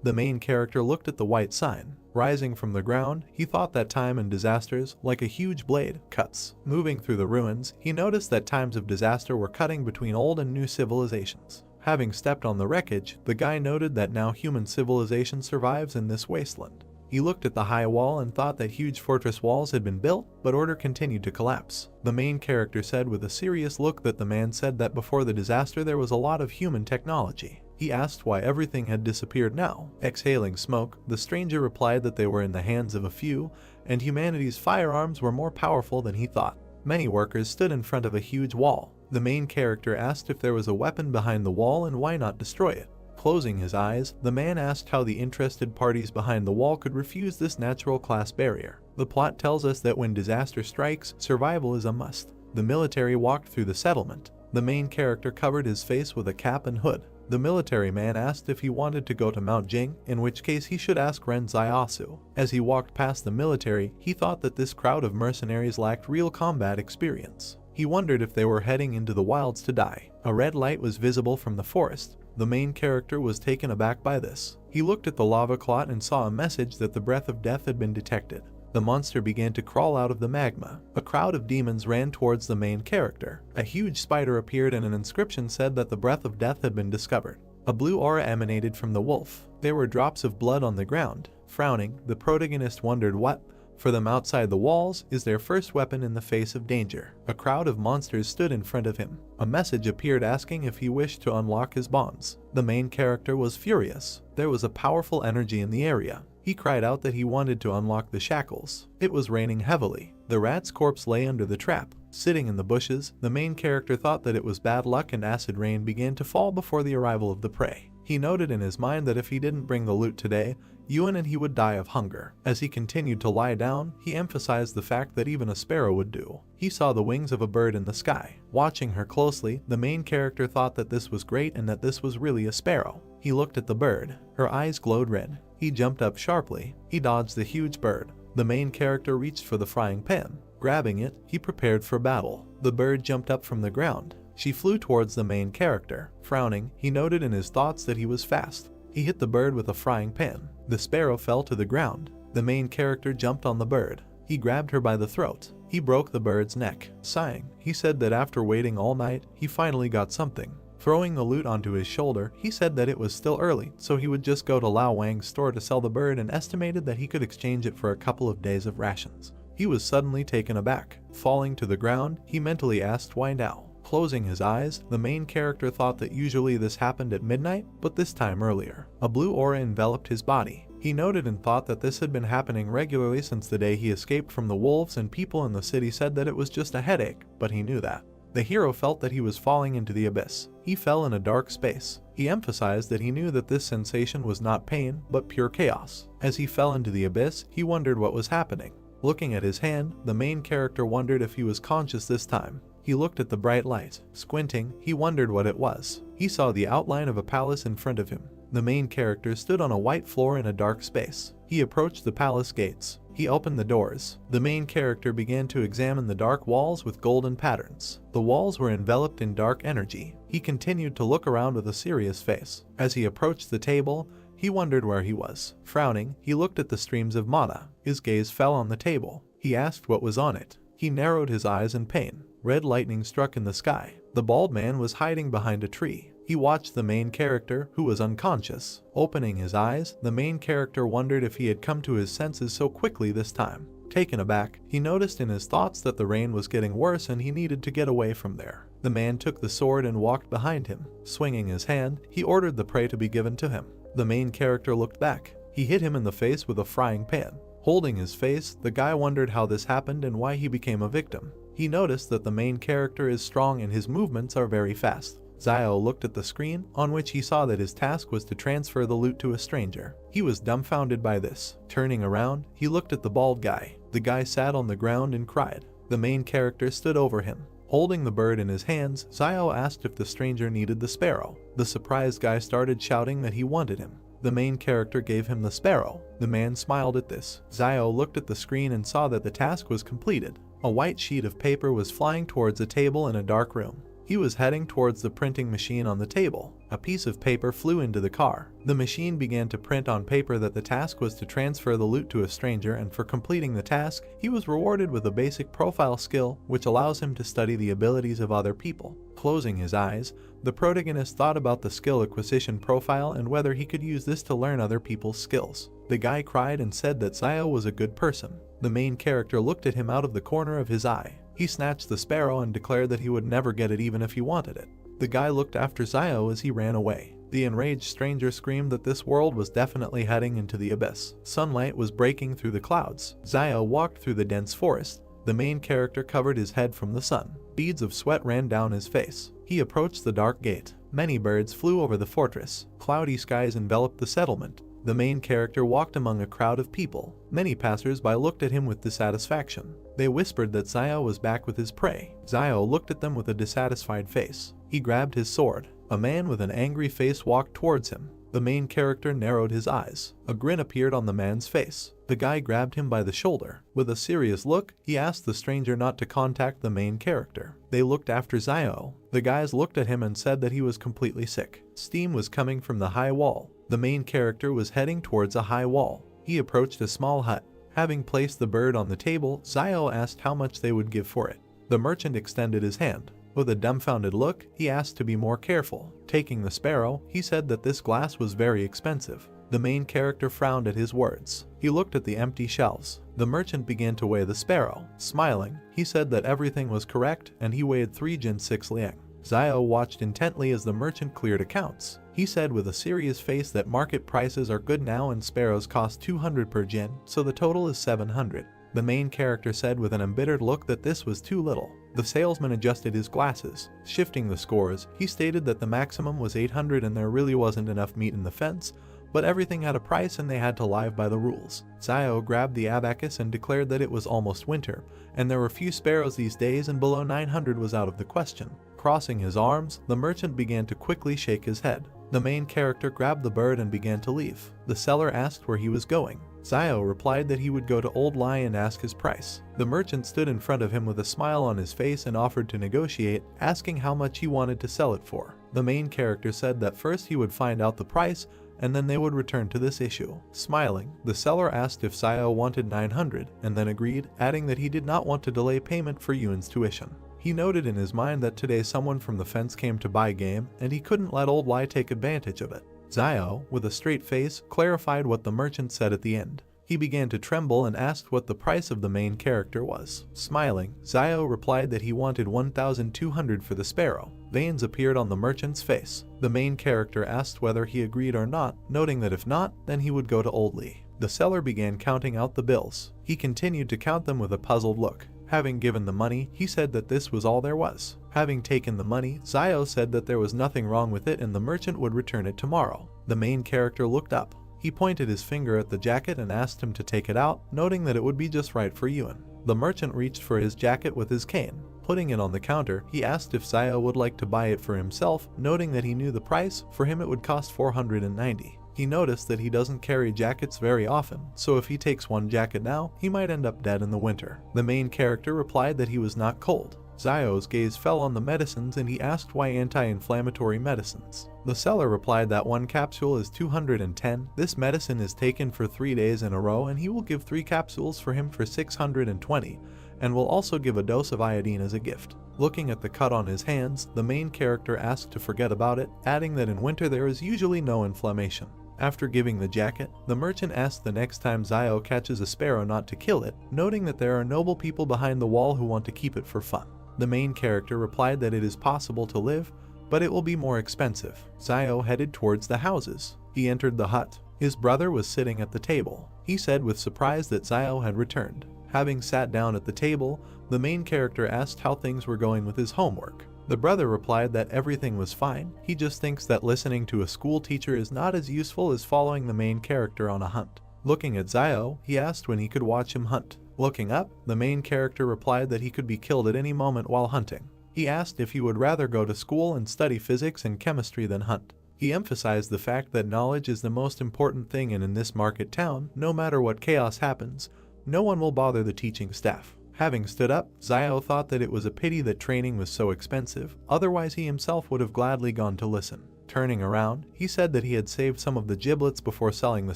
The main character looked at the white sign. Rising from the ground, he thought that time and disasters, like a huge blade, cuts. Moving through the ruins, he noticed that times of disaster were cutting between old and new civilizations. Having stepped on the wreckage, the guy noted that now human civilization survives in this wasteland. He looked at the high wall and thought that huge fortress walls had been built, but order continued to collapse. The main character said with a serious look that the man said that before the disaster there was a lot of human technology. He asked why everything had disappeared now. Exhaling smoke, the stranger replied that they were in the hands of a few, and humanity's firearms were more powerful than he thought. Many workers stood in front of a huge wall. The main character asked if there was a weapon behind the wall and why not destroy it. Closing his eyes, the man asked how the interested parties behind the wall could refuse this natural class barrier. The plot tells us that when disaster strikes, survival is a must. The military walked through the settlement. The main character covered his face with a cap and hood. The military man asked if he wanted to go to Mount Jing, in which case he should ask Ren Zaiasu. As he walked past the military, he thought that this crowd of mercenaries lacked real combat experience. He wondered if they were heading into the wilds to die. A red light was visible from the forest. The main character was taken aback by this. He looked at the lava clot and saw a message that the breath of death had been detected. The monster began to crawl out of the magma. A crowd of demons ran towards the main character. A huge spider appeared and an inscription said that the breath of death had been discovered. A blue aura emanated from the wolf. There were drops of blood on the ground. Frowning, the protagonist wondered what, for them outside the walls, is their first weapon in the face of danger. A crowd of monsters stood in front of him. A message appeared asking if he wished to unlock his bonds. The main character was furious. There was a powerful energy in the area. He cried out that he wanted to unlock the shackles. It was raining heavily. The rat's corpse lay under the trap. Sitting in the bushes, the main character thought that it was bad luck and acid rain began to fall before the arrival of the prey. He noted in his mind that if he didn't bring the loot today, Yuan and he would die of hunger. As he continued to lie down, he emphasized the fact that even a sparrow would do. He saw the wings of a bird in the sky. Watching her closely, the main character thought that this was great and that this was really a sparrow. He looked at the bird. Her eyes glowed red. He jumped up sharply. He dodged the huge bird. The main character reached for the frying pan. Grabbing it, he prepared for battle. The bird jumped up from the ground. She flew towards the main character. Frowning, he noted in his thoughts that he was fast. He hit the bird with a frying pan. The sparrow fell to the ground. The main character jumped on the bird. He grabbed her by the throat. He broke the bird's neck. Sighing, he said that after waiting all night, he finally got something. Throwing the loot onto his shoulder, he said that it was still early, so he would just go to Lao Wang's store to sell the bird and estimated that he could exchange it for a couple of days of rations. He was suddenly taken aback. Falling to the ground, he mentally asked why now. Closing his eyes, the main character thought that usually this happened at midnight, but this time earlier. A blue aura enveloped his body. He noted and thought that this had been happening regularly since the day he escaped from the wolves, and people in the city said that it was just a headache, but he knew that. The hero felt that he was falling into the abyss. He fell in a dark space. He emphasized that he knew that this sensation was not pain, but pure chaos. As he fell into the abyss, he wondered what was happening. Looking at his hand, the main character wondered if he was conscious this time. He looked at the bright light. Squinting, he wondered what it was. He saw the outline of a palace in front of him. The main character stood on a white floor in a dark space. He approached the palace gates. He opened the doors. The main character began to examine the dark walls with golden patterns. The walls were enveloped in dark energy. He continued to look around with a serious face. As he approached the table, he wondered where he was. Frowning, he looked at the streams of mana. His gaze fell on the table. He asked what was on it. He narrowed his eyes in pain. Red lightning struck in the sky. The bald man was hiding behind a tree. He watched the main character, who was unconscious. Opening his eyes, the main character wondered if he had come to his senses so quickly this time. Taken aback, he noticed in his thoughts that the rain was getting worse and he needed to get away from there. The man took the sword and walked behind him. Swinging his hand, he ordered the prey to be given to him. The main character looked back. He hit him in the face with a frying pan. Holding his face, the guy wondered how this happened and why he became a victim. He noticed that the main character is strong and his movements are very fast. Xiao looked at the screen, on which he saw that his task was to transfer the loot to a stranger. He was dumbfounded by this. Turning around, he looked at the bald guy. The guy sat on the ground and cried. The main character stood over him. Holding the bird in his hands, Xiao asked if the stranger needed the sparrow. The surprised guy started shouting that he wanted him. The main character gave him the sparrow. The man smiled at this. Xiao looked at the screen and saw that the task was completed. A white sheet of paper was flying towards a table in a dark room. He was heading towards the printing machine on the table. A piece of paper flew into the car. The machine began to print on paper that the task was to transfer the loot to a stranger, and for completing the task, he was rewarded with a basic profile skill which allows him to study the abilities of other people. Closing his eyes, the protagonist thought about the skill acquisition profile and whether he could use this to learn other people's skills. The guy cried and said that Zio was a good person. The main character looked at him out of the corner of his eye. He snatched the sparrow and declared that he would never get it even if he wanted it. The guy looked after Zio as he ran away. The enraged stranger screamed that this world was definitely heading into the abyss. Sunlight was breaking through the clouds. Zio walked through the dense forest. The main character covered his head from the sun. Beads of sweat ran down his face. He approached the dark gate. Many birds flew over the fortress. Cloudy skies enveloped the settlement. The main character walked among a crowd of people. Many passers-by looked at him with dissatisfaction. They whispered that Zio was back with his prey. Zio looked at them with a dissatisfied face. He grabbed his sword. A man with an angry face walked towards him. The main character narrowed his eyes. A grin appeared on the man's face. The guy grabbed him by the shoulder. With a serious look, he asked the stranger not to contact the main character. They looked after Zio. The guys looked at him and said that he was completely sick. Steam was coming from the high wall. The main character was heading towards a high wall. He approached a small hut. Having placed the bird on the table, Zio asked how much they would give for it. The merchant extended his hand. With a dumbfounded look, he asked to be more careful. Taking the sparrow, he said that this glass was very expensive. The main character frowned at his words. He looked at the empty shelves. The merchant began to weigh the sparrow. Smiling, he said that everything was correct and he weighed 3 jin 6 liang. Zio watched intently as the merchant cleared accounts. He said with a serious face that market prices are good now and sparrows cost 200 per jin, so the total is 700. The main character said with an embittered look that this was too little. The salesman adjusted his glasses. Shifting the scores, he stated that the maximum was 800 and there really wasn't enough meat in the fence, but everything had a price and they had to live by the rules. Zio grabbed the abacus and declared that it was almost winter, and there were few sparrows these days and below 900 was out of the question. Crossing his arms, the merchant began to quickly shake his head. The main character grabbed the bird and began to leave. The seller asked where he was going. Zio replied that he would go to Old Lai and ask his price. The merchant stood in front of him with a smile on his face and offered to negotiate, asking how much he wanted to sell it for. The main character said that first he would find out the price, and then they would return to this issue. Smiling, the seller asked if Zio wanted 900, and then agreed, adding that he did not want to delay payment for Yuan's tuition. He noted in his mind that today someone from the fence came to buy game, and he couldn't let Old Lai take advantage of it. Zio, with a straight face, clarified what the merchant said at the end. He began to tremble and asked what the price of the main character was. Smiling, Zio replied that he wanted 1,200 for the sparrow. Veins appeared on the merchant's face. The main character asked whether he agreed or not, noting that if not, then he would go to Old Lee. The seller began counting out the bills. He continued to count them with a puzzled look. Having given the money, he said that this was all there was. Having taken the money, Zio said that there was nothing wrong with it and the merchant would return it tomorrow. The main character looked up. He pointed his finger at the jacket and asked him to take it out, noting that it would be just right for Yuan. The merchant reached for his jacket with his cane. Putting it on the counter, he asked if Zio would like to buy it for himself, noting that he knew the price. For him it would cost 490. He noticed that he doesn't carry jackets very often, so if he takes one jacket now, he might end up dead in the winter. The main character replied that he was not cold. Zio's gaze fell on the medicines and he asked why anti-inflammatory medicines. The seller replied that one capsule is 210. This medicine is taken for 3 days in a row and he will give 3 capsules for him for 620 and will also give a dose of iodine as a gift. Looking at the cut on his hands, the main character asked to forget about it, adding that in winter there is usually no inflammation. After giving the jacket, the merchant asked the next time Zio catches a sparrow not to kill it, noting that there are noble people behind the wall who want to keep it for fun. The main character replied that it is possible to live, but it will be more expensive. Zio headed towards the houses. He entered the hut. His brother was sitting at the table. He said with surprise that Zio had returned. Having sat down at the table, the main character asked how things were going with his homework. The brother replied that everything was fine. He just thinks that listening to a school teacher is not as useful as following the main character on a hunt. Looking at Zio, he asked when he could watch him hunt. Looking up, the main character replied that he could be killed at any moment while hunting. He asked if he would rather go to school and study physics and chemistry than hunt. He emphasized the fact that knowledge is the most important thing, and in this market town, no matter what chaos happens, no one will bother the teaching staff. Having stood up, Xiao thought that it was a pity that training was so expensive, otherwise he himself would have gladly gone to listen. Turning around, he said that he had saved some of the giblets before selling the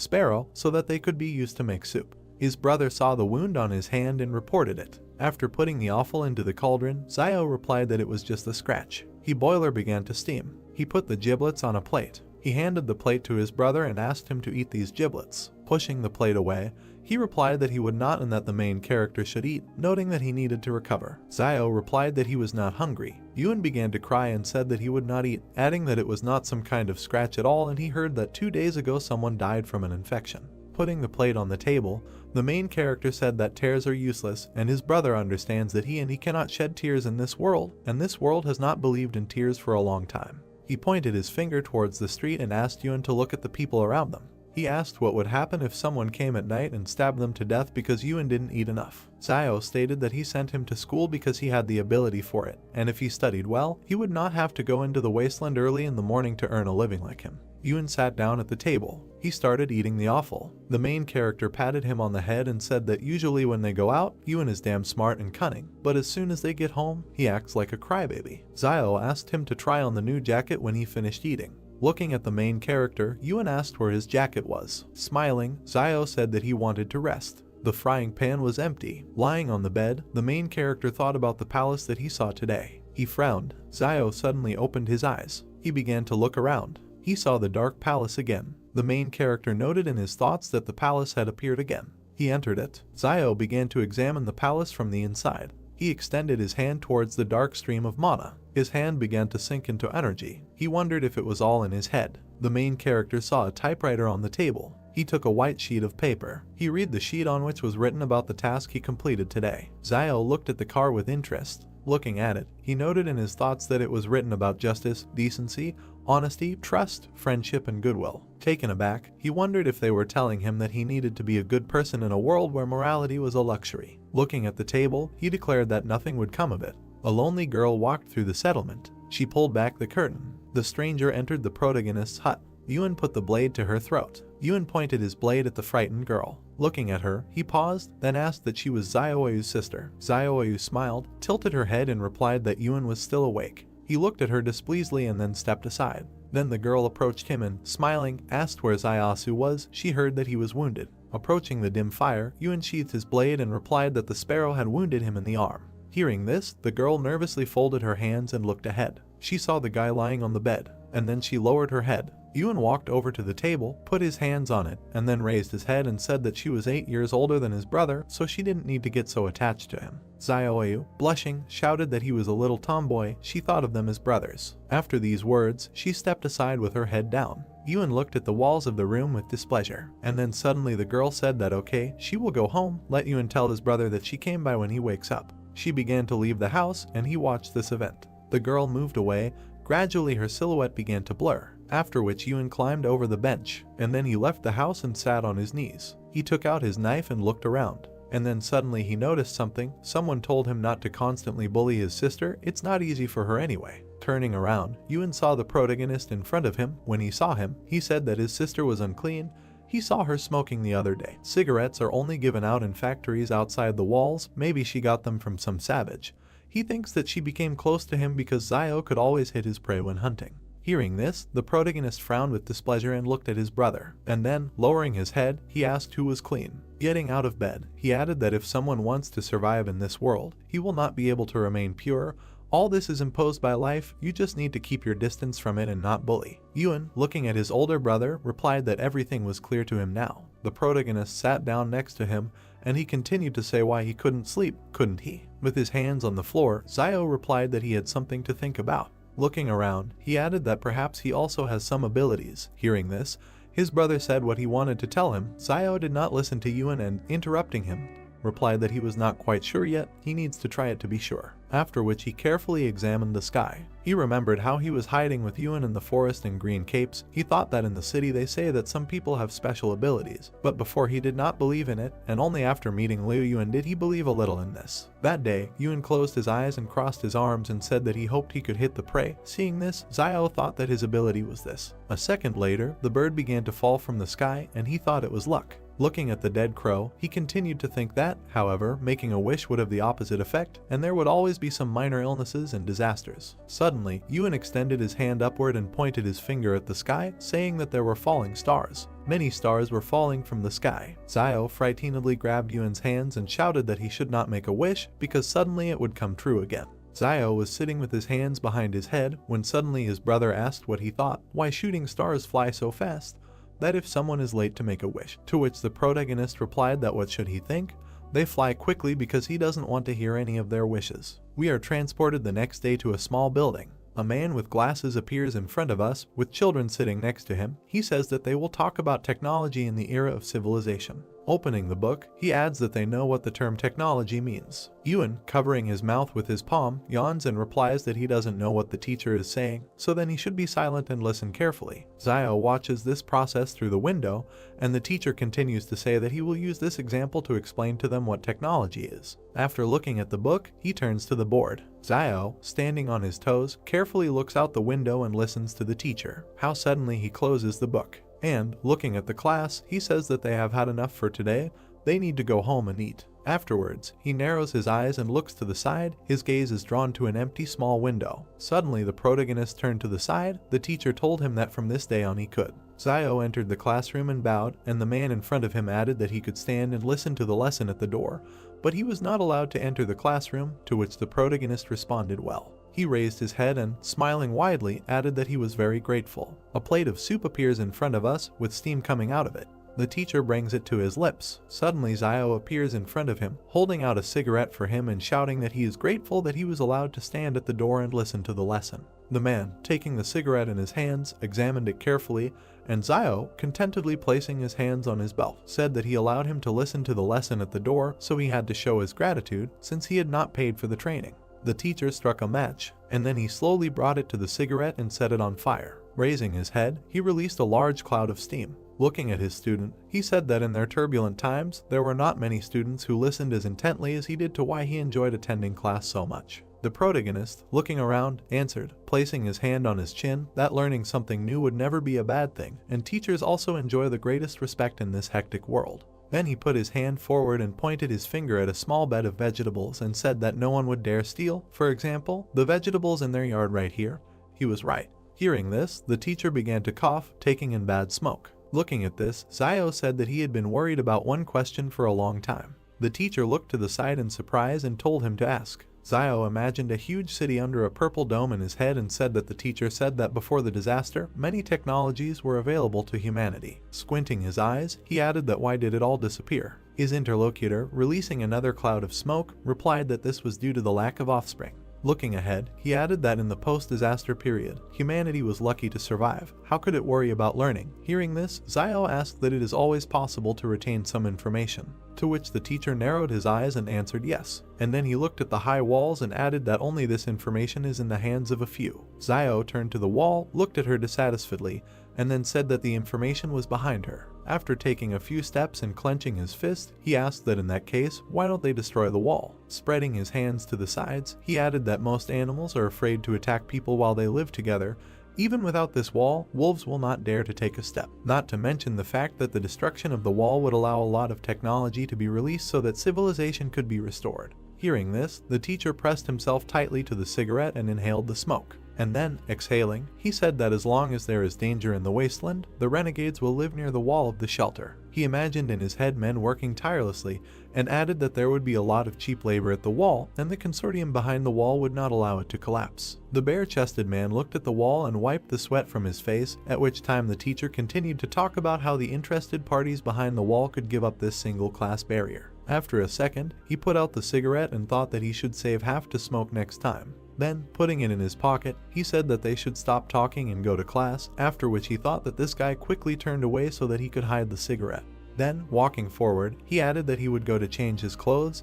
sparrow so that they could be used to make soup. His brother saw the wound on his hand and reported it. After putting the offal into the cauldron, Xiao replied that it was just a scratch. His boiler began to steam. He put the giblets on a plate. He handed the plate to his brother and asked him to eat these giblets. Pushing the plate away, he replied that he would not and that the main character should eat, noting that he needed to recover. Xiao replied that he was not hungry. Yuan began to cry and said that he would not eat, adding that it was not some kind of scratch at all and he heard that 2 days ago someone died from an infection. Putting the plate on the table, the main character said that tears are useless and his brother understands that he cannot shed tears in this world, and this world has not believed in tears for a long time. He pointed his finger towards the street and asked Yuan to look at the people around them. He asked what would happen if someone came at night and stabbed them to death because Yuan didn't eat enough. Xiao stated that he sent him to school because he had the ability for it, and if he studied well, he would not have to go into the wasteland early in the morning to earn a living like him. Yuan sat down at the table. He started eating the offal. The main character patted him on the head and said that usually when they go out, Yuan is damn smart and cunning, but as soon as they get home, he acts like a crybaby. Xiao asked him to try on the new jacket when he finished eating. Looking at the main character, Yuan asked where his jacket was. Smiling, Xiao said that he wanted to rest. The frying pan was empty. Lying on the bed, the main character thought about the palace that he saw today. He frowned. Xiao suddenly opened his eyes. He began to look around. He saw the dark palace again. The main character noted in his thoughts that the palace had appeared again. He entered it. Xiao began to examine the palace from the inside. He extended his hand towards the dark stream of mana. His hand began to sink into energy. He wondered if it was all in his head. The main character saw a typewriter on the table. He took a white sheet of paper. He read the sheet on which was written about the task he completed today. Xiao looked at the car with interest. Looking at it, he noted in his thoughts that it was written about justice, decency, honesty, trust, friendship, and goodwill. Taken aback, he wondered if they were telling him that he needed to be a good person in a world where morality was a luxury. Looking at the table, he declared that nothing would come of it. A lonely girl walked through the settlement. She pulled back the curtain. The stranger entered the protagonist's hut. Yuan put the blade to her throat. Yuan pointed his blade at the frightened girl. Looking at her, he paused, then asked that she was Xiaoyu's sister. Xiaoyu smiled, tilted her head and replied that Yuan was still awake. He looked at her displeasingly and then stepped aside. Then the girl approached him and, smiling, asked where Xiaosu was. She heard that he was wounded. Approaching the dim fire, Yuan sheathed his blade and replied that the sparrow had wounded him in the arm. Hearing this, the girl nervously folded her hands and looked ahead. She saw the guy lying on the bed, and then she lowered her head. Yuan walked over to the table, put his hands on it, and then raised his head and said that she was 8 years older than his brother, so she didn't need to get so attached to him. Xiaoyu, blushing, shouted that he was a little tomboy. She thought of them as brothers. After these words, she stepped aside with her head down. Yuan looked at the walls of the room with displeasure, and then suddenly the girl said that okay, she will go home. Let Yuan tell his brother that she came by when he wakes up. She began to leave the house, and he watched this event. The girl moved away. Gradually her silhouette began to blur, after which Yuan climbed over the bench, and then he left the house and sat on his knees. He took out his knife and looked around, and then suddenly he noticed something. Someone told him not to constantly bully his sister. It's not easy for her anyway. Turning around, Yuan saw the protagonist in front of him. When he saw him, he said that his sister was unclean. He saw her smoking the other day. Cigarettes are only given out in factories outside the walls. Maybe she got them from some savage. He thinks that she became close to him because Xiao could always hit his prey when hunting. Hearing this, the protagonist frowned with displeasure and looked at his brother, and then, lowering his head, he asked who was clean. Getting out of bed, he added that if someone wants to survive in this world, he will not be able to remain pure. All this is imposed by life, you just need to keep your distance from it and not bully. Yuan, looking at his older brother, replied that everything was clear to him now. The protagonist sat down next to him, and he continued to say why he couldn't sleep, couldn't he? With his hands on the floor, Xiao replied that he had something to think about. Looking around, he added that perhaps he also has some abilities. Hearing this, his brother said what he wanted to tell him. Xiao did not listen to Yuan and, interrupting him, replied that he was not quite sure yet, he needs to try it to be sure. After which he carefully examined the sky. He remembered how he was hiding with Yuan in the forest in green capes. He thought that in the city they say that some people have special abilities, but before he did not believe in it, and only after meeting Liu Yuan did he believe a little in this. That day, Yuan closed his eyes and crossed his arms and said that he hoped he could hit the prey. Seeing this, Xiao thought that his ability was this. A second later, the bird began to fall from the sky and he thought it was luck. Looking at the dead crow, he continued to think that, however, making a wish would have the opposite effect, and there would always be some minor illnesses and disasters. Suddenly, Ewan extended his hand upward and pointed his finger at the sky, saying that there were falling stars. Many stars were falling from the sky. Zio frightenedly grabbed Ewan's hands and shouted that he should not make a wish because suddenly it would come true again. Zio was sitting with his hands behind his head when suddenly his brother asked what he thought, why shooting stars fly so fast, that if someone is late to make a wish, to which the protagonist replied that what should he think? They fly quickly because he doesn't want to hear any of their wishes. We are transported the next day to a small building. A man with glasses appears in front of us, with children sitting next to him. He says that they will talk about technology in the era of civilization. Opening the book, he adds that they know what the term technology means. Ewan, covering his mouth with his palm, yawns and replies that he doesn't know what the teacher is saying, so then he should be silent and listen carefully. Zio watches this process through the window, and the teacher continues to say that he will use this example to explain to them what technology is. After looking at the book, he turns to the board. Zio, standing on his toes, carefully looks out the window and listens to the teacher. How suddenly he closes the book. And, looking at the class, he says that they have had enough for today, they need to go home and eat. Afterwards, he narrows his eyes and looks to the side, his gaze is drawn to an empty small window. Suddenly the protagonist turned to the side, the teacher told him that from this day on he could. Zio entered the classroom and bowed, and the man in front of him added that he could stand and listen to the lesson at the door, but he was not allowed to enter the classroom, to which the protagonist responded well. He raised his head and, smiling widely, added that he was very grateful. A plate of soup appears in front of us, with steam coming out of it. The teacher brings it to his lips. Suddenly Zio appears in front of him, holding out a cigarette for him and shouting that he is grateful that he was allowed to stand at the door and listen to the lesson. The man, taking the cigarette in his hands, examined it carefully, and Zio, contentedly placing his hands on his belt, said that he allowed him to listen to the lesson at the door, so he had to show his gratitude, since he had not paid for the training. The teacher struck a match, and then he slowly brought it to the cigarette and set it on fire. Raising his head, he released a large cloud of steam. Looking at his student, he said that in their turbulent times, there were not many students who listened as intently as he did to why he enjoyed attending class so much. The protagonist, looking around, answered, placing his hand on his chin, that learning something new would never be a bad thing, and teachers also enjoy the greatest respect in this hectic world. Then he put his hand forward and pointed his finger at a small bed of vegetables and said that no one would dare steal, for example, the vegetables in their yard right here. He was right. Hearing this, the teacher began to cough, taking in bad smoke. Looking at this, Zio said that he had been worried about one question for a long time. The teacher looked to the side in surprise and told him to ask. Zio imagined a huge city under a purple dome in his head and said that the teacher said that before the disaster, many technologies were available to humanity. Squinting his eyes, he added that why did it all disappear? His interlocutor, releasing another cloud of smoke, replied that this was due to the lack of offspring. Looking ahead, he added that in the post-disaster period, humanity was lucky to survive. How could it worry about learning? Hearing this, Zio asked that it is always possible to retain some information, to which the teacher narrowed his eyes and answered yes. And then he looked at the high walls and added that only this information is in the hands of a few. Zio turned to the wall, looked at her dissatisfiedly, and then said that the information was behind her. After taking a few steps and clenching his fist, he asked that in that case, why don't they destroy the wall? Spreading his hands to the sides, he added that most animals are afraid to attack people while they live together. Even without this wall, wolves will not dare to take a step. Not to mention the fact that the destruction of the wall would allow a lot of technology to be released so that civilization could be restored. Hearing this, the teacher pressed himself tightly to the cigarette and inhaled the smoke. And then, exhaling, he said that as long as there is danger in the wasteland, the renegades will live near the wall of the shelter. He imagined in his head men working tirelessly, and added that there would be a lot of cheap labor at the wall, and the consortium behind the wall would not allow it to collapse. The bare-chested man looked at the wall and wiped the sweat from his face, at which time the teacher continued to talk about how the interested parties behind the wall could give up this single-class barrier. After a second, he put out the cigarette and thought that he should save half to smoke next time. Then, putting it in his pocket, he said that they should stop talking and go to class, after which he thought that this guy quickly turned away so that he could hide the cigarette. Then, walking forward, he added that he would go to change his clothes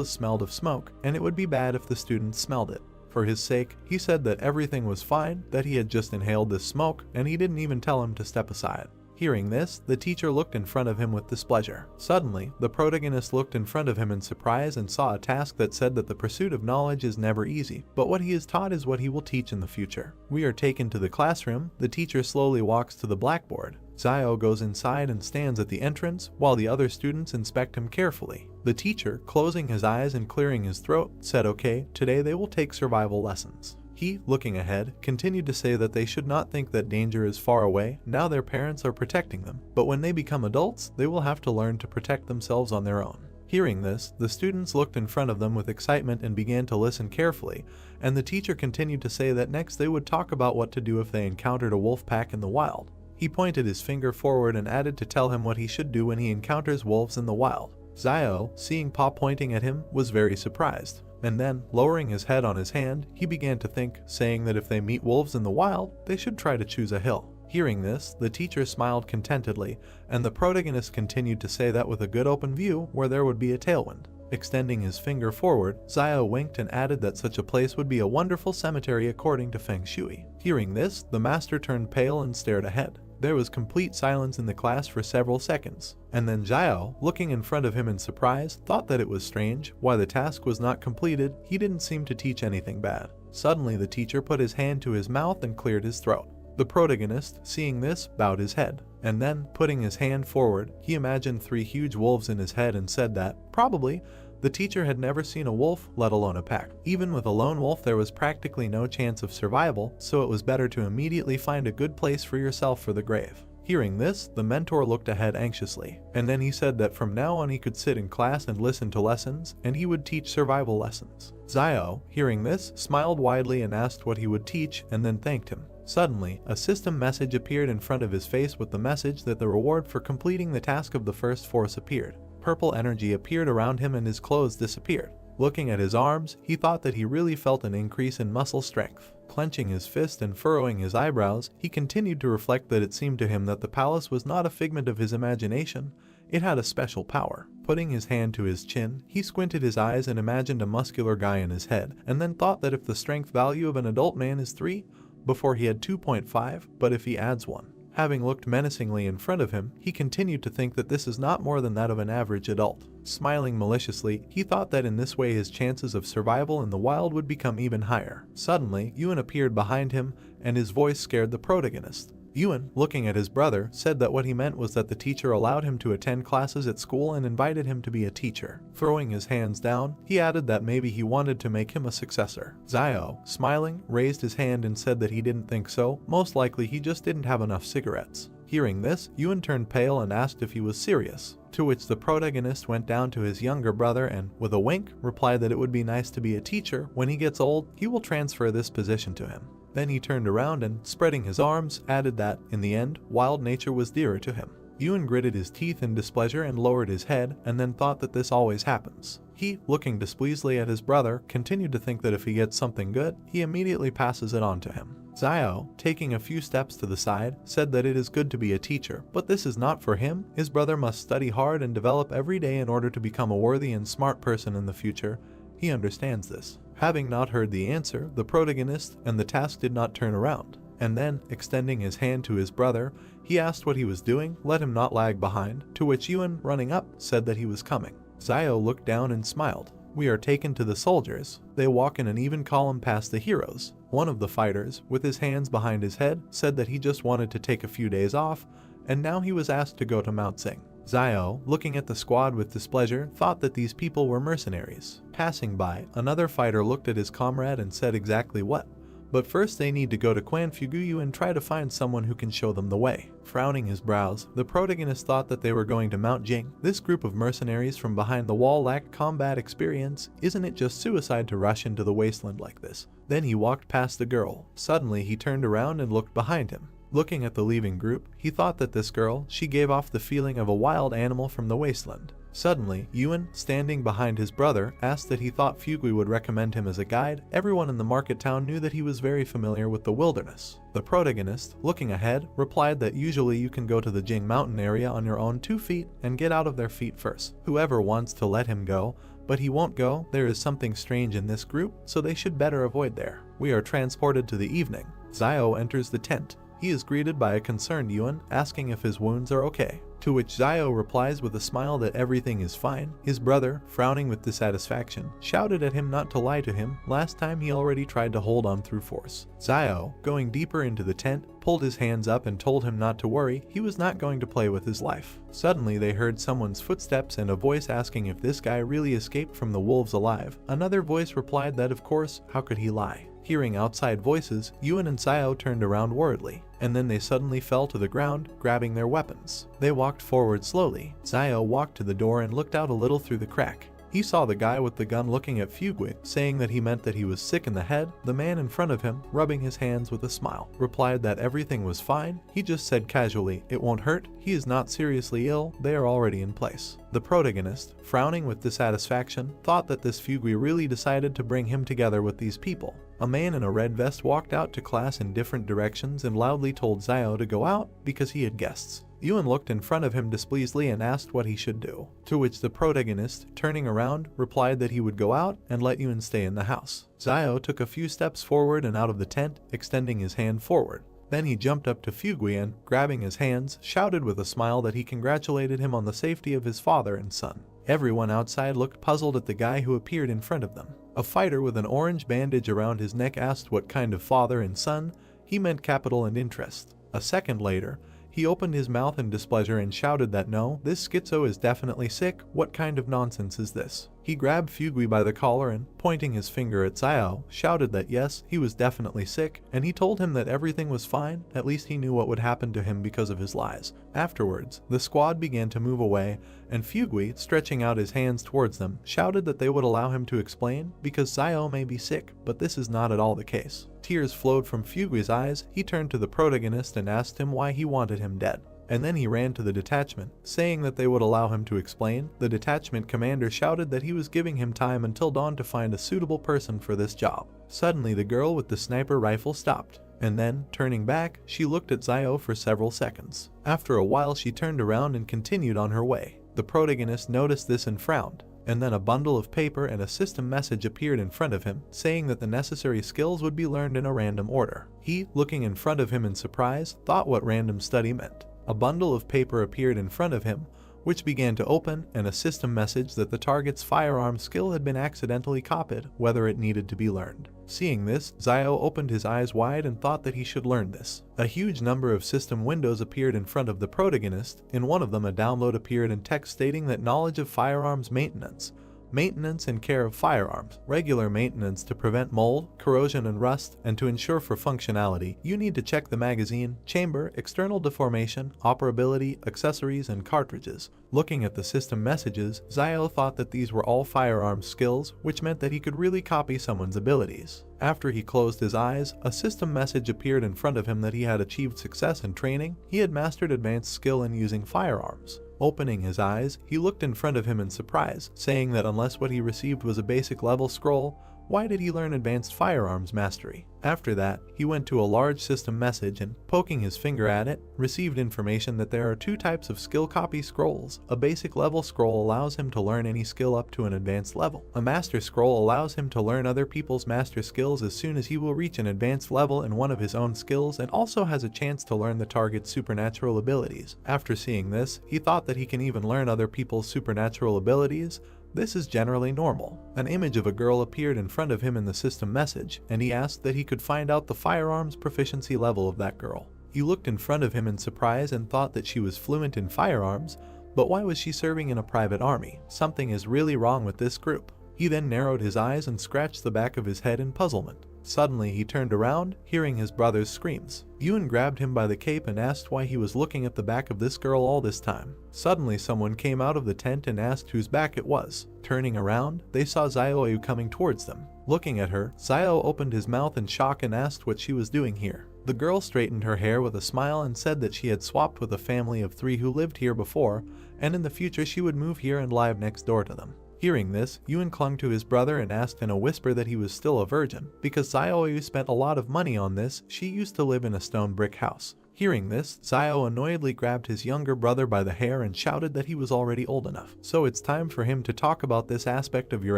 smelled of smoke, and it would be bad if the students smelled it. For his sake, he said that everything was fine, that he had just inhaled this smoke, and he didn't even tell him to step aside. Hearing this, the teacher looked in front of him with displeasure. Suddenly, the protagonist looked in front of him in surprise and saw a task that said that the pursuit of knowledge is never easy, but what he is taught is what he will teach in the future. We are taken to the classroom. The teacher slowly walks to the blackboard. Zio goes inside and stands at the entrance while the other students inspect him carefully. The teacher, closing his eyes and clearing his throat, said okay, today they will take survival lessons. He, looking ahead, continued to say that they should not think that danger is far away, now their parents are protecting them, but when they become adults, they will have to learn to protect themselves on their own. Hearing this, the students looked in front of them with excitement and began to listen carefully, and the teacher continued to say that next they would talk about what to do if they encountered a wolf pack in the wild. He pointed his finger forward and added to tell him what he should do when he encounters wolves in the wild. Zio, seeing Pa pointing at him, was very surprised. And then, lowering his head on his hand, he began to think, saying that if they meet wolves in the wild, they should try to choose a hill. Hearing this, the teacher smiled contentedly, and the protagonist continued to say that with a good open view where there would be a tailwind. Extending his finger forward, Zio winked and added that such a place would be a wonderful cemetery according to Feng Shui. Hearing this, the master turned pale and stared ahead. There was complete silence in the class for several seconds, and then Zio, looking in front of him in surprise, thought that it was strange why the task was not completed. He didn't seem to teach anything bad. Suddenly the teacher put his hand to his mouth and cleared his throat. The protagonist, seeing this, bowed his head, and then, putting his hand forward, he imagined 3 huge wolves in his head and said that, probably, the teacher had never seen a wolf, let alone a pack. Even with a lone wolf there was practically no chance of survival, so it was better to immediately find a good place for yourself for the grave. Hearing this, the mentor looked ahead anxiously, and then he said that from now on he could sit in class and listen to lessons, and he would teach survival lessons. Zio, hearing this, smiled widely and asked what he would teach, and then thanked him. Suddenly, a system message appeared in front of his face with the message that the reward for completing the task of the first force appeared. Purple energy appeared around him and his clothes disappeared. Looking at his arms, he thought that he really felt an increase in muscle strength. Clenching his fist and furrowing his eyebrows, he continued to reflect that it seemed to him that the palace was not a figment of his imagination, it had a special power. Putting his hand to his chin, he squinted his eyes and imagined a muscular guy in his head, and then thought that if the strength value of an adult man is 3, before he had 2.5, but if he adds 1. Having looked menacingly in front of him, he continued to think that this is not more than that of an average adult. Smiling maliciously, he thought that in this way his chances of survival in the wild would become even higher. Suddenly, Yuan appeared behind him, and his voice scared the protagonist. Yuan, looking at his brother, said that what he meant was that the teacher allowed him to attend classes at school and invited him to be a teacher. Throwing his hands down, he added that maybe he wanted to make him a successor. Zio, smiling, raised his hand and said that he didn't think so, most likely he just didn't have enough cigarettes. Hearing this, Yuan turned pale and asked if he was serious, to which the protagonist went down to his younger brother and, with a wink, replied that it would be nice to be a teacher. When he gets old, he will transfer this position to him. Then he turned around and, spreading his arms, added that, in the end, wild nature was dearer to him. Yuan gritted his teeth in displeasure and lowered his head, and then thought that this always happens. He, looking displeasedly at his brother, continued to think that if he gets something good, he immediately passes it on to him. Zio, taking a few steps to the side, said that it is good to be a teacher, but this is not for him. His brother must study hard and develop every day in order to become a worthy and smart person in the future. He understands this. Having not heard the answer, the protagonist and the task did not turn around, and then, extending his hand to his brother, he asked what he was doing, let him not lag behind, to which Yuan, running up, said that he was coming. Zio looked down and smiled. We are taken to the soldiers. They walk in an even column past the heroes. One of the fighters, with his hands behind his head, said that he just wanted to take a few days off, and now he was asked to go to Mount Sing. Zio, looking at the squad with displeasure, thought that these people were mercenaries. Passing by, another fighter looked at his comrade and said exactly what. But first they need to go to Quan Fuguyu and try to find someone who can show them the way. Frowning his brows, the protagonist thought that they were going to Mount Jing. This group of mercenaries from behind the wall lacked combat experience. Isn't it just suicide to rush into the wasteland like this? Then he walked past the girl. Suddenly he turned around and looked behind him. Looking at the leaving group, he thought that this girl, she gave off the feeling of a wild animal from the wasteland. Suddenly, Yuan, standing behind his brother, asked that he thought Fugui would recommend him as a guide. Everyone in the market town knew that he was very familiar with the wilderness. The protagonist, looking ahead, replied that usually you can go to the Jing mountain area on your own 2 feet and get out of their feet first. Whoever wants to let him go, but he won't go. There is something strange in this group, so they should better avoid there. We are transported to the evening. Zio enters the tent. He is greeted by a concerned Yuan, asking if his wounds are okay. To which Zio replies with a smile that everything is fine. His brother, frowning with dissatisfaction, shouted at him not to lie to him. Last time he already tried to hold on through force. Zio, going deeper into the tent, pulled his hands up and told him not to worry, he was not going to play with his life. Suddenly they heard someone's footsteps and a voice asking if this guy really escaped from the wolves alive. Another voice replied that of course, how could he lie? Hearing outside voices, Yuen and Zio turned around worriedly, and then they suddenly fell to the ground, grabbing their weapons. They walked forward slowly. Zio walked to the door and looked out a little through the crack. He saw the guy with the gun looking at Fugue, saying that he meant that he was sick in the head. The man in front of him, rubbing his hands with a smile, replied that everything was fine. He just said casually, "It won't hurt. He is not seriously ill. They are already in place." The protagonist, frowning with dissatisfaction, thought that this Fugue really decided to bring him together with these people. A man in a red vest walked out to class in different directions and loudly told Zio to go out because he had guests. Yuen looked in front of him displeasedly and asked what he should do, to which the protagonist, turning around, replied that he would go out and let Yuen stay in the house. Zio took a few steps forward and out of the tent, extending his hand forward. Then he jumped up to Fugue and, grabbing his hands, shouted with a smile that he congratulated him on the safety of his father and son. Everyone outside looked puzzled at the guy who appeared in front of them. A fighter with an orange bandage around his neck asked what kind of father and son. He meant capital and interest. A second later, he opened his mouth in displeasure and shouted that no, this schizo is definitely sick. What kind of nonsense is this? He grabbed Fugue by the collar and, pointing his finger at Zio, shouted that yes, he was definitely sick, and he told him that everything was fine. At least he knew what would happen to him because of his lies. Afterwards, the squad began to move away, and Fugue, stretching out his hands towards them, shouted that they would allow him to explain, because Zio may be sick, but this is not at all the case. Tears flowed from Fugue's eyes. He turned to the protagonist and asked him why he wanted him dead. And then he ran to the detachment, saying that they would allow him to explain. The detachment commander shouted that he was giving him time until dawn to find a suitable person for this job. Suddenly the girl with the sniper rifle stopped, and then, turning back, she looked at Zio for several seconds. After a while she turned around and continued on her way. The protagonist noticed this and frowned, and then a bundle of paper and a system message appeared in front of him, saying that the necessary skills would be learned in a random order. He, looking in front of him in surprise, thought what random study meant. A bundle of paper appeared in front of him, which began to open, and a system message that the target's firearm skill had been accidentally copied, whether it needed to be learned. Seeing this, Zio opened his eyes wide and thought that he should learn this. A huge number of system windows appeared in front of the protagonist. In one of them a download appeared in text stating that knowledge of firearms maintenance and care of firearms, regular maintenance to prevent mold, corrosion and rust, and to ensure for functionality, you need to check the magazine, chamber, external deformation, operability, accessories, and cartridges. Looking at the system messages, Zio thought that these were all firearms skills, which meant that he could really copy someone's abilities. After he closed his eyes, a system message appeared in front of him that he had achieved success in training. He had mastered advanced skill in using firearms. Opening his eyes, he looked in front of him in surprise, saying that unless what he received was a basic level scroll, why did he learn advanced firearms mastery? After that, he went to a large system message and, poking his finger at it, received information that there are two types of skill copy scrolls. A basic level scroll allows him to learn any skill up to an advanced level. A master scroll allows him to learn other people's master skills as soon as he will reach an advanced level in one of his own skills, and also has a chance to learn the target's supernatural abilities. After seeing this, he thought that he can even learn other people's supernatural abilities. This is generally normal. An image of a girl appeared in front of him in the system message, and he asked that he could find out the firearms proficiency level of that girl. He looked in front of him in surprise and thought that she was fluent in firearms, but why was she serving in a private army? Something is really wrong with this group. He then narrowed his eyes and scratched the back of his head in puzzlement. Suddenly he turned around, hearing his brother's screams. Yuen grabbed him by the cape and asked why he was looking at the back of this girl all this time. Suddenly someone came out of the tent and asked whose back it was. Turning around, they saw Zio coming towards them. Looking at her, Zio opened his mouth in shock and asked what she was doing here. The girl straightened her hair with a smile and said that she had swapped with a family of 3 who lived here before, and in the future she would move here and live next door to them. Hearing this, Yuen clung to his brother and asked in a whisper that he was still a virgin. Because Zio spent a lot of money on this, she used to live in a stone brick house. Hearing this, Zio annoyedly grabbed his younger brother by the hair and shouted that he was already old enough. So it's time for him to talk about this aspect of your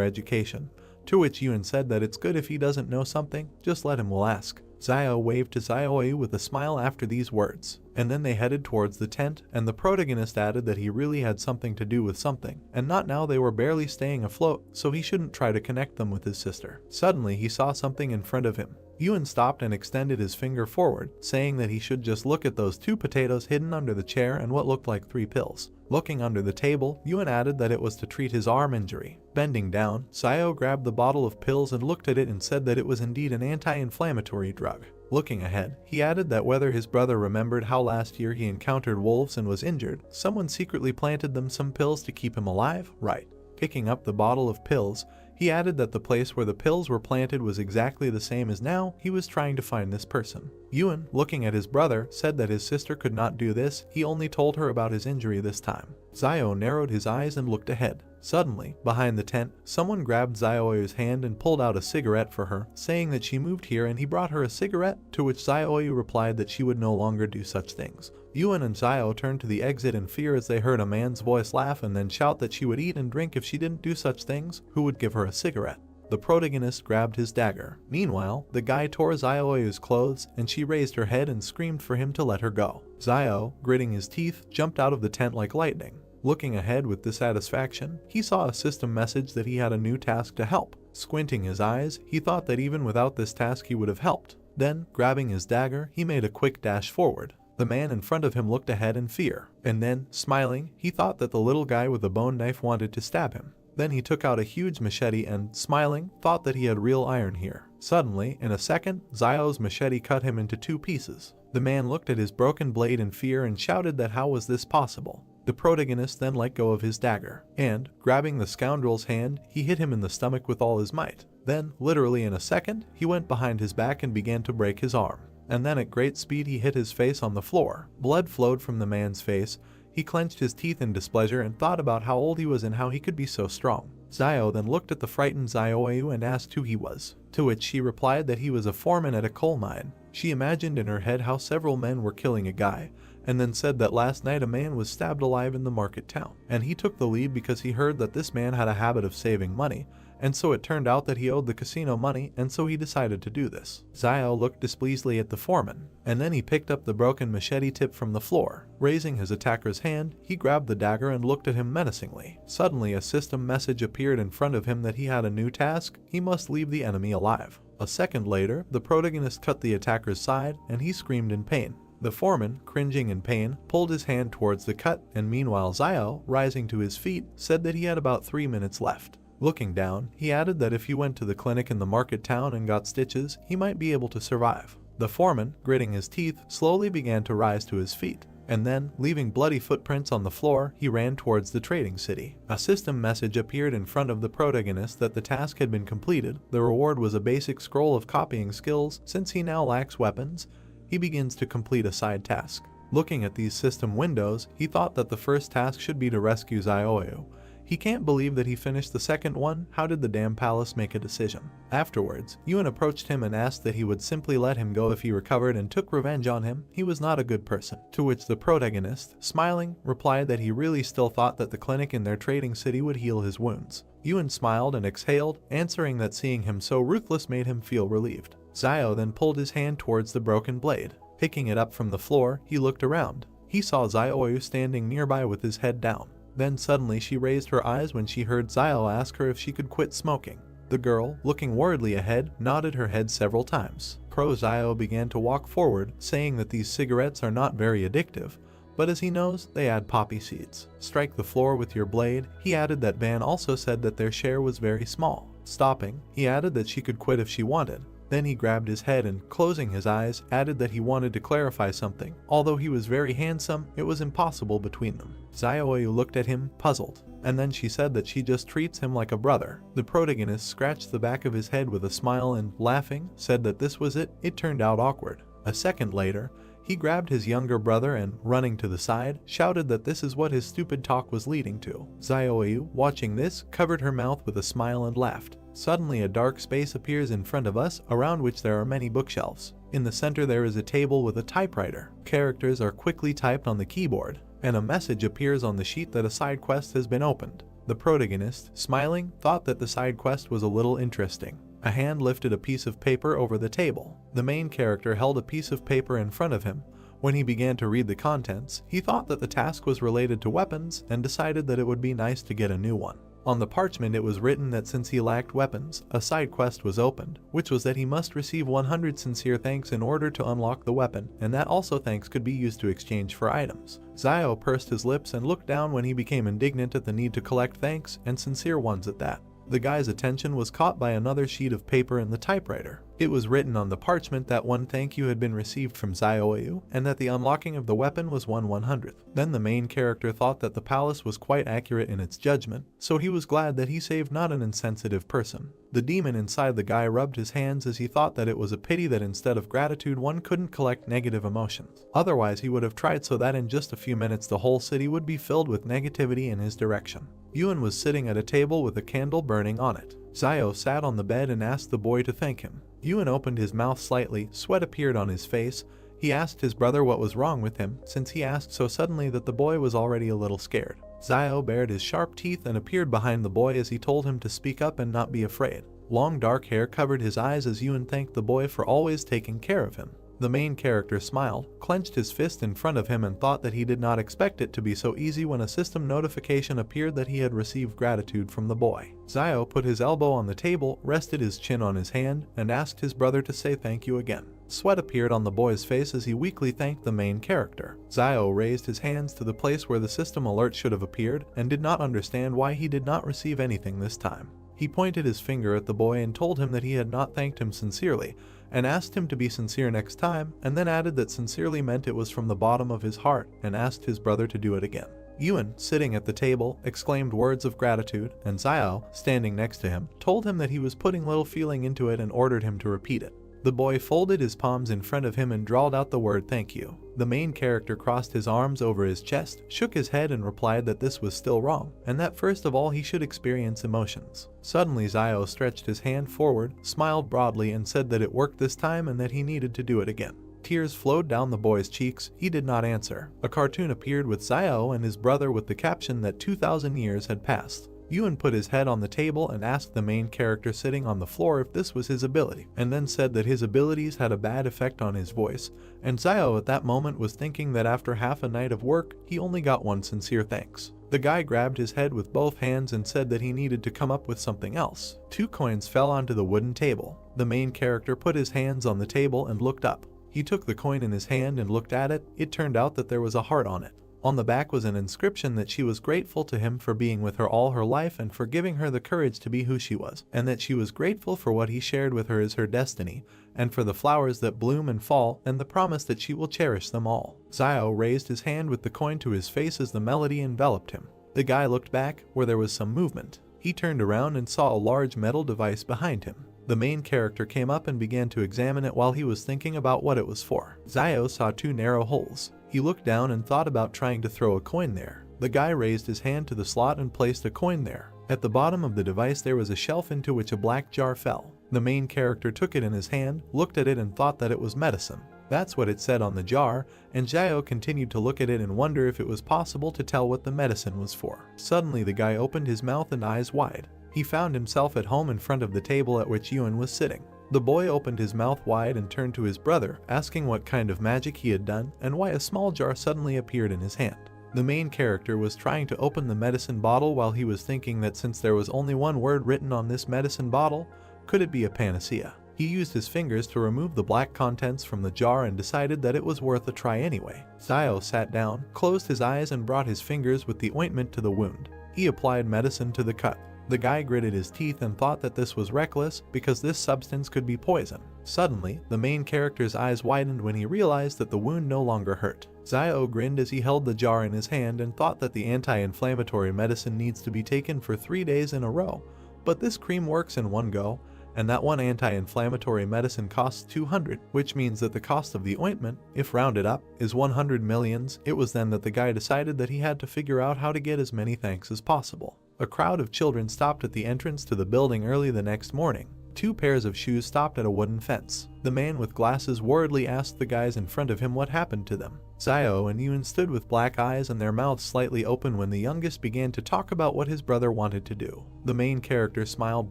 education. To which Yuen said that it's good if he doesn't know something, just let him will ask. Zio waved to Zioyu with a smile after these words, and then they headed towards the tent, and the protagonist added that he really had something to do with something, and not now they were barely staying afloat, so he shouldn't try to connect them with his sister. Suddenly he saw something in front of him. Yuan stopped and extended his finger forward, saying that he should just look at those 2 potatoes hidden under the chair and what looked like 3 pills. Looking under the table, Yuan added that it was to treat his arm injury. Bending down, Zio grabbed the bottle of pills and looked at it and said that it was indeed an anti-inflammatory drug. Looking ahead, he added that whether his brother remembered how last year he encountered wolves and was injured, someone secretly planted them some pills to keep him alive, right? Picking up the bottle of pills, he added that the place where the pills were planted was exactly the same as now he was trying to find this person. Yuan, looking at his brother, said that his sister could not do this, he only told her about his injury this time. Zio narrowed his eyes and looked ahead. Suddenly, behind the tent, someone grabbed Zioyu's hand and pulled out a cigarette for her, saying that she moved here and he brought her a cigarette, to which Zioyu replied that she would no longer do such things. Yuan and Zio turned to the exit in fear as they heard a man's voice laugh and then shout that she would eat and drink if she didn't do such things, who would give her a cigarette. The protagonist grabbed his dagger. Meanwhile, the guy tore Zioyu's clothes and she raised her head and screamed for him to let her go. Zio, gritting his teeth, jumped out of the tent like lightning. Looking ahead with dissatisfaction, he saw a system message that he had a new task to help. Squinting his eyes, he thought that even without this task he would have helped. Then, grabbing his dagger, he made a quick dash forward. The man in front of him looked ahead in fear, and then, smiling, he thought that the little guy with the bone knife wanted to stab him. Then he took out a huge machete and, smiling, thought that he had real iron here. Suddenly, in a second, Zio's machete cut him into 2 pieces. The man looked at his broken blade in fear and shouted that how was this possible. The protagonist then let go of his dagger, and, grabbing the scoundrel's hand, he hit him in the stomach with all his might. Then, literally in a second, he went behind his back and began to break his arm. And then at great speed he hit his face on the floor. Blood flowed from the man's face. He clenched his teeth in displeasure and thought about how old he was and how he could be so strong. Zio then looked at the frightened Zioyu and asked who he was, to which she replied that he was a foreman at a coal mine. She imagined in her head how several men were killing a guy, and then said that last night a man was stabbed alive in the market town, and he took the lead because he heard that this man had a habit of saving money, and so it turned out that he owed the casino money, and so he decided to do this. Zio looked displeasedly at the foreman, and then he picked up the broken machete tip from the floor. Raising his attacker's hand, he grabbed the dagger and looked at him menacingly. Suddenly a system message appeared in front of him that he had a new task: he must leave the enemy alive. A second later, the protagonist cut the attacker's side, and he screamed in pain. The foreman, cringing in pain, pulled his hand towards the cut, and meanwhile Zio, rising to his feet, said that he had about 3 minutes left. Looking down, he added that if he went to the clinic in the market town and got stitches, he might be able to survive. The foreman, gritting his teeth, slowly began to rise to his feet, and then, leaving bloody footprints on the floor, he ran towards the trading city. A system message appeared in front of the protagonist that the task had been completed. The reward was a basic scroll of copying skills. Since he now lacks weapons, he begins to complete a side task. Looking at these system windows, he thought that the first task should be to rescue Zioyu. He can't believe that he finished the second one. How did the damn palace make a decision? Afterwards, Yuan approached him and asked that he would simply let him go if he recovered and took revenge on him. He was not a good person. To which the protagonist, smiling, replied that he really still thought that the clinic in their trading city would heal his wounds. Yuan smiled and exhaled, answering that seeing him so ruthless made him feel relieved. Zio then pulled his hand towards the broken blade. Picking it up from the floor, he looked around. He saw Zioyu standing nearby with his head down. Then suddenly she raised her eyes when she heard Zio ask her if she could quit smoking. The girl, looking worriedly ahead, nodded her head several times. Zio began to walk forward, saying that these cigarettes are not very addictive, but as he knows, they add poppy seeds. Strike the floor with your blade. He added that Van also said that their share was very small. Stopping, he added that she could quit if she wanted. Then he grabbed his head and, closing his eyes, added that he wanted to clarify something. Although he was very handsome, it was impossible between them. Zioyu looked at him, puzzled, and then she said that she just treats him like a brother. The protagonist scratched the back of his head with a smile and, laughing, said that this was it. It turned out awkward. A second later, he grabbed his younger brother and, running to the side, shouted that this is what his stupid talk was leading to. Zioyu, watching this, covered her mouth with a smile and laughed. Suddenly a dark space appears in front of us, around which there are many bookshelves. In the center there is a table with a typewriter. Characters are quickly typed on the keyboard, and a message appears on the sheet that a side quest has been opened. The protagonist, smiling, thought that the side quest was a little interesting. A hand lifted a piece of paper over the table. The main character held a piece of paper in front of him. When he began to read the contents, he thought that the task was related to weapons and decided that it would be nice to get a new one. On the parchment it was written that since he lacked weapons, a side quest was opened, which was that he must receive 100 sincere thanks in order to unlock the weapon, and that also thanks could be used to exchange for items. Zio pursed his lips and looked down when he became indignant at the need to collect thanks, and sincere ones at that. The guy's attention was caught by another sheet of paper in the typewriter. It was written on the parchment that one thank you had been received from Zioyu, and that the unlocking of the weapon was 1/100th. Then the main character thought that the palace was quite accurate in its judgment, so he was glad that he saved not an insensitive person. The demon inside the guy rubbed his hands as he thought that it was a pity that instead of gratitude one couldn't collect negative emotions. Otherwise he would have tried so that in just a few minutes the whole city would be filled with negativity in his direction. Yuan was sitting at a table with a candle burning on it. Zio sat on the bed and asked the boy to thank him. Yuan opened his mouth slightly, sweat appeared on his face. He asked his brother what was wrong with him, since he asked so suddenly that the boy was already a little scared. Zio bared his sharp teeth and appeared behind the boy as he told him to speak up and not be afraid. Long dark hair covered his eyes as Yuan thanked the boy for always taking care of him. The main character smiled, clenched his fist in front of him and thought that he did not expect it to be so easy when a system notification appeared that he had received gratitude from the boy. Zio put his elbow on the table, rested his chin on his hand, and asked his brother to say thank you again. Sweat appeared on the boy's face as he weakly thanked the main character. Zio raised his hands to the place where the system alert should have appeared and did not understand why he did not receive anything this time. He pointed his finger at the boy and told him that he had not thanked him sincerely, and asked him to be sincere next time, and then added that sincerely meant it was from the bottom of his heart, and asked his brother to do it again. Yuan, sitting at the table, exclaimed words of gratitude, and Zio, standing next to him, told him that he was putting little feeling into it and ordered him to repeat it. The boy folded his palms in front of him and drawled out the word thank you. The main character crossed his arms over his chest, shook his head and replied that this was still wrong, and that first of all he should experience emotions. Suddenly Zio stretched his hand forward, smiled broadly and said that it worked this time and that he needed to do it again. Tears flowed down the boy's cheeks. He did not answer. A cartoon appeared with Zio and his brother with the caption that 2,000 years had passed. Yuan put his head on the table and asked the main character sitting on the floor if this was his ability, and then said that his abilities had a bad effect on his voice, and Zio at that moment was thinking that after half a night of work, he only got one sincere thanks. The guy grabbed his head with both hands and said that he needed to come up with something else. 2 coins fell onto the wooden table. The main character put his hands on the table and looked up. He took the coin in his hand and looked at it. It turned out that there was a heart on it. On the back was an inscription that she was grateful to him for being with her all her life and for giving her the courage to be who she was, and that she was grateful for what he shared with her as her destiny, and for the flowers that bloom and fall, and the promise that she will cherish them all. Zio raised his hand with the coin to his face as the melody enveloped him. The guy looked back, where there was some movement. He turned around and saw a large metal device behind him. The main character came up and began to examine it while he was thinking about what it was for. Zio saw 2 narrow holes. He looked down and thought about trying to throw a coin there. The guy raised his hand to the slot and placed a coin there. At the bottom of the device there was a shelf into which a black jar fell. The main character took it in his hand, looked at it and thought that it was medicine. That's what it said on the jar, and Zio continued to look at it and wonder if it was possible to tell what the medicine was for. Suddenly the guy opened his mouth and eyes wide. He found himself at home in front of the table at which Yuan was sitting. The boy opened his mouth wide and turned to his brother, asking what kind of magic he had done and why a small jar suddenly appeared in his hand. The main character was trying to open the medicine bottle while he was thinking that since there was only one word written on this medicine bottle, could it be a panacea? He used his fingers to remove the black contents from the jar and decided that it was worth a try anyway. Zio sat down, closed his eyes and brought his fingers with the ointment to the wound. He applied medicine to the cut. The guy gritted his teeth and thought that this was reckless because this substance could be poison. Suddenly, the main character's eyes widened when he realized that the wound no longer hurt. Zio grinned as he held the jar in his hand and thought that the anti-inflammatory medicine needs to be taken for 3 days in a row, but this cream works in one go, and that one anti-inflammatory medicine costs 200, which means that the cost of the ointment, if rounded up, is 100 millions. It was then that the guy decided that he had to figure out how to get as many thanks as possible. A crowd of children stopped at the entrance to the building early the next morning. 2 pairs of shoes stopped at a wooden fence. The man with glasses worriedly asked the guys in front of him what happened to them. Zio and Yuan stood with black eyes and their mouths slightly open when the youngest began to talk about what his brother wanted to do. The main character smiled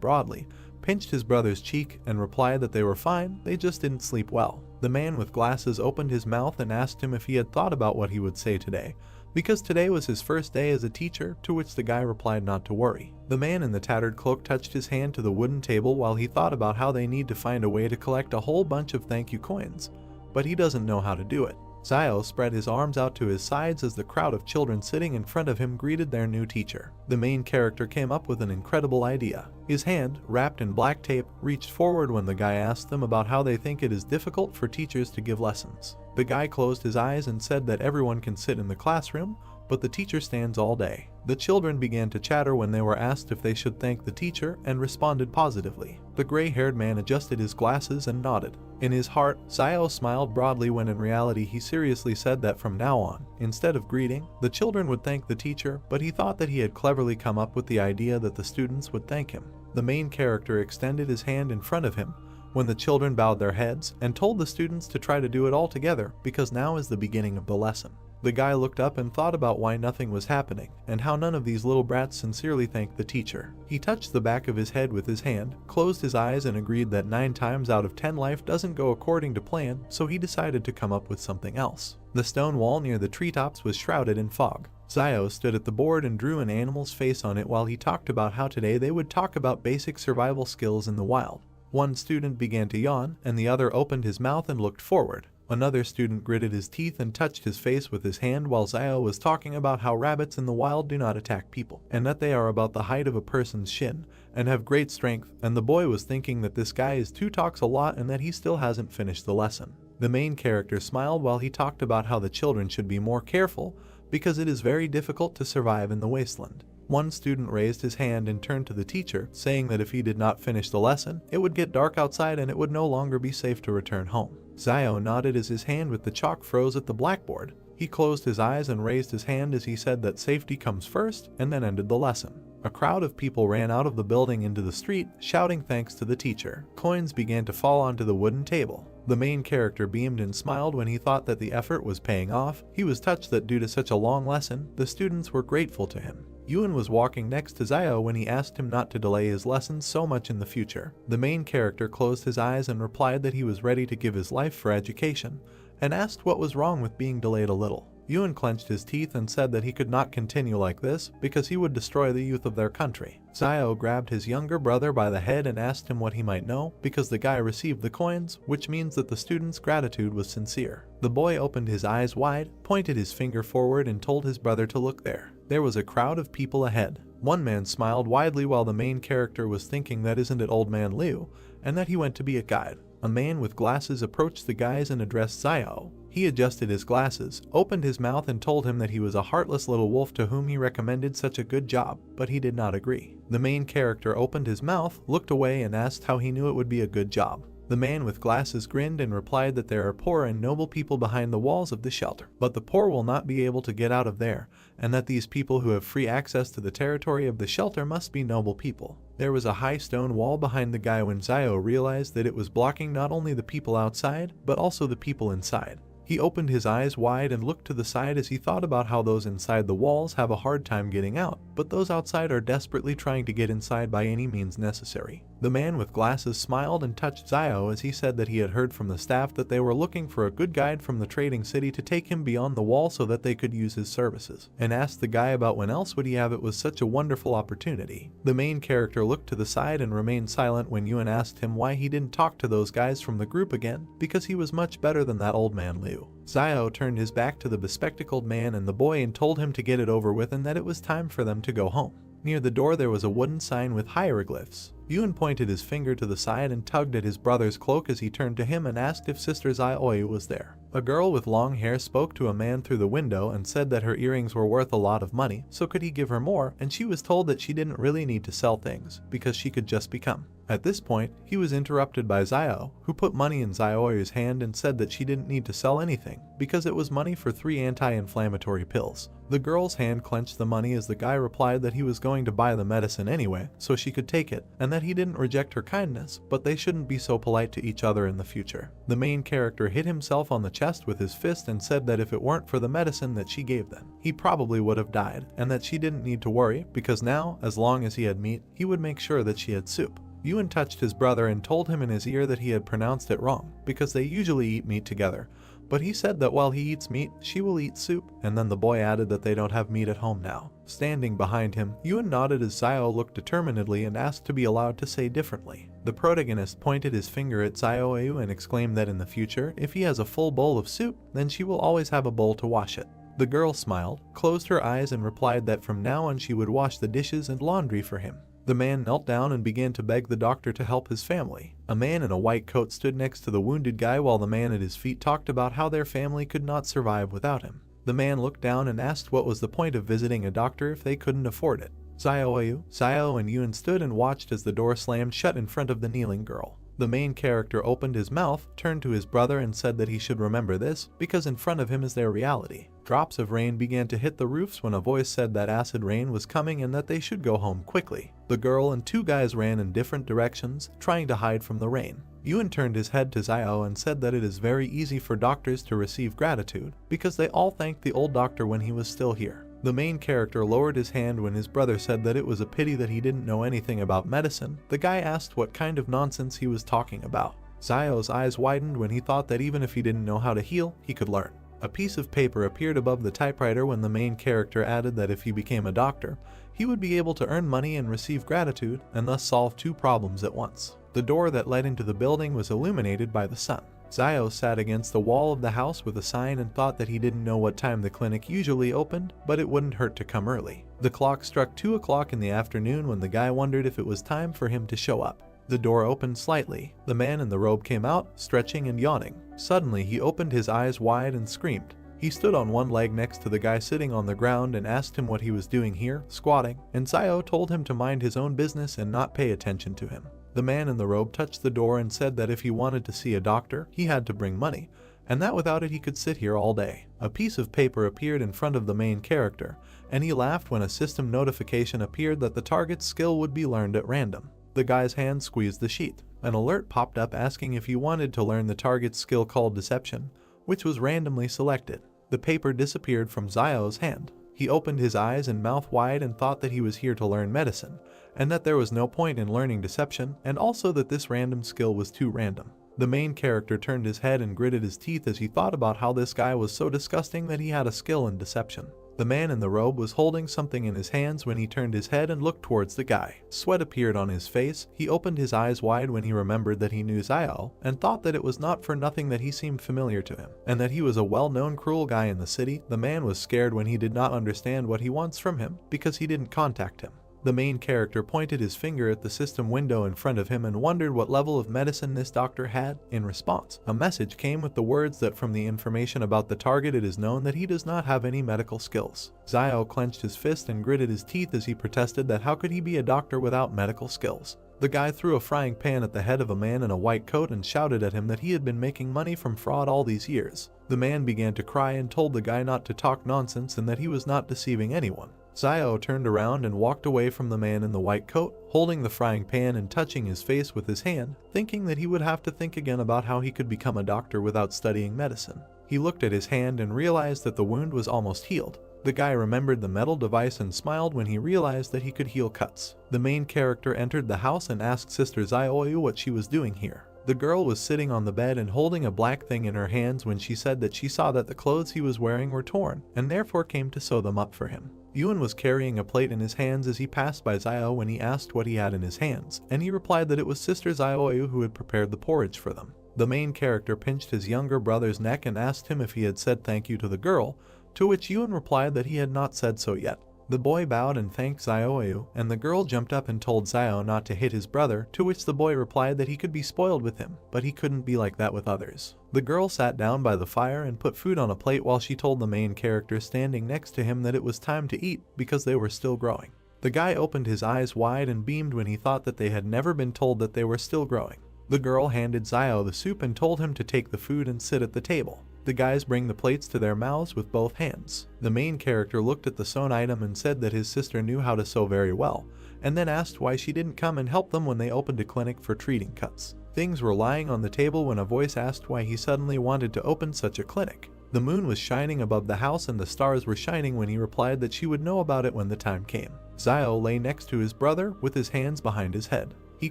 broadly, pinched his brother's cheek, and replied that they were fine, they just didn't sleep well. The man with glasses opened his mouth and asked him if he had thought about what he would say today, because today was his first day as a teacher, to which the guy replied not to worry. The man in the tattered cloak touched his hand to the wooden table while he thought about how they need to find a way to collect a whole bunch of thank you coins, but he doesn't know how to do it. Zio spread his arms out to his sides as the crowd of children sitting in front of him greeted their new teacher. The main character came up with an incredible idea. His hand, wrapped in black tape, reached forward when the guy asked them about how they think it is difficult for teachers to give lessons. The guy closed his eyes and said that everyone can sit in the classroom, but the teacher stands all day. The children began to chatter when they were asked if they should thank the teacher and responded positively. The gray-haired man adjusted his glasses and nodded. In his heart, Zio smiled broadly when in reality he seriously said that from now on, instead of greeting, the children would thank the teacher, but he thought that he had cleverly come up with the idea that the students would thank him. The main character extended his hand in front of him when the children bowed their heads and told the students to try to do it all together because now is the beginning of the lesson. The guy looked up and thought about why nothing was happening, and how none of these little brats sincerely thanked the teacher. He touched the back of his head with his hand, closed his eyes and agreed that 9 times out of 10 life doesn't go according to plan, so he decided to come up with something else. The stone wall near the treetops was shrouded in fog. Zio stood at the board and drew an animal's face on it while he talked about how today they would talk about basic survival skills in the wild. One student began to yawn, and the other opened his mouth and looked forward. Another student gritted his teeth and touched his face with his hand while Zio was talking about how rabbits in the wild do not attack people, and that they are about the height of a person's shin, and have great strength, and the boy was thinking that this guy is too talks a lot and that he still hasn't finished the lesson. The main character smiled while he talked about how the children should be more careful because it is very difficult to survive in the wasteland. One student raised his hand and turned to the teacher, saying that if he did not finish the lesson, it would get dark outside and it would no longer be safe to return home. Zio nodded as his hand with the chalk froze at the blackboard. He closed his eyes and raised his hand as he said that safety comes first, and then ended the lesson. A crowd of people ran out of the building into the street, shouting thanks to the teacher. Coins began to fall onto the wooden table. The main character beamed and smiled when he thought that the effort was paying off. He was touched that due to such a long lesson, the students were grateful to him. Yuan was walking next to Zio when he asked him not to delay his lessons so much in the future. The main character closed his eyes and replied that he was ready to give his life for education, and asked what was wrong with being delayed a little. Yuan clenched his teeth and said that he could not continue like this because he would destroy the youth of their country. Zio grabbed his younger brother by the head and asked him what he might know because the guy received the coins, which means that the student's gratitude was sincere. The boy opened his eyes wide, pointed his finger forward and told his brother to look there. There was a crowd of people ahead. One man smiled widely while the main character was thinking that isn't it old man Liu, and that he went to be a guide. A man with glasses approached the guys and addressed Zio. He adjusted his glasses, opened his mouth and told him that he was a heartless little wolf to whom he recommended such a good job, but he did not agree. The main character opened his mouth, looked away and asked how he knew it would be a good job. The man with glasses grinned and replied that there are poor and noble people behind the walls of the shelter, but the poor will not be able to get out of there, and that these people who have free access to the territory of the shelter must be noble people. There was a high stone wall behind the guy when Zio realized that it was blocking not only the people outside, but also the people inside. He opened his eyes wide and looked to the side as he thought about how those inside the walls have a hard time getting out, but those outside are desperately trying to get inside by any means necessary. The man with glasses smiled and touched Zio as he said that he had heard from the staff that they were looking for a good guide from the trading city to take him beyond the wall so that they could use his services, and asked the guy about when else would he have it was such a wonderful opportunity. The main character looked to the side and remained silent when Yuan asked him why he didn't talk to those guys from the group again, because he was much better than that old man Liu. Zio turned his back to the bespectacled man and the boy and told him to get it over with and that it was time for them to go home. Near the door there was a wooden sign with hieroglyphs. Yuan pointed his finger to the side and tugged at his brother's cloak as he turned to him and asked if Sister Zioi was there. A girl with long hair spoke to a man through the window and said that her earrings were worth a lot of money, so could he give her more, and she was told that she didn't really need to sell things, because she could just become. At this point, he was interrupted by Zio, who put money in Zioi's hand and said that she didn't need to sell anything, because it was money for 3 anti-inflammatory pills. The girl's hand clenched the money as the guy replied that he was going to buy the medicine anyway, so she could take it, and that he didn't reject her kindness, but they shouldn't be so polite to each other in the future. The main character hit himself on the chest with his fist and said that if it weren't for the medicine that she gave them, he probably would have died, and that she didn't need to worry, because now, as long as he had meat, he would make sure that she had soup. Yuan touched his brother and told him in his ear that he had pronounced it wrong, because they usually eat meat together. But he said that while he eats meat, she will eat soup, and then the boy added that they don't have meat at home now. Standing behind him, Yuan nodded as Xiao looked determinedly and asked to be allowed to say differently. The protagonist pointed his finger at Xiao and exclaimed that in the future, if he has a full bowl of soup, then she will always have a bowl to wash it. The girl smiled, closed her eyes and replied that from now on she would wash the dishes and laundry for him. The man knelt down and began to beg the doctor to help his family. A man in a white coat stood next to the wounded guy while the man at his feet talked about how their family could not survive without him. The man looked down and asked what was the point of visiting a doctor if they couldn't afford it. Xiao and Yuan stood and watched as the door slammed shut in front of the kneeling girl. The main character opened his mouth, turned to his brother and said that he should remember this, because in front of him is their reality. Drops of rain began to hit the roofs when a voice said that acid rain was coming and that they should go home quickly. The girl and two guys ran in different directions, trying to hide from the rain. Yuan turned his head to Xiao and said that it is very easy for doctors to receive gratitude, because they all thanked the old doctor when he was still here. The main character lowered his hand when his brother said that it was a pity that he didn't know anything about medicine. The guy asked what kind of nonsense he was talking about. Xiao's eyes widened when he thought that even if he didn't know how to heal, he could learn. A piece of paper appeared above the typewriter when the main character added that if he became a doctor, he would be able to earn money and receive gratitude, and thus solve two problems at once. The door that led into the building was illuminated by the sun. Xiao sat against the wall of the house with a sign and thought that he didn't know what time the clinic usually opened, but it wouldn't hurt to come early. The clock struck 2 o'clock in the afternoon when the guy wondered if it was time for him to show up. The door opened slightly. The man in the robe came out, stretching and yawning. Suddenly he opened his eyes wide and screamed. He stood on one leg next to the guy sitting on the ground and asked him what he was doing here, squatting, and Xiao told him to mind his own business and not pay attention to him. The man in the robe touched the door and said that if he wanted to see a doctor, he had to bring money, and that without it he could sit here all day. A piece of paper appeared in front of the main character, and he laughed when a system notification appeared that the target's skill would be learned at random. The guy's hand squeezed the sheet. An alert popped up asking if he wanted to learn the target's skill called Deception, which was randomly selected. The paper disappeared from Xiao's hand. He opened his eyes and mouth wide and thought that he was here to learn medicine, and that there was no point in learning Deception, and also that this random skill was too random. The main character turned his head and gritted his teeth as he thought about how this guy was so disgusting that he had a skill in Deception. The man in the robe was holding something in his hands when he turned his head and looked towards the guy. Sweat appeared on his face. He opened his eyes wide when he remembered that he knew Xiao, and thought that it was not for nothing that he seemed familiar to him, and that he was a well-known cruel guy in the city. The man was scared when he did not understand what he wants from him, because he didn't contact him. The main character pointed his finger at the system window in front of him and wondered what level of medicine this doctor had. In response, a message came with the words that from the information about the target it is known that he does not have any medical skills. Xiao clenched his fist and gritted his teeth as he protested that how could he be a doctor without medical skills. The guy threw a frying pan at the head of a man in a white coat and shouted at him that he had been making money from fraud all these years. The man began to cry and told the guy not to talk nonsense and that he was not deceiving anyone. Xiao turned around and walked away from the man in the white coat, holding the frying pan and touching his face with his hand, thinking that he would have to think again about how he could become a doctor without studying medicine. He looked at his hand and realized that the wound was almost healed. The guy remembered the metal device and smiled when he realized that he could heal cuts. The main character entered the house and asked Sister Xiaoyu what she was doing here. The girl was sitting on the bed and holding a black thing in her hands when she said that she saw that the clothes he was wearing were torn, and therefore came to sew them up for him. Yuan was carrying a plate in his hands as he passed by Xiao when he asked what he had in his hands, and he replied that it was Sister Xiaoyu who had prepared the porridge for them. The main character pinched his younger brother's neck and asked him if he had said thank you to the girl, to which Yuan replied that he had not said so yet. The boy bowed and thanked Xiaoyu, and the girl jumped up and told Xiao not to hit his brother, to which the boy replied that he could be spoiled with him, but he couldn't be like that with others. The girl sat down by the fire and put food on a plate while she told the main character standing next to him that it was time to eat because they were still growing. The guy opened his eyes wide and beamed when he thought that they had never been told that they were still growing. The girl handed Xiao the soup and told him to take the food and sit at the table. The guys bring the plates to their mouths with both hands. The main character looked at the sewn item and said that his sister knew how to sew very well, and then asked why she didn't come and help them when they opened a clinic for treating cuts. Things were lying on the table when a voice asked why he suddenly wanted to open such a clinic. The moon was shining above the house and the stars were shining when he replied that she would know about it when the time came. Xiao lay next to his brother with his hands behind his head. He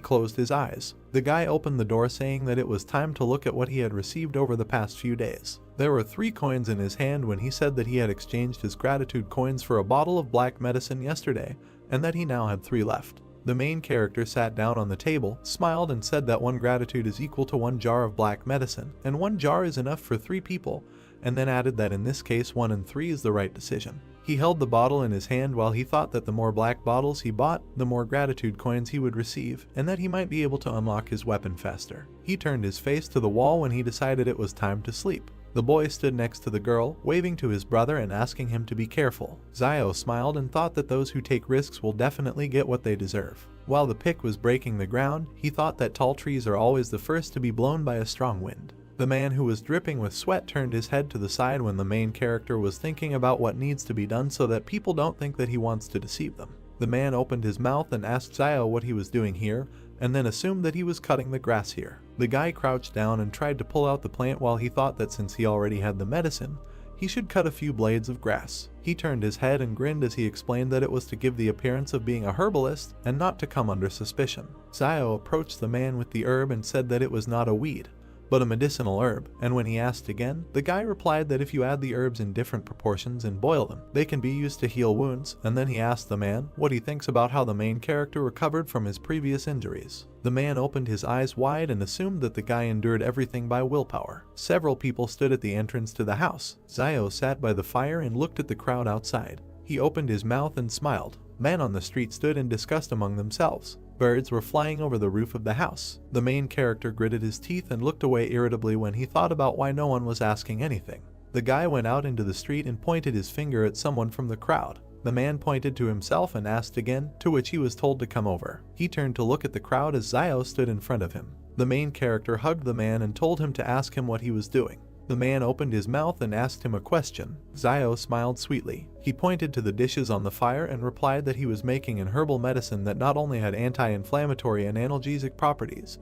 closed his eyes. The guy opened the door saying that it was time to look at what he had received over the past few days. There were 3 coins in his hand when he said that he had exchanged his gratitude coins for a bottle of black medicine yesterday, and that he now had 3 left. The main character sat down on the table, smiled and said that 1 gratitude is equal to 1 jar of black medicine, and 1 jar is enough for 3 people, and then added that in this case 1 and 3 is the right decision. He held the bottle in his hand while he thought that the more black bottles he bought, the more gratitude coins he would receive, and that he might be able to unlock his weapon faster. He turned his face to the wall when he decided it was time to sleep. The boy stood next to the girl, waving to his brother and asking him to be careful. Zio smiled and thought that those who take risks will definitely get what they deserve. While the pick was breaking the ground, he thought that tall trees are always the first to be blown by a strong wind. The man who was dripping with sweat turned his head to the side when the main character was thinking about what needs to be done so that people don't think that he wants to deceive them. The man opened his mouth and asked Zio what he was doing here, and then assumed that he was cutting the grass here. The guy crouched down and tried to pull out the plant while he thought that since he already had the medicine, he should cut a few blades of grass. He turned his head and grinned as he explained that it was to give the appearance of being a herbalist and not to come under suspicion. Zio approached the man with the herb and said that it was not a weed, but a medicinal herb, and when he asked again, the guy replied that if you add the herbs in different proportions and boil them, they can be used to heal wounds, and then he asked the man what he thinks about how the main character recovered from his previous injuries. The man opened his eyes wide and assumed that the guy endured everything by willpower. Several people stood at the entrance to the house. Zio sat by the fire and looked at the crowd outside. He opened his mouth and smiled. Men on the street stood in disgust among themselves. Birds were flying over the roof of the house. The main character gritted his teeth and looked away irritably when he thought about why no one was asking anything. The guy went out into the street and pointed his finger at someone from the crowd. The man pointed to himself and asked again, to which he was told to come over. He turned to look at the crowd as Zio stood in front of him. The main character hugged the man and told him to ask him what he was doing. The man opened his mouth and asked him a question. Zio smiled sweetly. He pointed to the dishes on the fire and replied that he was making an herbal medicine that not only had anti-inflammatory and analgesic properties,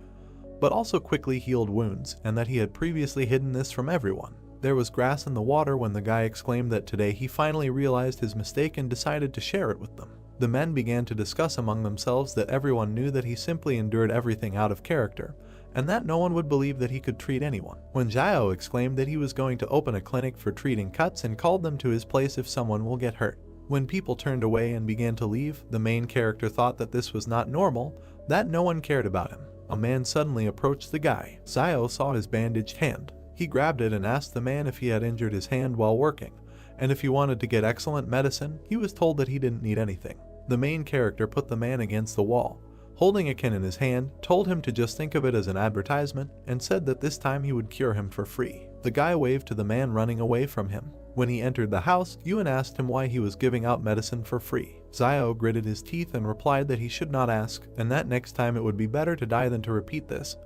but also quickly healed wounds, and that he had previously hidden this from everyone. There was grass in the water when the guy exclaimed that today he finally realized his mistake and decided to share it with them. The men began to discuss among themselves that everyone knew that he simply endured everything out of character, and that no one would believe that he could treat anyone. When Zio exclaimed that he was going to open a clinic for treating cuts and called them to his place if someone will get hurt. When people turned away and began to leave, the main character thought that this was not normal, that no one cared about him. A man suddenly approached the guy. Zio saw his bandaged hand. He grabbed it and asked the man if he had injured his hand while working, and if he wanted to get excellent medicine. He was told that he didn't need anything. The main character put the man against the wall. Holding a can in his hand, told him to just think of it as an advertisement, and said that this time he would cure him for free. The guy waved to the man running away from him. When he entered the house, Ewan asked him why he was giving out medicine for free. Zio gritted his teeth and replied that he should not ask, and that next time it would be better to die than to repeat this,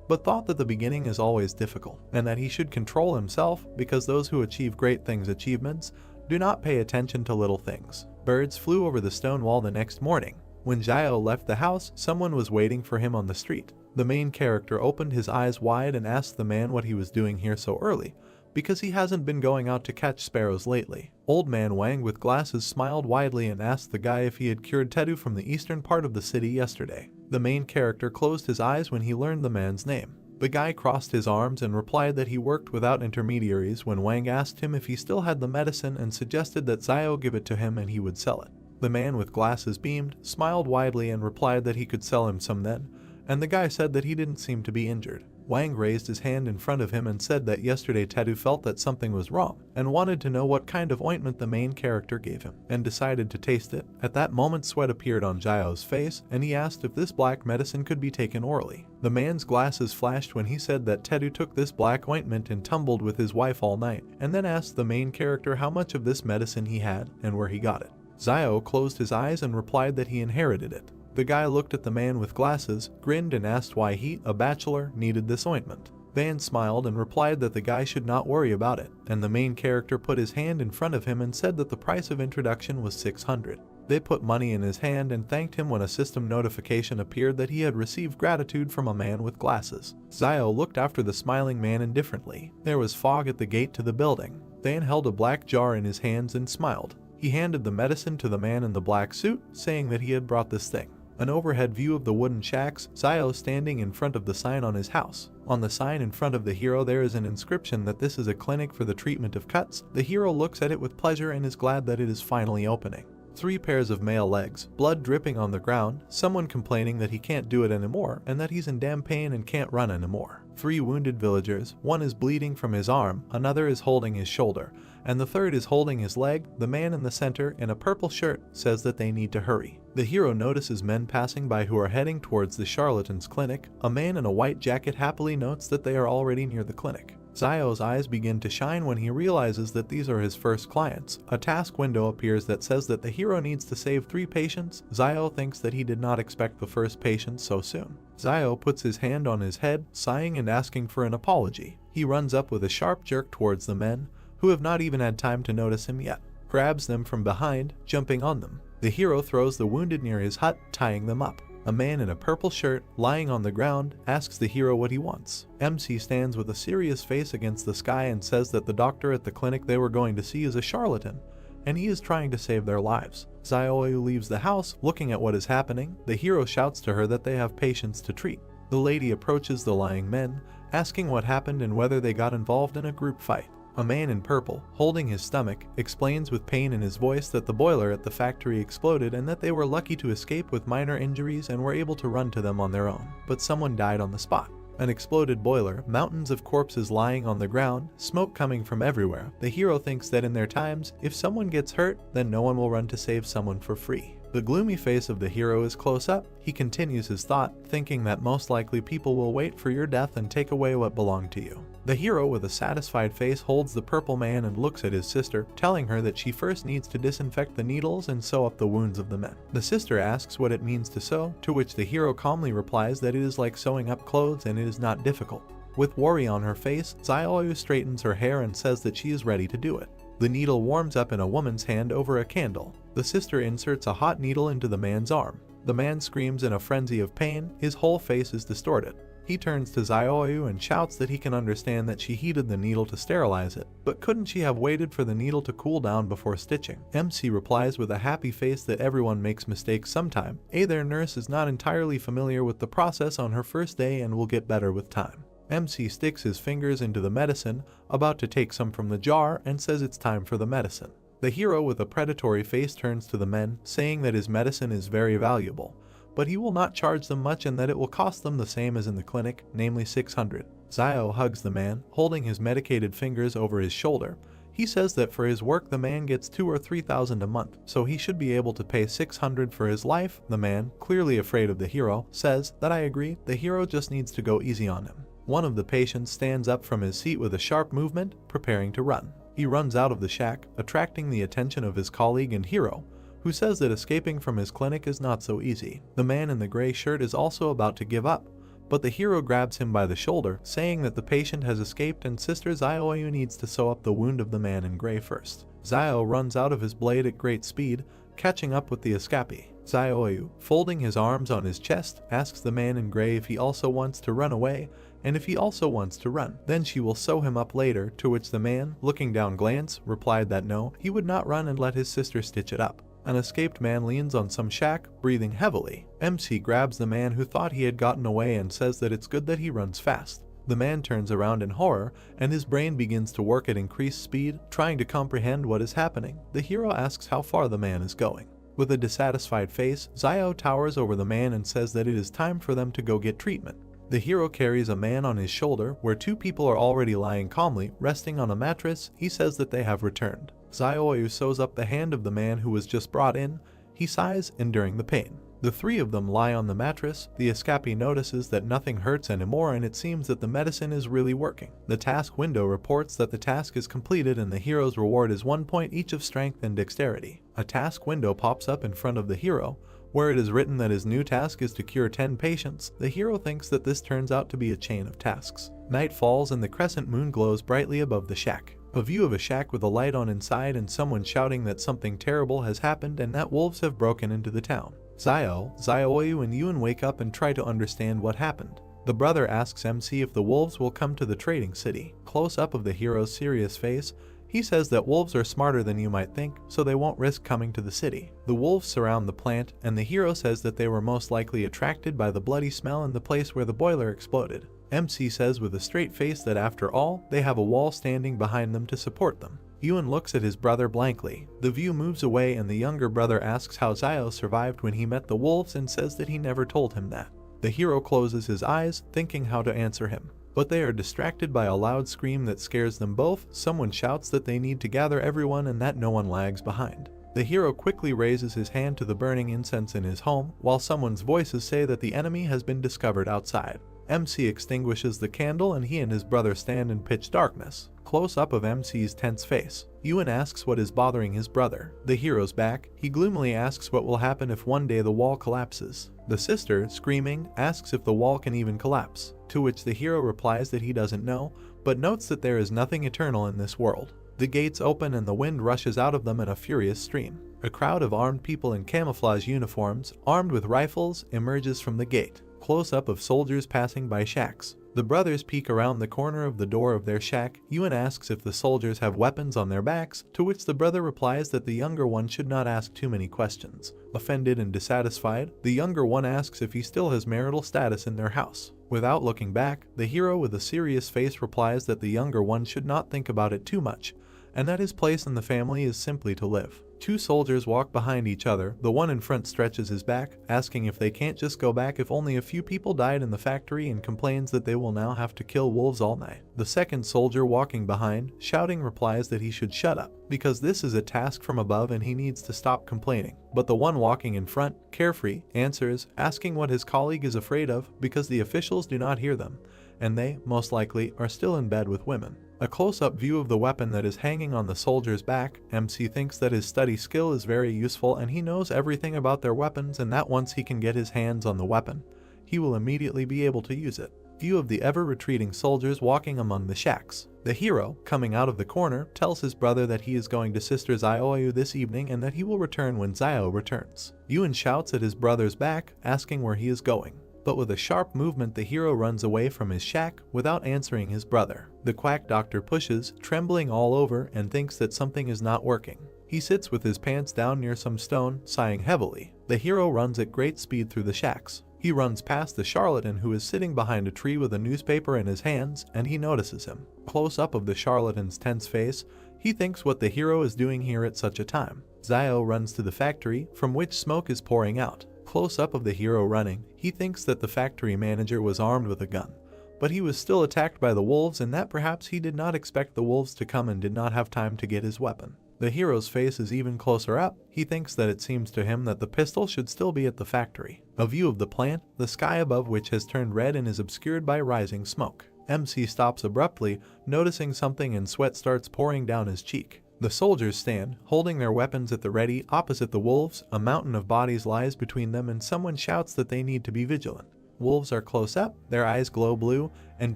but thought that the beginning is always difficult, and that he should control himself because those who achieve great things achievements do not pay attention to little things. Birds flew over the stone wall the next morning. When Zio left the house, someone was waiting for him on the street. The main character opened his eyes wide and asked the man what he was doing here so early, because he hasn't been going out to catch sparrows lately. Old man Wang with glasses smiled widely and asked the guy if he had cured Tedu from the eastern part of the city yesterday. The main character closed his eyes when he learned the man's name. The guy crossed his arms and replied that he worked without intermediaries when Wang asked him if he still had the medicine and suggested that Zio give it to him and he would sell it. The man with glasses beamed, smiled widely and replied that he could sell him some then, and the guy said that he didn't seem to be injured. Wang raised his hand in front of him and said that yesterday Tedu felt that something was wrong, and wanted to know what kind of ointment the main character gave him, and decided to taste it. At that moment sweat appeared on Zio's face, and he asked if this black medicine could be taken orally. The man's glasses flashed when he said that Tedu took this black ointment and tumbled with his wife all night, and then asked the main character how much of this medicine he had, and where he got it. Zio closed his eyes and replied that he inherited it. The guy looked at the man with glasses, grinned and asked why he, a bachelor, needed this ointment. Van smiled and replied that the guy should not worry about it, and the main character put his hand in front of him and said that the price of introduction was 600. They put money in his hand and thanked him when a system notification appeared that he had received gratitude from a man with glasses. Zio looked after the smiling man indifferently. There was fog at the gate to the building. Van held a black jar in his hands and smiled. He handed the medicine to the man in the black suit, saying that he had brought this thing. An overhead view of the wooden shacks, Zio standing in front of the sign on his house. On the sign in front of the hero there is an inscription that this is a clinic for the treatment of cuts. The hero looks at it with pleasure and is glad that it is finally opening. 3 pairs of male legs, blood dripping on the ground, someone complaining that he can't do it anymore and that he's in damn pain and can't run anymore. 3 wounded villagers, one is bleeding from his arm, another is holding his shoulder, and the third is holding his leg. The man in the center, in a purple shirt, says that they need to hurry. The hero notices men passing by who are heading towards the charlatan's clinic. A man in a white jacket happily notes that they are already near the clinic. Zio's eyes begin to shine when he realizes that these are his first clients. A task window appears that says that the hero needs to save 3 patients. Zio thinks that he did not expect the first patient so soon. Zio puts his hand on his head, sighing and asking for an apology. He runs up with a sharp jerk towards the men, who have not even had time to notice him yet, grabs them from behind, jumping on them. The hero throws the wounded near his hut, tying them up. A man in a purple shirt, lying on the ground, asks the hero what he wants. MC stands with a serious face against the sky and says that the doctor at the clinic they were going to see is a charlatan, and he is trying to save their lives. Zioyu leaves the house, looking at what is happening. The hero shouts to her that they have patients to treat. The lady approaches the lying men, asking what happened and whether they got involved in a group fight. A man in purple, holding his stomach, explains with pain in his voice that the boiler at the factory exploded and that they were lucky to escape with minor injuries and were able to run to them on their own, but someone died on the spot. An exploded boiler, mountains of corpses lying on the ground, smoke coming from everywhere. The hero thinks that in their times, if someone gets hurt, then no one will run to save someone for free. The gloomy face of the hero is close up. He continues his thought, thinking that most likely people will wait for your death and take away what belonged to you. The hero with a satisfied face holds the purple man and looks at his sister, telling her that she first needs to disinfect the needles and sew up the wounds of the men. The sister asks what it means to sew, to which the hero calmly replies that it is like sewing up clothes and it is not difficult. With worry on her face, Zioyu straightens her hair and says that she is ready to do it. The needle warms up in a woman's hand over a candle. The sister inserts a hot needle into the man's arm. The man screams in a frenzy of pain. His whole face is distorted. He turns to Zioyu and shouts that he can understand that she heated the needle to sterilize it, but couldn't she have waited for the needle to cool down before stitching? MC replies with a happy face that everyone makes mistakes sometime. Their nurse is not entirely familiar with the process on her first day and will get better with time. MC sticks his fingers into the medicine, about to take some from the jar, and says it's time for the medicine. The hero with a predatory face turns to the men, saying that his medicine is very valuable, but he will not charge them much and that it will cost them the same as in the clinic, namely 600. Zio hugs the man, holding his medicated fingers over his shoulder. He says that for his work the man gets 2,000 or 3,000 a month, so he should be able to pay 600 for his life. The man, clearly afraid of the hero, says that I agree, the hero just needs to go easy on him. One of the patients stands up from his seat with a sharp movement, preparing to run. He runs out of the shack, attracting the attention of his colleague and hero, who says that escaping from his clinic is not so easy. The man in the gray shirt is also about to give up, but the hero grabs him by the shoulder, saying that the patient has escaped and Sister Zioyu needs to sew up the wound of the man in gray first. Zio runs out of his blade at great speed, catching up with the escapee. Zioyu, folding his arms on his chest, asks the man in gray if he also wants to run away, and if he also wants to run, then she will sew him up later, to which the man, looking down glance, replied that no, he would not run and let his sister stitch it up. An escaped man leans on some shack, breathing heavily. MC grabs the man who thought he had gotten away and says that it's good that he runs fast. The man turns around in horror, and his brain begins to work at increased speed, trying to comprehend what is happening. The hero asks how far the man is going. With a dissatisfied face, Zio towers over the man and says that it is time for them to go get treatment. The hero carries a man on his shoulder, where 2 people are already lying calmly, resting on a mattress. He says that they have returned. Zioyu sews up the hand of the man who was just brought in. He sighs, enduring the pain. The 3 of them lie on the mattress. The escapee notices that nothing hurts anymore and it seems that the medicine is really working. The task window reports that the task is completed and the hero's reward is 1 point each of strength and dexterity. A task window pops up in front of the hero, where it is written that his new task is to cure 10 patients. The hero thinks that this turns out to be a chain of tasks. Night falls and the crescent moon glows brightly above the shack. A view of a shack with a light on inside and someone shouting that something terrible has happened and that wolves have broken into the town. Zioyu and Yun wake up and try to understand what happened. The brother asks MC if the wolves will come to the trading city. Close up of the hero's serious face, He says that wolves are smarter than you might think, so they won't risk coming to the city. The wolves surround the plant, and the hero says that they were most likely attracted by the bloody smell in the place where the boiler exploded. MC says with a straight face that after all, they have a wall standing behind them to support them. Yuan looks at his brother blankly. The view moves away and the younger brother asks how Xiao survived when he met the wolves and says that he never told him that. The hero closes his eyes, thinking how to answer him. But they are distracted by a loud scream that scares them both. Someone shouts that they need to gather everyone and that no one lags behind. The hero quickly raises his hand to the burning incense in his home, while someone's voices say that the enemy has been discovered outside. MC extinguishes the candle and he and his brother stand in pitch darkness. Close up of MC's tense face. Yuan asks what is bothering his brother. The hero's back. He gloomily asks what will happen if one day the wall collapses. The sister, screaming, asks if the wall can even collapse, to which the hero replies that he doesn't know, but notes that there is nothing eternal in this world. The gates open and the wind rushes out of them in a furious stream. A crowd of armed people in camouflage uniforms, armed with rifles, emerges from the gate. Close-up of soldiers passing by shacks. The brothers peek around the corner of the door of their shack. Yuan asks if the soldiers have weapons on their backs, to which the brother replies that the younger one should not ask too many questions. Offended and dissatisfied, the younger one asks if he still has marital status in their house. Without looking back, the hero with a serious face replies that the younger one should not think about it too much, and that his place in the family is simply to live. Two soldiers walk behind each other. The one in front stretches his back, asking if they can't just go back if only a few people died in the factory, and complains that they will now have to kill wolves all night. The second soldier walking behind, shouting, replies that he should shut up, because this is a task from above and he needs to stop complaining. But the one walking in front, carefree, answers, asking what his colleague is afraid of because the officials do not hear them, and they, most likely, are still in bed with women. A close-up view of the weapon that is hanging on the soldier's back. MC thinks that his study skill is very useful and he knows everything about their weapons, and that once he can get his hands on the weapon, he will immediately be able to use it. View of the ever-retreating soldiers walking among the shacks. The hero, coming out of the corner, tells his brother that he is going to Sister Xiaoyu this evening and that he will return when Xiao returns. Yuan shouts at his brother's back, asking where he is going. But with a sharp movement, the hero runs away from his shack without answering his brother. The quack doctor pushes, trembling all over, and thinks that something is not working. He sits with his pants down near some stone, sighing heavily. The hero runs at great speed through the shacks. He runs past the charlatan who is sitting behind a tree with a newspaper in his hands, and he notices him. Close up of the charlatan's tense face, he thinks what the hero is doing here at such a time. Xiao runs to the factory, from which smoke is pouring out. Close up of the hero running, he thinks that the factory manager was armed with a gun, but he was still attacked by the wolves, and that perhaps he did not expect the wolves to come and did not have time to get his weapon. The hero's face is even closer up. He thinks that it seems to him that the pistol should still be at the factory. A view of the plant, the sky above which has turned red and is obscured by rising smoke. MC stops abruptly, noticing something, and sweat starts pouring down his cheek. The soldiers stand, holding their weapons at the ready, opposite the wolves. A mountain of bodies lies between them, and someone shouts that they need to be vigilant. Wolves are close up, their eyes glow blue, and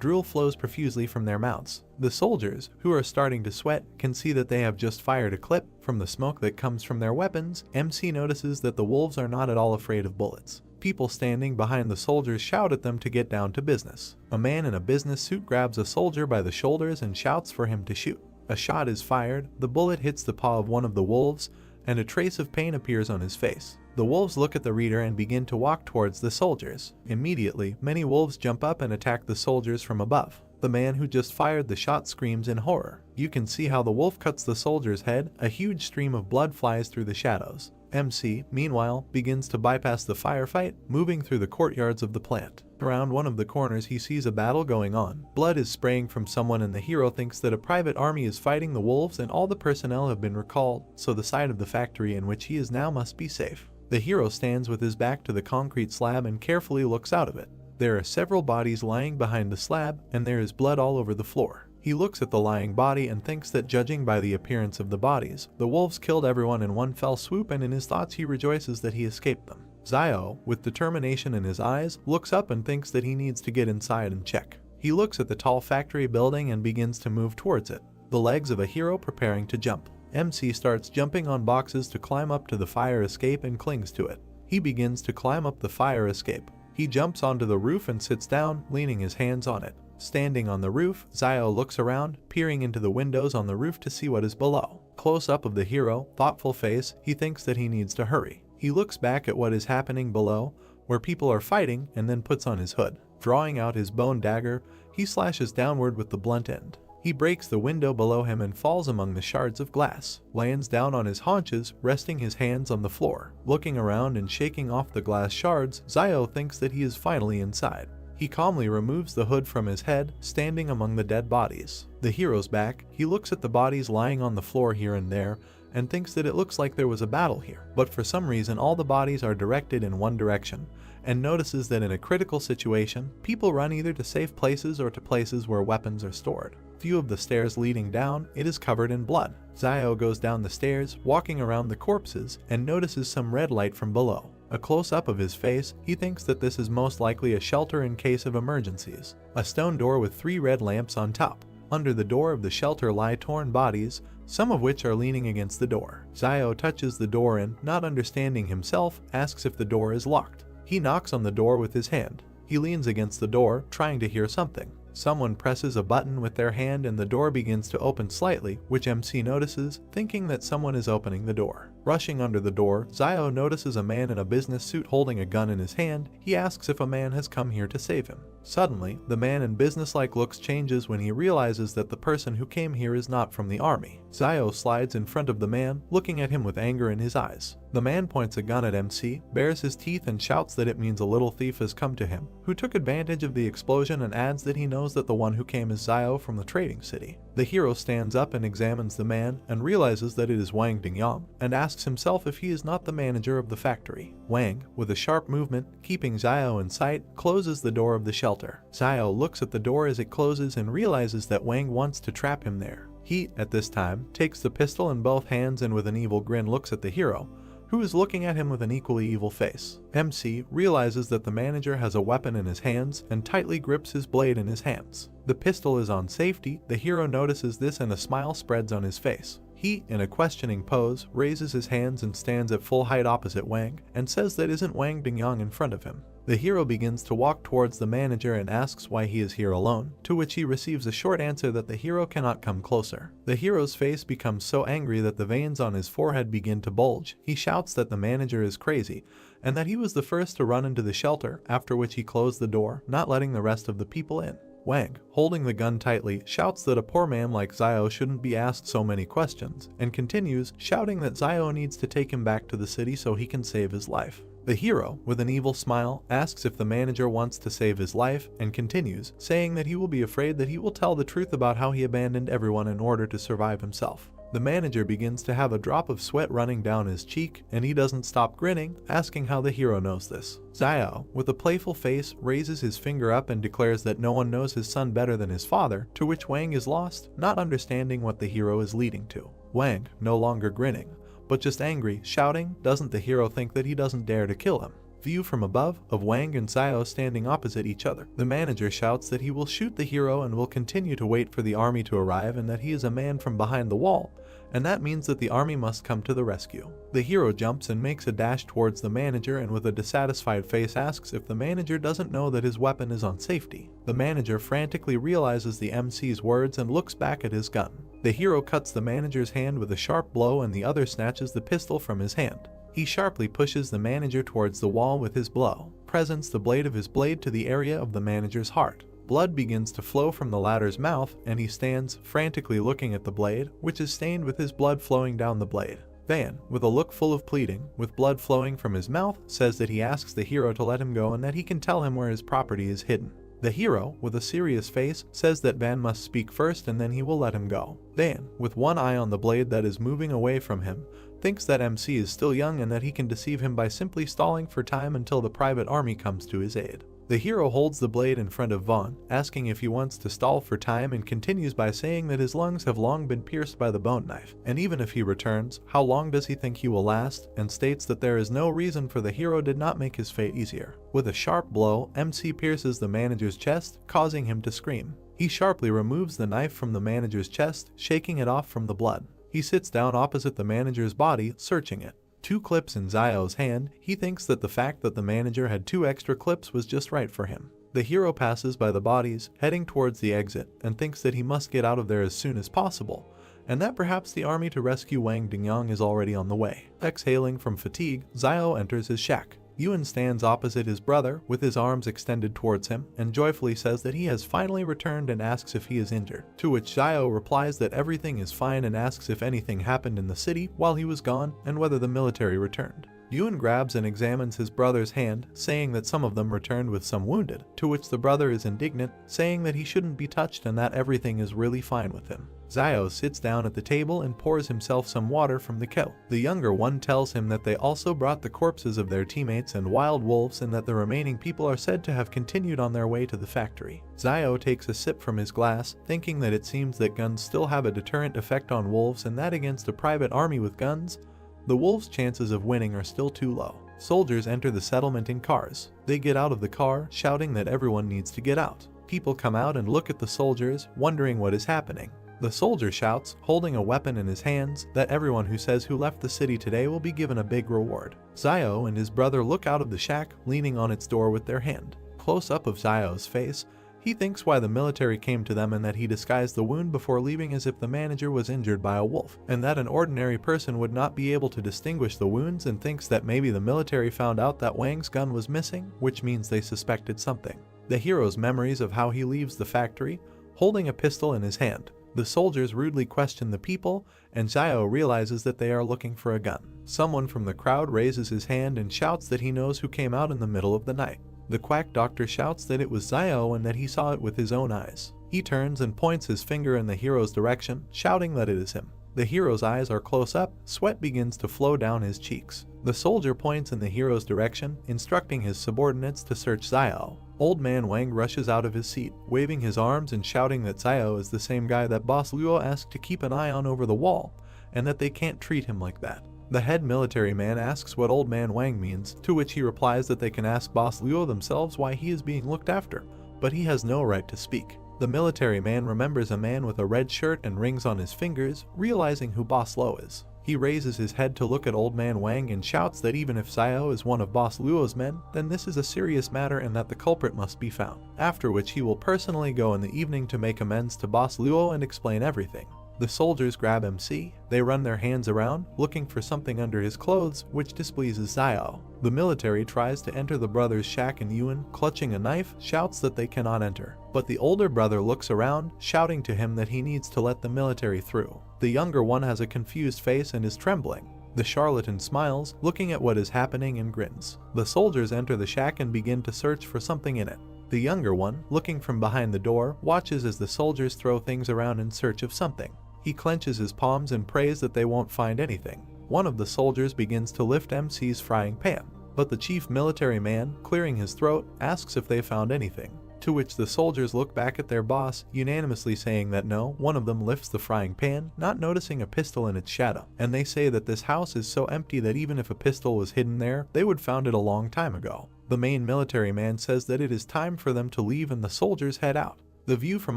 drool flows profusely from their mouths. The soldiers, who are starting to sweat, can see that they have just fired a clip. From the smoke that comes from their weapons, MC notices that the wolves are not at all afraid of bullets. People standing behind the soldiers shout at them to get down to business. A man in a business suit grabs a soldier by the shoulders and shouts for him to shoot. A shot is fired, the bullet hits the paw of one of the wolves, and a trace of pain appears on his face. The wolves look at the reader and begin to walk towards the soldiers. Immediately, many wolves jump up and attack the soldiers from above. The man who just fired the shot screams in horror. You can see how the wolf cuts the soldier's head. A huge stream of blood flies through the shadows. MC, meanwhile, begins to bypass the firefight, moving through the courtyards of the plant. Around one of the corners he sees a battle going on. Blood is spraying from someone, and the hero thinks that a private army is fighting the wolves and all the personnel have been recalled, so the side of the factory in which he is now must be safe. The hero stands with his back to the concrete slab and carefully looks out of it. There are several bodies lying behind the slab, and there is blood all over the floor. He looks at the lying body and thinks that, judging by the appearance of the bodies, the wolves killed everyone in one fell swoop, and in his thoughts he rejoices that he escaped them. Xiao, with determination in his eyes, looks up and thinks that he needs to get inside and check. He looks at the tall factory building and begins to move towards it, the legs of a hero preparing to jump. MC starts jumping on boxes to climb up to the fire escape and clings to it. He begins to climb up the fire escape. He jumps onto the roof and sits down, leaning his hands on it. Standing on the roof, Zio looks around, peering into the windows on the roof to see what is below. Close up of the hero, thoughtful face, he thinks that he needs to hurry. He looks back at what is happening below, where people are fighting, and then puts on his hood. Drawing out his bone dagger, he slashes downward with the blunt end. He breaks the window below him and falls among the shards of glass, lands down on his haunches, resting his hands on the floor. Looking around and shaking off the glass shards, Zio thinks that he is finally inside. He calmly removes the hood from his head, standing among the dead bodies. The hero's back, he looks at the bodies lying on the floor here and there, and thinks that it looks like there was a battle here. But for some reason all the bodies are directed in one direction, and notices that in a critical situation, people run either to safe places or to places where weapons are stored. Few of the stairs leading down, it is covered in blood. Zio goes down the stairs, walking around the corpses, and notices some red light from below. A close-up of his face, he thinks that this is most likely a shelter in case of emergencies. A stone door with 3 red lamps on top. Under the door of the shelter lie torn bodies, some of which are leaning against the door. Zio touches the door and, not understanding himself, asks if the door is locked. He knocks on the door with his hand. He leans against the door, trying to hear something. Someone presses a button with their hand and the door begins to open slightly, which MC notices, thinking that someone is opening the door. Rushing under the door, Zio notices a man in a business suit holding a gun in his hand. He asks if a man has come here to save him. Suddenly, the man in businesslike looks changes when he realizes that the person who came here is not from the army. Zio slides in front of the man, looking at him with anger in his eyes. The man points a gun at MC, bares his teeth and shouts that it means a little thief has come to him, who took advantage of the explosion, and adds that he knows that the one who came is Zio from the trading city. The hero stands up and examines the man and realizes that it is Wang Dingyang, and asks himself if he is not the manager of the factory. Wang, with a sharp movement, keeping Zio in sight, closes the door of the shelter. Zio looks at the door as it closes and realizes that Wang wants to trap him there. He, at this time, takes the pistol in both hands and with an evil grin looks at the hero, who is looking at him with an equally evil face. MC realizes that the manager has a weapon in his hands and tightly grips his blade in his hands. The pistol is on safety. The hero notices this and a smile spreads on his face. He, in a questioning pose, raises his hands and stands at full height opposite Wang, and says that isn't Wang Dingyang in front of him. The hero begins to walk towards the manager and asks why he is here alone, to which he receives a short answer that the hero cannot come closer. The hero's face becomes so angry that the veins on his forehead begin to bulge. He shouts that the manager is crazy, and that he was the first to run into the shelter, after which he closed the door, not letting the rest of the people in. Wang, holding the gun tightly, shouts that a poor man like Zio shouldn't be asked so many questions, and continues, shouting that Zio needs to take him back to the city so he can save his life. The hero, with an evil smile, asks if the manager wants to save his life, and continues, saying that he will be afraid that he will tell the truth about how he abandoned everyone in order to survive himself. The manager begins to have a drop of sweat running down his cheek, and he doesn't stop grinning, asking how the hero knows this. Zio, with a playful face, raises his finger up and declares that no one knows his son better than his father, to which Wang is lost, not understanding what the hero is leading to. Wang, no longer grinning, but just angry, shouting, doesn't the hero think that he doesn't dare to kill him? View from above, of Wang and Zio standing opposite each other. The manager shouts that he will shoot the hero and will continue to wait for the army to arrive, and that he is a man from behind the wall, and that means that the army must come to the rescue. The hero jumps and makes a dash towards the manager, and with a dissatisfied face asks if the manager doesn't know that his weapon is on safety. The manager frantically realizes the MC's words and looks back at his gun. The hero cuts the manager's hand with a sharp blow, and the other snatches the pistol from his hand. He sharply pushes the manager towards the wall with his blow, presents the blade of his blade to the area of the manager's heart. Blood begins to flow from the latter's mouth, and he stands, frantically looking at the blade, which is stained with his blood flowing down the blade. Van, with a look full of pleading, with blood flowing from his mouth, says that he asks the hero to let him go and that he can tell him where his property is hidden. The hero, with a serious face, says that Van must speak first and then he will let him go. Van, with one eye on the blade that is moving away from him, thinks that MC is still young and that he can deceive him by simply stalling for time until the private army comes to his aid. The hero holds the blade in front of Vaughn, asking if he wants to stall for time, and continues by saying that his lungs have long been pierced by the bone knife, and even if he returns, how long does he think he will last, and states that there is no reason for the hero did not make his fate easier. With a sharp blow, MC pierces the manager's chest, causing him to scream. He sharply removes the knife from the manager's chest, shaking it off from the blood. He sits down opposite the manager's body, searching it. 2 clips in Zio's hand, he thinks that the fact that the manager had 2 extra clips was just right for him. The hero passes by the bodies, heading towards the exit, and thinks that he must get out of there as soon as possible, and that perhaps the army to rescue Wang Dingyang is already on the way. Exhaling from fatigue, Xiao enters his shack. Yuan stands opposite his brother with his arms extended towards him and joyfully says that he has finally returned and asks if he is injured, to which Xiao replies that everything is fine and asks if anything happened in the city while he was gone and whether the military returned. Yuan grabs and examines his brother's hand, saying that some of them returned with some wounded, to which the brother is indignant, saying that he shouldn't be touched and that everything is really fine with him. Xiao sits down at the table and pours himself some water from the kettle. The younger one tells him that they also brought the corpses of their teammates and wild wolves and that the remaining people are said to have continued on their way to the factory. Xiao takes a sip from his glass, thinking that it seems that guns still have a deterrent effect on wolves and that against a private army with guns, the wolves' chances of winning are still too low. Soldiers enter the settlement in cars. They get out of the car, shouting that everyone needs to get out. People come out and look at the soldiers, wondering what is happening. The soldier shouts, holding a weapon in his hands, that everyone who says who left the city today will be given a big reward. Xiao and his brother look out of the shack, leaning on its door with their hand. Close up of Xiao's face, he thinks why the military came to them and that he disguised the wound before leaving as if the manager was injured by a wolf, and that an ordinary person would not be able to distinguish the wounds, and thinks that maybe the military found out that Wang's gun was missing, which means they suspected something. The hero's memories of how he leaves the factory, holding a pistol in his hand. The soldiers rudely question the people, and Xiao realizes that they are looking for a gun. Someone from the crowd raises his hand and shouts that he knows who came out in the middle of the night. The quack doctor shouts that it was Xiao and that he saw it with his own eyes. He turns and points his finger in the hero's direction, shouting that it is him. The hero's eyes are close up, sweat begins to flow down his cheeks. The soldier points in the hero's direction, instructing his subordinates to search Xiao. Old man Wang rushes out of his seat, waving his arms and shouting that Xiao is the same guy that Boss Luo asked to keep an eye on over the wall, and that they can't treat him like that. The head military man asks what Old Man Wang means, to which he replies that they can ask Boss Luo themselves why he is being looked after, but he has no right to speak. The military man remembers a man with a red shirt and rings on his fingers, realizing who Boss Luo is. He raises his head to look at Old Man Wang and shouts that even if Xiao is one of Boss Luo's men, then this is a serious matter and that the culprit must be found, after which he will personally go in the evening to make amends to Boss Luo and explain everything. The soldiers grab MC, they run their hands around, looking for something under his clothes, which displeases Xiao. The military tries to enter the brothers' shack and Yuan, clutching a knife, shouts that they cannot enter. But the older brother looks around, shouting to him that he needs to let the military through. The younger one has a confused face and is trembling. The charlatan smiles, looking at what is happening and grins. The soldiers enter the shack and begin to search for something in it. The younger one, looking from behind the door, watches as the soldiers throw things around in search of something. He clenches his palms and prays that they won't find anything. One of the soldiers begins to lift MC's frying pan, but the chief military man, clearing his throat, asks if they found anything, to which the soldiers look back at their boss, unanimously saying that no. One of them lifts the frying pan, not noticing a pistol in its shadow, and they say that this house is so empty that even if a pistol was hidden there, they would found it a long time ago. The main military man says that it is time for them to leave and the soldiers head out. The view from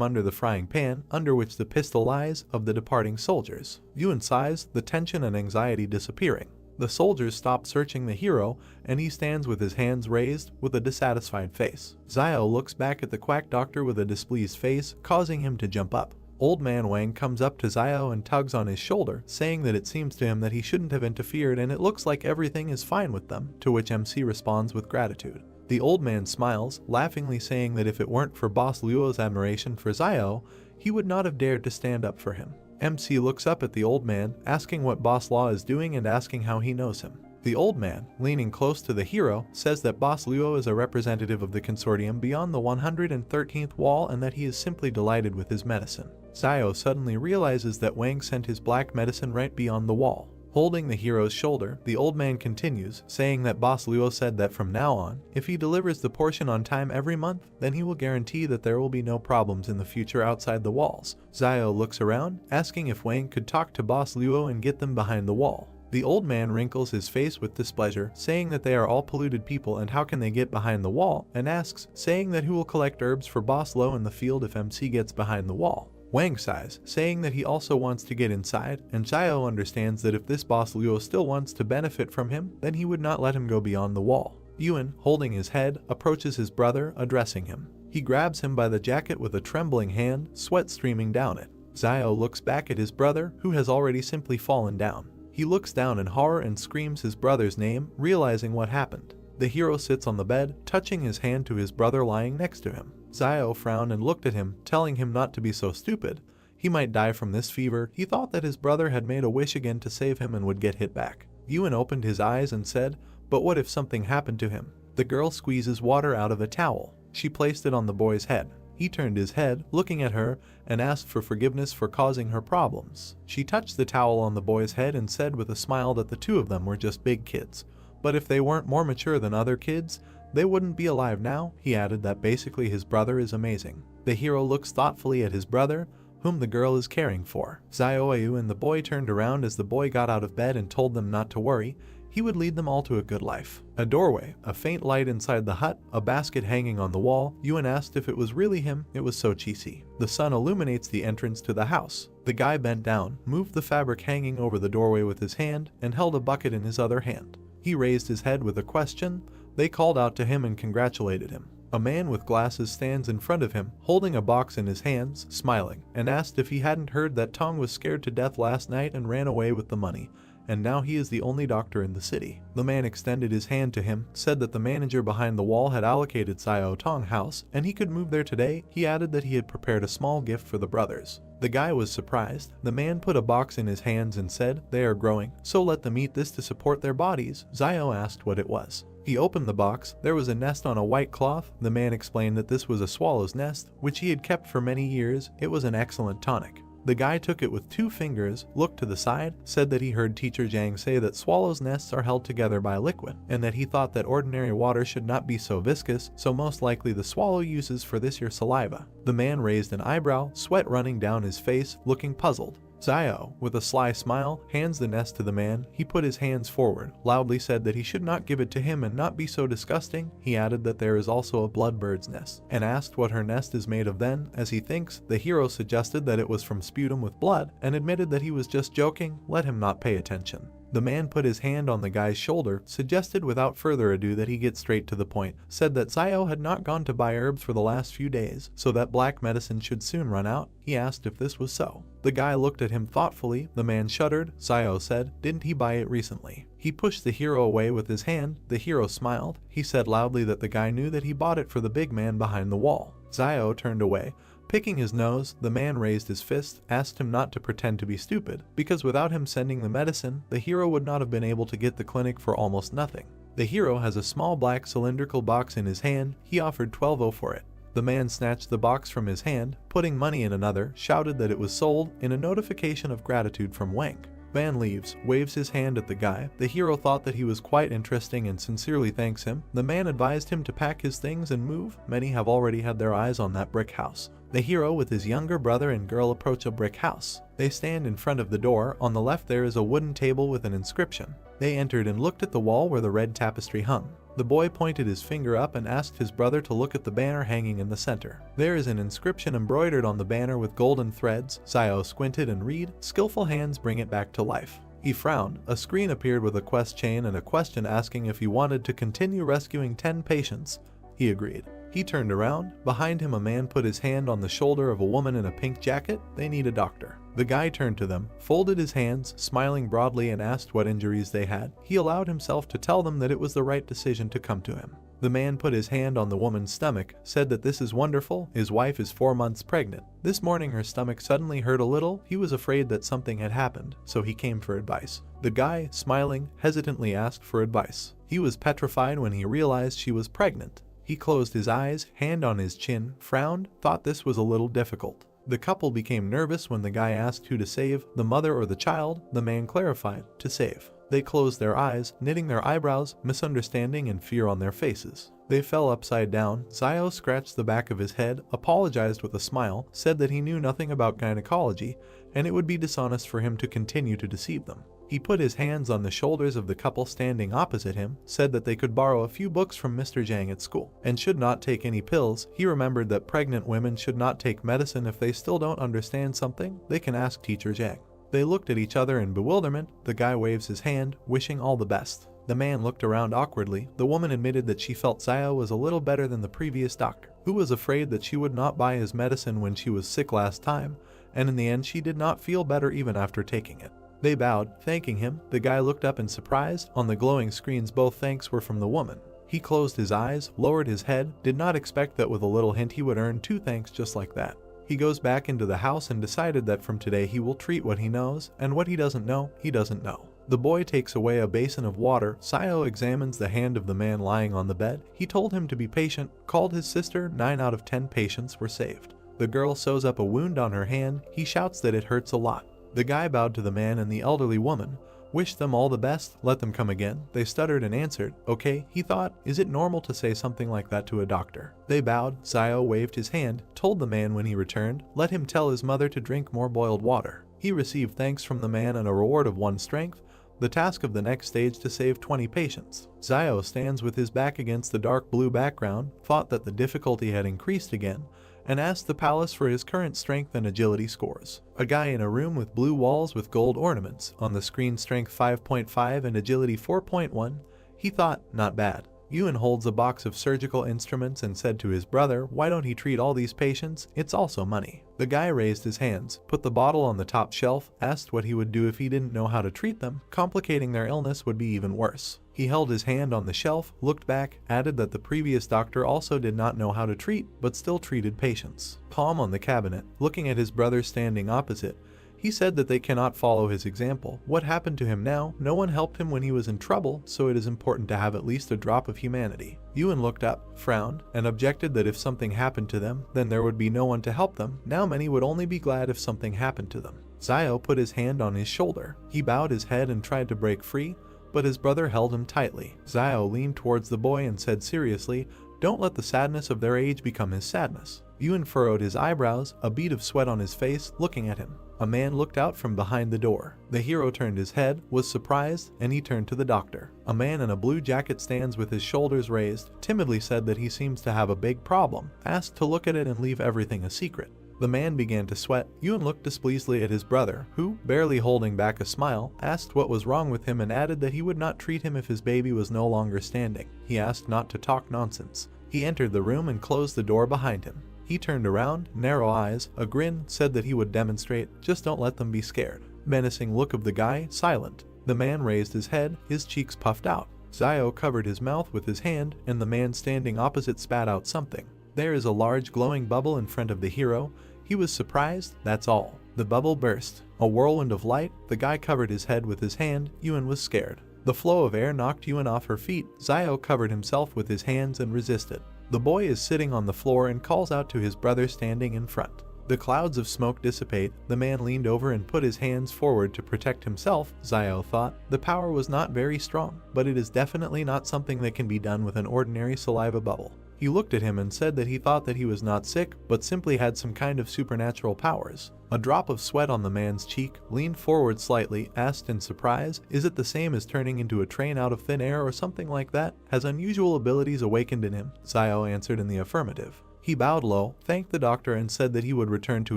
under the frying pan, under which the pistol lies, of the departing soldiers. Yuan sighs, the tension and anxiety disappearing. The soldiers stop searching the hero, and he stands with his hands raised, with a dissatisfied face. Xiao looks back at the quack doctor with a displeased face, causing him to jump up. Old Man Wang comes up to Xiao and tugs on his shoulder, saying that it seems to him that he shouldn't have interfered and it looks like everything is fine with them, to which MC responds with gratitude. The old man smiles, laughingly saying that if it weren't for Boss Luo's admiration for Xiao, he would not have dared to stand up for him. MC looks up at the old man, asking what Boss Luo is doing and asking how he knows him. The old man, leaning close to the hero, says that Boss Luo is a representative of the consortium beyond the 113th wall and that he is simply delighted with his medicine. Xiao suddenly realizes that Wang sent his black medicine right beyond the wall. Holding the hero's shoulder, the old man continues, saying that Boss Luo said that from now on, if he delivers the portion on time every month, then he will guarantee that there will be no problems in the future outside the walls. Xiao looks around, asking if Wang could talk to Boss Luo and get them behind the wall. The old man wrinkles his face with displeasure, saying that they are all polluted people and how can they get behind the wall, and asks, saying that who will collect herbs for Boss Luo in the field if MC gets behind the wall. Wang sighs, saying that he also wants to get inside, and Xiao understands that if this Boss Luo still wants to benefit from him, then he would not let him go beyond the wall. Yuan, holding his head, approaches his brother, addressing him. He grabs him by the jacket with a trembling hand, sweat streaming down it. Xiao looks back at his brother, who has already simply fallen down. He looks down in horror and screams his brother's name, realizing what happened. The hero sits on the bed, touching his hand to his brother lying next to him. Xiao frowned and looked at him, telling him not to be so stupid. He might die from this fever. He thought that his brother had made a wish again to save him and would get hit back. Yuan opened his eyes and said, "But what if something happened to him?" The girl squeezes water out of a towel. She placed it on the boy's head. He turned his head, looking at her, and asked for forgiveness for causing her problems. She touched the towel on the boy's head and said with a smile that the two of them were just big kids. But if they weren't more mature than other kids, they wouldn't be alive now. He added that basically his brother is amazing. The hero looks thoughtfully at his brother, whom the girl is caring for. Xiao and the boy turned around as the boy got out of bed and told them not to worry. He would lead them all to a good life. A doorway, a faint light inside the hut, a basket hanging on the wall. Yuan asked if it was really him. It was so cheesy. The sun illuminates the entrance to the house. The guy bent down, moved the fabric hanging over the doorway with his hand, and held a bucket in his other hand. He raised his head with a question. They called out to him and congratulated him. A man with glasses stands in front of him, holding a box in his hands, smiling, and asked if he hadn't heard that Tong was scared to death last night and ran away with the money, and now he is the only doctor in the city. The man extended his hand to him, said that the manager behind the wall had allocated Xiao Tong house, and he could move there today. He added that he had prepared a small gift for the brothers. The guy was surprised. The man put a box in his hands and said, "They are growing, so let them eat this to support their bodies." Xiao asked what it was. He opened the box. There was a nest on a white cloth. The man explained that this was a swallow's nest, which he had kept for many years. It was an excellent tonic. The guy took it with 2 fingers, looked to the side, said that he heard Teacher Zhang say that swallows' nests are held together by liquid, and that he thought that ordinary water should not be so viscous, so most likely the swallow uses for this your saliva. The man raised an eyebrow, sweat running down his face, looking puzzled. Xiao, with a sly smile, hands the nest to the man. He put his hands forward, loudly said that he should not give it to him and not be so disgusting. He added that there is also a bloodbird's nest, and asked what her nest is made of. Then, as he thinks, the hero suggested that it was from sputum with blood, and admitted that he was just joking. Let him not pay attention. The man put his hand on the guy's shoulder, suggested without further ado that he get straight to the point, said that Xiao had not gone to buy herbs for the last few days, so that black medicine should soon run out. He asked if this was so. The guy looked at him thoughtfully. The man shuddered. Xiao said, "Didn't he buy it recently?" He pushed the hero away with his hand. The hero smiled. He said loudly that the guy knew that he bought it for the big man behind the wall. Xiao turned away. Picking his nose, the man raised his fist, asked him not to pretend to be stupid, because without him sending the medicine, the hero would not have been able to get the clinic for almost nothing. The hero has a small black cylindrical box in his hand. He offered 12 for it. The man snatched the box from his hand, putting money in another, shouted that it was sold, in a notification of gratitude from Wang. Van leaves, waves his hand at the guy. The hero thought that he was quite interesting and sincerely thanks him. The man advised him to pack his things and move. Many have already had their eyes on that brick house. The hero with his younger brother and girl approach a brick house. They stand in front of the door. On the left there is a wooden table with an inscription. They entered and looked at the wall where the red tapestry hung. The boy pointed his finger up and asked his brother to look at the banner hanging in the center. There is an inscription embroidered on the banner with golden threads. Xiao squinted and read, "Skillful hands bring it back to life." He frowned. A screen appeared with a quest chain and a question asking if he wanted to continue rescuing 10 patients. He agreed. He turned around. Behind him a man put his hand on the shoulder of a woman in a pink jacket. "They need a doctor." The guy turned to them, folded his hands, smiling broadly, and asked what injuries they had. He allowed himself to tell them that it was the right decision to come to him. The man put his hand on the woman's stomach, said that this is wonderful. His wife is 4 months pregnant. This morning her stomach suddenly hurt a little. He was afraid that something had happened, so he came for advice. The guy, smiling, hesitantly asked for advice. He was petrified when he realized she was pregnant. He closed his eyes, hand on his chin, frowned, thought this was a little difficult. The couple became nervous when the guy asked who to save, the mother or the child. The man clarified, to save. They closed their eyes, knitting their eyebrows, misunderstanding and fear on their faces. They fell upside down. Xiao scratched the back of his head, apologized with a smile, said that he knew nothing about gynecology, and it would be dishonest for him to continue to deceive them. He put his hands on the shoulders of the couple standing opposite him, said that they could borrow a few books from Mr. Zhang at school, and should not take any pills. He remembered that pregnant women should not take medicine. If they still don't understand something, they can ask Teacher Zhang. They looked at each other in bewilderment. The guy waves his hand, wishing all the best. The man looked around awkwardly. The woman admitted that she felt Zio was a little better than the previous doctor, who was afraid that she would not buy his medicine when she was sick last time, and in the end she did not feel better even after taking it. They bowed, thanking him. The guy looked up in surprise. On the glowing screens both thanks were from the woman. He closed his eyes, lowered his head, did not expect that with a little hint he would earn 2 thanks just like that. He goes back into the house and decided that from today he will treat what he knows, and what he doesn't know, he doesn't know. The boy takes away a basin of water. Zio examines the hand of the man lying on the bed. He told him to be patient, called his sister. 9 out of 10 patients were saved. The girl sews up a wound on her hand. He shouts that it hurts a lot. The guy bowed to the man and the elderly woman, wished them all the best, let them come again. They stuttered and answered, okay. He thought, is it normal to say something like that to a doctor? They bowed. Zio waved his hand, told the man when he returned, let him tell his mother to drink more boiled water. He received thanks from the man and a reward of 1 strength. The task of the next stage to save 20 patients. Zio stands with his back against the dark blue background, thought that the difficulty had increased again, and asked the palace for his current strength and agility scores. A guy in a room with blue walls with gold ornaments, on the screen strength 5.5 and agility 4.1. He thought, not bad. Ewan holds a box of surgical instruments and said to his brother, why don't he treat all these patients? It's also money. The guy raised his hands, put the bottle on the top shelf, asked what he would do if he didn't know how to treat them. Complicating their illness would be even worse. He held his hand on the shelf, looked back, added that the previous doctor also did not know how to treat, but still treated patients. Palm on the cabinet, looking at his brother standing opposite. He said that they cannot follow his example. What happened to him now? No one helped him when he was in trouble, so it is important to have at least a drop of humanity. Ewan looked up, frowned, and objected that if something happened to them, then there would be no one to help them. Now many would only be glad if something happened to them. Zio put his hand on his shoulder. He bowed his head and tried to break free, but his brother held him tightly. Zio leaned towards the boy and said seriously, don't let the sadness of their age become his sadness. Ewan furrowed his eyebrows, a bead of sweat on his face, looking at him. A man looked out from behind the door. The hero turned his head, was surprised, and he turned to the doctor. A man in a blue jacket stands with his shoulders raised, timidly said that he seems to have a big problem, asked to look at it and leave everything a secret. The man began to sweat. Ewan looked displeasedly at his brother, who, barely holding back a smile, asked what was wrong with him and added that he would not treat him if his baby was no longer standing. He asked not to talk nonsense. He entered the room and closed the door behind him. He turned around, narrow eyes, a grin, said that he would demonstrate, just don't let them be scared. Menacing look of the guy, silent. The man raised his head, his cheeks puffed out. Zio covered his mouth with his hand, and the man standing opposite spat out something. There is a large glowing bubble in front of the hero. He was surprised, that's all. The bubble burst. A whirlwind of light. The guy covered his head with his hand. Ewan was scared. The flow of air knocked Ewan off her feet. Zio covered himself with his hands and resisted. The boy is sitting on the floor and calls out to his brother standing in front. The clouds of smoke dissipate. The man leaned over and put his hands forward to protect himself. Zio thought the power was not very strong, but it is definitely not something that can be done with an ordinary saliva bubble. He looked at him and said that he thought that he was not sick, but simply had some kind of supernatural powers. A drop of sweat on the man's cheek, leaned forward slightly, asked in surprise, is it the same as turning into a train out of thin air or something like that? Has unusual abilities awakened in him? Zio answered in the affirmative. He bowed low, thanked the doctor and said that he would return to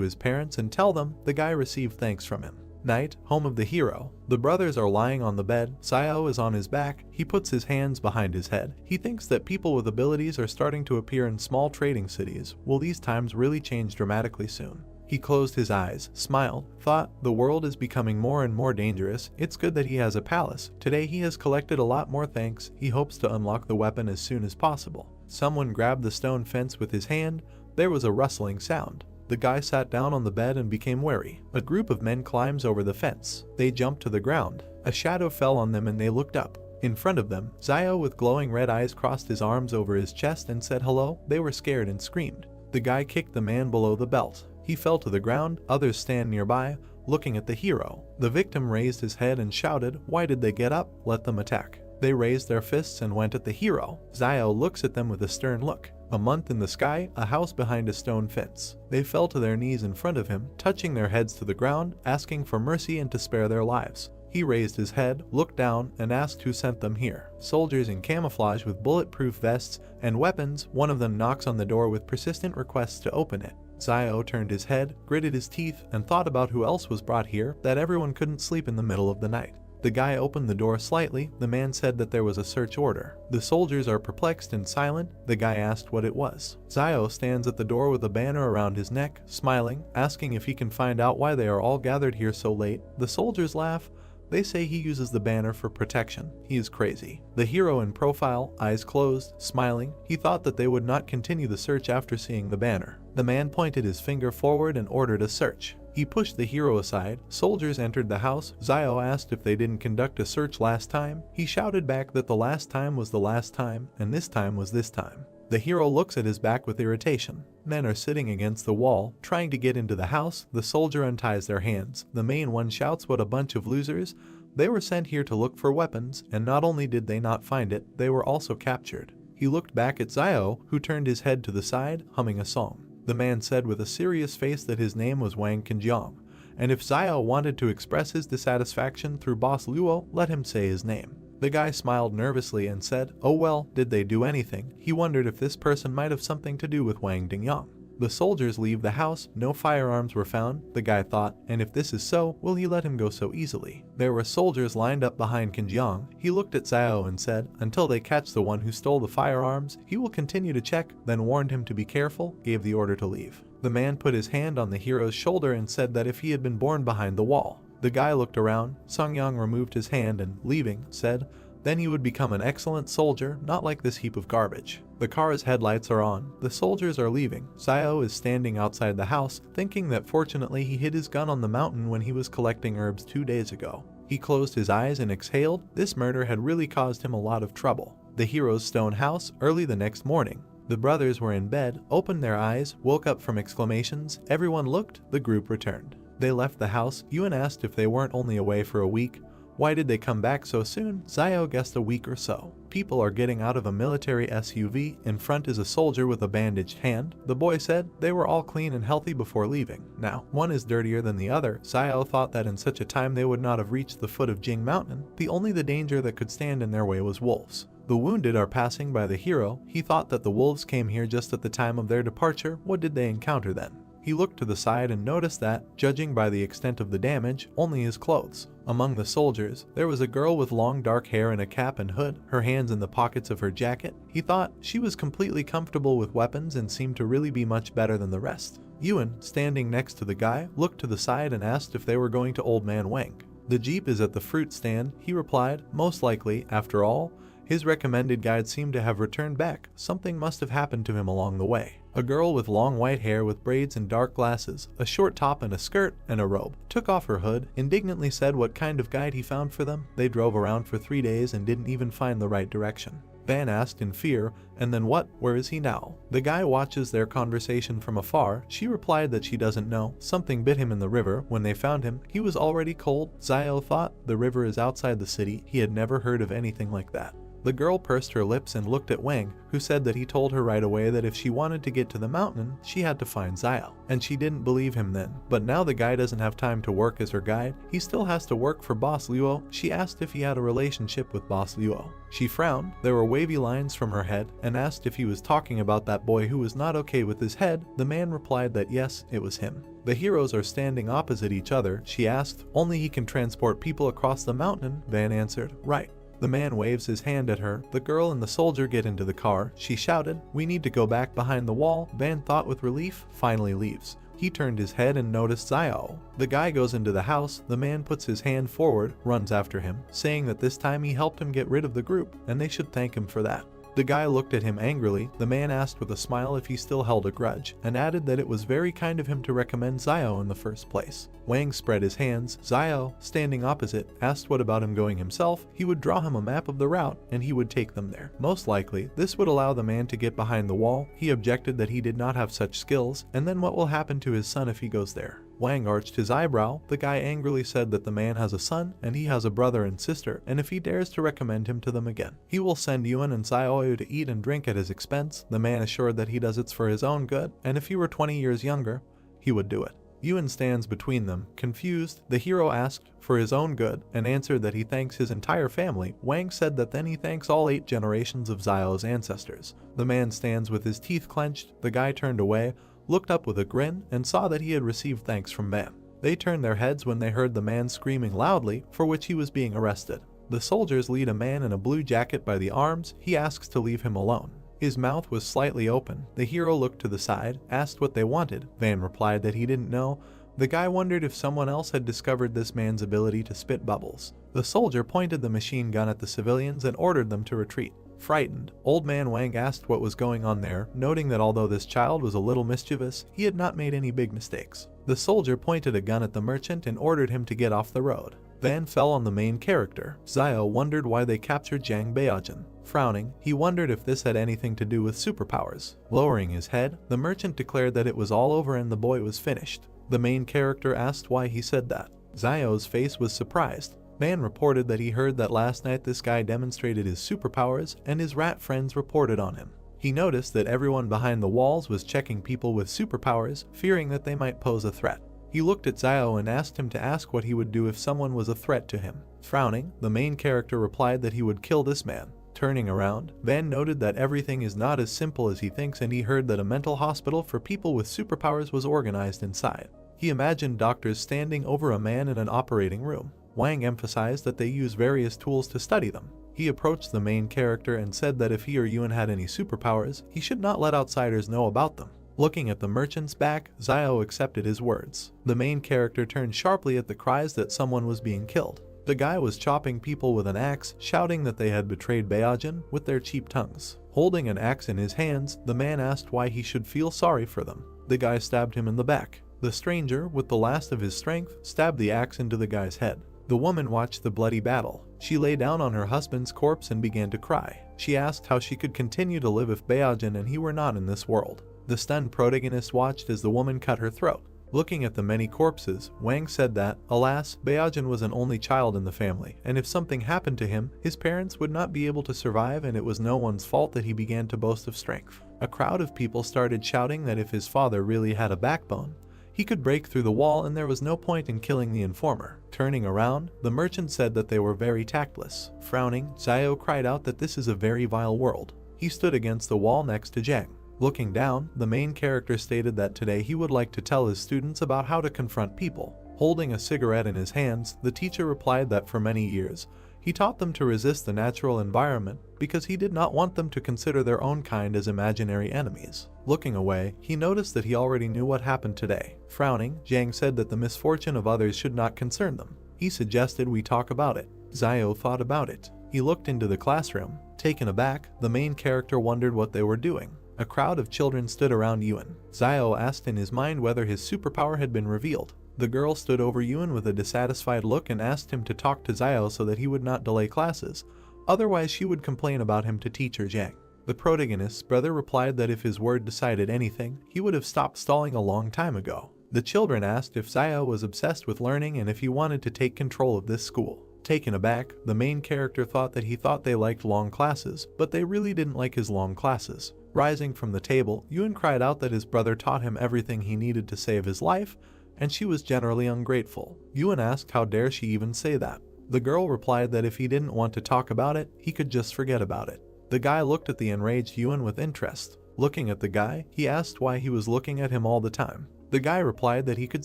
his parents and tell them. The guy received thanks from him. Night, home of the hero. The brothers are lying on the bed. Zio is on his back. He puts his hands behind his head. He thinks that people with abilities are starting to appear in small trading cities. Will these times really change dramatically soon? He closed his eyes, smiled, thought, the world is becoming more and more dangerous. It's good that he has a palace. Today he has collected a lot more thanks. He hopes to unlock the weapon as soon as possible. Someone grabbed the stone fence with his hand. There was a rustling sound. The guy sat down on the bed and became wary. A group of men climbs over the fence. They jumped to the ground. A shadow fell on them and they looked up. In front of them, Zio with glowing red eyes crossed his arms over his chest and said hello. They were scared and screamed. The guy kicked the man below the belt. He fell to the ground. Others stand nearby, looking at the hero. The victim raised his head and shouted, why did they get up? Let them attack. They raised their fists and went at the hero. Zio looks at them with a stern look. A month in the sky, a house behind a stone fence. They fell to their knees in front of him, touching their heads to the ground, asking for mercy and to spare their lives. He raised his head, looked down, and asked who sent them here. Soldiers in camouflage with bulletproof vests and weapons. One of them knocks on the door with persistent requests to open it. Zio turned his head, gritted his teeth, and thought about who else was brought here, that everyone couldn't sleep in the middle of the night. The guy opened the door slightly. The man said that there was a search order. The soldiers are perplexed and silent. The guy asked what it was. Zio stands at the door with a banner around his neck, smiling, asking if he can find out why they are all gathered here so late. The soldiers laugh. They say he uses the banner for protection. He is crazy. The hero in profile, eyes closed, smiling. He thought that they would not continue the search after seeing the banner. The man pointed his finger forward and ordered a search. He pushed the hero aside. Soldiers entered the house. Zio asked if they didn't conduct a search last time. He shouted back that the last time was the last time, and this time was this time. The hero looks at his back with irritation. Men are sitting against the wall, trying to get into the house. The soldier unties their hands. The main one shouts, "What a bunch of losers." They were sent here to look for weapons, and not only did they not find it, they were also captured. He looked back at Zio, who turned his head to the side, humming a song. The man said with a serious face that his name was Wang Qinjiang, and if Zio wanted to express his dissatisfaction through Boss Luo, let him say his name. The guy smiled nervously and said, "Oh well, did they do anything?" He wondered if this person might have something to do with Wang Dingyang. The soldiers leave the house. No firearms were found. The guy thought, and if this is so, will he let him go so easily? There were soldiers lined up behind Qinjiang. He looked at Zio and said, until they catch the one who stole the firearms, he will continue to check, then warned him to be careful, gave the order to leave. The man put his hand on the hero's shoulder and said that if he had been born behind the wall. The guy looked around. Songyang removed his hand and, leaving, said, then he would become an excellent soldier, not like this heap of garbage. The car's headlights are on. The soldiers are leaving. Zio is standing outside the house, thinking that fortunately he hid his gun on the mountain when he was collecting herbs 2 days ago. He closed his eyes and exhaled. This murder had really caused him a lot of trouble. The hero's stone house, early the next morning. The brothers were in bed, opened their eyes, woke up from exclamations. Everyone looked. The group returned. They left the house. Yuan asked if they weren't only away for a week. Why did they come back so soon? Zio guessed a week or so. People are getting out of a military SUV. In front is a soldier with a bandaged hand. The boy said they were all clean and healthy before leaving. Now, one is dirtier than the other. Zio thought that in such a time they would not have reached the foot of Jing Mountain. The only danger that could stand in their way was wolves. The wounded are passing by the hero. He thought that the wolves came here just at the time of their departure. What did they encounter then? He looked to the side and noticed that, judging by the extent of the damage, only his clothes. Among the soldiers, there was a girl with long dark hair and a cap and hood, her hands in the pockets of her jacket. He thought she was completely comfortable with weapons and seemed to really be much better than the rest. Yuan, standing next to the guy, looked to the side and asked if they were going to Old Man Wang. The jeep is at the fruit stand, he replied, most likely, after all. His recommended guide seemed to have returned back. Something must have happened to him along the way. A girl with long white hair with braids and dark glasses, a short top and a skirt and a robe, took off her hood, indignantly said what kind of guide he found for them. They drove around for 3 days and didn't even find the right direction. Van asked in fear, and then what? Where is he now? The guy watches their conversation from afar. She replied that she doesn't know. Something bit him in the river. When they found him, he was already cold. Zio thought the river is outside the city. He had never heard of anything like that. The girl pursed her lips and looked at Wang, who said that he told her right away that if she wanted to get to the mountain, she had to find Zio. And she didn't believe him then. But now the guy doesn't have time to work as her guide. He still has to work for Boss Luo. She asked if he had a relationship with Boss Luo. She frowned. There were wavy lines from her head, and asked if he was talking about that boy who was not okay with his head. The man replied that yes, it was him. The heroes are standing opposite each other. She asked, only he can transport people across the mountain. Van answered, right. The man waves his hand at her. The girl and the soldier get into the car. She shouted, we need to go back behind the wall. Van thought with relief, finally leaves. He turned his head and noticed Zio. The guy goes into the house. The man puts his hand forward, runs after him, saying that this time he helped him get rid of the group, and they should thank him for that. The guy looked at him angrily. The man asked with a smile if he still held a grudge, and added that it was very kind of him to recommend Zio in the first place. Wang spread his hands. Zio, standing opposite, asked what about him going himself. He would draw him a map of the route, and he would take them there. Most likely, this would allow the man to get behind the wall. He objected that he did not have such skills, and then what will happen to his son if he goes there? Wang arched his eyebrow. The guy angrily said that the man has a son, and he has a brother and sister, and if he dares to recommend him to them again, he will send Yuan and Zio to eat and drink at his expense. The man assured that he does it for his own good, and if he were 20 years younger, he would do it. Yuan stands between them, confused. The hero asked for his own good, and answered that he thanks his entire family. Wang said that then he thanks all 8 generations of Zio's ancestors. The man stands with his teeth clenched. The guy turned away, looked up with a grin, and saw that he had received thanks from Van. They turned their heads when they heard the man screaming loudly, for which he was being arrested. The soldiers lead a man in a blue jacket by the arms. He asks to leave him alone. His mouth was slightly open. The hero looked to the side, asked what they wanted. Van replied that he didn't know. The guy wondered if someone else had discovered this man's ability to spit bubbles. The soldier pointed the machine gun at the civilians and ordered them to retreat. Frightened, Old Man Wang asked what was going on there, noting that although this child was a little mischievous, he had not made any big mistakes. The soldier pointed a gun at the merchant and ordered him to get off the road. Van fell on the main character. Xiao wondered why they captured Zhang Baojin. Frowning, he wondered if this had anything to do with superpowers. Lowering his head, the merchant declared that it was all over and the boy was finished. The main character asked why he said that. Xiao's face was surprised. Van reported that he heard that last night this guy demonstrated his superpowers and his rat friends reported on him. He noticed that everyone behind the walls was checking people with superpowers, fearing that they might pose a threat. He looked at Xiao and asked him to ask what he would do if someone was a threat to him. Frowning, the main character replied that he would kill this man. Turning around, Van noted that everything is not as simple as he thinks, and he heard that a mental hospital for people with superpowers was organized inside. He imagined doctors standing over a man in an operating room. Wang emphasized that they use various tools to study them. He approached the main character and said that if he or Yuan had any superpowers, he should not let outsiders know about them. Looking at the merchant's back, Xiao accepted his words. The main character turned sharply at the cries that someone was being killed. The guy was chopping people with an axe, shouting that they had betrayed Baojin with their cheap tongues. Holding an axe in his hands, the man asked why he should feel sorry for them. The guy stabbed him in the back. The stranger, with the last of his strength, stabbed the axe into the guy's head. The woman watched the bloody battle. She lay down on her husband's corpse and began to cry. She asked how she could continue to live if Baojin and he were not in this world. The stunned protagonist watched as the woman cut her throat. Looking at the many corpses, Wang said that, alas, Baojin was an only child in the family, and if something happened to him, his parents would not be able to survive, and it was no one's fault that he began to boast of strength. A crowd of people started shouting that if his father really had a backbone, he could break through the wall and there was no point in killing the informer. Turning around, the merchant said that they were very tactless. Frowning, Xiao cried out that this is a very vile world. He stood against the wall next to Zhang. Looking down, the main character stated that today he would like to tell his students about how to confront people. Holding a cigarette in his hands, the teacher replied that for many years, he taught them to resist the natural environment because he did not want them to consider their own kind as imaginary enemies. Looking away, he noticed that he already knew what happened today. Frowning, Zhang said that the misfortune of others should not concern them. He suggested we talk about it. Xiao thought about it. He looked into the classroom. Taken aback, the main character wondered what they were doing. A crowd of children stood around Yuan. Xiao asked in his mind whether his superpower had been revealed. The girl stood over Yuan with a dissatisfied look and asked him to talk to Xiao so that he would not delay classes, otherwise she would complain about him to teacher Zhang. The protagonist's brother replied that if his word decided anything, he would have stopped stalling a long time ago. The children asked if Xiao was obsessed with learning and if he wanted to take control of this school. Taken aback, the main character thought that he thought they liked long classes, but they really didn't like his long classes. Rising from the table, Yuan cried out that his brother taught him everything he needed to save his life, and she was generally ungrateful. Yuan asked how dare she even say that. The girl replied that if he didn't want to talk about it, he could just forget about it. The guy looked at the enraged Yuan with interest. Looking at the guy, he asked why he was looking at him all the time. The guy replied that he could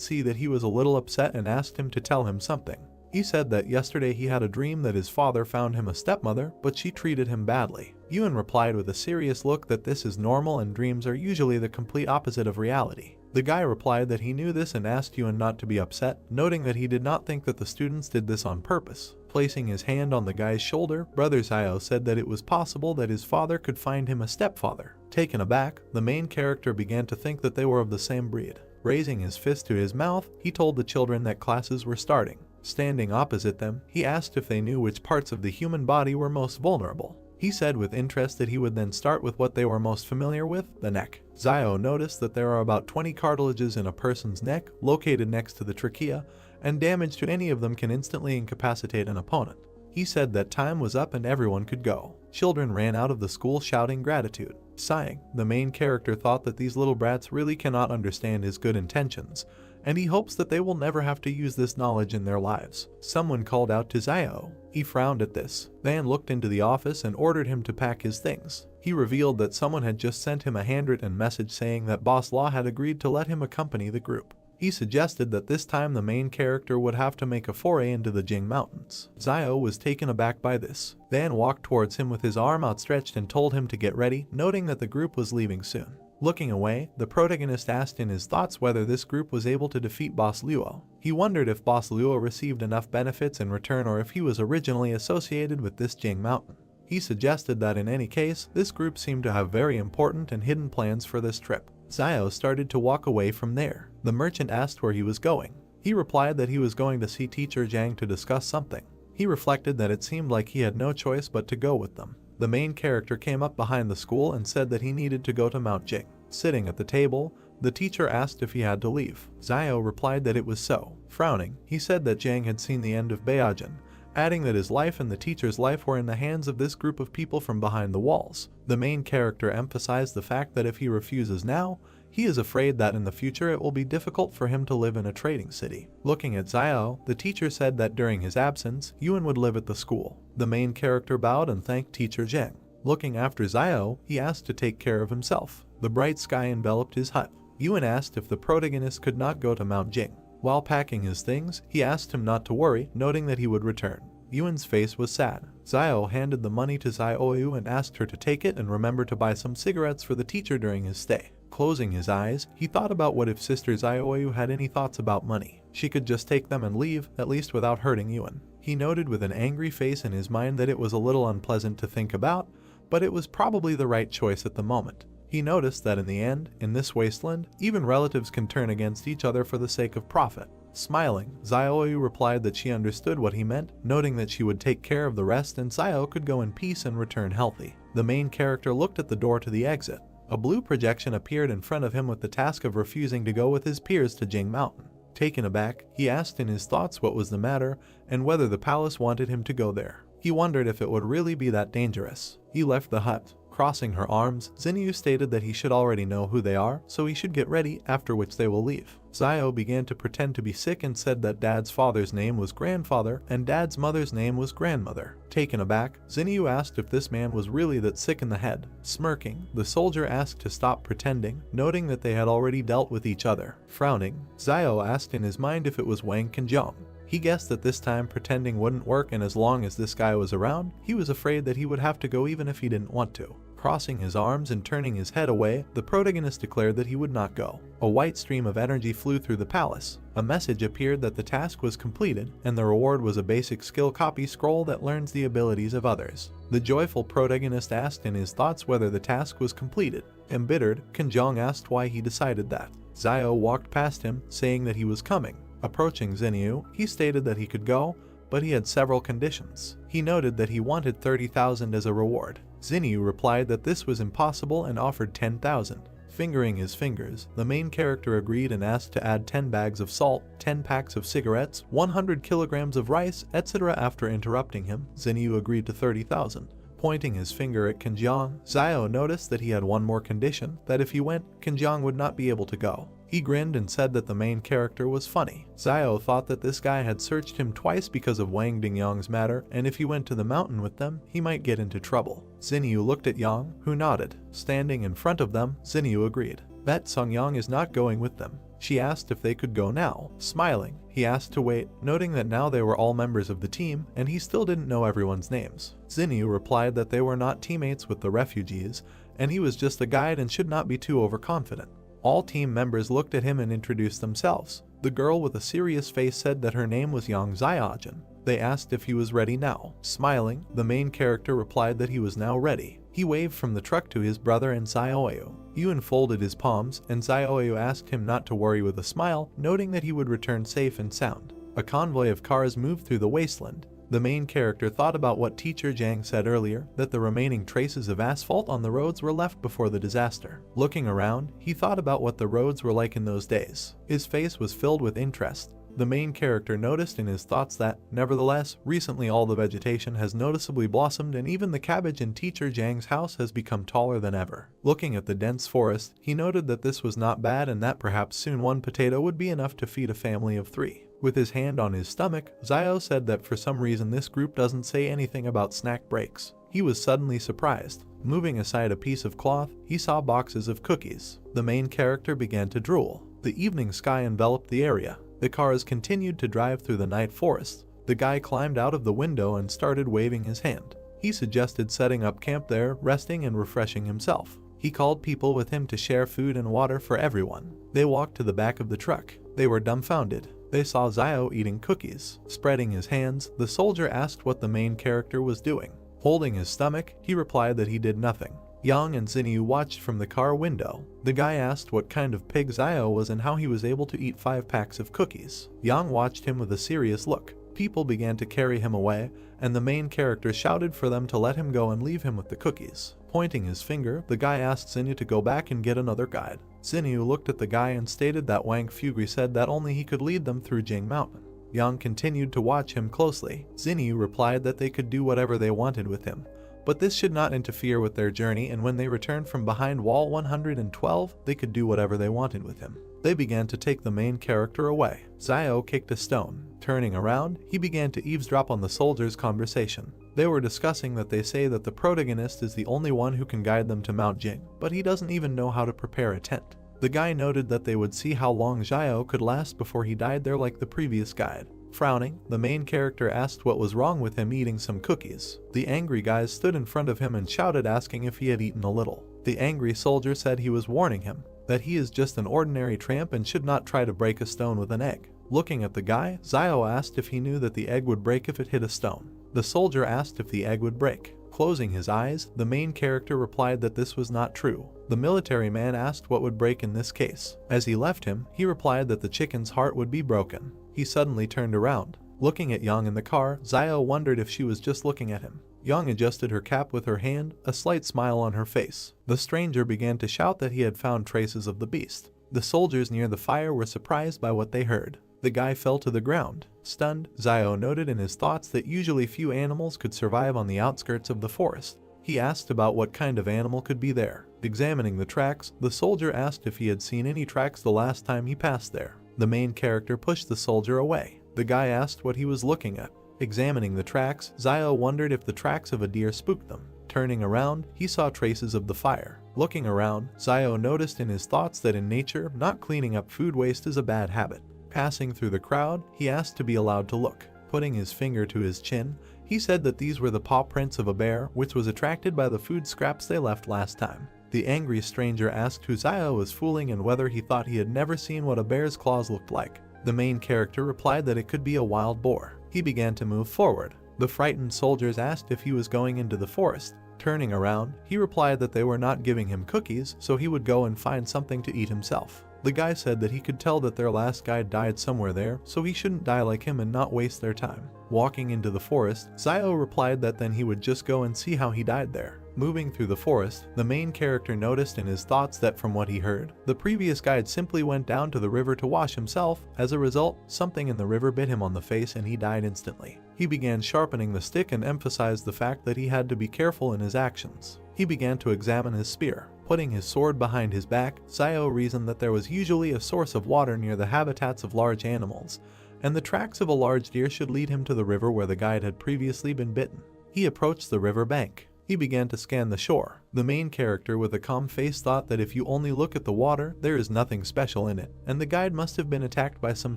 see that he was a little upset and asked him to tell him something. He said that yesterday he had a dream that his father found him a stepmother, but she treated him badly. Yuan replied with a serious look that this is normal and dreams are usually the complete opposite of reality. The guy replied that he knew this and asked Yuan not to be upset, noting that he did not think that the students did this on purpose. Placing his hand on the guy's shoulder, Brother Xiao said that it was possible that his father could find him a stepfather. Taken aback, the main character began to think that they were of the same breed. Raising his fist to his mouth, he told the children that classes were starting. Standing opposite them, he asked if they knew which parts of the human body were most vulnerable. He said with interest that he would then start with what they were most familiar with, the neck. Xiao noticed that there are about 20 cartilages in a person's neck, located next to the trachea, and damage to any of them can instantly incapacitate an opponent. He said that time was up and everyone could go. Children ran out of the school shouting gratitude. Sighing, the main character thought that these little brats really cannot understand his good intentions, and he hopes that they will never have to use this knowledge in their lives. Someone called out to Xiao. He frowned at this. Van looked into the office and ordered him to pack his things. He revealed that someone had just sent him a handwritten message saying that Boss Law had agreed to let him accompany the group. He suggested that this time the main character would have to make a foray into the Jing Mountains. Xiao was taken aback by this, then walked towards him with his arm outstretched and told him to get ready, noting that the group was leaving soon. Looking away, the protagonist asked in his thoughts whether this group was able to defeat Boss Luo. He wondered if Boss Luo received enough benefits in return or if he was originally associated with this Jing Mountain. He suggested that in any case, this group seemed to have very important and hidden plans for this trip. Xiao started to walk away from there. The merchant asked where he was going. He replied that he was going to see Teacher Zhang to discuss something. He reflected that it seemed like he had no choice but to go with them. The main character came up behind the school and said that he needed to go to Mount Jing. Sitting at the table, the teacher asked if he had to leave. Xiao replied that it was so. Frowning, he said that Zhang had seen the end of Beijing, adding that his life and the teacher's life were in the hands of this group of people from behind the walls. The main character emphasized the fact that if he refuses now, he is afraid that in the future it will be difficult for him to live in a trading city. Looking at Xiao, the teacher said that during his absence, Yuan would live at the school. The main character bowed and thanked Teacher Zhang. Looking after Xiao, he asked to take care of himself. The bright sky enveloped his hut. Yuan asked if the protagonist could not go to Mount Jing. While packing his things, he asked him not to worry, noting that he would return. Yuan's face was sad. Xiao handed the money to Xiaoyu and asked her to take it and remember to buy some cigarettes for the teacher during his stay. Closing his eyes, he thought about what if Sister Xiaoyu had any thoughts about money. She could just take them and leave, at least without hurting Yuan. He noted with an angry face in his mind that it was a little unpleasant to think about, but it was probably the right choice at the moment. He noticed that in the end, in this wasteland, even relatives can turn against each other for the sake of profit. Smiling, Xiaoyu replied that she understood what he meant, noting that she would take care of the rest and Xiao could go in peace and return healthy. The main character looked at the door to the exit. A blue projection appeared in front of him with the task of refusing to go with his peers to Jing Mountain. Taken aback, he asked in his thoughts what was the matter and whether the palace wanted him to go there. He wondered if it would really be that dangerous. He left the hut. Crossing her arms, Xinyu stated that he should already know who they are, so he should get ready, after which they will leave. Xiao began to pretend to be sick and said that Dad's father's name was grandfather and Dad's mother's name was grandmother. Taken aback, Xinyu asked if this man was really that sick in the head. Smirking, the soldier asked to stop pretending, noting that they had already dealt with each other. Frowning, Xiao asked in his mind if it was Wang Qinjiang. He guessed that this time pretending wouldn't work, and as long as this guy was around, he was afraid that he would have to go even if he didn't want to. Crossing his arms and turning his head away, the protagonist declared that he would not go. A white stream of energy flew through the palace. A message appeared that the task was completed, and the reward was a basic skill copy scroll that learns the abilities of others. The joyful protagonist asked in his thoughts whether the task was completed. Embittered, Qinjiang asked why he decided that. Xiao walked past him, saying that he was coming. Approaching Xinyu, he stated that he could go, but he had several conditions. He noted that he wanted 30,000 as a reward. Xinyu replied that this was impossible and offered 10,000. Fingering his fingers, the main character agreed and asked to add 10 bags of salt, 10 packs of cigarettes, 100 kilograms of rice, etc. After interrupting him, Xinyu agreed to 30,000. Pointing his finger at Qinjiang, Xiao noticed that he had one more condition, that if he went, Qinjiang would not be able to go. He grinned and said that the main character was funny. Xiao thought that this guy had searched him twice because of Wang Dingyang's matter, and if he went to the mountain with them, he might get into trouble. Xinyu looked at Yang, who nodded. Standing in front of them, Xinyu agreed. Bet Songyang is not going with them. She asked if they could go now. Smiling, he asked to wait, noting that now they were all members of the team, and he still didn't know everyone's names. Xinyu replied that they were not teammates with the refugees, and he was just a guide and should not be too overconfident. All team members looked at him and introduced themselves. The girl with a serious face said that her name was Yang Xiaojin. They asked if he was ready now. Smiling, the main character replied that he was now ready. He waved from the truck to his brother and Xiaoyu. Yuan folded his palms, and Xiaoyu asked him not to worry with a smile, noting that he would return safe and sound. A convoy of cars moved through the wasteland. The main character thought about what Teacher Zhang said earlier, that the remaining traces of asphalt on the roads were left before the disaster. Looking around, he thought about what the roads were like in those days. His face was filled with interest. The main character noticed in his thoughts that, nevertheless, recently all the vegetation has noticeably blossomed and even the cabbage in Teacher Zhang's house has become taller than ever. Looking at the dense forest, he noted that this was not bad and that perhaps soon one potato would be enough to feed a family of 3. With his hand on his stomach, Xiao said that for some reason this group doesn't say anything about snack breaks. He was suddenly surprised. Moving aside a piece of cloth, he saw boxes of cookies. The main character began to drool. The evening sky enveloped the area. The cars continued to drive through the night forest. The guy climbed out of the window and started waving his hand. He suggested setting up camp there, resting and refreshing himself. He called people with him to share food and water for everyone. They walked to the back of the truck. They were dumbfounded. They saw Zio eating cookies. Spreading his hands, the soldier asked what the main character was doing. Holding his stomach, he replied that he did nothing. Yang and Zinyu watched from the car window. The guy asked what kind of pig Zio was and how he was able to eat 5 packs of cookies. Yang watched him with a serious look. People began to carry him away, and the main character shouted for them to let him go and leave him with the cookies. Pointing his finger, the guy asked Zinyu to go back and get another guide. Zinyu looked at the guy and stated that Wang Fugri said that only he could lead them through Jing Mountain. Yang continued to watch him closely. Zinyu replied that they could do whatever they wanted with him, but this should not interfere with their journey, and when they returned from behind wall 112, they could do whatever they wanted with him. They began to take the main character away. Zio kicked a stone. Turning around, he began to eavesdrop on the soldiers' conversation. They were discussing that they say that the protagonist is the only one who can guide them to Mount Jing, but he doesn't even know how to prepare a tent. The guy noted that they would see how long Zio could last before he died there like the previous guide. Frowning, the main character asked what was wrong with him eating some cookies. The angry guys stood in front of him and shouted asking if he had eaten a little. The angry soldier said he was warning him, that he is just an ordinary tramp and should not try to break a stone with an egg. Looking at the guy, Zio asked if he knew that the egg would break if it hit a stone. The soldier asked if the egg would break. Closing his eyes, the main character replied that this was not true. The military man asked what would break in this case. As he left him, he replied that the chicken's heart would be broken. He suddenly turned around. Looking at Yang in the car, Zio wondered if she was just looking at him. Yang adjusted her cap with her hand, a slight smile on her face. The stranger began to shout that he had found traces of the beast. The soldiers near the fire were surprised by what they heard. The guy fell to the ground. Stunned, Zio noted in his thoughts that usually few animals could survive on the outskirts of the forest. He asked about what kind of animal could be there. Examining the tracks, the soldier asked if he had seen any tracks the last time he passed there. The main character pushed the soldier away. The guy asked what he was looking at. Examining the tracks, Zio wondered if the tracks of a deer spooked them. Turning around, he saw traces of the fire. Looking around, Zio noticed in his thoughts that in nature, not cleaning up food waste is a bad habit. Passing through the crowd, he asked to be allowed to look. Putting his finger to his chin, he said that these were the paw prints of a bear, which was attracted by the food scraps they left last time. The angry stranger asked who Zio was fooling and whether he thought he had never seen what a bear's claws looked like. The main character replied that it could be a wild boar. He began to move forward. The frightened soldiers asked if he was going into the forest. Turning around, he replied that they were not giving him cookies, so he would go and find something to eat himself. The guy said that he could tell that their last guide died somewhere there, so he shouldn't die like him and not waste their time. Walking into the forest, Zio replied that then he would just go and see how he died there. Moving through the forest, the main character noticed in his thoughts that from what he heard, the previous guide simply went down to the river to wash himself. As a result, something in the river bit him on the face and he died instantly. He began sharpening the stick and emphasized the fact that he had to be careful in his actions. He began to examine his spear. Putting his sword behind his back, Zio reasoned that there was usually a source of water near the habitats of large animals, and the tracks of a large deer should lead him to the river where the guide had previously been bitten. He approached the river bank. He began to scan the shore. The main character with a calm face thought that if you only look at the water, there is nothing special in it, and the guide must have been attacked by some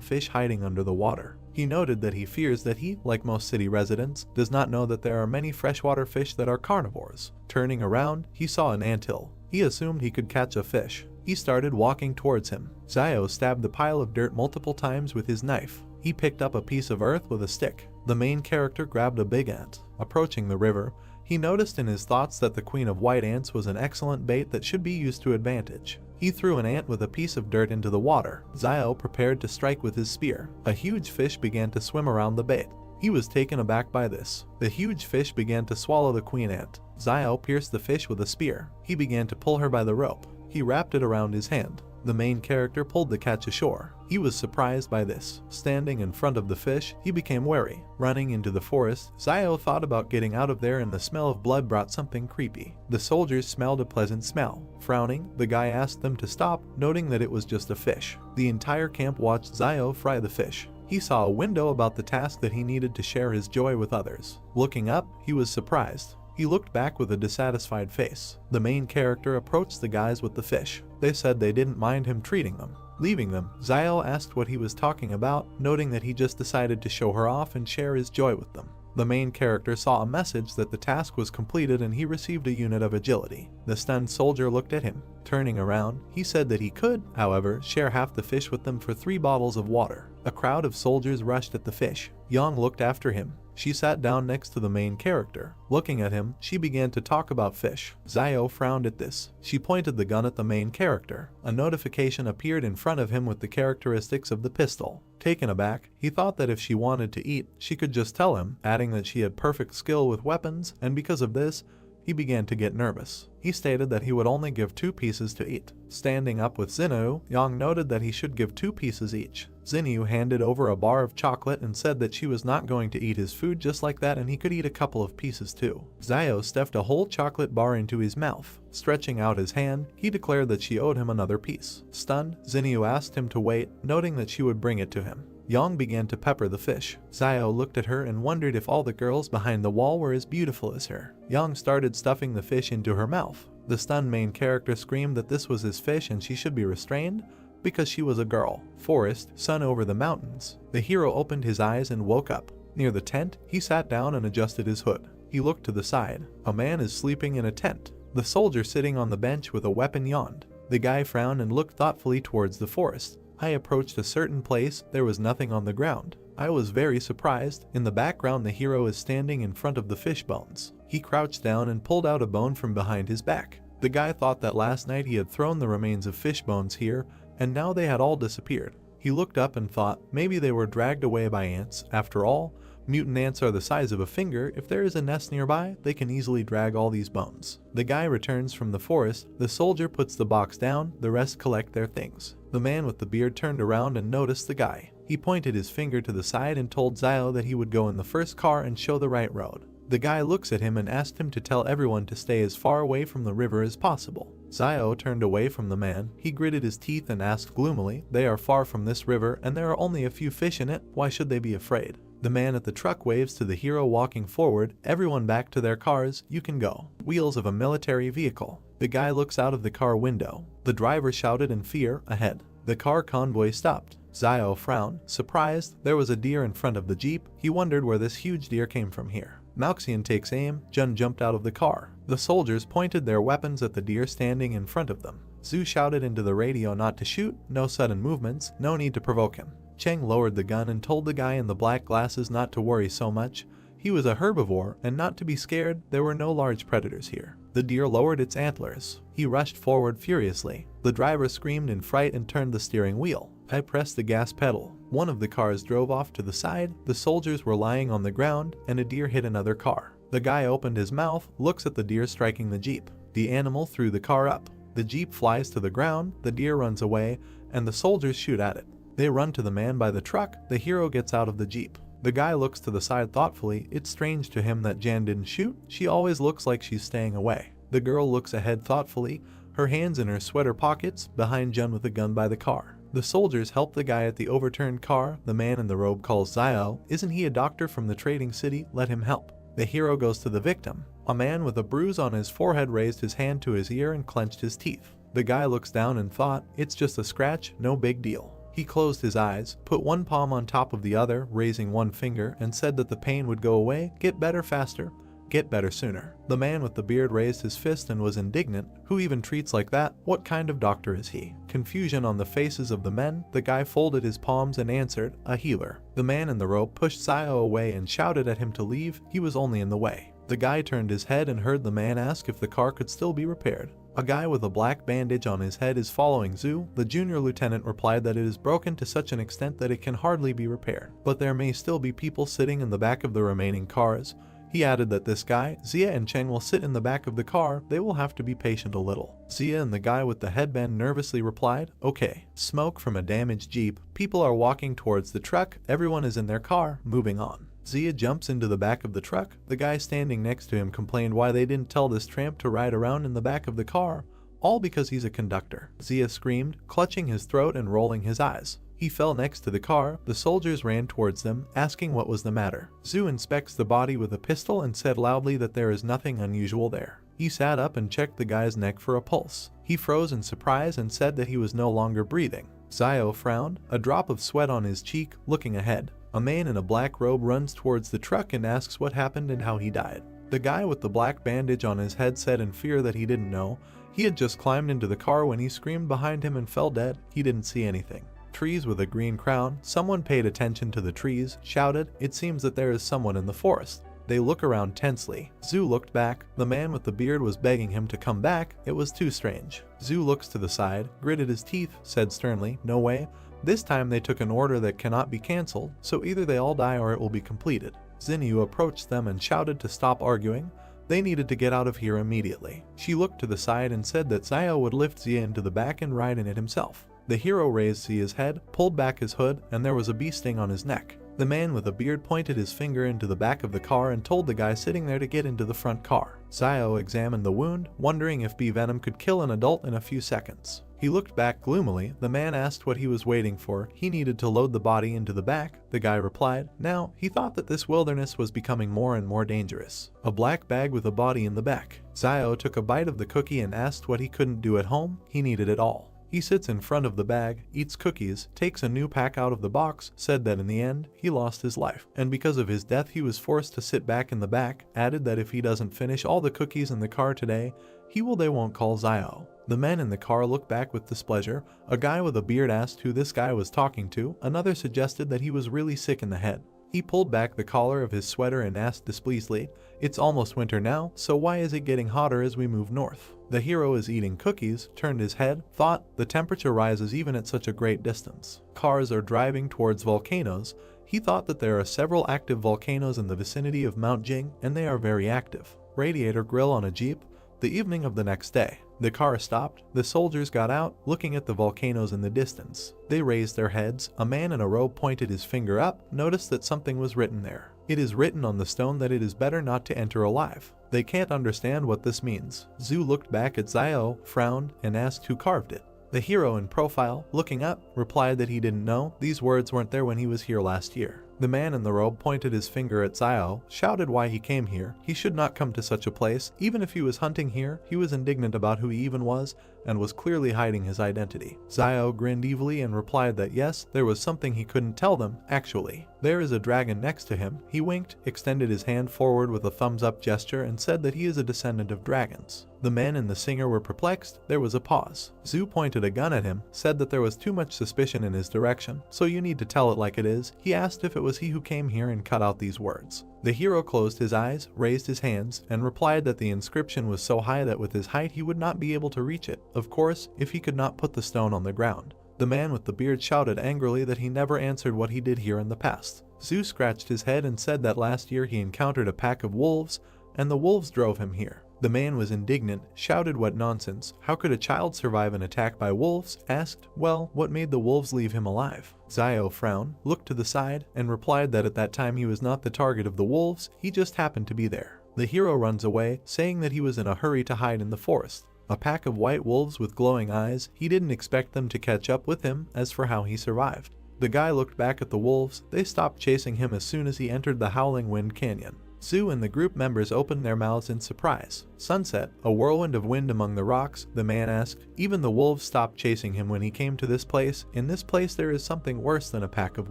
fish hiding under the water. He noted that he fears that he, like most city residents, does not know that there are many freshwater fish that are carnivores. Turning around, he saw an anthill. He assumed he could catch a fish. He started walking towards him. Zio stabbed the pile of dirt multiple times with his knife. He picked up a piece of earth with a stick. The main character grabbed a big ant. Approaching the river, he noticed in his thoughts that the queen of white ants was an excellent bait that should be used to advantage. He threw an ant with a piece of dirt into the water. Zio prepared to strike with his spear. A huge fish began to swim around the bait. He was taken aback by this. The huge fish began to swallow the queen ant. Zio pierced the fish with a spear. He began to pull her by the rope. He wrapped it around his hand. The main character pulled the catch ashore. He was surprised by this. Standing in front of the fish, he became wary. Running into the forest, Zio thought about getting out of there and the smell of blood brought something creepy. The soldiers smelled a pleasant smell. Frowning, the guy asked them to stop, noting that it was just a fish. The entire camp watched Zio fry the fish. He saw a window about the task that he needed to share his joy with others. Looking up, he was surprised. He looked back with a dissatisfied face. The main character approached the guys with the fish. They said they didn't mind him treating them. Leaving them, Zio asked what he was talking about, noting that he just decided to show her off and share his joy with them. The main character saw a message that the task was completed and he received a unit of agility. The stunned soldier looked at him. Turning around, he said that he could, however, share half the fish with them for 3 bottles of water. A crowd of soldiers rushed at the fish. Yang looked after him. She sat down next to the main character. Looking at him, she began to talk about fish. Zio frowned at this. She pointed the gun at the main character. A notification appeared in front of him with the characteristics of the pistol. Taken aback, he thought that if she wanted to eat, she could just tell him, adding that she had perfect skill with weapons, and because of this, he began to get nervous. He stated that he would only give 2 pieces to eat. Standing up with Xinyu, Yang noted that he should give 2 pieces each. Xinyu handed over a bar of chocolate and said that she was not going to eat his food just like that and he could eat a couple of pieces too. Zio stuffed a whole chocolate bar into his mouth. Stretching out his hand, he declared that she owed him another piece. Stunned, Xinyu asked him to wait, noting that she would bring it to him. Yang began to pepper the fish. Zio looked at her and wondered if all the girls behind the wall were as beautiful as her. Yang started stuffing the fish into her mouth. The stunned main character screamed that this was his fish and she should be restrained because she was a girl. Forest, sun over the mountains. The hero opened his eyes and woke up. Near the tent, he sat down and adjusted his hood. He looked to the side. A man is sleeping in a tent. The soldier sitting on the bench with a weapon yawned. The guy frowned and looked thoughtfully towards the forest. I approached a certain place, there was nothing on the ground. I was very surprised. In the background, the hero is standing in front of the fish bones. He crouched down and pulled out a bone from behind his back. The guy thought that last night he had thrown the remains of fish bones here, and now they had all disappeared. He looked up and thought maybe they were dragged away by ants. After all, mutant ants are the size of a finger. If there is a nest nearby, they can easily drag all these bones. The guy returns from the forest. The soldier puts the box down. The rest collect their things. The man with the beard turned around and noticed the guy. He pointed his finger to the side and told Zio that he would go in the first car and show the right road. The guy looks at him and asked him to tell everyone to stay as far away from the river as possible. Zio turned away from the man. He gritted his teeth and asked gloomily, "They are far from this river and there are only a few fish in it. Why should they be afraid?" The man at the truck waves to the hero walking forward. Everyone back to their cars, you can go. Wheels of a military vehicle. The guy looks out of the car window. The driver shouted in fear, ahead. The car convoy stopped. Zio frowned, surprised. There was a deer in front of the jeep. He wondered where this huge deer came from here. Malxian takes aim. Jun jumped out of the car. The soldiers pointed their weapons at the deer standing in front of them. Zhu shouted into the radio not to shoot, no sudden movements, no need to provoke him. Cheng lowered the gun and told the guy in the black glasses not to worry so much. He was a herbivore and not to be scared, there were no large predators here. The deer lowered its antlers. He rushed forward furiously. The driver screamed in fright and turned the steering wheel. I pressed the gas pedal. One of the cars drove off to the side. The soldiers were lying on the ground and a deer hit another car. The guy opened his mouth, looks at the deer striking the jeep. The animal threw the car up. The jeep flies to the ground, the deer runs away, and the soldiers shoot at it. They run to the man by the truck. The hero gets out of the jeep. The guy looks to the side thoughtfully. It's strange to him that Jan didn't shoot. She always looks like she's staying away. The girl looks ahead thoughtfully, her hands in her sweater pockets, behind Jun with a gun by the car. The soldiers help the guy at the overturned car. The man in the robe calls Zio. Isn't he a doctor from the trading city? Let him help. The hero goes to the victim. A man with a bruise on his forehead raised his hand to his ear and clenched his teeth. The guy looks down and thought, it's just a scratch, no big deal. He closed his eyes, put one palm on top of the other, raising one finger, and said that the pain would go away, get better faster, get better sooner. The man with the beard raised his fist and was indignant. Who even treats like that? What kind of doctor is he? Confusion on the faces of the men. The guy folded his palms and answered, a healer. The man in the robe pushed Zio away and shouted at him to leave. He was only in the way. The guy turned his head and heard the man ask if the car could still be repaired. A guy with a black bandage on his head is following Zhu. The junior lieutenant replied that it is broken to such an extent that it can hardly be repaired, but there may still be people sitting in the back of the remaining cars. He added that this guy, Zia and Cheng will sit in the back of the car. They will have to be patient a little. Zia and the guy with the headband nervously replied, okay. Smoke from a damaged jeep. People are walking towards the truck. Everyone is in their car, moving on. Zia jumps into the back of the truck. The guy standing next to him complained why they didn't tell this tramp to ride around in the back of the car, all because he's a conductor. Zia screamed, clutching his throat and rolling his eyes. He fell next to the car. The soldiers ran towards them, asking what was the matter. Zhu inspects the body with a pistol and said loudly that there is nothing unusual there. He sat up and checked the guy's neck for a pulse. He froze in surprise and said that he was no longer breathing. Zio frowned, a drop of sweat on his cheek, looking ahead. A man in a black robe runs towards the truck and asks what happened and how he died. The guy with the black bandage on his head said in fear that he didn't know. He had just climbed into the car when he screamed behind him and fell dead. He didn't see anything. Trees with a green crown. Someone paid attention to the trees, shouted, "It seems that there is someone in the forest." They look around tensely. Zhu looked back. The man with the beard was begging him to come back. It was too strange. Zhu looks to the side, gritted his teeth, said sternly, "No way." This time they took an order that cannot be cancelled, so either they all die or it will be completed. Xinyu approached them and shouted to stop arguing. They needed to get out of here immediately. She looked to the side and said that Zio would lift Xia into the back and ride in it himself. The hero raised Xia's head, pulled back his hood, and there was a bee sting on his neck. The man with a beard pointed his finger into the back of the car and told the guy sitting there to get into the front car. Zio examined the wound, wondering if bee venom could kill an adult in a few seconds. He looked back gloomily. The man asked what he was waiting for. He needed to load the body into the back. The guy replied. Now, he thought that this wilderness was becoming more and more dangerous. A black bag with a body in the back. Zio took a bite of the cookie and asked what he couldn't do at home. He needed it all. He sits in front of the bag, eats cookies, takes a new pack out of the box, said that in the end, he lost his life. And because of his death he was forced to sit back in the back, added that if he doesn't finish all the cookies in the car today, they won't call Zio. The men in the car looked back with displeasure. A guy with a beard asked who this guy was talking to. Another suggested that he was really sick in the head. He pulled back the collar of his sweater and asked displeasedly, "It's almost winter now, so why is it getting hotter as we move north?" The hero is eating cookies, turned his head, thought, the temperature rises even at such a great distance. Cars are driving towards volcanoes. He thought that there are several active volcanoes in the vicinity of Mount Jing, and they are very active. Radiator grill on a jeep. The evening of the next day, the car stopped. The soldiers got out, looking at the volcanoes in the distance. They raised their heads. A man in a robe pointed his finger up, noticed that something was written there. It is written on the stone that it is better not to enter alive. They can't understand what this means. Zhu looked back at Zio, frowned, and asked who carved it. The hero in profile, looking up, replied that he didn't know. These words weren't there when he was here last year. The man in the robe pointed his finger at Zio, shouted why he came here. He should not come to such a place. Even if he was hunting here, he was indignant about who he even was, and was clearly hiding his identity. Zio grinned evilly and replied that yes, there was something he couldn't tell them, actually. There is a dragon next to him. He winked, extended his hand forward with a thumbs-up gesture, and said that he is a descendant of dragons. The men and the singer were perplexed. There was a pause. Zhu pointed a gun at him, said that there was too much suspicion in his direction, so you need to tell it like it is. He asked if it was he who came here and cut out these words. The hero closed his eyes, raised his hands, and replied that the inscription was so high that with his height he would not be able to reach it, of course, if he could not put the stone on the ground. The man with the beard shouted angrily that he never answered what he did here in the past. Zhu scratched his head and said that last year he encountered a pack of wolves, and the wolves drove him here. The man was indignant, shouted what nonsense, how could a child survive an attack by wolves, asked, well, what made the wolves leave him alive? Zio frowned, looked to the side, and replied that at that time he was not the target of the wolves, he just happened to be there. The hero runs away, saying that he was in a hurry to hide in the forest. A pack of white wolves with glowing eyes, he didn't expect them to catch up with him. As for how he survived, the guy looked back at the wolves. They stopped chasing him as soon as he entered the Howling Wind Canyon. Zhu and the group members opened their mouths in surprise. Sunset, a whirlwind of wind among the rocks, the man asked. Even the wolves stopped chasing him when he came to this place. In this place there is something worse than a pack of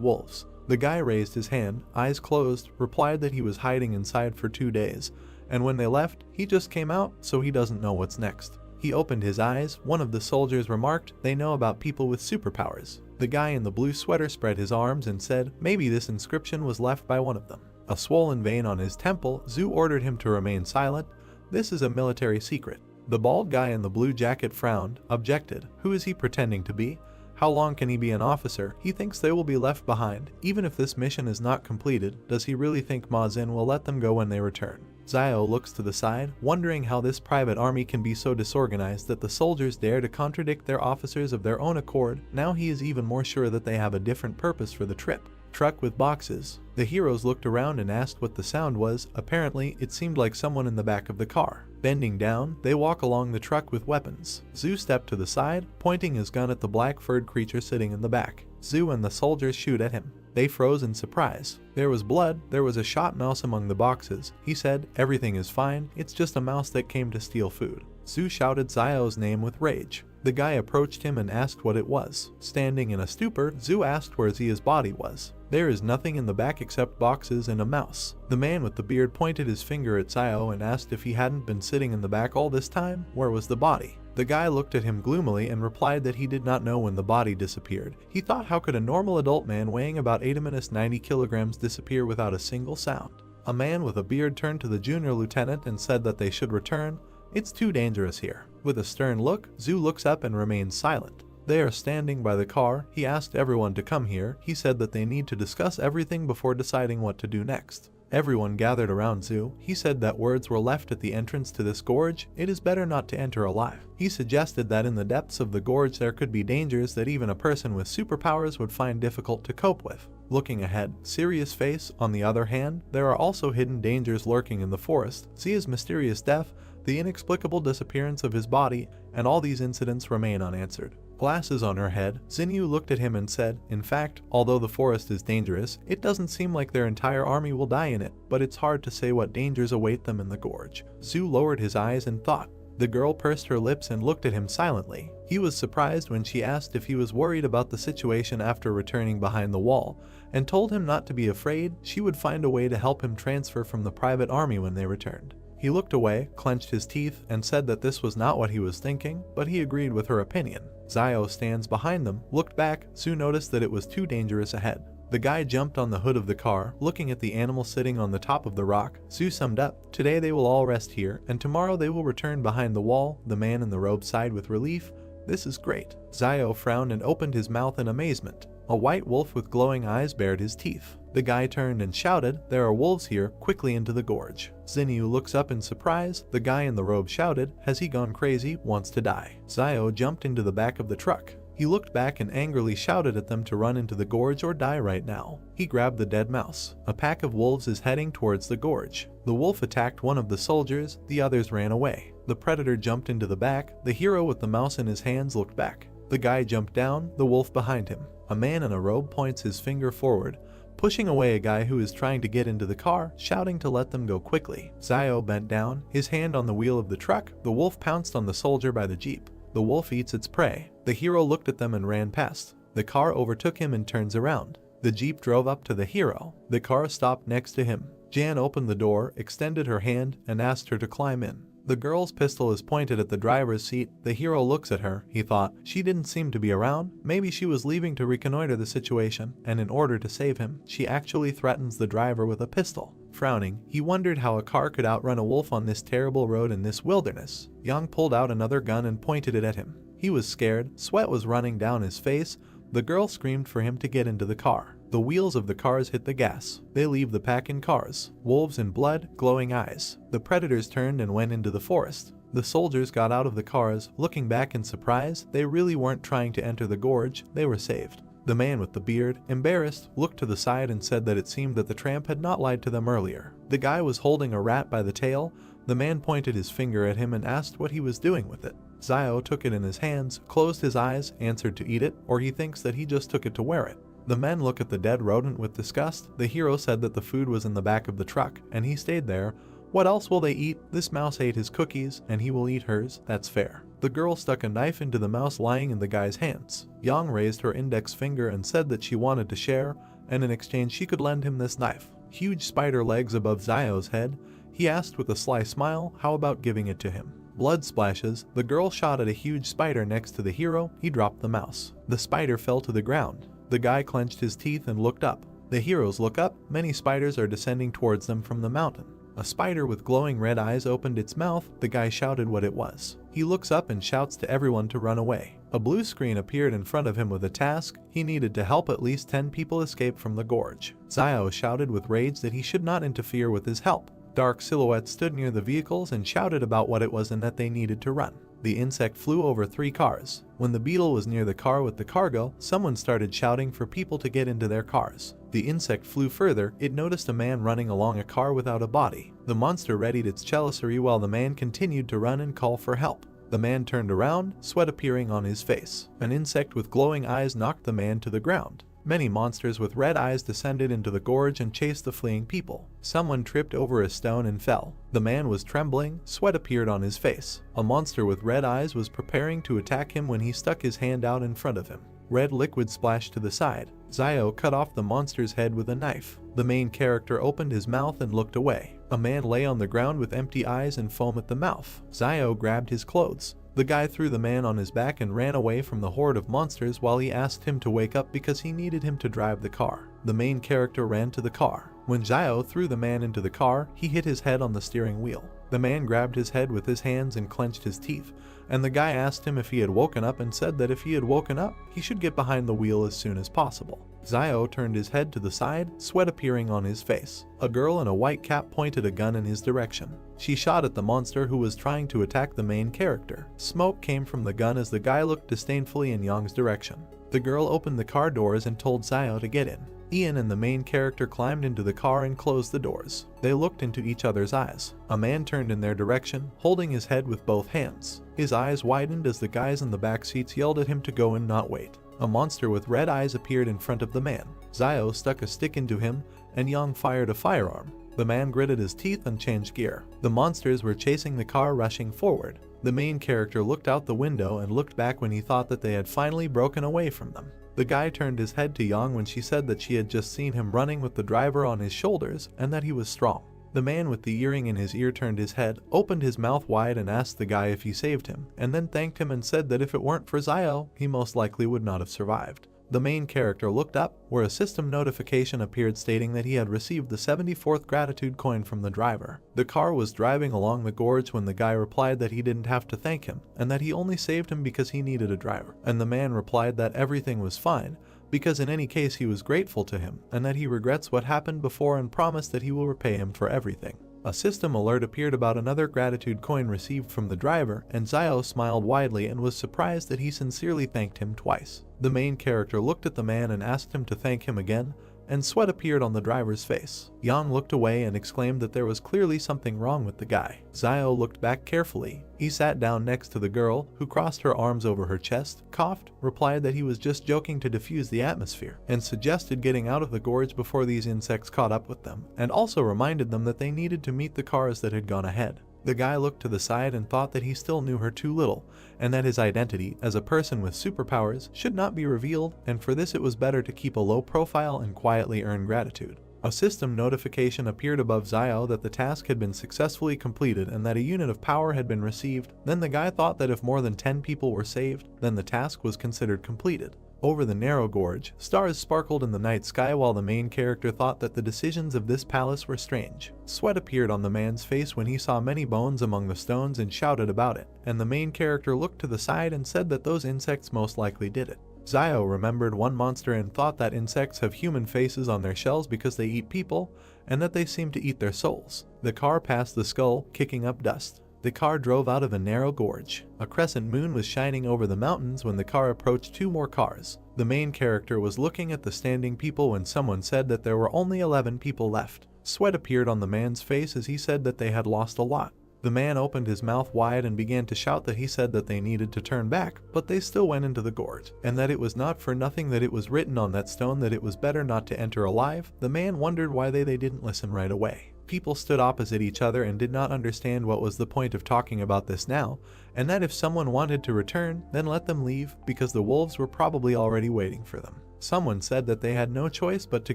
wolves. The guy raised his hand, eyes closed, replied that he was hiding inside for 2 days, and when they left, he just came out, so he doesn't know what's next. He opened his eyes. One of the soldiers remarked, they know about people with superpowers. The guy in the blue sweater spread his arms and said, maybe this inscription was left by one of them. A swollen vein on his temple. Zhu ordered him to remain silent. This is a military secret. The bald guy in the blue jacket frowned, objected. Who is he pretending to be? How long can he be an officer? He thinks they will be left behind. Even if this mission is not completed, does he really think Ma Xin will let them go when they return? Zio looks to the side, wondering how this private army can be so disorganized that the soldiers dare to contradict their officers of their own accord. Now he is even more sure that they have a different purpose for the trip. Truck with boxes. The heroes looked around and asked what the sound was. Apparently, it seemed like someone in the back of the car. Bending down, they walk along the truck with weapons. Zhu stepped to the side, pointing his gun at the black-furred creature sitting in the back. Zhu and the soldiers shoot at him. They froze in surprise. There was blood. There was a shot mouse among the boxes. He said, everything is fine. It's just a mouse that came to steal food. Zhu shouted Zio's name with rage. The guy approached him and asked what it was. Standing in a stupor, Zhu asked where Zia's body was. There is nothing in the back except boxes and a mouse. The man with the beard pointed his finger at Zio and asked if he hadn't been sitting in the back all this time, where was the body? The guy looked at him gloomily and replied that he did not know when the body disappeared. He thought, how could a normal adult man weighing about 90 kilograms disappear without a single sound? A man with a beard turned to the junior lieutenant and said that they should return. It's too dangerous here. With a stern look, Zhu looks up and remains silent. They are standing by the car. He asked everyone to come here. He said that they need to discuss everything before deciding what to do next. Everyone gathered around Zhu. He said that words were left at the entrance to this gorge. It is better not to enter alive. He suggested that in the depths of the gorge there could be dangers that even a person with superpowers would find difficult to cope with. Looking ahead, serious face, on the other hand, there are also hidden dangers lurking in the forest. Zia's mysterious death, the inexplicable disappearance of his body, and all these incidents remain unanswered. Glasses on her head, Xinyu looked at him and said, in fact, although the forest is dangerous, it doesn't seem like their entire army will die in it, but it's hard to say what dangers await them in the gorge. Zhu lowered his eyes and thought. The girl pursed her lips and looked at him silently. He was surprised when she asked if he was worried about the situation after returning behind the wall, and told him not to be afraid. She would find a way to help him transfer from the private army when they returned. He looked away, clenched his teeth, and said that this was not what he was thinking, but he agreed with her opinion. Zio stands behind them, looked back. Zhu noticed that it was too dangerous ahead. The guy jumped on the hood of the car, looking at the animal sitting on the top of the rock. Zhu summed up, today they will all rest here, and tomorrow they will return behind the wall. The man in the robe sighed with relief. This is great. Zio frowned and opened his mouth in amazement. A white wolf with glowing eyes bared his teeth. The guy turned and shouted, there are wolves here, quickly into the gorge. Xinyu looks up in surprise. The guy in the robe shouted, has he gone crazy, wants to die. Zio jumped into the back of the truck. He looked back and angrily shouted at them to run into the gorge or die right now. He grabbed the dead mouse. A pack of wolves is heading towards the gorge. The wolf attacked one of the soldiers, the others ran away. The predator jumped into the back. The hero with the mouse in his hands looked back. The guy jumped down, the wolf behind him. A man in a robe points his finger forward, pushing away a guy who is trying to get into the car, shouting to let them go quickly. Zio bent down, his hand on the wheel of the truck. The wolf pounced on the soldier by the jeep. The wolf eats its prey. The hero looked at them and ran past. The car overtook him and turns around. The jeep drove up to the hero. The car stopped next to him. Jan opened the door, extended her hand, and asked her to climb in. The girl's pistol is pointed at the driver's seat. The hero looks at her. He thought, she didn't seem to be around. Maybe she was leaving to reconnoiter the situation, and in order to save him, she actually threatens the driver with a pistol. Frowning, he wondered how a car could outrun a wolf on this terrible road in this wilderness. Yang pulled out another gun and pointed it at him. He was scared. Sweat was running down his face. The girl screamed for him to get into the car. The wheels of the cars hit the gas. They leave the pack in cars. Wolves in blood, glowing eyes. The predators turned and went into the forest. The soldiers got out of the cars, looking back in surprise. They really weren't trying to enter the gorge. They were saved. The man with the beard, embarrassed, looked to the side and said that it seemed that the tramp had not lied to them earlier. The guy was holding a rat by the tail. The man pointed his finger at him and asked what he was doing with it. Zio took it in his hands, closed his eyes, answered to eat it, or he thinks that he just took it to wear it. The men look at the dead rodent with disgust. The hero said that the food was in the back of the truck, and he stayed there. What else will they eat? This mouse ate his cookies, and he will eat hers. That's fair. The girl stuck a knife into the mouse lying in the guy's hands. Yang raised her index finger and said that she wanted to share, and in exchange she could lend him this knife. Huge spider legs above Zio's head. He asked with a sly smile, how about giving it to him? Blood splashes. The girl shot at a huge spider next to the hero. He dropped the mouse. The spider fell to the ground. The guy clenched his teeth and looked up. The heroes look up. Many spiders are descending towards them from the mountain. A spider with glowing red eyes opened its mouth. The guy shouted what it was. He looks up and shouts to everyone to run away. A blue screen appeared in front of him with a task. He needed to help at least 10 people escape from the gorge. Zio shouted with rage that he should not interfere with his help. Dark silhouettes stood near the vehicles and shouted about what it was and that they needed to run. The insect flew over 3 cars. When the beetle was near the car with the cargo, someone started shouting for people to get into their cars. The insect flew further. It noticed a man running along a car without a body. The monster readied its chalicery while the man continued to run and call for help. The man turned around, sweat appearing on his face. An insect with glowing eyes knocked the man to the ground. Many monsters with red eyes descended into the gorge and chased the fleeing people. Someone tripped over a stone and fell. The man was trembling, sweat appeared on his face. A monster with red eyes was preparing to attack him when he stuck his hand out in front of him. Red liquid splashed to the side. Zio cut off the monster's head with a knife. The main character opened his mouth and looked away. A man lay on the ground with empty eyes and foam at the mouth. Zio grabbed his clothes. The guy threw the man on his back and ran away from the horde of monsters while he asked him to wake up because he needed him to drive the car. The main character ran to the car. When Zio threw the man into the car, he hit his head on the steering wheel. The man grabbed his head with his hands and clenched his teeth, and the guy asked him if he had woken up and said that if he had woken up, he should get behind the wheel as soon as possible. Zio turned his head to the side, sweat appearing on his face. A girl in a white cap pointed a gun in his direction. She shot at the monster who was trying to attack the main character. Smoke came from the gun as the guy looked disdainfully in Yang's direction. The girl opened the car doors and told Zio to get in. Ian and the main character climbed into the car and closed the doors. They looked into each other's eyes. A man turned in their direction, holding his head with both hands. His eyes widened as the guys in the back seats yelled at him to go and not wait. A monster with red eyes appeared in front of the man. Zio stuck a stick into him, and Yang fired a firearm. The man gritted his teeth and changed gear. The monsters were chasing the car, rushing forward. The main character looked out the window and looked back when he thought that they had finally broken away from them. The guy turned his head to Yang when she said that she had just seen him running with the driver on his shoulders and that he was strong. The man with the earring in his ear turned his head, opened his mouth wide and asked the guy if he saved him, and then thanked him and said that if it weren't for Zio, he most likely would not have survived. The main character looked up, where a system notification appeared stating that he had received the 74th gratitude coin from the driver. The car was driving along the gorge when the guy replied that he didn't have to thank him, and that he only saved him because he needed a driver. And the man replied that everything was fine, because in any case he was grateful to him, and that he regrets what happened before and promised that he will repay him for everything. A system alert appeared about another gratitude coin received from the driver, and Zio smiled widely and was surprised that he sincerely thanked him twice. The main character looked at the man and asked him to thank him again, and sweat appeared on the driver's face. Yang looked away and exclaimed that there was clearly something wrong with the guy. Zio looked back carefully. He sat down next to the girl, who crossed her arms over her chest, coughed, replied that he was just joking to diffuse the atmosphere, and suggested getting out of the gorge before these insects caught up with them, and also reminded them that they needed to meet the cars that had gone ahead. The guy looked to the side and thought that he still knew her too little, and that his identity as a person with superpowers should not be revealed, and for this it was better to keep a low profile and quietly earn gratitude. A system notification appeared above Zio that the task had been successfully completed and that a unit of power had been received. Then the guy thought that if more than 10 people were saved, then the task was considered completed. Over the narrow gorge, stars sparkled in the night sky while the main character thought that the decisions of this palace were strange. Sweat appeared on the man's face when he saw many bones among the stones and shouted about it, and the main character looked to the side and said that those insects most likely did it. Zio remembered one monster and thought that insects have human faces on their shells because they eat people, and that they seem to eat their souls. The car passed the skull, kicking up dust. The car drove out of a narrow gorge. A crescent moon was shining over the mountains when the car approached two more cars. The main character was looking at the standing people when someone said that there were only 11 people left. Sweat appeared on the man's face as he said that they had lost a lot. The man opened his mouth wide and began to shout that he said that they needed to turn back, but they still went into the gorge, and that it was not for nothing that it was written on that stone that it was better not to enter alive. The man wondered why they didn't listen right away. People stood opposite each other and did not understand what was the point of talking about this now, and that if someone wanted to return, then let them leave, because the wolves were probably already waiting for them. Someone said that they had no choice but to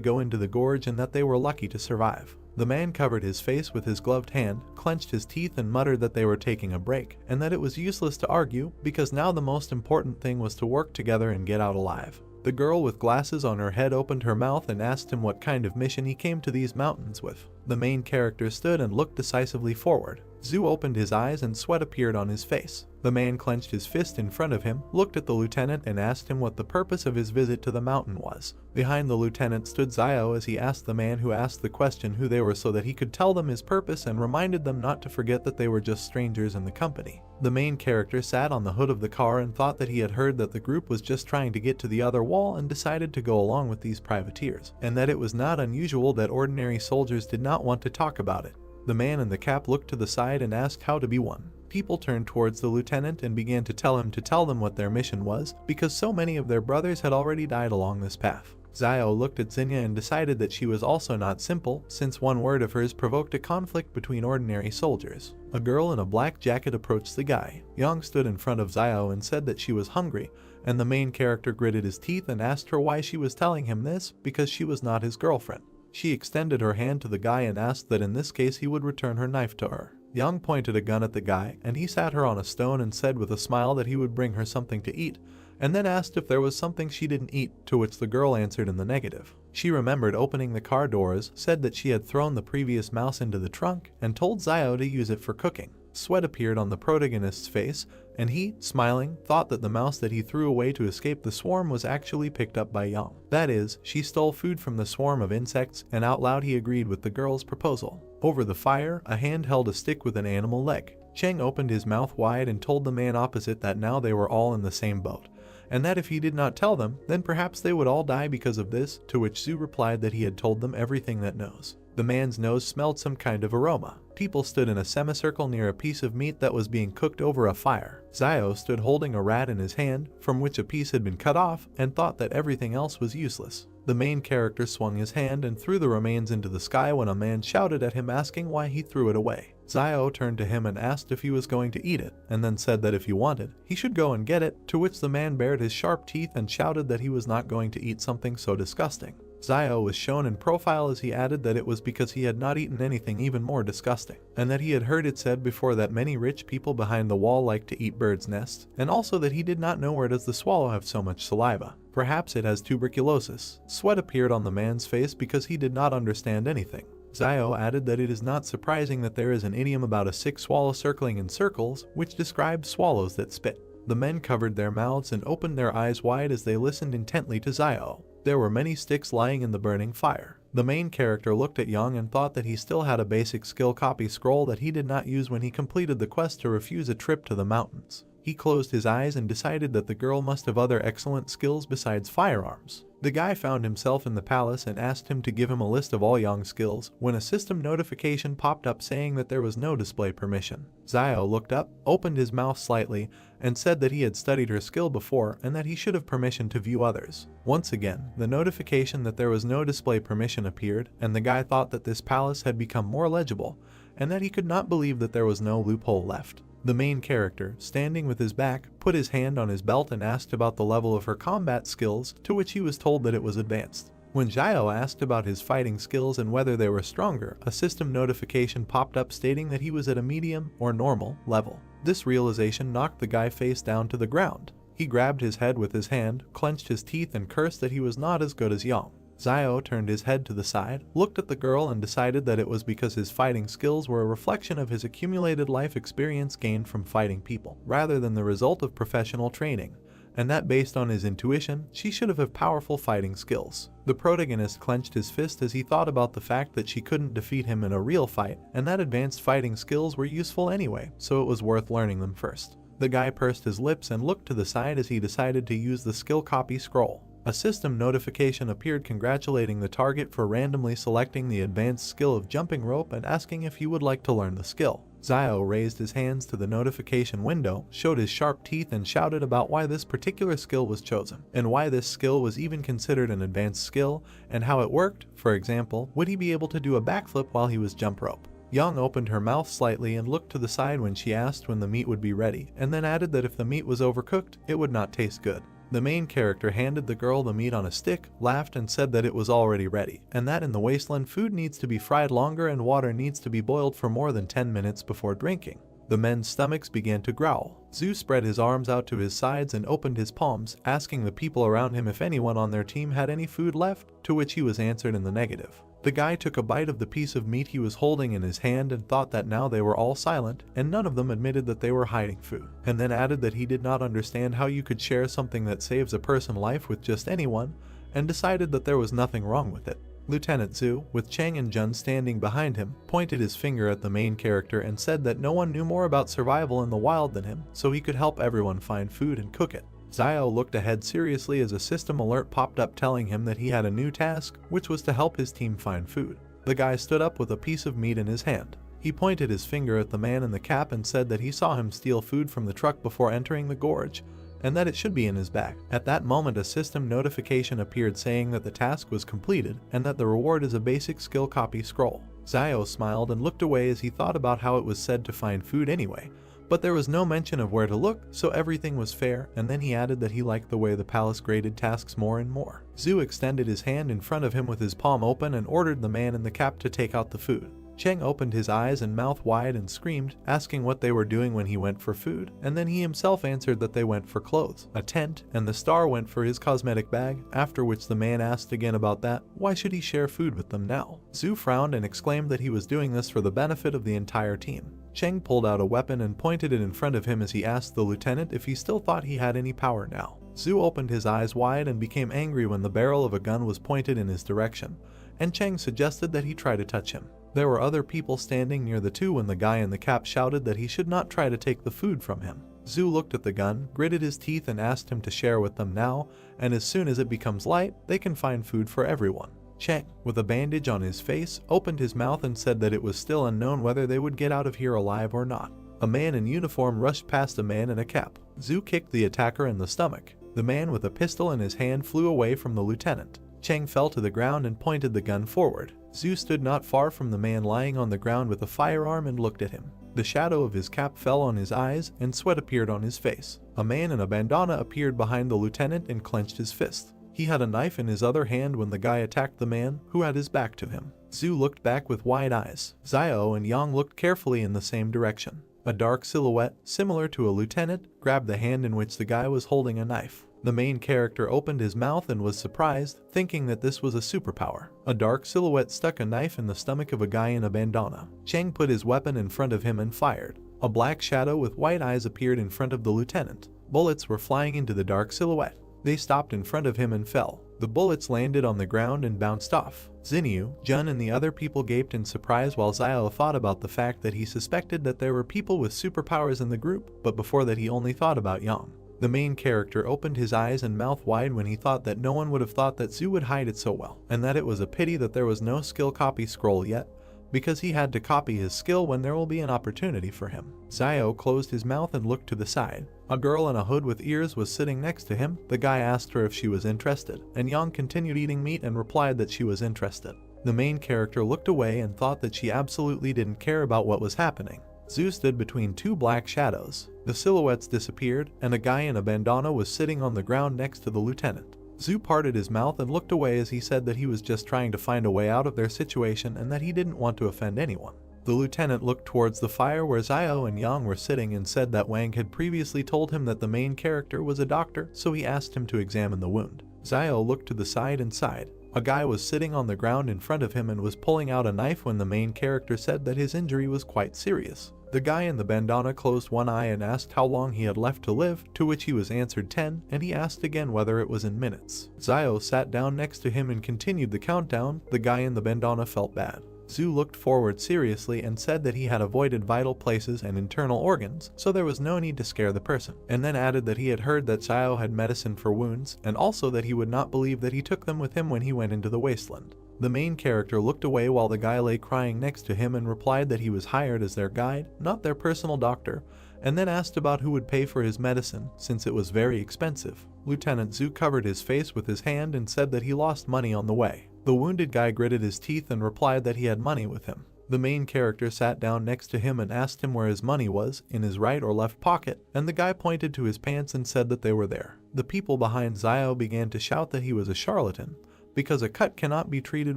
go into the gorge and that they were lucky to survive. The man covered his face with his gloved hand, clenched his teeth and muttered that they were taking a break, and that it was useless to argue, because now the most important thing was to work together and get out alive. The girl with glasses on her head opened her mouth and asked him what kind of mission he came to these mountains with. The main character stood and looked decisively forward. Zhu opened his eyes and sweat appeared on his face. The man clenched his fist in front of him, looked at the lieutenant and asked him what the purpose of his visit to the mountain was. Behind the lieutenant stood Zio as he asked the man who asked the question who they were so that he could tell them his purpose and reminded them not to forget that they were just strangers in the company. The main character sat on the hood of the car and thought that he had heard that the group was just trying to get to the other wall and decided to go along with these privateers, and that it was not unusual that ordinary soldiers did not want to talk about it. The man in the cap looked to the side and asked how to be one. People turned towards the lieutenant and began to tell him to tell them what their mission was, because so many of their brothers had already died along this path. Zio looked at Zinnia and decided that she was also not simple, since one word of hers provoked a conflict between ordinary soldiers. A girl in a black jacket approached the guy. Young stood in front of Zio and said that she was hungry, and the main character gritted his teeth and asked her why she was telling him this, because she was not his girlfriend. She extended her hand to the guy and asked that in this case he would return her knife to her. Young pointed a gun at the guy, and he sat her on a stone and said with a smile that he would bring her something to eat, and then asked if there was something she didn't eat, to which the girl answered in the negative. She remembered opening the car doors, said that she had thrown the previous mouse into the trunk, and told Zio to use it for cooking. Sweat appeared on the protagonist's face, and he, smiling, thought that the mouse that he threw away to escape the swarm was actually picked up by Young. That is, she stole food from the swarm of insects, and out loud he agreed with the girl's proposal. Over the fire, a hand held a stick with an animal leg. Cheng opened his mouth wide and told the man opposite that now they were all in the same boat, and that if he did not tell them, then perhaps they would all die because of this, to which Zhu replied that he had told them everything that knows. The man's nose smelled some kind of aroma. People stood in a semicircle near a piece of meat that was being cooked over a fire. Zio stood holding a rat in his hand, from which a piece had been cut off, and thought that everything else was useless. The main character swung his hand and threw the remains into the sky when a man shouted at him asking why he threw it away. Zio turned to him and asked if he was going to eat it, and then said that if he wanted, he should go and get it, to which the man bared his sharp teeth and shouted that he was not going to eat something so disgusting. Zio was shown in profile as he added that it was because he had not eaten anything even more disgusting, and that he had heard it said before that many rich people behind the wall like to eat birds' nests, and also that he did not know where does the swallow have so much saliva. Perhaps it has tuberculosis. Sweat appeared on the man's face because he did not understand anything. Zio added that it is not surprising that there is an idiom about a sick swallow circling in circles, which describes swallows that spit. The men covered their mouths and opened their eyes wide as they listened intently to Zio. There were many sticks lying in the burning fire. The main character looked at Young and thought that he still had a basic skill copy scroll that he did not use when he completed the quest to refuse a trip to the mountains. He closed his eyes and decided that the girl must have other excellent skills besides firearms. The guy found himself in the palace and asked him to give him a list of all Young's skills, when a system notification popped up saying that there was no display permission. Zio looked up, opened his mouth slightly, and said that he had studied her skill before and that he should have permission to view others. Once again, the notification that there was no display permission appeared, and the guy thought that this palace had become more legible, and that he could not believe that there was no loophole left. The main character, standing with his back, put his hand on his belt and asked about the level of her combat skills, to which he was told that it was advanced. When Zio asked about his fighting skills and whether they were stronger, a system notification popped up stating that he was at a medium or normal level. This realization knocked the guy face down to the ground. He grabbed his head with his hand, clenched his teeth and cursed that he was not as good as Young. Zio turned his head to the side, looked at the girl and decided that it was because his fighting skills were a reflection of his accumulated life experience gained from fighting people, rather than the result of professional training, and that based on his intuition, she should have powerful fighting skills. The protagonist clenched his fist as he thought about the fact that she couldn't defeat him in a real fight, and that advanced fighting skills were useful anyway, so it was worth learning them first. The guy pursed his lips and looked to the side as he decided to use the skill copy scroll. A system notification appeared congratulating the target for randomly selecting the advanced skill of jumping rope and asking if he would like to learn the skill. Zio raised his hands to the notification window, showed his sharp teeth and shouted about why this particular skill was chosen, and why this skill was even considered an advanced skill, and how it worked. For example, would he be able to do a backflip while he was jump rope? Young opened her mouth slightly and looked to the side when she asked when the meat would be ready, and then added that if the meat was overcooked, it would not taste good. The main character handed the girl the meat on a stick, laughed and said that it was already ready, and that in the wasteland food needs to be fried longer and water needs to be boiled for more than 10 minutes before drinking. The men's stomachs began to growl. Zhu spread his arms out to his sides and opened his palms, asking the people around him if anyone on their team had any food left, to which he was answered in the negative. The guy took a bite of the piece of meat he was holding in his hand and thought that now they were all silent, and none of them admitted that they were hiding food, and then added that he did not understand how you could share something that saves a person's life with just anyone, and decided that there was nothing wrong with it. Lieutenant Zhu, with Cheng and Jun standing behind him, pointed his finger at the main character and said that no one knew more about survival in the wild than him, so he could help everyone find food and cook it. Zio looked ahead seriously as a system alert popped up telling him that he had a new task, which was to help his team find food. The guy stood up with a piece of meat in his hand. He pointed his finger at the man in the cap and said that he saw him steal food from the truck before entering the gorge, and that it should be in his bag. At that moment, a system notification appeared saying that the task was completed and that the reward is a basic skill copy scroll. Zio smiled and looked away as he thought about how it was said to find food anyway, but there was no mention of where to look, so everything was fair, and then he added that he liked the way the palace graded tasks more and more. Zhu extended his hand in front of him with his palm open and ordered the man in the cap to take out the food. Cheng opened his eyes and mouth wide and screamed, asking what they were doing when he went for food, and then he himself answered that they went for clothes, a tent, and the star went for his cosmetic bag, after which the man asked again about that. Why should he share food with them now? Zhu frowned and exclaimed that he was doing this for the benefit of the entire team. Cheng pulled out a weapon and pointed it in front of him as he asked the lieutenant if he still thought he had any power now. Zhu opened his eyes wide and became angry when the barrel of a gun was pointed in his direction, and Cheng suggested that he try to touch him. There were other people standing near the two when the guy in the cap shouted that he should not try to take the food from him. Zhu looked at the gun, gritted his teeth and asked him to share with them now, and as soon as it becomes light, they can find food for everyone. Cheng, with a bandage on his face, opened his mouth and said that it was still unknown whether they would get out of here alive or not. A man in uniform rushed past a man in a cap. Zhu kicked the attacker in the stomach. The man with a pistol in his hand flew away from the lieutenant. Cheng fell to the ground and pointed the gun forward. Zhu stood not far from the man lying on the ground with a firearm and looked at him. The shadow of his cap fell on his eyes and sweat appeared on his face. A man in a bandana appeared behind the lieutenant and clenched his fist. He had a knife in his other hand when the guy attacked the man, who had his back to him. Zhu looked back with wide eyes. Zio and Yang looked carefully in the same direction. A dark silhouette, similar to a lieutenant, grabbed the hand in which the guy was holding a knife. The main character opened his mouth and was surprised, thinking that this was a superpower. A dark silhouette stuck a knife in the stomach of a guy in a bandana. Cheng put his weapon in front of him and fired. A black shadow with white eyes appeared in front of the lieutenant. Bullets were flying into the dark silhouette. They stopped in front of him and fell. The bullets landed on the ground and bounced off. Xinyu, Jun and the other people gaped in surprise while Zio thought about the fact that he suspected that there were people with superpowers in the group, but before that he only thought about Yang. The main character opened his eyes and mouth wide when he thought that no one would have thought that Zhu would hide it so well, and that it was a pity that there was no skill copy scroll yet, because he had to copy his skill when there will be an opportunity for him. Zio closed his mouth and looked to the side. A girl in a hood with ears was sitting next to him. The guy asked her if she was interested, and Yang continued eating meat and replied that she was interested. The main character looked away and thought that she absolutely didn't care about what was happening. Zhu stood between two black shadows. The silhouettes disappeared, and a guy in a bandana was sitting on the ground next to the lieutenant. Zhu parted his mouth and looked away as he said that he was just trying to find a way out of their situation and that he didn't want to offend anyone. The lieutenant looked towards the fire where Zio and Yang were sitting and said that Wang had previously told him that the main character was a doctor, so he asked him to examine the wound. Zio looked to the side and sighed. A guy was sitting on the ground in front of him and was pulling out a knife when the main character said that his injury was quite serious. The guy in the bandana closed one eye and asked how long he had left to live, to which he was answered 10, and he asked again whether it was in minutes. Zio sat down next to him and continued the countdown. The guy in the bandana felt bad. Zhu looked forward seriously and said that he had avoided vital places and internal organs, so there was no need to scare the person, and then added that he had heard that Zio had medicine for wounds, and also that he would not believe that he took them with him when he went into the wasteland. The main character looked away while the guy lay crying next to him and replied that he was hired as their guide, not their personal doctor, and then asked about who would pay for his medicine, since it was very expensive. Lieutenant Zhu covered his face with his hand and said that he lost money on the way. The wounded guy gritted his teeth and replied that he had money with him. The main character sat down next to him and asked him where his money was, in his right or left pocket, and the guy pointed to his pants and said that they were there. The people behind Zio began to shout that he was a charlatan, because a cut cannot be treated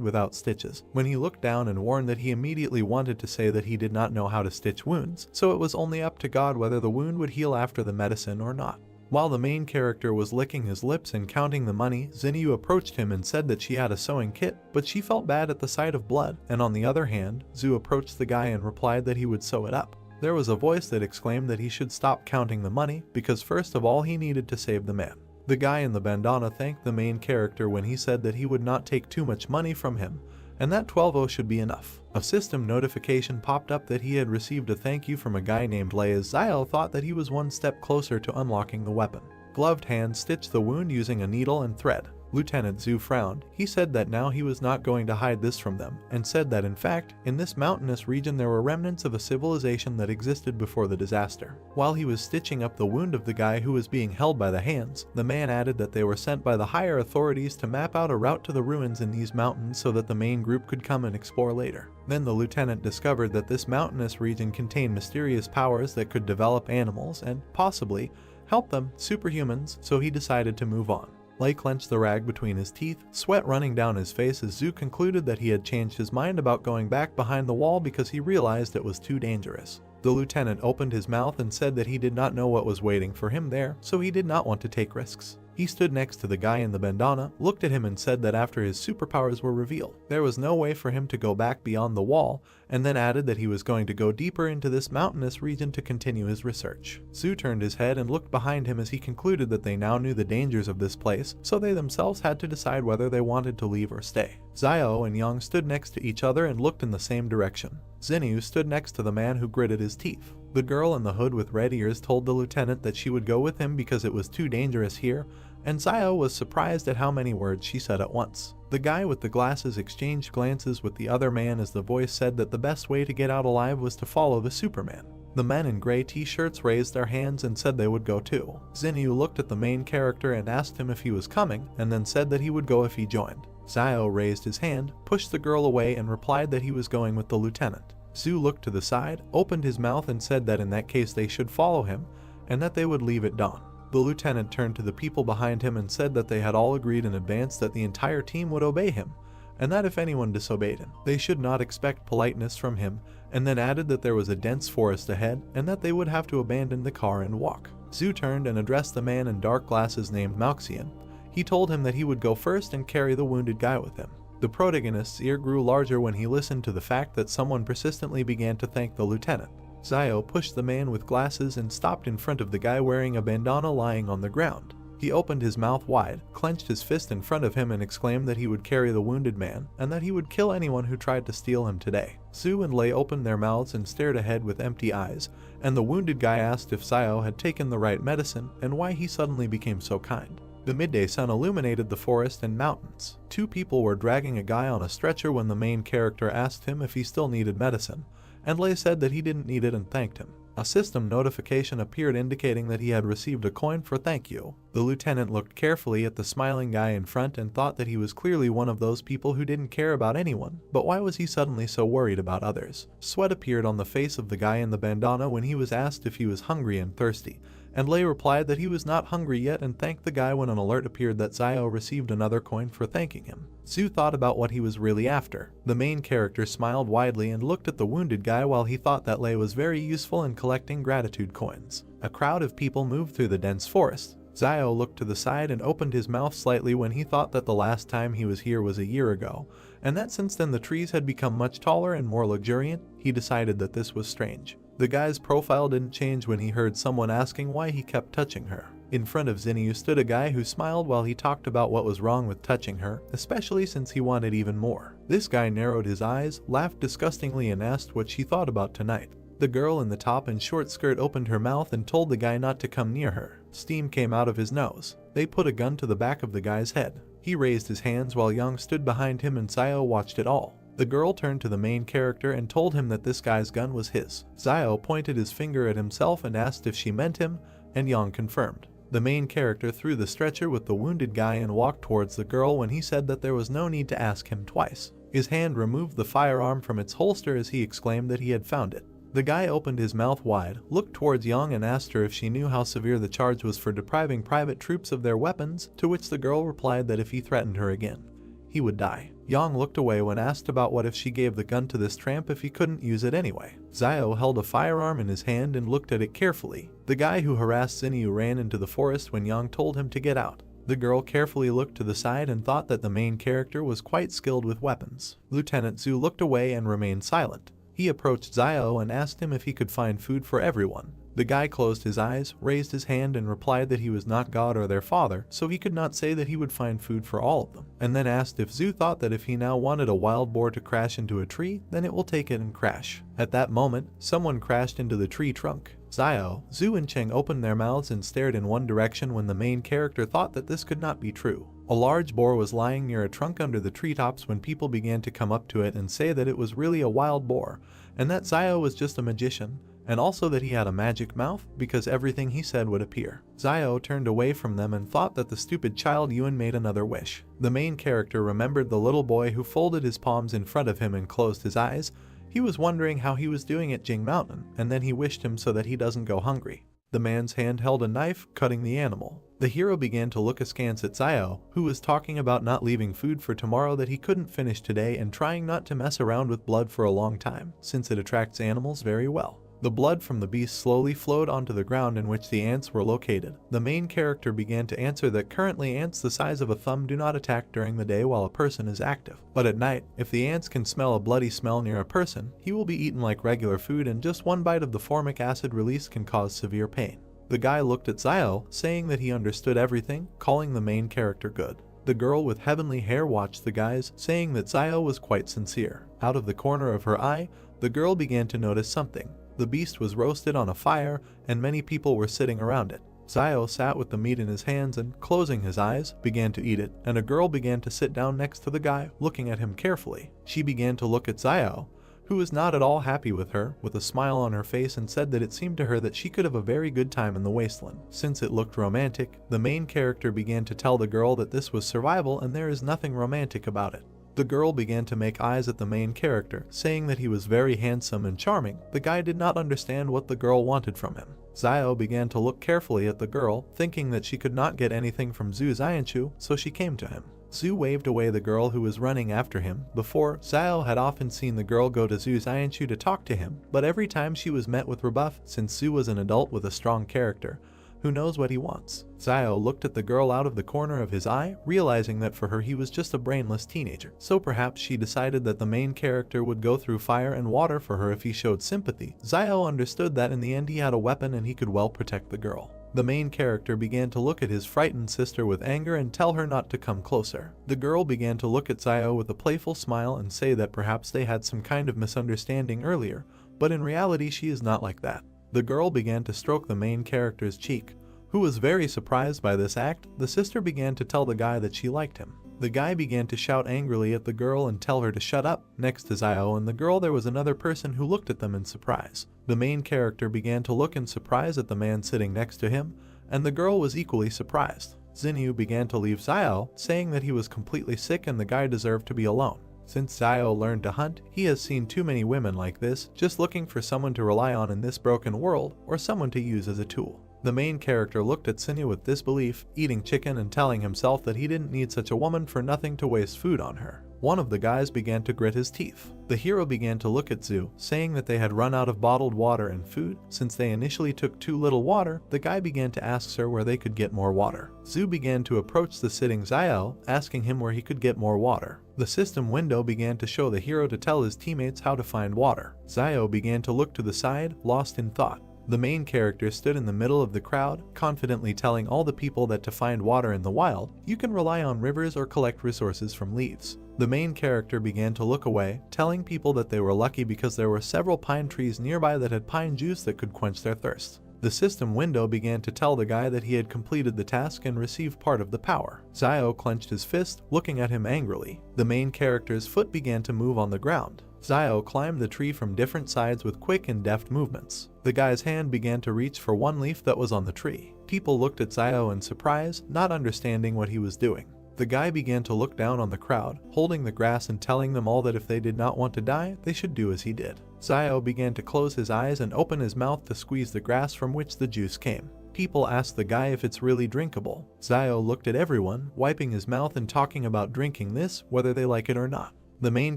without stitches. When he looked down and warned that he immediately wanted to say that he did not know how to stitch wounds, so it was only up to God whether the wound would heal after the medicine or not. While the main character was licking his lips and counting the money, Xinyu approached him and said that she had a sewing kit, but she felt bad at the sight of blood, and on the other hand, Zhu approached the guy and replied that he would sew it up. There was a voice that exclaimed that he should stop counting the money, because first of all he needed to save the man. The guy in the bandana thanked the main character when he said that he would not take too much money from him, and that 12-0 should be enough. A system notification popped up that he had received a thank you from a guy named Lei as Zio thought that he was one step closer to unlocking the weapon. Gloved hands stitched the wound using a needle and thread. Lieutenant Zhu frowned. He said that now he was not going to hide this from them, and said that in fact, in this mountainous region there were remnants of a civilization that existed before the disaster. While he was stitching up the wound of the guy who was being held by the hands, the man added that they were sent by the higher authorities to map out a route to the ruins in these mountains so that the main group could come and explore later. Then the lieutenant discovered that this mountainous region contained mysterious powers that could develop animals and, possibly, help them, superhumans, so he decided to move on. Lei clenched the rag between his teeth, sweat running down his face as Zhu concluded that he had changed his mind about going back behind the wall because he realized it was too dangerous. The lieutenant opened his mouth and said that he did not know what was waiting for him there, so he did not want to take risks. He stood next to the guy in the bandana, looked at him and said that after his superpowers were revealed, there was no way for him to go back beyond the wall, and then added that he was going to go deeper into this mountainous region to continue his research. Zhu turned his head and looked behind him as he concluded that they now knew the dangers of this place, so they themselves had to decide whether they wanted to leave or stay. Xiao and Yang stood next to each other and looked in the same direction. Xinyu stood next to the man who gritted his teeth. The girl in the hood with red ears told the lieutenant that she would go with him because it was too dangerous here, and Xiao was surprised at how many words she said at once. The guy with the glasses exchanged glances with the other man as the voice said that the best way to get out alive was to follow the Superman. The men in gray t-shirts raised their hands and said they would go too. Xinyu looked at the main character and asked him if he was coming, and then said that he would go if he joined. Xiao raised his hand, pushed the girl away and replied that he was going with the lieutenant. Zhu looked to the side, opened his mouth and said that in that case they should follow him, and that they would leave at dawn. The lieutenant turned to the people behind him and said that they had all agreed in advance that the entire team would obey him, and that if anyone disobeyed him, they should not expect politeness from him, and then added that there was a dense forest ahead and that they would have to abandon the car and walk. Zhu turned and addressed the man in dark glasses named Malxian. He told him that he would go first and carry the wounded guy with him. The protagonist's ear grew larger when he listened to the fact that someone persistently began to thank the lieutenant. Xiao pushed the man with glasses and stopped in front of the guy wearing a bandana lying on the ground. He opened his mouth wide, clenched his fist in front of him and exclaimed that he would carry the wounded man, and that he would kill anyone who tried to steal him today. Zhu and Lei opened their mouths and stared ahead with empty eyes, and the wounded guy asked if Xiao had taken the right medicine and why he suddenly became so kind. The midday sun illuminated the forest and mountains. Two people were dragging a guy on a stretcher when the main character asked him if he still needed medicine, and Lei said that he didn't need it and thanked him. A system notification appeared indicating that he had received a coin for thank you. The lieutenant looked carefully at the smiling guy in front and thought that he was clearly one of those people who didn't care about anyone, but why was he suddenly so worried about others? Sweat appeared on the face of the guy in the bandana when he was asked if he was hungry and thirsty, and Lei replied that he was not hungry yet and thanked the guy when an alert appeared that Xiao received another coin for thanking him. Zhu thought about what he was really after. The main character smiled widely and looked at the wounded guy while he thought that Lei was very useful in collecting gratitude coins. A crowd of people moved through the dense forest. Xiao looked to the side and opened his mouth slightly when he thought that the last time he was here was a year ago, and that since then the trees had become much taller and more luxuriant. He decided that this was strange. The guy's profile didn't change when he heard someone asking why he kept touching her. In front of Xinyu stood a guy who smiled while he talked about what was wrong with touching her, especially since he wanted even more. This guy narrowed his eyes, laughed disgustingly and asked what she thought about tonight. The girl in the top and short skirt opened her mouth and told the guy not to come near her. Steam came out of his nose. They put a gun to the back of the guy's head. He raised his hands while Yang stood behind him and Xiao watched it all. The girl turned to the main character and told him that this guy's gun was his. Xiao pointed his finger at himself and asked if she meant him, and Yang confirmed. The main character threw the stretcher with the wounded guy and walked towards the girl when he said that there was no need to ask him twice. His hand removed the firearm from its holster as he exclaimed that he had found it. The guy opened his mouth wide, looked towards Yang and asked her if she knew how severe the charge was for depriving private troops of their weapons, to which the girl replied that if he threatened her again, he would die. Yang looked away when asked about what if she gave the gun to this tramp if he couldn't use it anyway. Xiao held a firearm in his hand and looked at it carefully. The guy who harassed Xinyu ran into the forest when Yang told him to get out. The girl carefully looked to the side and thought that the main character was quite skilled with weapons. Lieutenant Zhu looked away and remained silent. He approached Xiao and asked him if he could find food for everyone. The guy closed his eyes, raised his hand and replied that he was not God or their father, so he could not say that he would find food for all of them, and then asked if Zhu thought that if he now wanted a wild boar to crash into a tree, then it will take it and crash. At that moment, someone crashed into the tree trunk. Zio, Zhu and Cheng opened their mouths and stared in one direction when the main character thought that this could not be true. A large boar was lying near a trunk under the treetops when people began to come up to it and say that it was really a wild boar, and that Zio was just a magician, and also that he had a magic mouth because everything he said would appear. Zio turned away from them and thought that the stupid child Yuan made another wish. The main character remembered the little boy who folded his palms in front of him and closed his eyes. He was wondering how he was doing at Jing Mountain, and then he wished him so that he doesn't go hungry. The man's hand held a knife, cutting the animal. The hero began to look askance at Zio, who was talking about not leaving food for tomorrow that he couldn't finish today and trying not to mess around with blood for a long time, since it attracts animals very well. The blood from the beast slowly flowed onto the ground in which the ants were located. The main character began to answer that currently ants the size of a thumb do not attack during the day while a person is active. But at night, if the ants can smell a bloody smell near a person, he will be eaten like regular food and just one bite of the formic acid release can cause severe pain. The guy looked at Zio, saying that he understood everything, calling the main character good. The girl with heavenly hair watched the guys, saying that Zio was quite sincere. Out of the corner of her eye, the girl began to notice something. The beast was roasted on a fire, and many people were sitting around it. Zio sat with the meat in his hands and, closing his eyes, began to eat it, and a girl began to sit down next to the guy, looking at him carefully. She began to look at Zio, who was not at all happy with her, with a smile on her face, and said that it seemed to her that she could have a very good time in the wasteland. Since it looked romantic, the main character began to tell the girl that this was survival and there is nothing romantic about it. The girl began to make eyes at the main character, saying that he was very handsome and charming. The guy did not understand what the girl wanted from him. Zio began to look carefully at the girl, thinking that she could not get anything from Zhu Xianchu, so she came to him. Zhu waved away the girl who was running after him. Before, Zio had often seen the girl go to Zhu Xianchu to talk to him, but every time she was met with rebuff since Zhu was an adult with a strong character who knows what he wants. Zio looked at the girl out of the corner of his eye, realizing that for her he was just a brainless teenager. So perhaps she decided that the main character would go through fire and water for her if he showed sympathy. Zio understood that in the end he had a weapon and he could well protect the girl. The main character began to look at his frightened sister with anger and tell her not to come closer. The girl began to look at Zio with a playful smile and say that perhaps they had some kind of misunderstanding earlier, but in reality she is not like that. The girl began to stroke the main character's cheek, who was very surprised by this act. The sister began to tell the guy that she liked him. The guy began to shout angrily at the girl and tell her to shut up. Next to Zio and the girl there was another person who looked at them in surprise. The main character began to look in surprise at the man sitting next to him, and the girl was equally surprised. Xinyu began to leave Zio, saying that he was completely sick and the guy deserved to be alone. Since Zio learned to hunt, he has seen too many women like this, just looking for someone to rely on in this broken world, or someone to use as a tool. The main character looked at Xinyu with disbelief, eating chicken and telling himself that he didn't need such a woman for nothing to waste food on her. One of the guys began to grit his teeth. The hero began to look at Zhu, saying that they had run out of bottled water and food. Since they initially took too little water, the guy began to ask her where they could get more water. Zhu began to approach the sitting Zio, asking him where he could get more water. The system window began to show the hero to tell his teammates how to find water. Zio began to look to the side, lost in thought. The main character stood in the middle of the crowd, confidently telling all the people that to find water in the wild, you can rely on rivers or collect resources from leaves. The main character began to look away, telling people that they were lucky because there were several pine trees nearby that had pine juice that could quench their thirst. The system window began to tell the guy that he had completed the task and received part of the power. Zio clenched his fist, looking at him angrily. The main character's foot began to move on the ground. Zio climbed the tree from different sides with quick and deft movements. The guy's hand began to reach for one leaf that was on the tree. People looked at Zio in surprise, not understanding what he was doing. The guy began to look down on the crowd, holding the grass and telling them all that if they did not want to die, they should do as he did. Zio began to close his eyes and open his mouth to squeeze the grass from which the juice came. People asked the guy if it's really drinkable. Zio looked at everyone, wiping his mouth and talking about drinking this, whether they like it or not. The main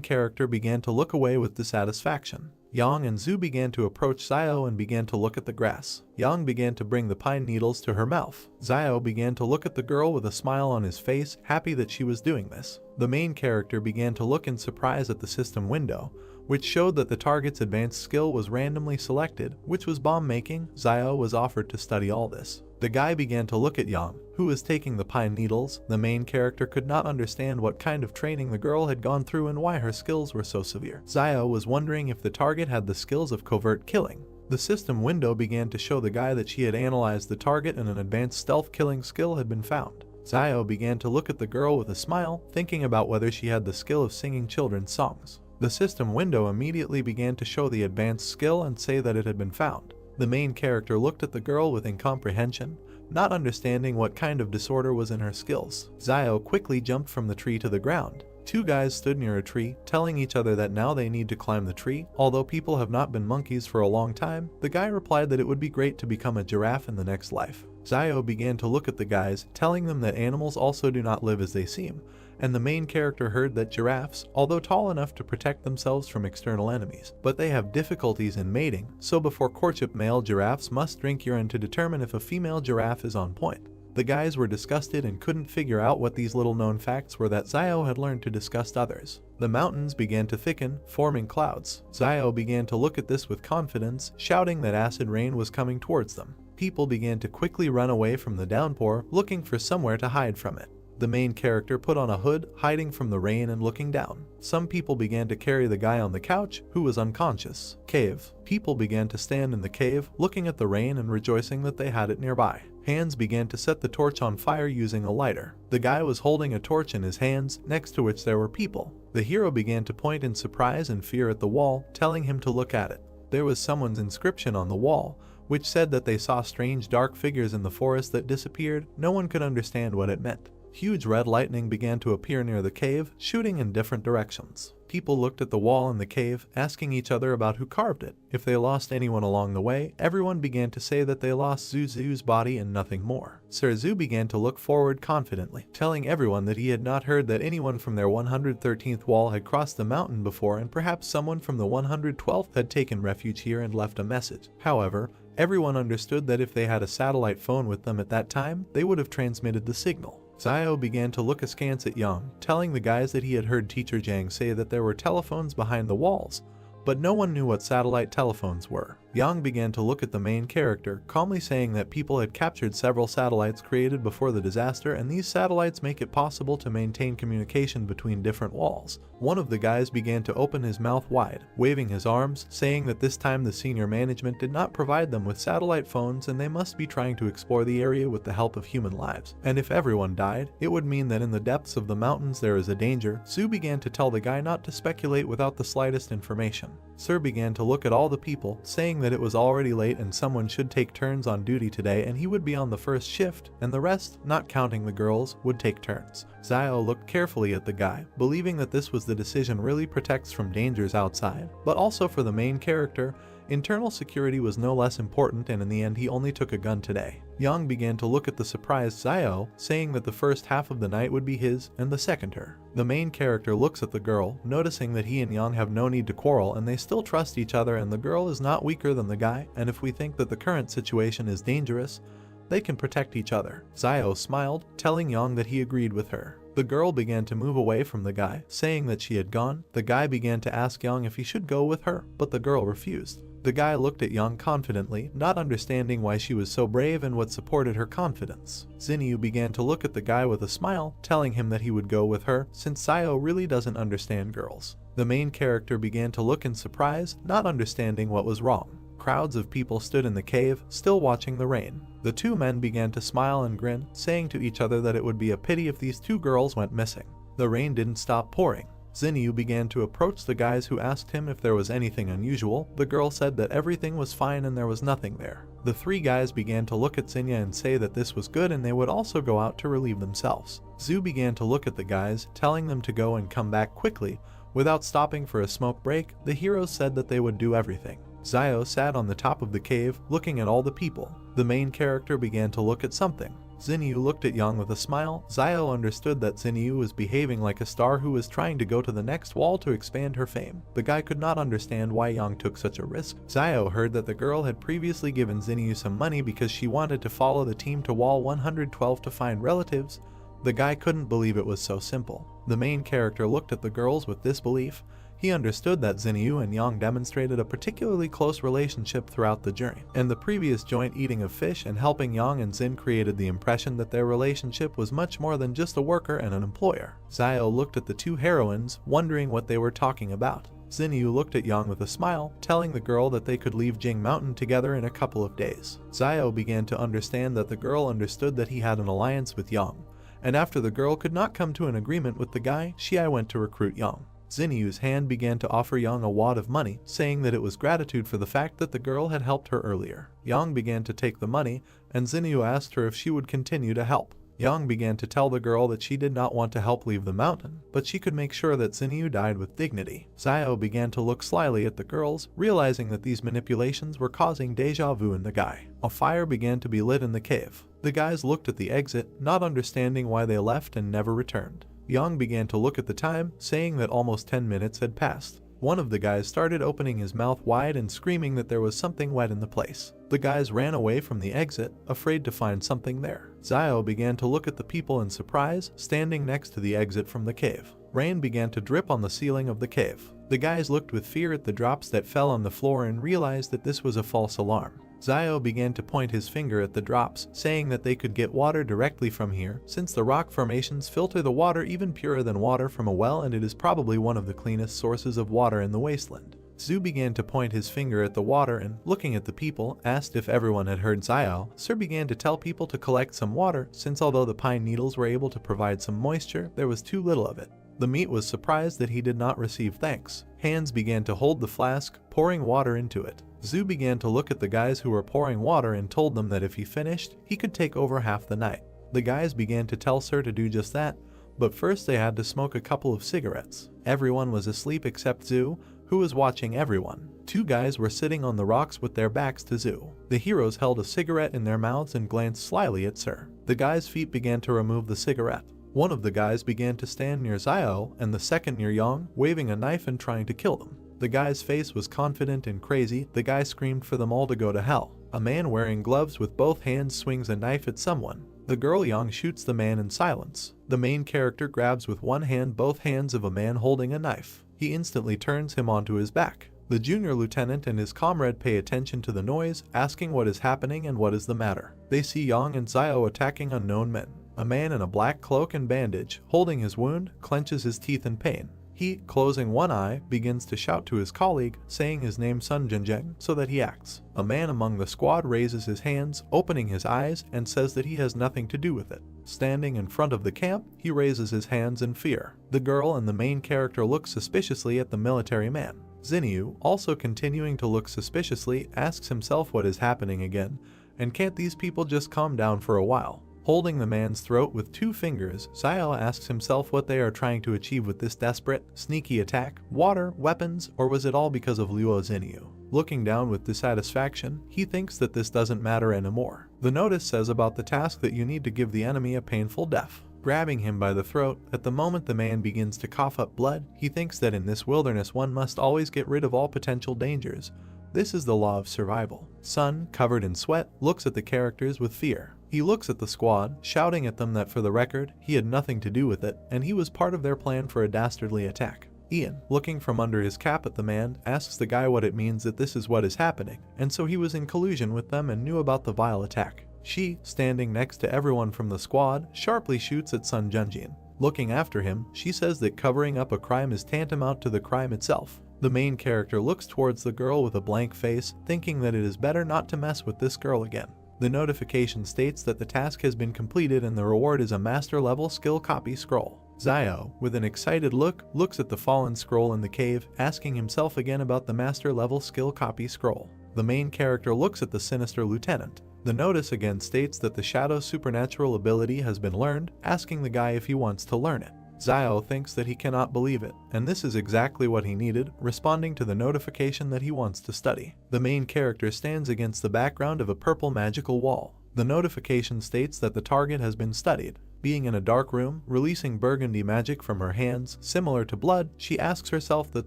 character began to look away with dissatisfaction. Yang and Zhu began to approach Zio and began to look at the grass. Yang began to bring the pine needles to her mouth. Zio began to look at the girl with a smile on his face, happy that she was doing this. The main character began to look in surprise at the system window, which showed that the target's advanced skill was randomly selected, which was bomb making. Zio was offered to study all this. The guy began to look at Yang, who was taking the pine needles. The main character could not understand what kind of training the girl had gone through and why her skills were so severe. Zio was wondering if the target had the skills of covert killing. The system window began to show the guy that she had analyzed the target and an advanced stealth killing skill had been found. Zio began to look at the girl with a smile, thinking about whether she had the skill of singing children's songs. The system window immediately began to show the advanced skill and say that it had been found. The main character looked at the girl with incomprehension, not understanding what kind of disorder was in her skills. Zio quickly jumped from the tree to the ground. Two guys stood near a tree, telling each other that now they need to climb the tree. Although people have not been monkeys for a long time, the guy replied that it would be great to become a giraffe in the next life. Zio began to look at the guys, telling them that animals also do not live as they seem, and the main character heard that giraffes, although tall enough to protect themselves from external enemies, but they have difficulties in mating, so before courtship male giraffes must drink urine to determine if a female giraffe is on point. The guys were disgusted and couldn't figure out what these little known facts were that Zio had learned to disgust others. The mountains began to thicken, forming clouds. Zio began to look at this with confidence, shouting that acid rain was coming towards them. People began to quickly run away from the downpour, looking for somewhere to hide from it. The main character put on a hood, hiding from the rain and looking down. Some people began to carry the guy on the couch, who was unconscious. Cave. People began to stand in the cave, looking at the rain and rejoicing that they had it nearby. Hands began to set the torch on fire using a lighter. The guy was holding a torch in his hands, next to which there were people. The hero began to point in surprise and fear at the wall, telling him to look at it. There was someone's inscription on the wall, which said that they saw strange dark figures in the forest that disappeared. No one could understand what it meant. Huge red lightning began to appear near the cave, shooting in different directions. People looked at the wall in the cave, asking each other about who carved it. If they lost anyone along the way, everyone began to say that they lost Zuzu's body and nothing more. Sir Zu began to look forward confidently, telling everyone that he had not heard that anyone from their 113th wall had crossed the mountain before, and perhaps someone from the 112th had taken refuge here and left a message. However, everyone understood that if they had a satellite phone with them at that time, they would have transmitted the signal. Zio began to look askance at Yang, telling the guys that he had heard Teacher Jang say that there were telephones behind the walls, but no one knew what satellite telephones were. Yang began to look at the main character, calmly saying that people had captured several satellites created before the disaster, and these satellites make it possible to maintain communication between different walls. One of the guys began to open his mouth wide, waving his arms, saying that this time the senior management did not provide them with satellite phones and they must be trying to explore the area with the help of human lives. And if everyone died, it would mean that in the depths of the mountains there is a danger. Su began to tell the guy not to speculate without the slightest information. Sir began to look at all the people, saying that it was already late and someone should take turns on duty today, and he would be on the first shift, and the rest, not counting the girls, would take turns. Zio looked carefully at the guy, believing that this was the decision really protects from dangers outside, but also for the main character. Internal security was no less important, and in the end he only took a gun today. Yang began to look at the surprised Zio, saying that the first half of the night would be his and the second her. The main character looks at the girl, noticing that he and Yang have no need to quarrel and they still trust each other, and the girl is not weaker than the guy, and if we think that the current situation is dangerous, they can protect each other. Zio smiled, telling Yang that he agreed with her. The girl began to move away from the guy, saying that she had gone. The guy began to ask Yang if he should go with her, but the girl refused. The guy looked at Yang confidently, not understanding why she was so brave and what supported her confidence. Xinyu began to look at the guy with a smile, telling him that he would go with her, since Zio really doesn't understand girls. The main character began to look in surprise, not understanding what was wrong. Crowds of people stood in the cave, still watching the rain. The two men began to smile and grin, saying to each other that it would be a pity if these two girls went missing. The rain didn't stop pouring. Xinyu began to approach the guys, who asked him if there was anything unusual. The girl said that everything was fine and there was nothing there. The three guys began to look at Xinyu and say that this was good and they would also go out to relieve themselves. Zhu began to look at the guys, telling them to go and come back quickly. Without stopping for a smoke break, the heroes said that they would do everything. Zio sat on the top of the cave, looking at all the people. The main character began to look at something. Xinyu looked at Yang with a smile. Zio understood that Xinyu was behaving like a star who was trying to go to the next wall to expand her fame. The guy could not understand why Yang took such a risk. Zio heard that the girl had previously given Xinyu some money because she wanted to follow the team to wall 112 to find relatives. The guy couldn't believe it was so simple. The main character looked at the girls with disbelief. He understood that Xinyu and Yang demonstrated a particularly close relationship throughout the journey, and the previous joint eating of fish and helping Yang and Xin created the impression that their relationship was much more than just a worker and an employer. Zio looked at the two heroines, wondering what they were talking about. Xinyu looked at Yang with a smile, telling the girl that they could leave Jing Mountain together in a couple of days. Xiao began to understand that the girl understood that he had an alliance with Yang, and after the girl could not come to an agreement with the guy, Shi went to recruit Yang. Xinyu's hand began to offer Yang a wad of money, saying that it was gratitude for the fact that the girl had helped her earlier. Yang began to take the money, and Xinyu asked her if she would continue to help. Yang began to tell the girl that she did not want to help leave the mountain, but she could make sure that Xinyu died with dignity. Xiao began to look slyly at the girls, realizing that these manipulations were causing deja vu in the guy. A fire began to be lit in the cave. The guys looked at the exit, not understanding why they left and never returned. Yang began to look at the time, saying that almost 10 minutes had passed. One of the guys started opening his mouth wide and screaming that there was something wet in the place. The guys ran away from the exit, afraid to find something there. Xiao began to look at the people in surprise, standing next to the exit from the cave. Rain began to drip on the ceiling of the cave. The guys looked with fear at the drops that fell on the floor and realized that this was a false alarm. Xiao began to point his finger at the drops, saying that they could get water directly from here, since the rock formations filter the water even purer than water from a well, and it is probably one of the cleanest sources of water in the wasteland. Zhu began to point his finger at the water and, looking at the people, asked if everyone had heard Xiao. Sir began to tell people to collect some water, since although the pine needles were able to provide some moisture, there was too little of it. The meat was surprised that he did not receive thanks. Hands began to hold the flask, pouring water into it. Zhu began to look at the guys who were pouring water and told them that if he finished, he could take over half the night. The guys began to tell Sir to do just that, but first they had to smoke a couple of cigarettes. Everyone was asleep except Zhu, who was watching everyone. Two guys were sitting on the rocks with their backs to Zhu. The heroes held a cigarette in their mouths and glanced slyly at Sir. The guy's feet began to remove the cigarette. One of the guys began to stand near Xiao and the second near Yang, waving a knife and trying to kill them. The guy's face was confident and crazy. The guy screamed for them all to go to hell. A man wearing gloves with both hands swings a knife at someone. The girl Yang shoots the man in silence. The main character grabs with one hand both hands of a man holding a knife. He instantly turns him onto his back. The junior lieutenant and his comrade pay attention to the noise, asking what is happening and what is the matter. They see Yang and Xiao attacking unknown men. A man in a black cloak and bandage, holding his wound, clenches his teeth in pain. He, closing one eye, begins to shout to his colleague, saying his name Sun Jinjeng, so that he acts. A man among the squad raises his hands, opening his eyes, and says that he has nothing to do with it. Standing in front of the camp, he raises his hands in fear. The girl and the main character look suspiciously at the military man. Xinyu, also continuing to look suspiciously, asks himself what is happening again, and can't these people just calm down for a while? Holding the man's throat with two fingers, Xiao asks himself what they are trying to achieve with this desperate, sneaky attack, water, weapons, or was it all because of Luo Xinyu? Looking down with dissatisfaction, he thinks that this doesn't matter anymore. The notice says about the task that you need to give the enemy a painful death. Grabbing him by the throat, at the moment the man begins to cough up blood, he thinks that in this wilderness one must always get rid of all potential dangers. This is the law of survival. Sun, covered in sweat, looks at the characters with fear. He looks at the squad, shouting at them that for the record, he had nothing to do with it, and he was part of their plan for a dastardly attack. Ian, looking from under his cap at the man, asks the guy what it means that this is what is happening, and so he was in collusion with them and knew about the vile attack. She, standing next to everyone from the squad, sharply shoots at Sun Junjin. Looking after him, she says that covering up a crime is tantamount to the crime itself. The main character looks towards the girl with a blank face, thinking that it is better not to mess with this girl again. The notification states that the task has been completed and the reward is a master-level skill copy scroll. Xiao, with an excited look, looks at the fallen scroll in the cave, asking himself again about the master-level skill copy scroll. The main character looks at the sinister lieutenant. The notice again states that the Shadow's supernatural ability has been learned, asking the guy if he wants to learn it. Xiao thinks that he cannot believe it, and this is exactly what he needed, responding to the notification that he wants to study. The main character stands against the background of a purple magical wall. The notification states that the target has been studied. Being in a dark room, releasing burgundy magic from her hands, similar to blood, she asks herself that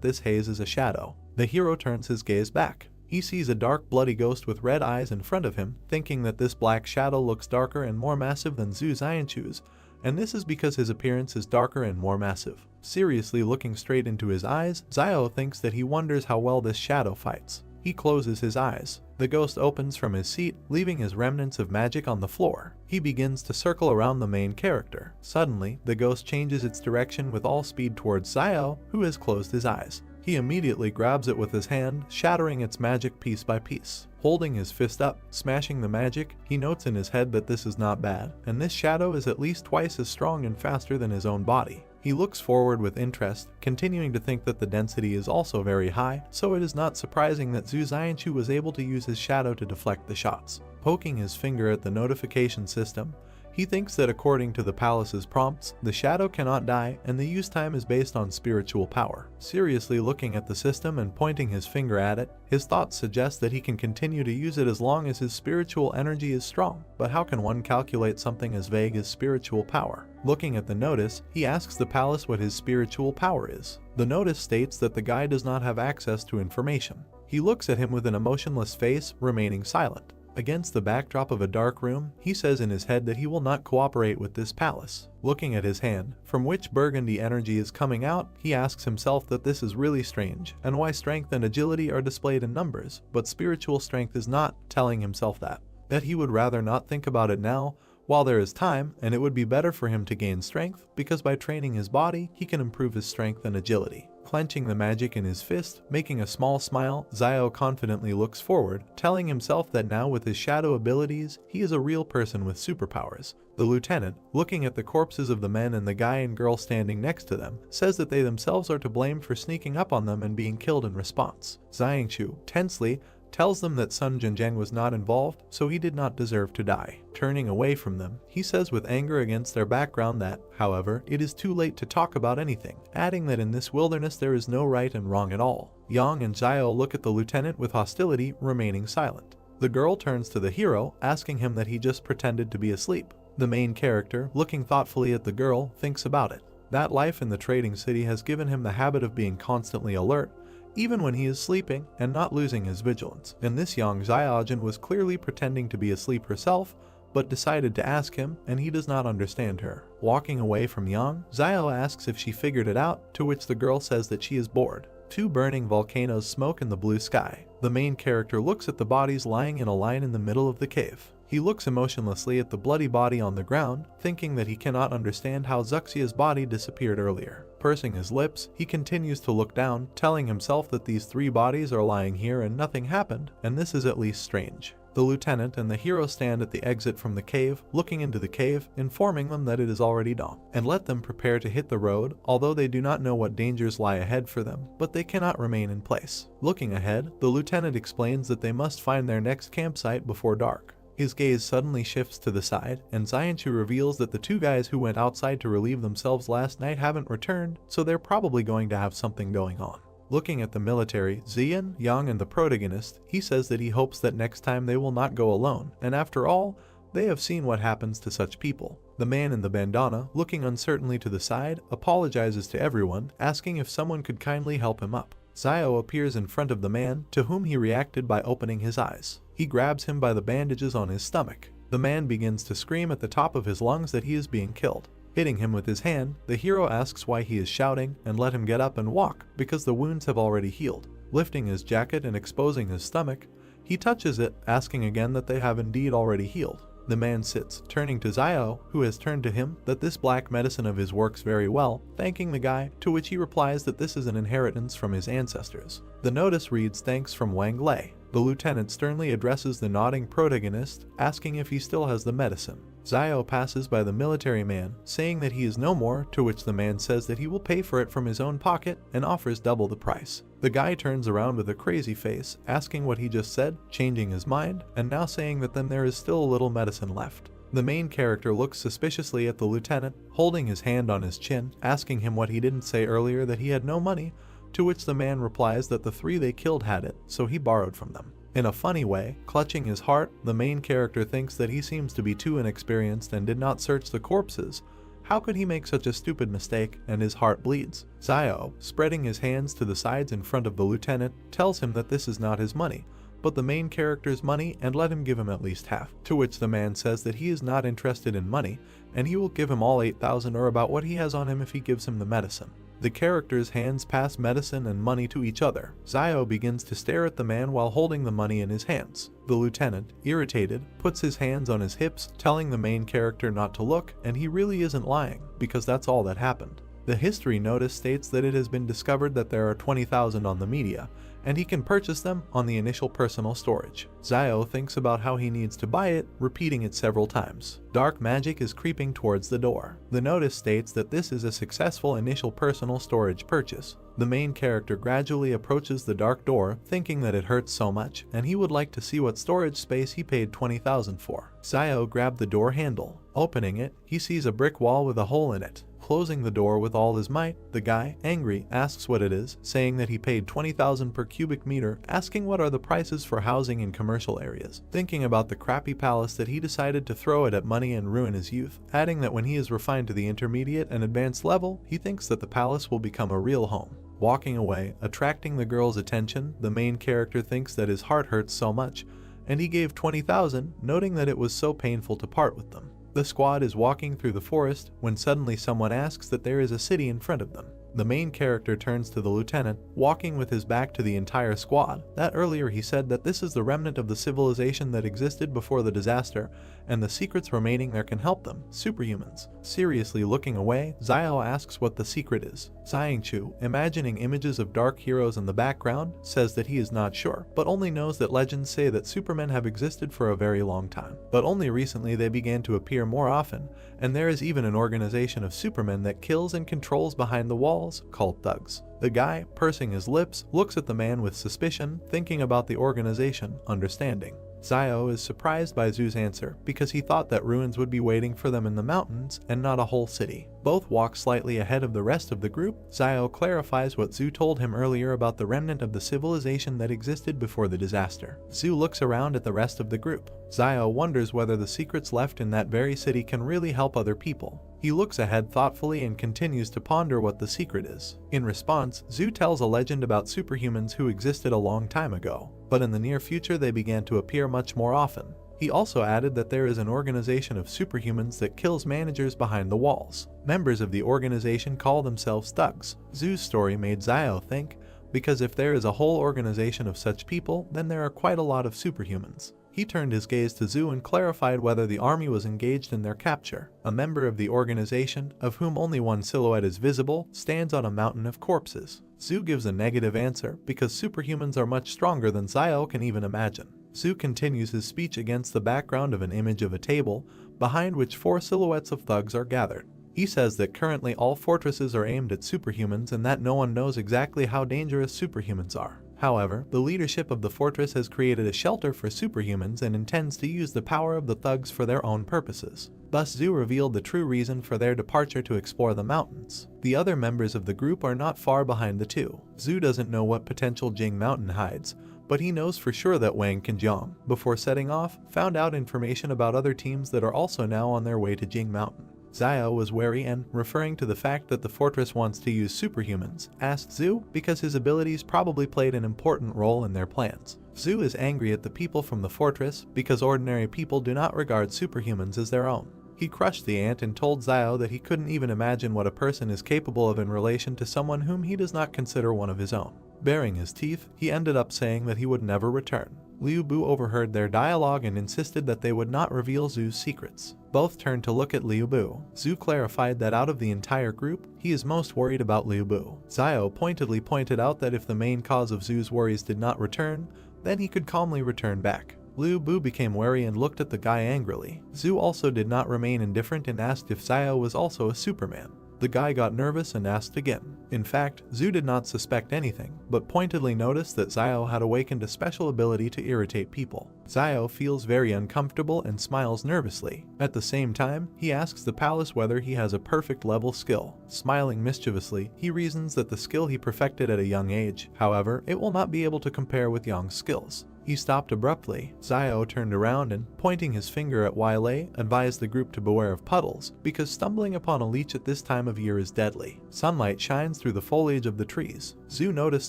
this haze is a shadow. The hero turns his gaze back. He sees a dark bloody ghost with red eyes in front of him, thinking that this black shadow looks darker and more massive than Zhu Xianchu's, and this is because his appearance is darker and more massive. Seriously looking straight into his eyes, Xiao thinks that he wonders how well this shadow fights. He closes his eyes. The ghost opens from his seat, leaving his remnants of magic on the floor. He begins to circle around the main character. Suddenly, the ghost changes its direction with all speed towards Xiao, who has closed his eyes. He immediately grabs it with his hand, shattering its magic piece by piece. Holding his fist up, smashing the magic, he notes in his head that this is not bad, and this shadow is at least twice as strong and faster than his own body. He looks forward with interest, continuing to think that the density is also very high, so it is not surprising that Zhu Xianchu was able to use his shadow to deflect the shots. Poking his finger at the notification system, he thinks that according to the palace's prompts, the shadow cannot die and the use time is based on spiritual power. Seriously looking at the system and pointing his finger at it, his thoughts suggest that he can continue to use it as long as his spiritual energy is strong. But how can one calculate something as vague as spiritual power? Looking at the notice, he asks the palace what his spiritual power is. The notice states that the guy does not have access to information. He looks at him with an emotionless face, remaining silent. Against the backdrop of a dark room, he says in his head that he will not cooperate with this palace. Looking at his hand, from which burgundy energy is coming out, he asks himself that this is really strange, and why strength and agility are displayed in numbers, but spiritual strength is not, telling himself that he would rather not think about it now, while there is time, and it would be better for him to gain strength, because by training his body, he can improve his strength and agility. Clenching the magic in his fist, making a small smile, Xiao confidently looks forward, telling himself that now with his shadow abilities, he is a real person with superpowers. The lieutenant, looking at the corpses of the men and the guy and girl standing next to them, says that they themselves are to blame for sneaking up on them and being killed in response. Xianchu, tensely, tells them that Sun Jinjiang was not involved, so he did not deserve to die. Turning away from them, he says with anger against their background that, however, it is too late to talk about anything, adding that in this wilderness there is no right and wrong at all. Yang and Xiao look at the lieutenant with hostility, remaining silent. The girl turns to the hero, asking him that he just pretended to be asleep. The main character, looking thoughtfully at the girl, thinks about it. That life in the trading city has given him the habit of being constantly alert, even when he is sleeping, and not losing his vigilance. And this young Xiaojin was clearly pretending to be asleep herself, but decided to ask him, and he does not understand her. Walking away from Yang, Xiao asks if she figured it out, to which the girl says that she is bored. Two burning volcanoes smoke in the blue sky. The main character looks at the bodies lying in a line in the middle of the cave. He looks emotionlessly at the bloody body on the ground, thinking that he cannot understand how Zuxia's body disappeared earlier. Pursing his lips, he continues to look down, telling himself that these three bodies are lying here and nothing happened, and this is at least strange. The lieutenant and the hero stand at the exit from the cave, looking into the cave, informing them that it is already dawn, and let them prepare to hit the road, although they do not know what dangers lie ahead for them, but they cannot remain in place. Looking ahead, the lieutenant explains that they must find their next campsite before dark. His gaze suddenly shifts to the side, and Xianchu reveals that the two guys who went outside to relieve themselves last night haven't returned, so they're probably going to have something going on. Looking at the military, Xian, Yang, and the protagonist, he says that he hopes that next time they will not go alone, and after all, they have seen what happens to such people. The man in the bandana, looking uncertainly to the side, apologizes to everyone, asking if someone could kindly help him up. Xiao appears in front of the man, to whom he reacted by opening his eyes. He grabs him by the bandages on his stomach. The man begins to scream at the top of his lungs that he is being killed. Hitting him with his hand, the hero asks why he is shouting and let him get up and walk, because the wounds have already healed. Lifting his jacket and exposing his stomach, he touches it, asking again that they have indeed already healed. The man sits, turning to Xiao, who has turned to him, that this black medicine of his works very well, thanking the guy, to which he replies that this is an inheritance from his ancestors. The notice reads thanks from Wang Lei. The lieutenant sternly addresses the nodding protagonist, asking if he still has the medicine. Xiao passes by the military man, saying that he is no more, to which the man says that he will pay for it from his own pocket and offers double the price. The guy turns around with a crazy face, asking what he just said, changing his mind, and now saying that then there is still a little medicine left. The main character looks suspiciously at the lieutenant, holding his hand on his chin, asking him what he didn't say earlier, that he had no money, to which the man replies that the three they killed had it, so he borrowed from them. In a funny way, clutching his heart, the main character thinks that he seems to be too inexperienced and did not search the corpses. How could he make such a stupid mistake, and his heart bleeds? Xiao, spreading his hands to the sides in front of the lieutenant, tells him that this is not his money, but the main character's money, and let him give him at least half, to which the man says that he is not interested in money, and he will give him all 8,000 or about what he has on him if he gives him the medicine. The characters' hands pass medicine and money to each other. Xiao begins to stare at the man while holding the money in his hands. The lieutenant, irritated, puts his hands on his hips, telling the main character not to look, and he really isn't lying, because that's all that happened. The history notice states that it has been discovered that there are 20,000 on the media, and he can purchase them on the initial personal storage. Zio thinks about how he needs to buy it, repeating it several times. Dark magic is creeping towards the door. The notice states that this is a successful initial personal storage purchase. The main character gradually approaches the dark door, thinking that it hurts so much, and he would like to see what storage space he paid 20,000 for. Zio grabbed the door handle. Opening it, he sees a brick wall with a hole in it. Closing the door with all his might, the guy, angry, asks what it is, saying that he paid 20,000 per cubic meter, asking what are the prices for housing in commercial areas. Thinking about the crappy palace that he decided to throw it at money and ruin his youth, adding that when he is refined to the intermediate and advanced level, he thinks that the palace will become a real home. Walking away, attracting the girl's attention, the main character thinks that his heart hurts so much, and he gave 20,000, noting that it was so painful to part with them. The squad is walking through the forest when suddenly someone asks that there is a city in front of them. The main character turns to the lieutenant, walking with his back to the entire squad. That earlier he said that this is the remnant of the civilization that existed before the disaster, and the secrets remaining there can help them, superhumans. Seriously looking away, Zio asks what the secret is. Xiangchu, imagining images of dark heroes in the background, says that he is not sure, but only knows that legends say that supermen have existed for a very long time. But only recently they began to appear more often, and there is even an organization of supermen that kills and controls behind the walls, called thugs. The guy, pursing his lips, looks at the man with suspicion, thinking about the organization, understanding. Zio is surprised by Zoo's answer because he thought that ruins would be waiting for them in the mountains and not a whole city. Both walk slightly ahead of the rest of the group. Zio clarifies what Zoo told him earlier about the remnant of the civilization that existed before the disaster. Zoo looks around at the rest of the group. Zio wonders whether the secrets left in that very city can really help other people. He looks ahead thoughtfully and continues to ponder what the secret is. In response, Zoo tells a legend about superhumans who existed a long time ago, but in the near future they began to appear much more often. He also added that there is an organization of superhumans that kills managers behind the walls. Members of the organization call themselves thugs. Zoo's story made Zio think, because if there is a whole organization of such people, then there are quite a lot of superhumans. He turned his gaze to Zoo and clarified whether the army was engaged in their capture. A member of the organization, of whom only one silhouette is visible, stands on a mountain of corpses. Zoo gives a negative answer because superhumans are much stronger than Zio can even imagine. Zoo continues his speech against the background of an image of a table, behind which 4 silhouettes of thugs are gathered. He says that currently all fortresses are aimed at superhumans and that no one knows exactly how dangerous superhumans are. However, the leadership of the fortress has created a shelter for superhumans and intends to use the power of the thugs for their own purposes. Thus Zoo revealed the true reason for their departure to explore the mountains. The other members of the group are not far behind the two. Zoo doesn't know what potential Jing Mountain hides, but he knows for sure that Wang Kanjiang, before setting off, found out information about other teams that are also now on their way to Jing Mountain. Zio was wary and, referring to the fact that the fortress wants to use superhumans, asked Zoo because his abilities probably played an important role in their plans. Zoo is angry at the people from the fortress because ordinary people do not regard superhumans as their own. He crushed the ant and told Zio that he couldn't even imagine what a person is capable of in relation to someone whom he does not consider one of his own. Baring his teeth, he ended up saying that he would never return. Liu Bu overheard their dialogue and insisted that they would not reveal Zoo's secrets. Both turned to look at Liu Bu. Zoo clarified that out of the entire group, he is most worried about Liu Bu. Zio pointedly pointed out that if the main cause of Zoo's worries did not return, then he could calmly return back. Liu Bu became wary and looked at the guy angrily. Zoo also did not remain indifferent and asked if Zio was also a Superman. The guy got nervous and asked again. In fact, Zoo did not suspect anything, but pointedly noticed that Zio had awakened a special ability to irritate people. Zio feels very uncomfortable and smiles nervously. At the same time, he asks the palace whether he has a perfect level skill. Smiling mischievously, he reasons that the skill he perfected at a young age, however, it will not be able to compare with Yang's skills. He stopped abruptly. Zio turned around and, pointing his finger at Yahello, advised the group to beware of puddles, because stumbling upon a leech at this time of year is deadly. Sunlight shines through the foliage of the trees. Zoo noticed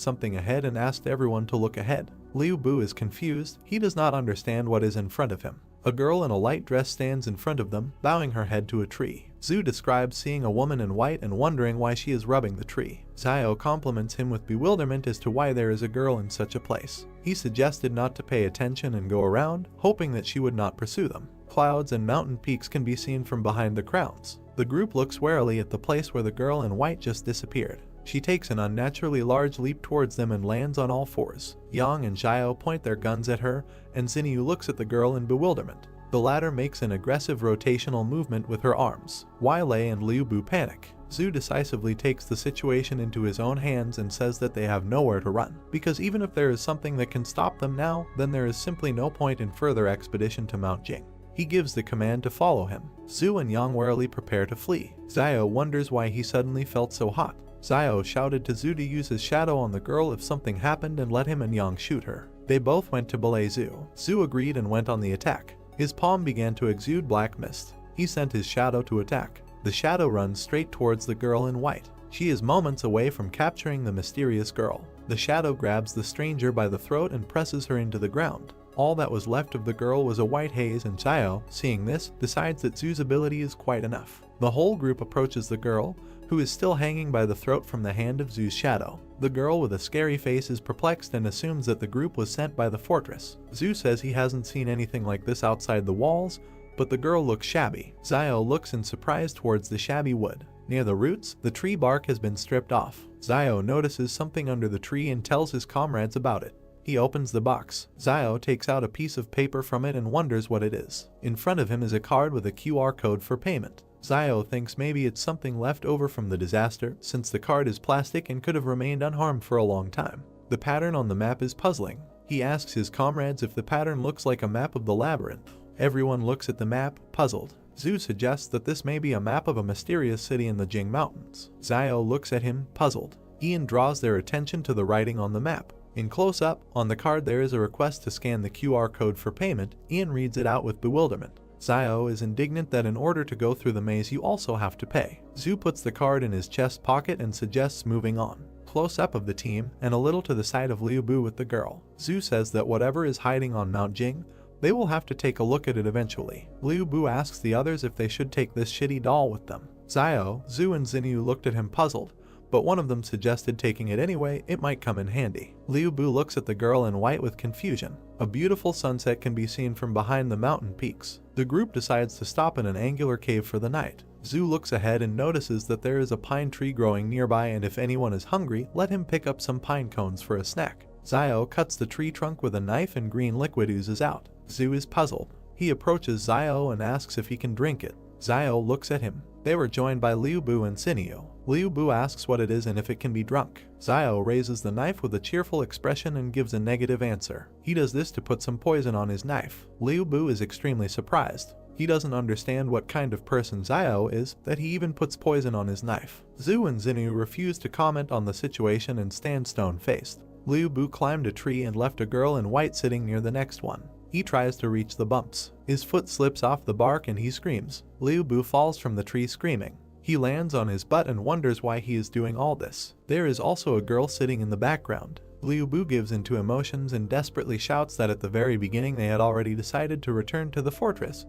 something ahead and asked everyone to look ahead. Liu Bu is confused. He does not understand what is in front of him. A girl in a light dress stands in front of them, bowing her head to a tree. Zoo describes seeing a woman in white and wondering why she is rubbing the tree. Zio compliments him with bewilderment as to why there is a girl in such a place. He suggested not to pay attention and go around, hoping that she would not pursue them. Clouds and mountain peaks can be seen from behind the crowns. The group looks warily at the place where the girl in white just disappeared. She takes an unnaturally large leap towards them and lands on all fours. Yang and Xiao point their guns at her, and Xinyu looks at the girl in bewilderment. The latter makes an aggressive rotational movement with her arms. Yahello and Liu Bu panic. Zhu decisively takes the situation into his own hands and says that they have nowhere to run, because even if there is something that can stop them now, then there is simply no point in further expedition to Mount Jing. He gives the command to follow him. Zhu and Yang warily prepare to flee. Xiao wonders why he suddenly felt so hot. Xiao shouted to Zhu to use his shadow on the girl if something happened and let him and Yang shoot her. They both went to belay Zhu. Zhu agreed and went on the attack. His palm began to exude black mist. He sent his shadow to attack. The shadow runs straight towards the girl in white. She is moments away from capturing the mysterious girl. The shadow grabs the stranger by the throat and presses her into the ground. All that was left of the girl was a white haze, and Xiao, seeing this, decides that Zhu's ability is quite enough. The whole group approaches the girl, who is still hanging by the throat from the hand of Zhu's shadow. The girl with a scary face is perplexed and assumes that the group was sent by the fortress. Zhu says he hasn't seen anything like this outside the walls, but the girl looks shabby. Xiao looks in surprise towards the shabby wood. Near the roots, the tree bark has been stripped off. Xiao notices something under the tree and tells his comrades about it. He opens the box. Xiao takes out a piece of paper from it and wonders what it is. In front of him is a card with a QR code for payment. Xiao thinks maybe it's something left over from the disaster, since the card is plastic and could have remained unharmed for a long time. The pattern on the map is puzzling. He asks his comrades if the pattern looks like a map of the labyrinth. Everyone looks at the map, puzzled. Zhu suggests that this may be a map of a mysterious city in the Jing Mountains. Xiao looks at him, puzzled. Ian draws their attention to the writing on the map. In close-up, on the card there is a request to scan the QR code for payment. Ian reads it out with bewilderment. Xiao is indignant that in order to go through the maze you also have to pay. Zhu puts the card in his chest pocket and suggests moving on. Close-up of the team, and a little to the side of Liu Bu with the girl. Zhu says that whatever is hiding on Mount Jing, they will have to take a look at it eventually. Liu Bu asks the others if they should take this shitty doll with them. Xiao, Zhu and Xinyu looked at him puzzled, but one of them suggested taking it anyway, it might come in handy. Liu Bu looks at the girl in white with confusion. A beautiful sunset can be seen from behind the mountain peaks. The group decides to stop in an angular cave for the night. Zhu looks ahead and notices that there is a pine tree growing nearby, and if anyone is hungry, let him pick up some pine cones for a snack. Xiao cuts the tree trunk with a knife and green liquid oozes out. Zhu is puzzled. He approaches Xiao and asks if he can drink it. Xiao looks at him. They were joined by Liu Bu and Xinyu. Liu Bu asks what it is and if it can be drunk. Xiao raises the knife with a cheerful expression and gives a negative answer. He does this to put some poison on his knife. Liu Bu is extremely surprised. He doesn't understand what kind of person Xiao is, that he even puts poison on his knife. Zhu and Xinyu refuse to comment on the situation and stand stone-faced. Liu Bu climbed a tree and left a girl in white sitting near the next one. He tries to reach the bumps. His foot slips off the bark and he screams. Liu Bu falls from the tree screaming. He lands on his butt and wonders why he is doing all this. There is also a girl sitting in the background. Liu Bu gives into emotions and desperately shouts that at the very beginning they had already decided to return to the fortress,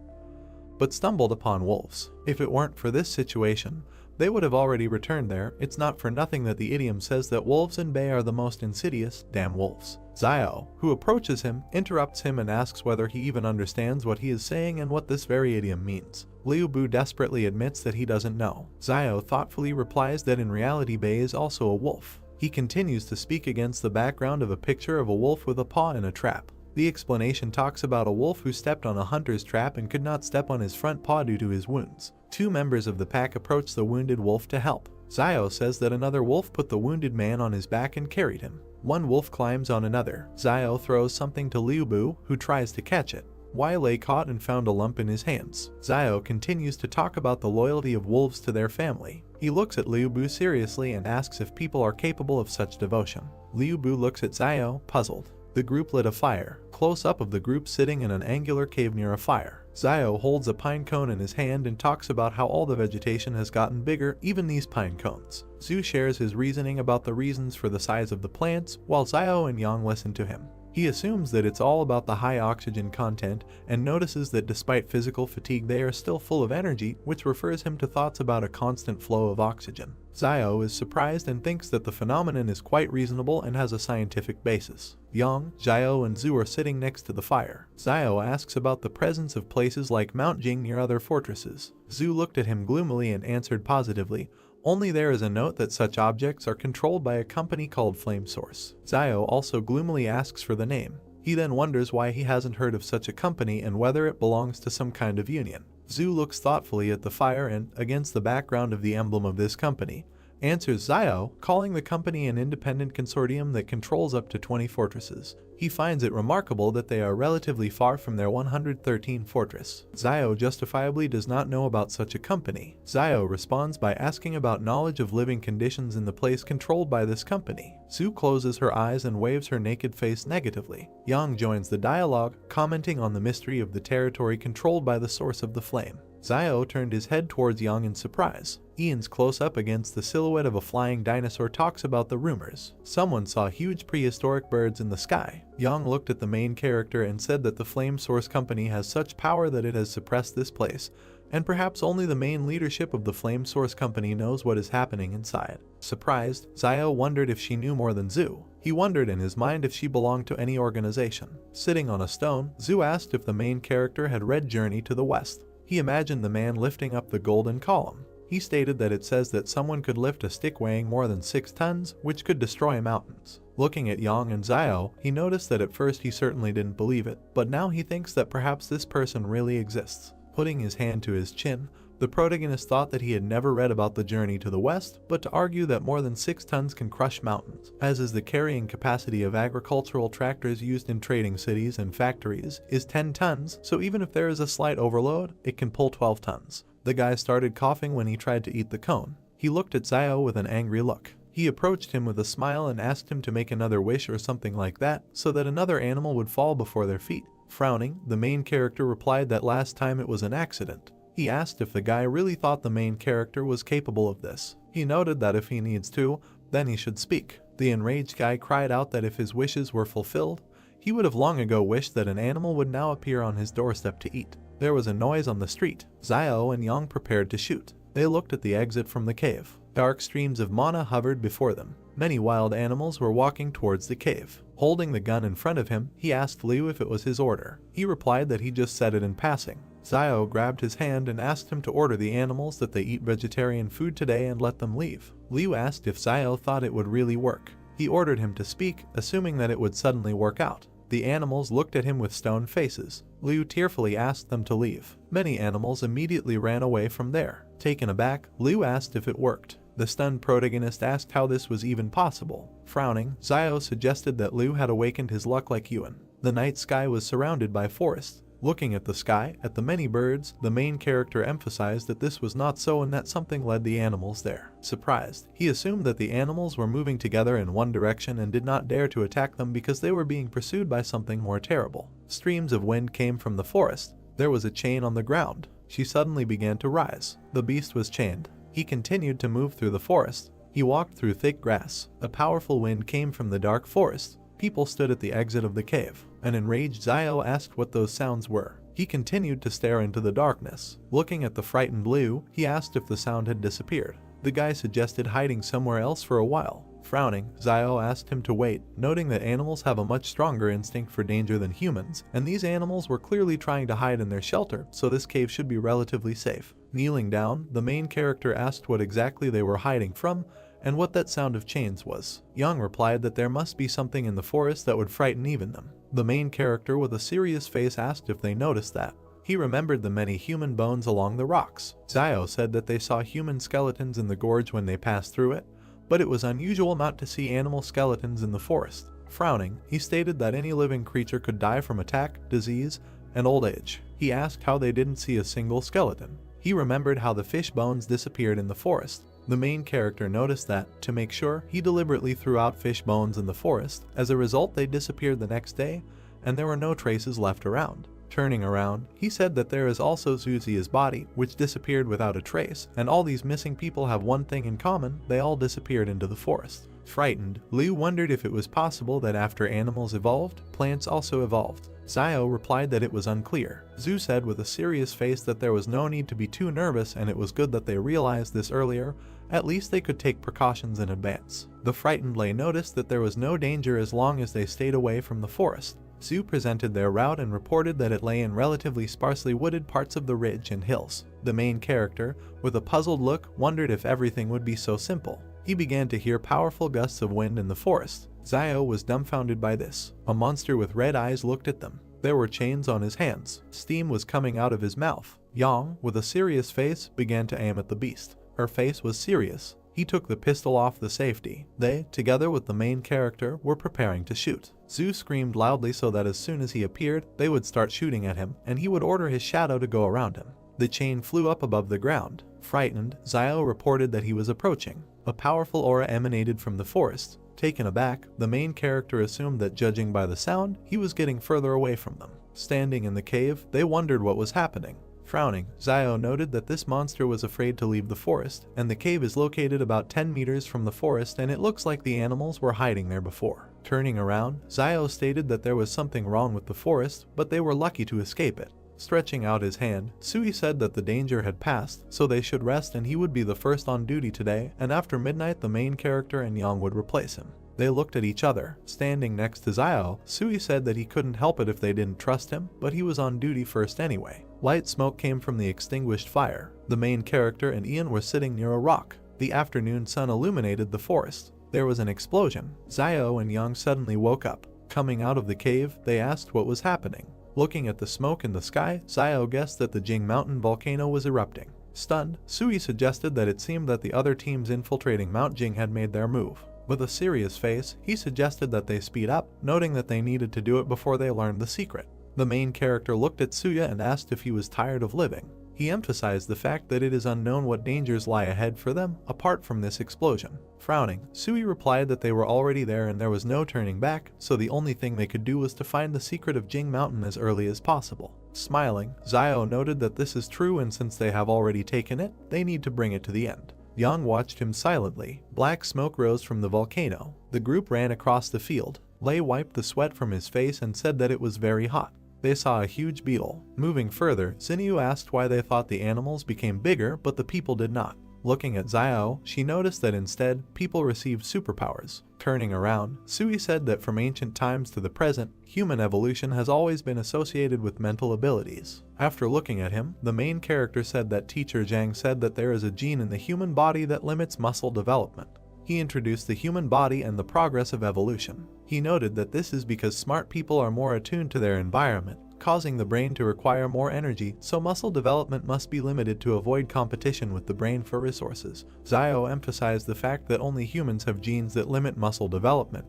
but stumbled upon wolves. If it weren't for this situation, they would have already returned there. It's not for nothing that the idiom says that wolves in bay are the most insidious damn wolves. Xiao, who approaches him, interrupts him and asks whether he even understands what he is saying and what this very idiom means. Liu Bu desperately admits that he doesn't know. Xiao thoughtfully replies that in reality Bei is also a wolf. He continues to speak against the background of a picture of a wolf with a paw in a trap. The explanation talks about a wolf who stepped on a hunter's trap and could not step on his front paw due to his wounds. Two members of the pack approach the wounded wolf to help. Xiao says that another wolf put the wounded man on his back and carried him. One wolf climbs on another. Xiao throws something to Liu Bu, who tries to catch it. Yahello caught and found a lump in his hands. Xiao continues to talk about the loyalty of wolves to their family. He looks at Liu Bu seriously and asks if people are capable of such devotion. Liu Bu looks at Xiao, puzzled. The group lit a fire. Close-up of the group sitting in an angular cave near a fire. Xiao holds a pine cone in his hand and talks about how all the vegetation has gotten bigger, even these pine cones. Zhu shares his reasoning about the reasons for the size of the plants, while Xiao and Yang listen to him. He assumes that it's all about the high oxygen content and notices that despite physical fatigue they are still full of energy, which refers him to thoughts about a constant flow of oxygen. Zio is surprised and thinks that the phenomenon is quite reasonable and has a scientific basis. Yang, Zio, and Zhu are sitting next to the fire. Zio asks about the presence of places like Mount Jing near other fortresses. Zhu looked at him gloomily and answered positively, only there is a note that such objects are controlled by a company called Flame Source. Zio also gloomily asks for the name. He then wonders why he hasn't heard of such a company and whether it belongs to some kind of union. Zhu looks thoughtfully at the fire and, against the background of the emblem of this company, answers Zio, calling the company an independent consortium that controls up to 20 fortresses. He finds it remarkable that they are relatively far from their 113 fortress. Zio justifiably does not know about such a company. Zio responds by asking about knowledge of living conditions in the place controlled by this company. Zhu closes her eyes and waves her naked face negatively. Yang joins the dialogue, commenting on the mystery of the territory controlled by the source of the flame. Zio turned his head towards Yang in surprise. Ian's close-up against the silhouette of a flying dinosaur talks about the rumors. Someone saw huge prehistoric birds in the sky. Yang looked at the main character and said that the Flame Source Company has such power that it has suppressed this place, and perhaps only the main leadership of the Flame Source Company knows what is happening inside. Surprised, Zio wondered if she knew more than Zhu. He wondered in his mind if she belonged to any organization. Sitting on a stone, Zhu asked if the main character had read Journey to the West. He imagined the man lifting up the golden column. He stated that it says that someone could lift a stick weighing more than 6 tons, which could destroy mountains. Looking at Yang and Zio, he noticed that at first he certainly didn't believe it, but now he thinks that perhaps this person really exists. Putting his hand to his chin, the protagonist thought that he had never read about the Journey to the West, but to argue that more than 6 tons can crush mountains, as is the carrying capacity of agricultural tractors used in trading cities and factories, is 10 tons, so even if there is a slight overload, it can pull 12 tons. The guy started coughing when he tried to eat the cone. He looked at Zio with an angry look. He approached him with a smile and asked him to make another wish or something like that, so that another animal would fall before their feet. Frowning, the main character replied that last time it was an accident. He asked if the guy really thought the main character was capable of this. He noted that if he needs to, then he should speak. The enraged guy cried out that if his wishes were fulfilled, he would have long ago wished that an animal would now appear on his doorstep to eat. There was a noise on the street. Zio and Yang prepared to shoot. They looked at the exit from the cave. Dark streams of mana hovered before them. Many wild animals were walking towards the cave. Holding the gun in front of him, he asked Liu if it was his order. He replied that he just said it in passing. Zio grabbed his hand and asked him to order the animals that they eat vegetarian food today and let them leave. Liu asked if Zio thought it would really work. He ordered him to speak, assuming that it would suddenly work out. The animals looked at him with stone faces. Liu tearfully asked them to leave. Many animals immediately ran away from there. Taken aback, Liu asked if it worked. The stunned protagonist asked how this was even possible. Frowning, Zio suggested that Liu had awakened his luck like Yuan. The night sky was surrounded by forests. Looking at the sky, at the many birds, the main character emphasized that this was not so and that something led the animals there. Surprised, he assumed that the animals were moving together in one direction and did not dare to attack them because they were being pursued by something more terrible. Streams of wind came from the forest. There was a chain on the ground. She suddenly began to rise. The beast was chained. He continued to move through the forest. He walked through thick grass. A powerful wind came from the dark forest. People stood at the exit of the cave. An enraged Zio asked what those sounds were. He continued to stare into the darkness. Looking at the frightened Liu, he asked if the sound had disappeared. The guy suggested hiding somewhere else for a while. Frowning, Zio asked him to wait, noting that animals have a much stronger instinct for danger than humans, and these animals were clearly trying to hide in their shelter, so this cave should be relatively safe. Kneeling down, the main character asked what exactly they were hiding from, and what that sound of chains was. Yang replied that there must be something in the forest that would frighten even them. The main character with a serious face asked if they noticed that. He remembered the many human bones along the rocks. Zio said that they saw human skeletons in the gorge when they passed through it, but it was unusual not to see animal skeletons in the forest. Frowning, he stated that any living creature could die from attack, disease, and old age. He asked how they didn't see a single skeleton. He remembered how the fish bones disappeared in the forest. The main character noticed that, to make sure, he deliberately threw out fish bones in the forest. As a result, they disappeared the next day, and there were no traces left around. Turning around, he said that there is also Zuzia's body, which disappeared without a trace, and all these missing people have one thing in common: they all disappeared into the forest. Frightened, Liu wondered if it was possible that after animals evolved, plants also evolved. Xiao replied that it was unclear. Zhu said with a serious face that there was no need to be too nervous and it was good that they realized this earlier. At least they could take precautions in advance. The frightened Lei noticed that there was no danger as long as they stayed away from the forest. Zhu presented their route and reported that it lay in relatively sparsely wooded parts of the ridge and hills. The main character, with a puzzled look, wondered if everything would be so simple. He began to hear powerful gusts of wind in the forest. Xiao was dumbfounded by this. A monster with red eyes looked at them. There were chains on his hands. Steam was coming out of his mouth. Yang, with a serious face, began to aim at the beast. Her face was serious. He took the pistol off the safety. They, together with the main character, were preparing to shoot. Zhu screamed loudly so that as soon as he appeared, they would start shooting at him, and he would order his shadow to go around him. The chain flew up above the ground. Frightened, Xiao reported that he was approaching. A powerful aura emanated from the forest. Taken aback, the main character assumed that judging by the sound, he was getting further away from them. Standing in the cave, they wondered what was happening. Frowning, Xiao noted that this monster was afraid to leave the forest, and the cave is located about 10 meters from the forest and it looks like the animals were hiding there before. Turning around, Xiao stated that there was something wrong with the forest, but they were lucky to escape it. Stretching out his hand, Sui said that the danger had passed, so they should rest and he would be the first on duty today, and after midnight the main character and Yang would replace him. They looked at each other. Standing next to Xiao, Sui said that he couldn't help it if they didn't trust him, but he was on duty first anyway. Light smoke came from the extinguished fire. The main character and Ian were sitting near a rock. The afternoon sun illuminated the forest. There was an explosion. Xiao and Yang suddenly woke up. Coming out of the cave, they asked what was happening. Looking at the smoke in the sky, Xiao guessed that the Jing Mountain volcano was erupting. Stunned, Sui suggested that it seemed that the other teams infiltrating Mount Jing had made their move. With a serious face, he suggested that they speed up, noting that they needed to do it before they learned the secret. The main character looked at Suya and asked if he was tired of living. He emphasized the fact that it is unknown what dangers lie ahead for them, apart from this explosion. Frowning, Sui replied that they were already there and there was no turning back, so the only thing they could do was to find the secret of Jing Mountain as early as possible. Smiling, Xiao noted that this is true and since they have already taken it, they need to bring it to the end. Yang watched him silently. Black smoke rose from the volcano. The group ran across the field. Lei wiped the sweat from his face and said that it was very hot. They saw a huge beetle. Moving further, Xinyu asked why they thought the animals became bigger but the people did not. Looking at Xiao, she noticed that instead, people received superpowers. Turning around, Sui said that from ancient times to the present, human evolution has always been associated with mental abilities. After looking at him, the main character said that Teacher Zhang said that there is a gene in the human body that limits muscle development. He introduced the human body and the progress of evolution. He noted that this is because smart people are more attuned to their environment, causing the brain to require more energy, so muscle development must be limited to avoid competition with the brain for resources. Xiao emphasized the fact that only humans have genes that limit muscle development,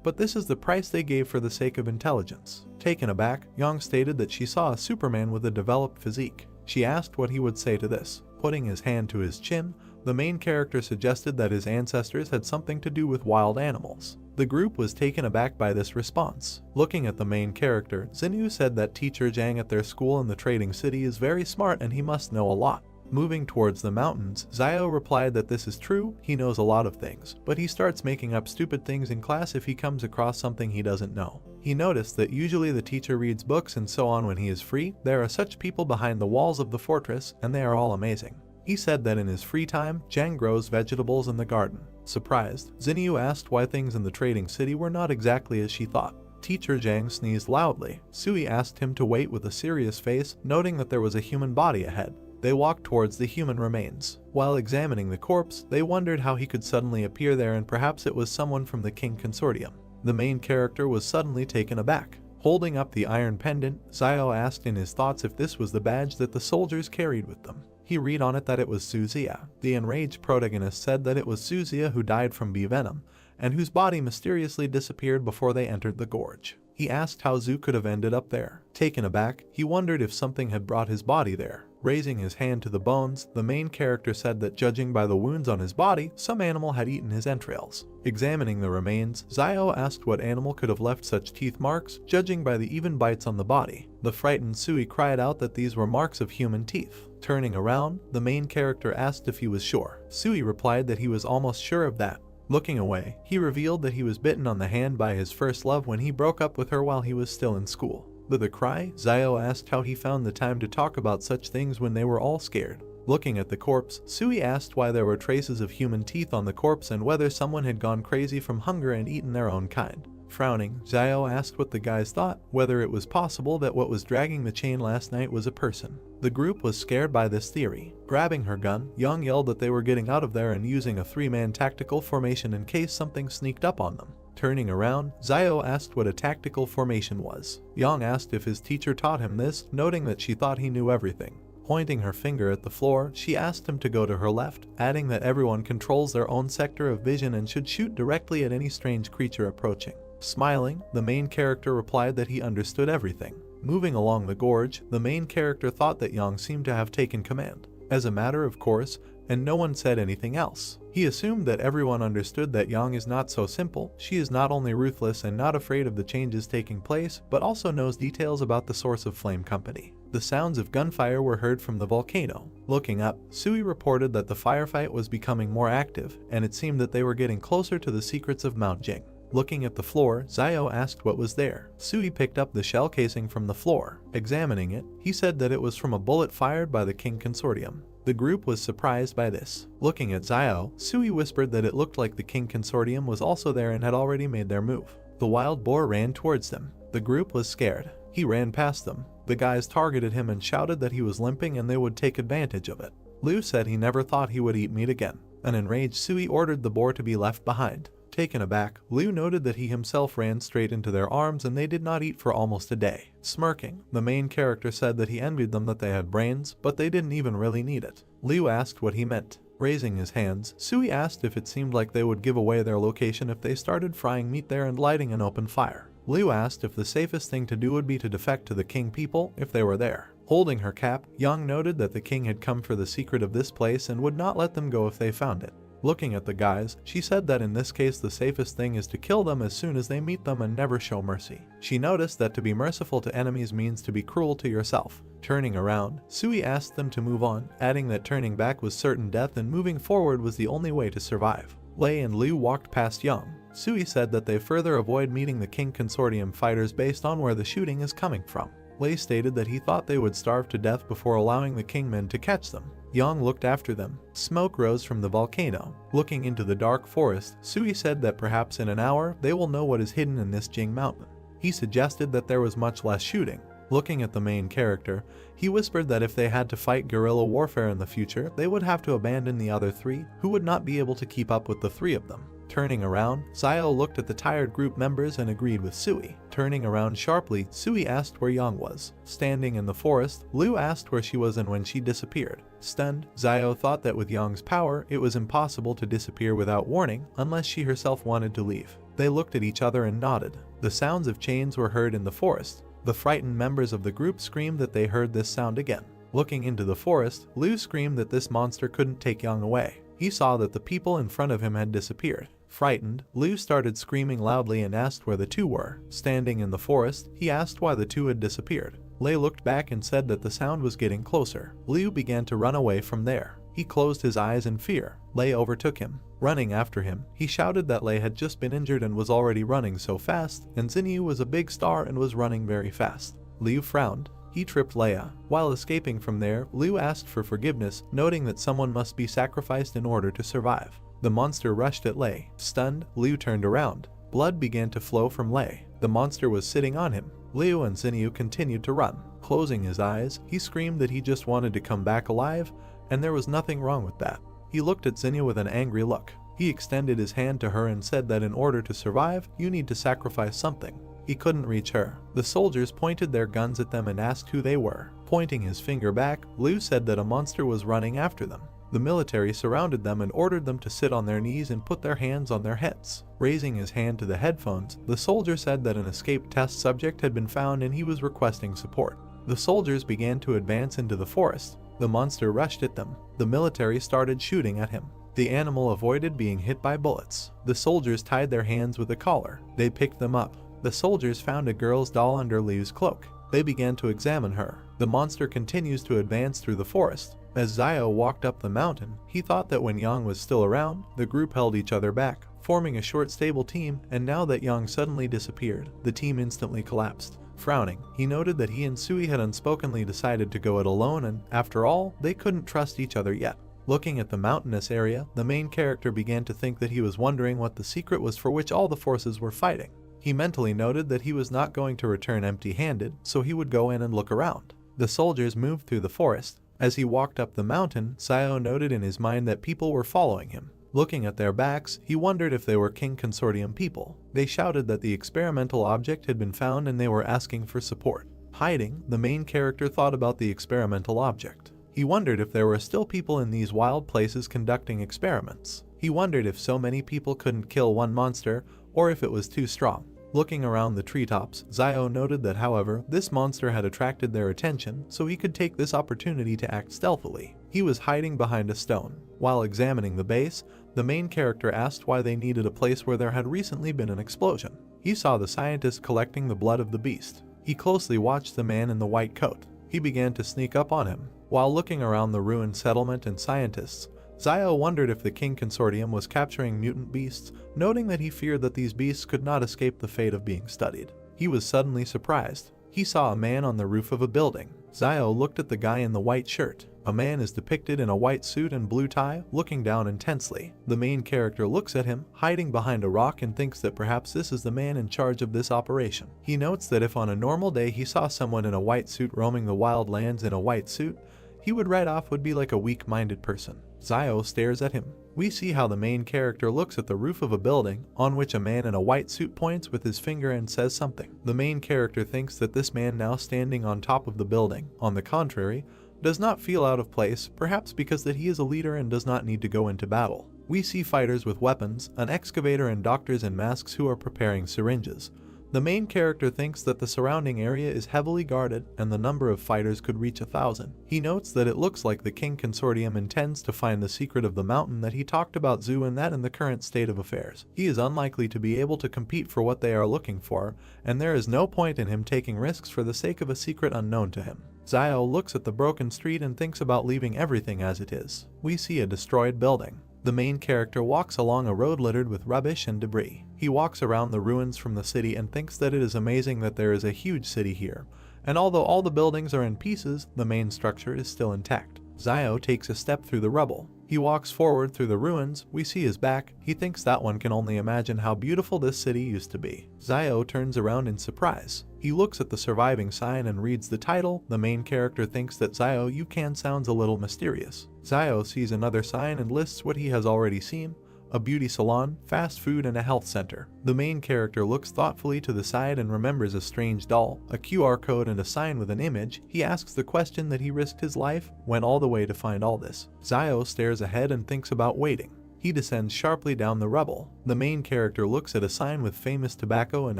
but this is the price they gave for the sake of intelligence. Taken aback, Yang stated that she saw a Superman with a developed physique. She asked what he would say to this. Putting his hand to his chin, the main character suggested that his ancestors had something to do with wild animals. The group was taken aback by this response. Looking at the main character, Xinyu said that Teacher Zhang at their school in the trading city is very smart and he must know a lot. Moving towards the mountains, Xiao replied that this is true, he knows a lot of things, but he starts making up stupid things in class if he comes across something he doesn't know. He noticed that usually the teacher reads books and so on when he is free. There are such people behind the walls of the fortress, and they are all amazing. He said that in his free time, Zhang grows vegetables in the garden. Surprised, Xinyu asked why things in the trading city were not exactly as she thought. Teacher Zhang sneezed loudly. Sui asked him to wait with a serious face, noting that there was a human body ahead. They walked towards the human remains. While examining the corpse, they wondered how he could suddenly appear there and perhaps it was someone from the King Consortium. The main character was suddenly taken aback. Holding up the iron pendant, Xiao asked in his thoughts if this was the badge that the soldiers carried with them. He read on it that it was Suzia. The enraged protagonist said that it was Suzia who died from bee venom, and whose body mysteriously disappeared before they entered the gorge. He asked how Zhu could have ended up there. Taken aback, he wondered if something had brought his body there. Raising his hand to the bones, the main character said that judging by the wounds on his body, some animal had eaten his entrails. Examining the remains, Zio asked what animal could have left such teeth marks, judging by the even bites on the body. The frightened Sui cried out that these were marks of human teeth. Turning around, the main character asked if he was sure. Sui replied that he was almost sure of that. Looking away, he revealed that he was bitten on the hand by his first love when he broke up with her while he was still in school. With a cry, Zio asked how he found the time to talk about such things when they were all scared. Looking at the corpse, Sui asked why there were traces of human teeth on the corpse and whether someone had gone crazy from hunger and eaten their own kind. Frowning, Zio asked what the guys thought, whether it was possible that what was dragging the chain last night was a person. The group was scared by this theory. Grabbing her gun, Young yelled that they were getting out of there and using a 3-man tactical formation in case something sneaked up on them. Turning around, Zio asked what a tactical formation was. Yang asked if his teacher taught him this, noting that she thought he knew everything. Pointing her finger at the floor, she asked him to go to her left, adding that everyone controls their own sector of vision and should shoot directly at any strange creature approaching. Smiling, the main character replied that he understood everything. Moving along the gorge, the main character thought that Yang seemed to have taken command. As a matter of course, and no one said anything else. He assumed that everyone understood that Yang is not so simple. She is not only ruthless and not afraid of the changes taking place, but also knows details about the source of Flame Company. The sounds of gunfire were heard from the volcano. Looking up, Sui reported that the firefight was becoming more active, and it seemed that they were getting closer to the secrets of Mount Jing. Looking at the floor, Zio asked what was there. Sui picked up the shell casing from the floor. Examining it, he said that it was from a bullet fired by the King Consortium. The group was surprised by this. Looking at Zio, Sui whispered that it looked like the King Consortium was also there and had already made their move. The wild boar ran towards them. The group was scared. He ran past them. The guys targeted him and shouted that he was limping and they would take advantage of it. Liu said he never thought he would eat meat again. An enraged Sui ordered the boar to be left behind. Taken aback, Liu noted that he himself ran straight into their arms and they did not eat for almost a day. Smirking, the main character said that he envied them that they had brains, but they didn't even really need it. Liu asked what he meant. Raising his hands, Sui asked if it seemed like they would give away their location if they started frying meat there and lighting an open fire. Liu asked if the safest thing to do would be to defect to the king people if they were there. Holding her cap, Yang noted that the king had come for the secret of this place and would not let them go if they found it. Looking at the guys, she said that in this case the safest thing is to kill them as soon as they meet them and never show mercy. She noticed that to be merciful to enemies means to be cruel to yourself. Turning around, Sui asked them to move on, adding that turning back was certain death and moving forward was the only way to survive. Lei and Liu walked past Yang. Sui said that they further avoid meeting the King Consortium fighters based on where the shooting is coming from. Lei stated that he thought they would starve to death before allowing the Kingmen to catch them. Yang looked after them. Smoke rose from the volcano. Looking into the dark forest, Sui said that perhaps in an hour they will know what is hidden in this Jing mountain. He suggested that there was much less shooting. Looking at the main character, he whispered that if they had to fight guerrilla warfare in the future, they would have to abandon the other 3, who would not be able to keep up with the 3 of them. Turning around, Zio looked at the tired group members and agreed with Sui. Turning around sharply, Sui asked where Yang was. Standing in the forest, Liu asked where she was and when she disappeared. Stunned, Zio thought that with Yang's power, it was impossible to disappear without warning unless she herself wanted to leave. They looked at each other and nodded. The sounds of chains were heard in the forest. The frightened members of the group screamed that they heard this sound again. Looking into the forest, Liu screamed that this monster couldn't take Yang away. He saw that the people in front of him had disappeared. Frightened, Liu started screaming loudly and asked where the 2 were. Standing in the forest, he asked why the 2 had disappeared. Lei looked back and said that the sound was getting closer. Liu began to run away from there. He closed his eyes in fear. Lei overtook him. Running after him, he shouted that Lei had just been injured and was already running so fast, and Xinyu was a big star and was running very fast. Liu frowned. He tripped Leia. While escaping from there, Liu asked for forgiveness, noting that someone must be sacrificed in order to survive. The monster rushed at Lei. Stunned, Liu turned around. Blood began to flow from Lei. The monster was sitting on him. Liu and Xinyu continued to run. Closing his eyes, he screamed that he just wanted to come back alive, and there was nothing wrong with that. He looked at Xinyu with an angry look. He extended his hand to her and said that in order to survive, you need to sacrifice something. He couldn't reach her. The soldiers pointed their guns at them and asked who they were. Pointing his finger back, Liu said that a monster was running after them. The military surrounded them and ordered them to sit on their knees and put their hands on their heads. Raising his hand to the headphones, the soldier said that an escaped test subject had been found and he was requesting support. The soldiers began to advance into the forest. The monster rushed at them. The military started shooting at him. The animal avoided being hit by bullets. The soldiers tied their hands with a collar. They picked them up. The soldiers found a girl's doll under Liu's cloak. They began to examine her. The monster continues to advance through the forest. As Xiao walked up the mountain, he thought that when Yang was still around, the group held each other back, forming a short stable team, and now that Yang suddenly disappeared, the team instantly collapsed. Frowning, he noted that he and Sui had unspokenly decided to go it alone and, after all, they couldn't trust each other yet. Looking at the mountainous area, the main character began to think that he was wondering what the secret was for which all the forces were fighting. He mentally noted that he was not going to return empty-handed, so he would go in and look around. The soldiers moved through the forest. As he walked up the mountain, Xiao noted in his mind that people were following him. Looking at their backs, he wondered if they were King Consortium people. They shouted that the experimental object had been found and they were asking for support. Hiding, the main character thought about the experimental object. He wondered if there were still people in these wild places conducting experiments. He wondered if so many people couldn't kill one monster, or if it was too strong. Looking around the treetops, Xiao noted that, however, this monster had attracted their attention, so he could take this opportunity to act stealthily. He was hiding behind a stone. While examining the base, the main character asked why they needed a place where there had recently been an explosion. He saw the scientist collecting the blood of the beast. He closely watched the man in the white coat. He began to sneak up on him. While looking around the ruined settlement and scientists, Xiao wondered if the King Consortium was capturing mutant beasts, noting that he feared that these beasts could not escape the fate of being studied. He was suddenly surprised. He saw a man on the roof of a building. Xiao looked at the guy in the white shirt. A man is depicted in a white suit and blue tie, looking down intensely. The main character looks at him, hiding behind a rock, and thinks that perhaps this is the man in charge of this operation. He notes that if on a normal day he saw someone in a white suit roaming the wild lands in a white suit, he would write off would be like a weak-minded person. Xiao stares at him. We see how the main character looks at the roof of a building, on which a man in a white suit points with his finger and says something. The main character thinks that this man now standing on top of the building, on the contrary, does not feel out of place, perhaps because that he is a leader and does not need to go into battle. We see fighters with weapons, an excavator and doctors in masks who are preparing syringes. The main character thinks that the surrounding area is heavily guarded and the number of fighters could reach 1,000. He notes that it looks like the King Consortium intends to find the secret of the mountain that he talked about Zhu, and that in the current state of affairs, he is unlikely to be able to compete for what they are looking for, and there is no point in him taking risks for the sake of a secret unknown to him. Xiao looks at the broken street and thinks about leaving everything as it is. We see a destroyed building. The main character walks along a road littered with rubbish and debris. He walks around the ruins from the city and thinks that it is amazing that there is a huge city here, and although all the buildings are in pieces, the main structure is still intact. Xiao takes a step through the rubble. He walks forward through the ruins. We see his back. He thinks that one can only imagine how beautiful this city used to be. Xiao turns around in surprise. He looks at the surviving sign and reads the title. The main character thinks that Xiao you can sounds a little mysterious. Xiao sees another sign and lists what he has already seen: a beauty salon, fast food, and a health center. The main character looks thoughtfully to the side and remembers a strange doll, a QR code, and a sign with an image. He asks the question that he risked his life, went all the way to find all this. Xiao stares ahead and thinks about waiting. He descends sharply down the rubble. The main character looks at a sign with famous tobacco and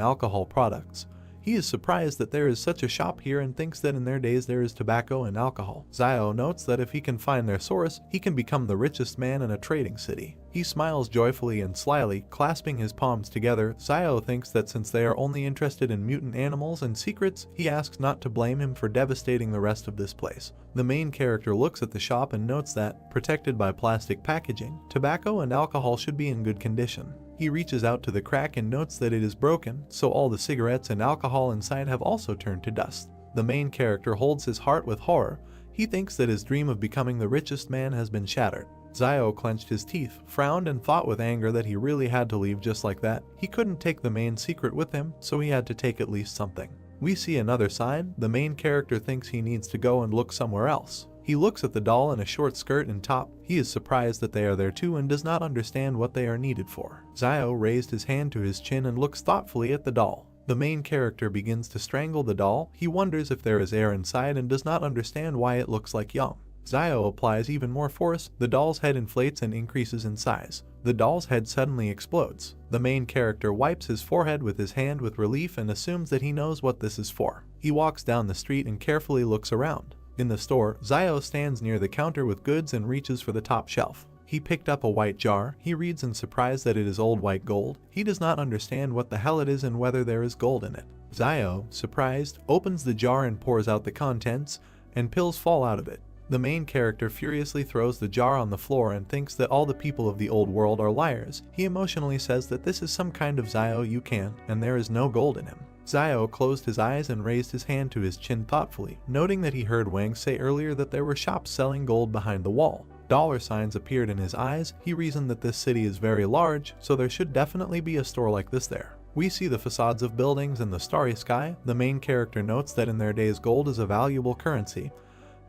alcohol products. He is surprised that there is such a shop here and thinks that in their days there is tobacco and alcohol. Xiao notes that if he can find their source, he can become the richest man in a trading city. He smiles joyfully and slyly, clasping his palms together. Xiao thinks that since they are only interested in mutant animals and secrets, he asks not to blame him for devastating the rest of this place. The main character looks at the shop and notes that, protected by plastic packaging, tobacco and alcohol should be in good condition. He reaches out to the crack and notes that it is broken, so all the cigarettes and alcohol inside have also turned to dust. The main character holds his heart with horror. He thinks that his dream of becoming the richest man has been shattered. Xiao clenched his teeth, frowned, and thought with anger that he really had to leave just like that. He couldn't take the main secret with him, so he had to take at least something. We see another sign. The main character thinks he needs to go and look somewhere else. He looks at the doll in a short skirt and top. He is surprised that they are there too and does not understand what they are needed for. Xiao raised his hand to his chin and looks thoughtfully at the doll. The main character begins to strangle the doll. He wonders if there is air inside and does not understand why it looks like Yang. Zio applies even more force, the doll's head inflates and increases in size. The doll's head suddenly explodes. The main character wipes his forehead with his hand with relief and assumes that he knows what this is for. He walks down the street and carefully looks around. In the store, Zio stands near the counter with goods and reaches for the top shelf. He picked up a white jar. He reads in surprise that it is old white gold. He does not understand what the hell it is and whether there is gold in it. Zio, surprised, opens the jar and pours out the contents, and pills fall out of it. The main character furiously throws the jar on the floor and thinks that all the people of the old world are liars. He emotionally says that this is some kind of Zio you can, and there is no gold in him. Zio closed his eyes and raised his hand to his chin thoughtfully, noting that he heard Wang say earlier that there were shops selling gold behind the wall. Dollar signs appeared in his eyes. He reasoned that this city is very large, so there should definitely be a store like this there. We see the facades of buildings and the starry sky. The main character notes that in their days gold is a valuable currency,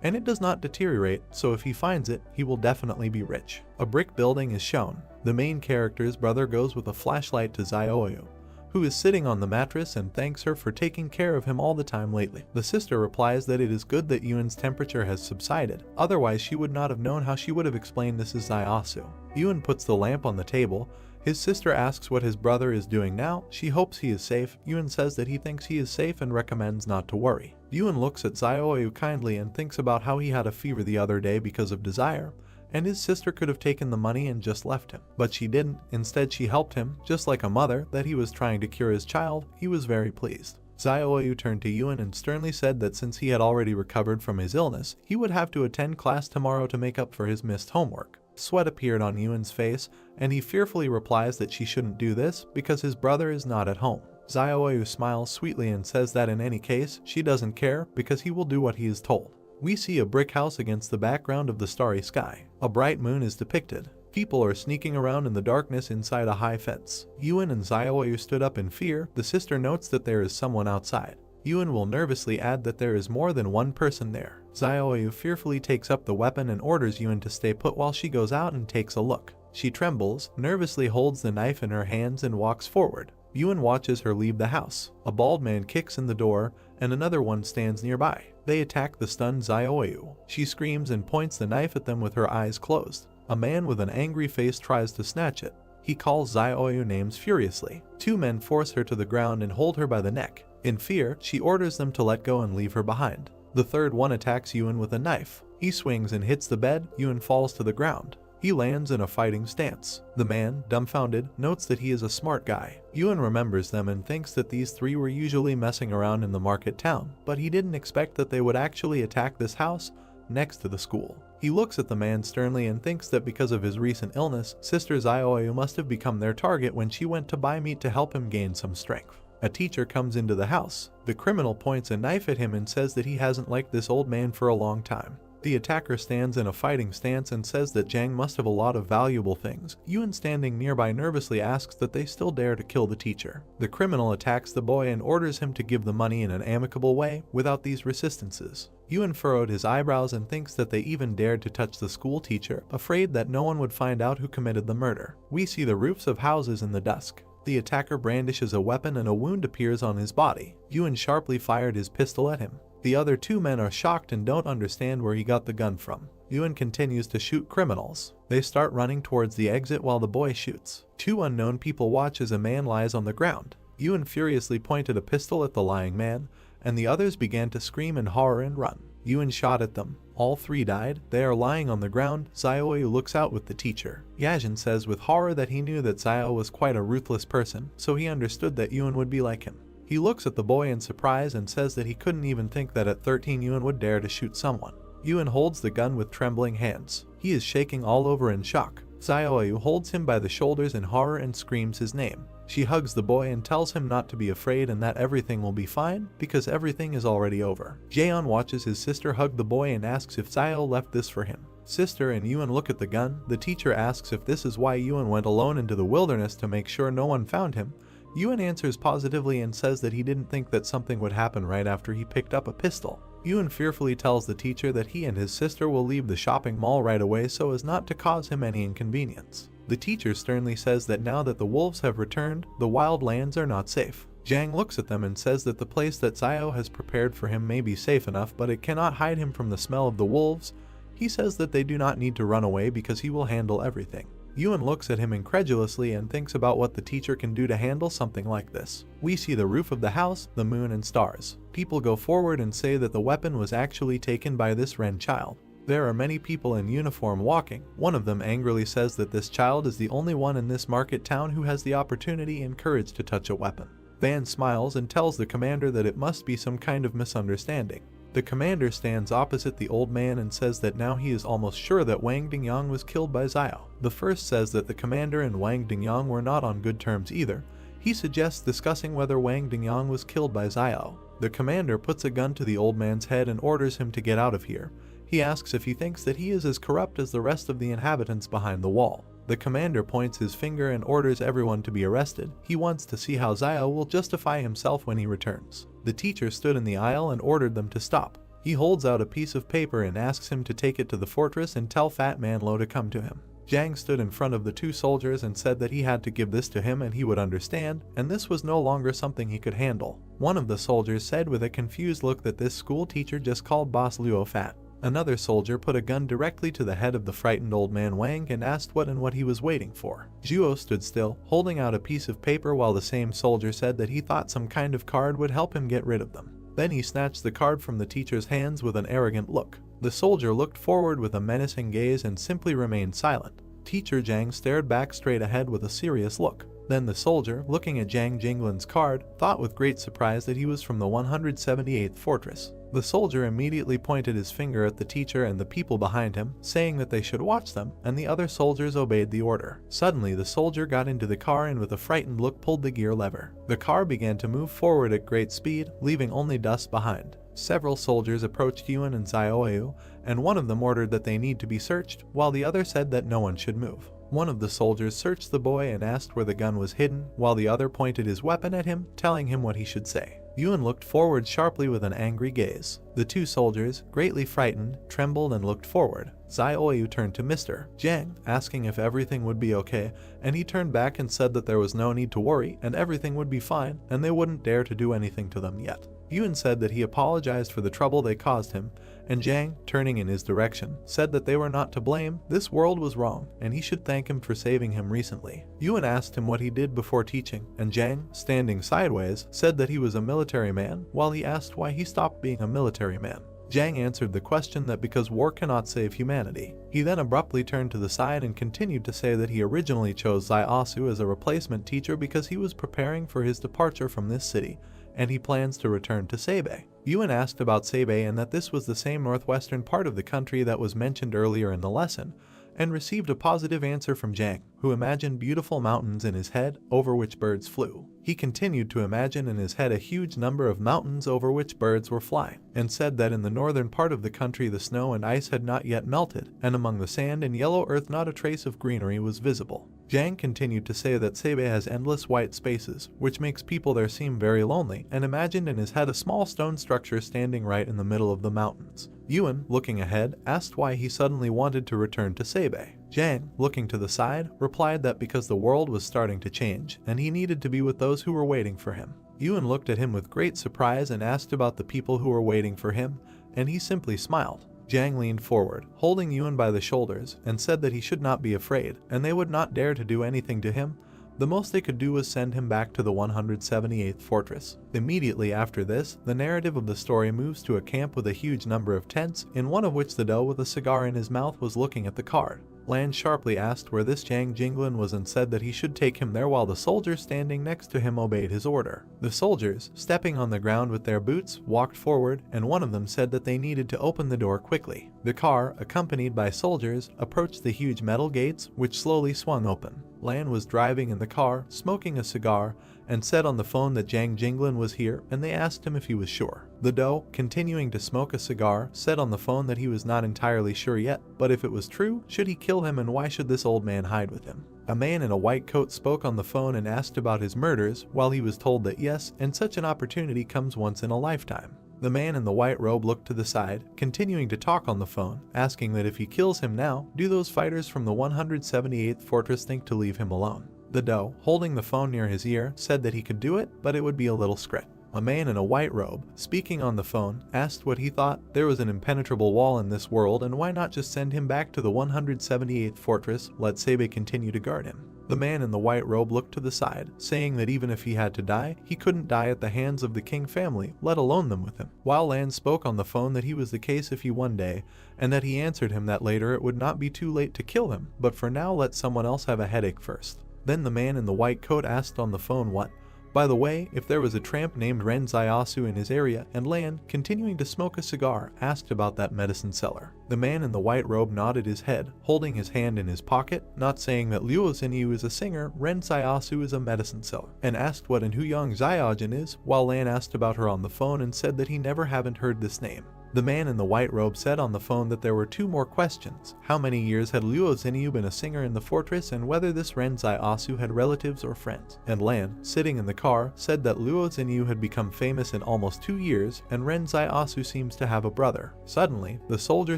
and it does not deteriorate, so if he finds it, he will definitely be rich. A brick building is shown. The main character's brother goes with a flashlight to Zio, who is sitting on the mattress, and thanks her for taking care of him all the time lately. The sister replies that it is good that Yuan's temperature has subsided, otherwise she would not have known how she would have explained this is Ziosu. Yuan puts the lamp on the table. His sister asks what his brother is doing now. She hopes he is safe. Yuan says that he thinks he is safe and recommends not to worry. Yuan looks at Zio kindly and thinks about how he had a fever the other day because of desire, and his sister could have taken the money and just left him. But she didn't. Instead, she helped him, just like a mother, that he was trying to cure his child. He was very pleased. Zio turned to Yuan and sternly said that since he had already recovered from his illness, he would have to attend class tomorrow to make up for his missed homework. Sweat appeared on Yuan's face, and he fearfully replies that she shouldn't do this because his brother is not at home. Zio smiles sweetly and says that in any case, she doesn't care because he will do what he is told. We see a brick house against the background of the starry sky. A bright moon is depicted. People are sneaking around in the darkness inside a high fence. Yuan and Zio stood up in fear. The sister notes that there is someone outside. Yuan will nervously add that there is more than one person there. Zio fearfully takes up the weapon and orders Yuan to stay put while she goes out and takes a look. She trembles, nervously holds the knife in her hands and walks forward. Yuan watches her leave the house. A bald man kicks in the door, and another one stands nearby. They attack the stunned Zio. She screams and points the knife at them with her eyes closed. A man with an angry face tries to snatch it. He calls Zio names furiously. Two men force her to the ground and hold her by the neck. In fear, she orders them to let go and leave her behind. The third one attacks Yuan with a knife. He swings and hits the bed. Yuan falls to the ground. He lands in a fighting stance. The man, dumbfounded, notes that he is a smart guy. Yuan remembers them and thinks that these three were usually messing around in the market town, but he didn't expect that they would actually attack this house next to the school. He looks at the man sternly and thinks that because of his recent illness, Sister Zio must have become their target when she went to buy meat to help him gain some strength. A teacher comes into the house. The criminal points a knife at him and says that he hasn't liked this old man for a long time. The attacker stands in a fighting stance and says that Zhang must have a lot of valuable things. Yuan, standing nearby, nervously asks that they still dare to kill the teacher. The criminal attacks the boy and orders him to give the money in an amicable way without these resistances. Yuan furrowed his eyebrows and thinks that they even dared to touch the school teacher, afraid that no one would find out who committed the murder. We see the roofs of houses in the dusk. The attacker brandishes a weapon and a wound appears on his body. Yuan sharply fired his pistol at him. The other two men are shocked and don't understand where he got the gun from. Yuan continues to shoot criminals. They start running towards the exit while the boy shoots. Two unknown people watch as a man lies on the ground. Yuan furiously pointed a pistol at the lying man, and the others began to scream in horror and run. Yuan shot at them. All three died. They are lying on the ground. Zio looks out with the teacher. Yajin says with horror that he knew that Zio was quite a ruthless person, so he understood that Yuan would be like him. He looks at the boy in surprise and says that he couldn't even think that at 13 Yuan would dare to shoot someone. Yuan holds the gun with trembling hands. He is shaking all over in shock. Zio holds him by the shoulders in horror and screams his name. She hugs the boy and tells him not to be afraid and that everything will be fine because everything is already over. Jaeon watches his sister hug the boy and asks if Zio left this for him. Sister and Yuan look at the gun. The teacher asks if this is why Yuan went alone into the wilderness to make sure no one found him. Yuan answers positively and says that he didn't think that something would happen right after he picked up a pistol. Yuan fearfully tells the teacher that he and his sister will leave the shopping mall right away so as not to cause him any inconvenience. The teacher sternly says that now that the wolves have returned, the wild lands are not safe. Zhang looks at them and says that the place that Zio has prepared for him may be safe enough, but it cannot hide him from the smell of the wolves. He says that they do not need to run away because he will handle everything. Yuan looks at him incredulously and thinks about what the teacher can do to handle something like this. We see the roof of the house, the moon and stars. People go forward and say that the weapon was actually taken by this Ren child. There are many people in uniform walking. One of them angrily says that this child is the only one in this market town who has the opportunity and courage to touch a weapon. Van smiles and tells the commander that it must be some kind of misunderstanding. The commander stands opposite the old man and says that now he is almost sure that Wang Dingyang was killed by Xiao. The first says that the commander and Wang Dingyang were not on good terms either. He suggests discussing whether Wang Dingyang was killed by Xiao. The commander puts a gun to the old man's head and orders him to get out of here. He asks if he thinks that he is as corrupt as the rest of the inhabitants behind the wall. The commander points his finger and orders everyone to be arrested. He wants to see how Xiao will justify himself when he returns. The teacher stood in the aisle and ordered them to stop. He holds out a piece of paper and asks him to take it to the fortress and tell Fat Man Lo to come to him. Zhang stood in front of the two soldiers and said that he had to give this to him and he would understand, and this was no longer something he could handle. One of the soldiers said with a confused look that this school teacher just called Boss Luo fat. Another soldier put a gun directly to the head of the frightened old man Wang and asked what he was waiting for. Zhuo stood still, holding out a piece of paper while the same soldier said that he thought some kind of card would help him get rid of them. Then he snatched the card from the teacher's hands with an arrogant look. The soldier looked forward with a menacing gaze and simply remained silent. Teacher Zhang stared back straight ahead with a serious look. Then the soldier, looking at Zhang Jinglin's card, thought with great surprise that he was from the 178th fortress. The soldier immediately pointed his finger at the teacher and the people behind him, saying that they should watch them, and the other soldiers obeyed the order. Suddenly the soldier got into the car and with a frightened look pulled the gear lever. The car began to move forward at great speed, leaving only dust behind. Several soldiers approached Yuan and Xiaoyu, and one of them ordered that they need to be searched, while the other said that no one should move. One of the soldiers searched the boy and asked where the gun was hidden, while the other pointed his weapon at him, telling him what he should say. Yuan looked forward sharply with an angry gaze. The two soldiers, greatly frightened, trembled and looked forward. Xiaoyu turned to Mr. Zhang, asking if everything would be okay, and he turned back and said that there was no need to worry and everything would be fine and they wouldn't dare to do anything to them yet. Yuan said that he apologized for the trouble they caused him, and Zhang, turning in his direction, said that they were not to blame, this world was wrong, and he should thank him for saving him recently. Yuan asked him what he did before teaching, and Zhang, standing sideways, said that he was a military man, while he asked why he stopped being a military man. Zhang answered the question that because war cannot save humanity. He then abruptly turned to the side and continued to say that he originally chose Zaiasu as a replacement teacher because he was preparing for his departure from this city, and he plans to return to Sabei. Yuan asked about Sabei and that this was the same northwestern part of the country that was mentioned earlier in the lesson, and received a positive answer from Zhang, who imagined beautiful mountains in his head over which birds flew. He continued to imagine in his head a huge number of mountains over which birds were flying, and said that in the northern part of the country the snow and ice had not yet melted, and among the sand and yellow earth not a trace of greenery was visible. Zhang continued to say that Sabei has endless white spaces, which makes people there seem very lonely, and imagined in his head a small stone structure standing right in the middle of the mountains. Yuan, looking ahead, asked why he suddenly wanted to return to Sabei. Zhang, looking to the side, replied that because the world was starting to change, and he needed to be with those who were waiting for him. Yuan looked at him with great surprise and asked about the people who were waiting for him, and he simply smiled. Zhang leaned forward, holding Yuan by the shoulders, and said that he should not be afraid, and they would not dare to do anything to him. The most they could do was send him back to the 178th fortress. Immediately after this, the narrative of the story moves to a camp with a huge number of tents, in one of which the doe with a cigar in his mouth was looking at the card. Lan sharply asked where this Zhang Jinglin was and said that he should take him there while the soldiers standing next to him obeyed his order. The soldiers, stepping on the ground with their boots, walked forward, and one of them said that they needed to open the door quickly. The car, accompanied by soldiers, approached the huge metal gates, which slowly swung open. Lan was driving in the car, smoking a cigar, and said on the phone that Zhang Jinglin was here, and they asked him if he was sure. The doe, continuing to smoke a cigar, said on the phone that he was not entirely sure yet, but if it was true, should he kill him and why should this old man hide with him? A man in a white coat spoke on the phone and asked about his murders, while he was told that yes, and such an opportunity comes once in a lifetime. The man in the white robe looked to the side, continuing to talk on the phone, asking that if he kills him now, do those fighters from the 178th fortress think to leave him alone? The doe, holding the phone near his ear, said that he could do it, but it would be a little script. A man in a white robe, speaking on the phone, asked what he thought. There was an impenetrable wall in this world, and why not just send him back to the 178th fortress, let Sebe continue to guard him. The man in the white robe looked to the side, saying that even if he had to die, he couldn't die at the hands of the king family, let alone them with him. While Lan spoke on the phone that he was the case if he one day, and that he answered him that later it would not be too late to kill him, but for now let someone else have a headache first. Then the man in the white coat asked on the phone what. By the way, if there was a tramp named Ren Zaiasu in his area, and Lan, continuing to smoke a cigar, asked about that medicine seller. The man in the white robe nodded his head, holding his hand in his pocket, not saying that Luo Xinyu is a singer, Ren Zaiasu is a medicine seller, and asked what Enhuyang Zaiajin is, while Lan asked about her on the phone and said that he never haven't heard this name. The man in the white robe said on the phone that there were two more questions. How many years had Luo Xinyu been a singer in the fortress, and whether this Ren Zaiasu had relatives or friends. And Lan, sitting in the car, said that Luo Xinyu had become famous in almost 2 years, and Ren Zaiasu seems to have a brother. Suddenly, the soldier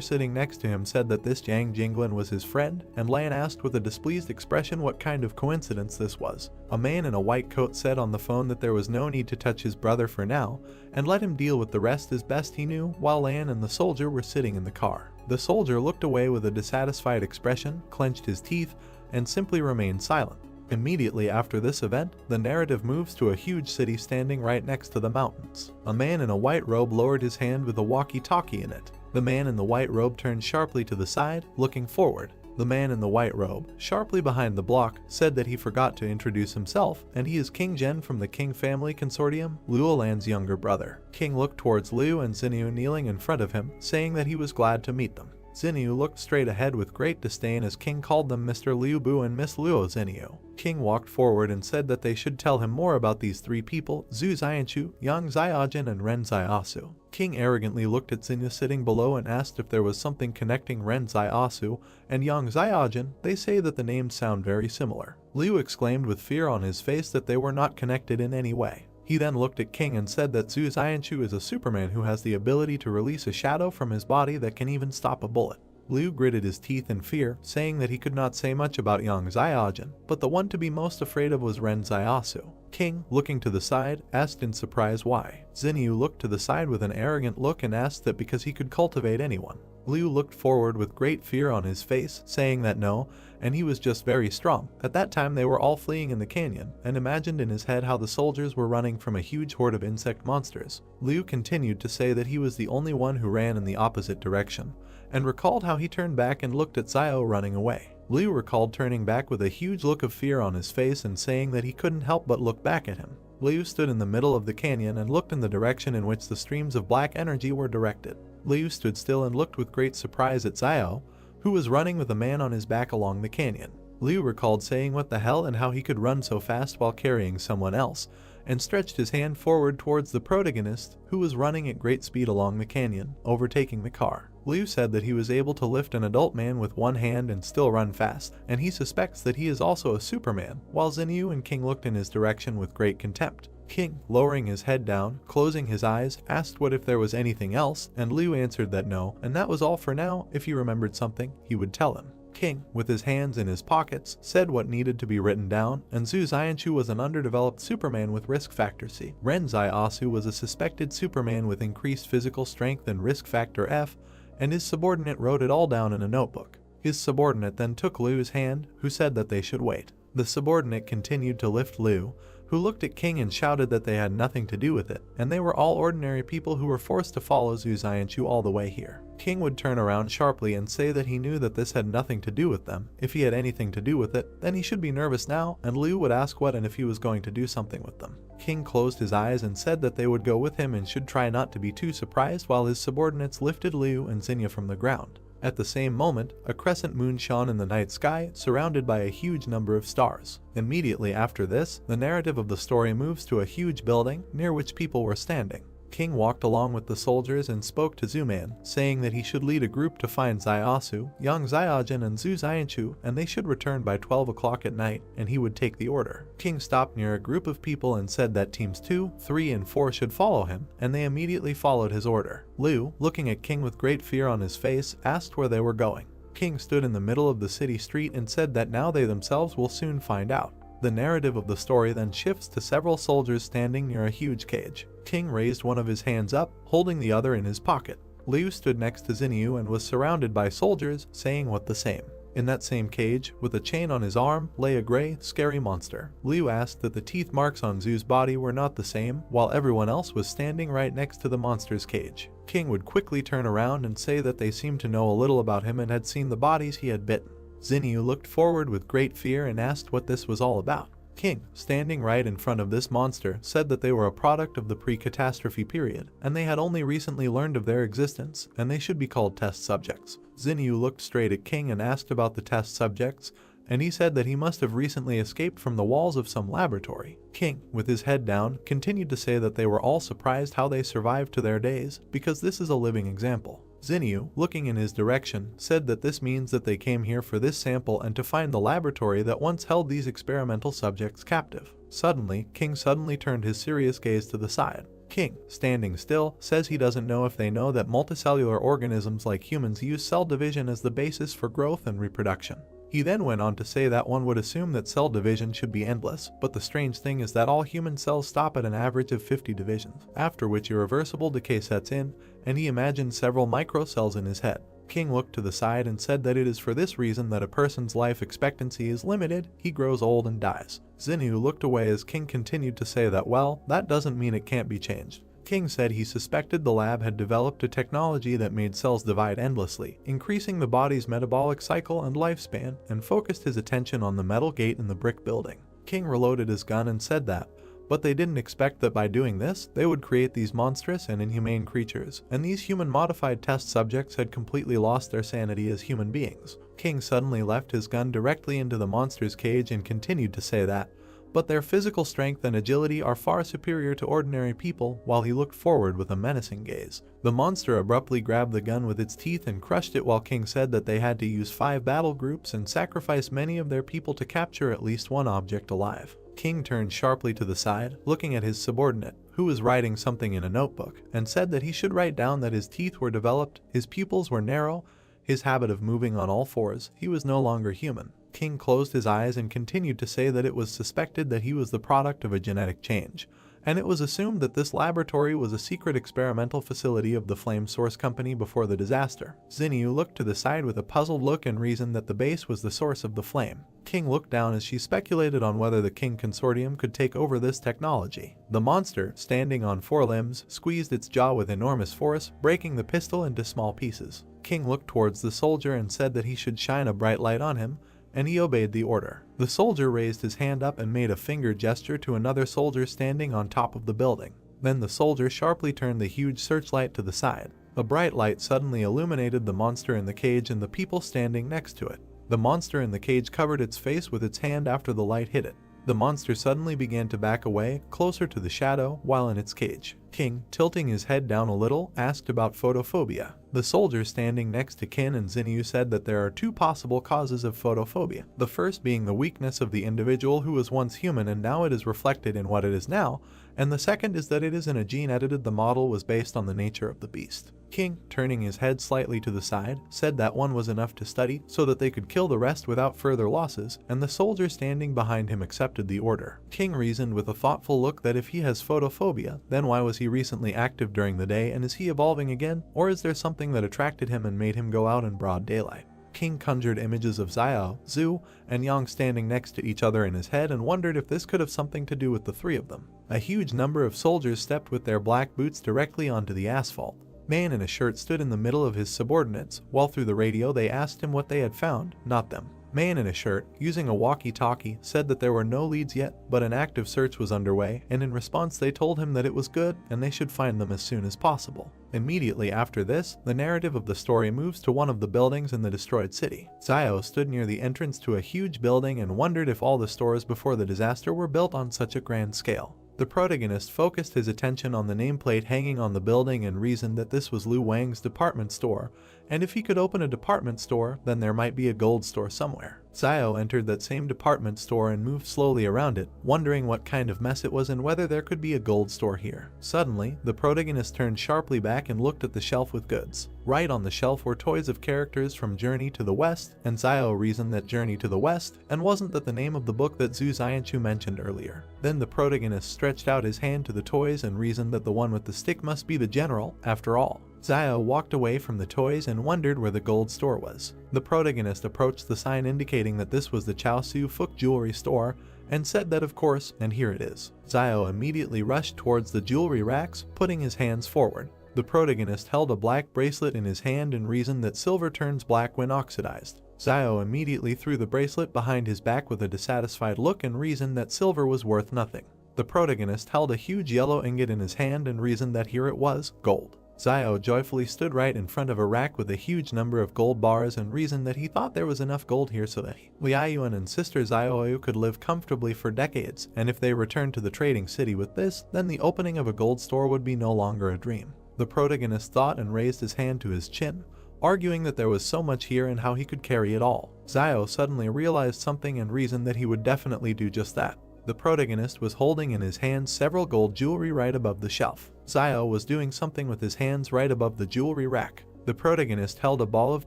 sitting next to him said that this Jiang Jinglin was his friend, and Lan asked with a displeased expression what kind of coincidence this was. A man in a white coat said on the phone that there was no need to touch his brother for now, and let him deal with the rest as best he knew, while Lan and the soldier were sitting in the car. The soldier looked away with a dissatisfied expression, clenched his teeth, and simply remained silent. Immediately after this event, the narrative moves to a huge city standing right next to the mountains. A man in a white robe lowered his hand with a walkie-talkie in it. The man in the white robe turned sharply to the side, looking forward. The man in the white robe, sharply behind the block, said that he forgot to introduce himself, and he is King Zhen from the King Family Consortium, Luo Lan's younger brother. King looked towards Liu and Xinyu kneeling in front of him, saying that he was glad to meet them. Xinyu looked straight ahead with great disdain as King called them Mr. Liu Bu and Miss Luo Xinyu. King walked forward and said that they should tell him more about these three people, Zhu Xianchu, Yang Zaiajin, and Ren Zaiasu. King arrogantly looked at Xinyu sitting below and asked if there was something connecting Ren Zaiasu and Yang Zaiajin. They say that the names sound very similar. Liu exclaimed with fear on his face that they were not connected in any way. He then looked at King and said that Zhu Xianchu is a Superman who has the ability to release a shadow from his body that can even stop a bullet. Liu gritted his teeth in fear, saying that he could not say much about Yang Zaiajin, but the one to be most afraid of was Ren Zaiasu. King, looking to the side, asked in surprise why. Xinyu looked to the side with an arrogant look and asked that because he could cultivate anyone. Liu looked forward with great fear on his face, saying that no, and he was just very strong. At that time they were all fleeing in the canyon, and imagined in his head how the soldiers were running from a huge horde of insect monsters. Liu continued to say that he was the only one who ran in the opposite direction, and recalled how he turned back and looked at Xiao running away. Liu recalled turning back with a huge look of fear on his face and saying that he couldn't help but look back at him. Liu stood in the middle of the canyon and looked in the direction in which the streams of black energy were directed. Liu stood still and looked with great surprise at Xiao, who was running with a man on his back along the canyon. Liu recalled saying what the hell and how he could run so fast while carrying someone else, and stretched his hand forward towards the protagonist, who was running at great speed along the canyon, overtaking the car. Liu said that he was able to lift an adult man with one hand and still run fast, and he suspects that he is also a Superman, while Xinyu and King looked in his direction with great contempt. King, lowering his head down, closing his eyes, asked what if there was anything else, and Liu answered that no, and that was all for now. If he remembered something, he would tell him. King, with his hands in his pockets, said what needed to be written down, and Zhu Xianchu was an underdeveloped Superman with risk factor C. Ren Zaiasu was a suspected Superman with increased physical strength and risk factor F, and his subordinate wrote it all down in a notebook. His subordinate then took Liu's hand, who said that they should wait. The subordinate continued to lift Liu, who looked at King and shouted that they had nothing to do with it, and they were all ordinary people who were forced to follow Zhu Xianchu all the way here. King would turn around sharply and say that he knew that this had nothing to do with them. If he had anything to do with it, then he should be nervous now, and Liu would ask what and if he was going to do something with them. King closed his eyes and said that they would go with him and should try not to be too surprised while his subordinates lifted Liu and Xinyu from the ground. At the same moment, a crescent moon shone in the night sky, surrounded by a huge number of stars. Immediately after this, the narrative of the story moves to a huge building, near which people were standing. King walked along with the soldiers and spoke to Zuman, saying that he should lead a group to find Zaiasu, Yang Zaiajin, and Zhu Xianchu, and they should return by 12 o'clock at night, and he would take the order. King stopped near a group of people and said that teams 2, 3, and 4 should follow him, and they immediately followed his order. Liu, looking at King with great fear on his face, asked where they were going. King stood in the middle of the city street and said that now they themselves will soon find out. The narrative of the story then shifts to several soldiers standing near a huge cage. King raised one of his hands up, holding the other in his pocket. Liu stood next to Xinyu and was surrounded by soldiers, saying what the same. In that same cage, with a chain on his arm, lay a gray, scary monster. Liu asked that the teeth marks on Zhu's body were not the same, while everyone else was standing right next to the monster's cage. King would quickly turn around and say that they seemed to know a little about him and had seen the bodies he had bitten. Xinyu looked forward with great fear and asked what this was all about. King, standing right in front of this monster, said that they were a product of the pre-catastrophe period, and they had only recently learned of their existence, and they should be called test subjects. Xinyu looked straight at King and asked about the test subjects, and he said that he must have recently escaped from the walls of some laboratory. King, with his head down, continued to say that they were all surprised how they survived to their days, because this is a living example. Xinyu, looking in his direction, said that this means that they came here for this sample and to find the laboratory that once held these experimental subjects captive. Suddenly, King suddenly turned his serious gaze to the side. King, standing still, says he doesn't know if they know that multicellular organisms like humans use cell division as the basis for growth and reproduction. He then went on to say that one would assume that cell division should be endless, but the strange thing is that all human cells stop at an average of 50 divisions, after which irreversible decay sets in, and he imagined several microcells in his head. King looked to the side and said that it is for this reason that a person's life expectancy is limited, he grows old and dies. Xinyu looked away as King continued to say that, well, that doesn't mean it can't be changed. King said he suspected the lab had developed a technology that made cells divide endlessly, increasing the body's metabolic cycle and lifespan, and focused his attention on the metal gate in the brick building. King reloaded his gun and said that, but they didn't expect that by doing this, they would create these monstrous and inhumane creatures, and these human-modified test subjects had completely lost their sanity as human beings. King suddenly left his gun directly into the monster's cage and continued to say that, but their physical strength and agility are far superior to ordinary people, while he looked forward with a menacing gaze. The monster abruptly grabbed the gun with its teeth and crushed it, while King said that they had to use 5 battle groups and sacrifice many of their people to capture at least one object alive. King turned sharply to the side, looking at his subordinate, who was writing something in a notebook, and said that he should write down that his teeth were developed, his pupils were narrow, his habit of moving on all fours, he was no longer human. King closed his eyes and continued to say that it was suspected that he was the product of a genetic change, and it was assumed that this laboratory was a secret experimental facility of the Flame Source Company before the disaster. Xinyu looked to the side with a puzzled look and reasoned that the base was the source of the flame. King looked down as she speculated on whether the King Consortium could take over this technology. The monster, standing on 4 limbs, squeezed its jaw with enormous force, breaking the pistol into small pieces. King looked towards the soldier and said that he should shine a bright light on him, and he obeyed the order. The soldier raised his hand up and made a finger gesture to another soldier standing on top of the building. Then the soldier sharply turned the huge searchlight to the side. A bright light suddenly illuminated the monster in the cage and the people standing next to it. The monster in the cage covered its face with its hand after the light hit it. The monster suddenly began to back away, closer to the shadow, while in its cage. King, tilting his head down a little, asked about photophobia. The soldier standing next to Kin and Xinyu said that there are 2 possible causes of photophobia. The first being the weakness of the individual who was once human and now it is reflected in what it is now, and the second is that it is in a gene edited. The model was based on the nature of the beast. King, turning his head slightly to the side, said that one was enough to study so that they could kill the rest without further losses, and the soldier standing behind him accepted the order. King reasoned with a thoughtful look that if he has photophobia, then why was he recently active during the day, and is he evolving again, or is there something that attracted him and made him go out in broad daylight? King conjured images of Xiao, Zhu, and Yang standing next to each other in his head and wondered if this could have something to do with the 3 of them. A huge number of soldiers stepped with their black boots directly onto the asphalt. Man in a shirt stood in the middle of his subordinates, while through the radio they asked him what they had found, not them. Man in a shirt, using a walkie-talkie, said that there were no leads yet, but an active search was underway, and in response they told him that it was good and they should find them as soon as possible. Immediately after this, the narrative of the story moves to one of the buildings in the destroyed city. Xiao stood near the entrance to a huge building and wondered if all the stores before the disaster were built on such a grand scale. The protagonist focused his attention on the nameplate hanging on the building and reasoned that this was Lu Wang's department store, and if he could open a department store, then there might be a gold store somewhere. Zio entered that same department store and moved slowly around it, wondering what kind of mess it was and whether there could be a gold store here. Suddenly, the protagonist turned sharply back and looked at the shelf with goods. Right on the shelf were toys of characters from Journey to the West, and Zio reasoned that Journey to the West, and wasn't that the name of the book that Zhu Xianchu mentioned earlier. Then the protagonist stretched out his hand to the toys and reasoned that the one with the stick must be the general, after all. Zio walked away from the toys and wondered where the gold store was. The protagonist approached the sign indicating that this was the Chao Su Fuk jewelry store and said that of course, and here it is. Zio immediately rushed towards the jewelry racks, putting his hands forward. The protagonist held a black bracelet in his hand and reasoned that silver turns black when oxidized. Zio immediately threw the bracelet behind his back with a dissatisfied look and reasoned that silver was worth nothing. The protagonist held a huge yellow ingot in his hand and reasoned that here it was, gold. Zio joyfully stood right in front of a rack with a huge number of gold bars and reasoned that he thought there was enough gold here so that Liaoyuan and sister Zioyu could live comfortably for decades, and if they returned to the trading city with this, then the opening of a gold store would be no longer a dream. The protagonist thought and raised his hand to his chin, arguing that there was so much here and how he could carry it all. Zio suddenly realized something and reasoned that he would definitely do just that. The protagonist was holding in his hands several gold jewelry right above the shelf. Zio was doing something with his hands right above the jewelry rack. The protagonist held a ball of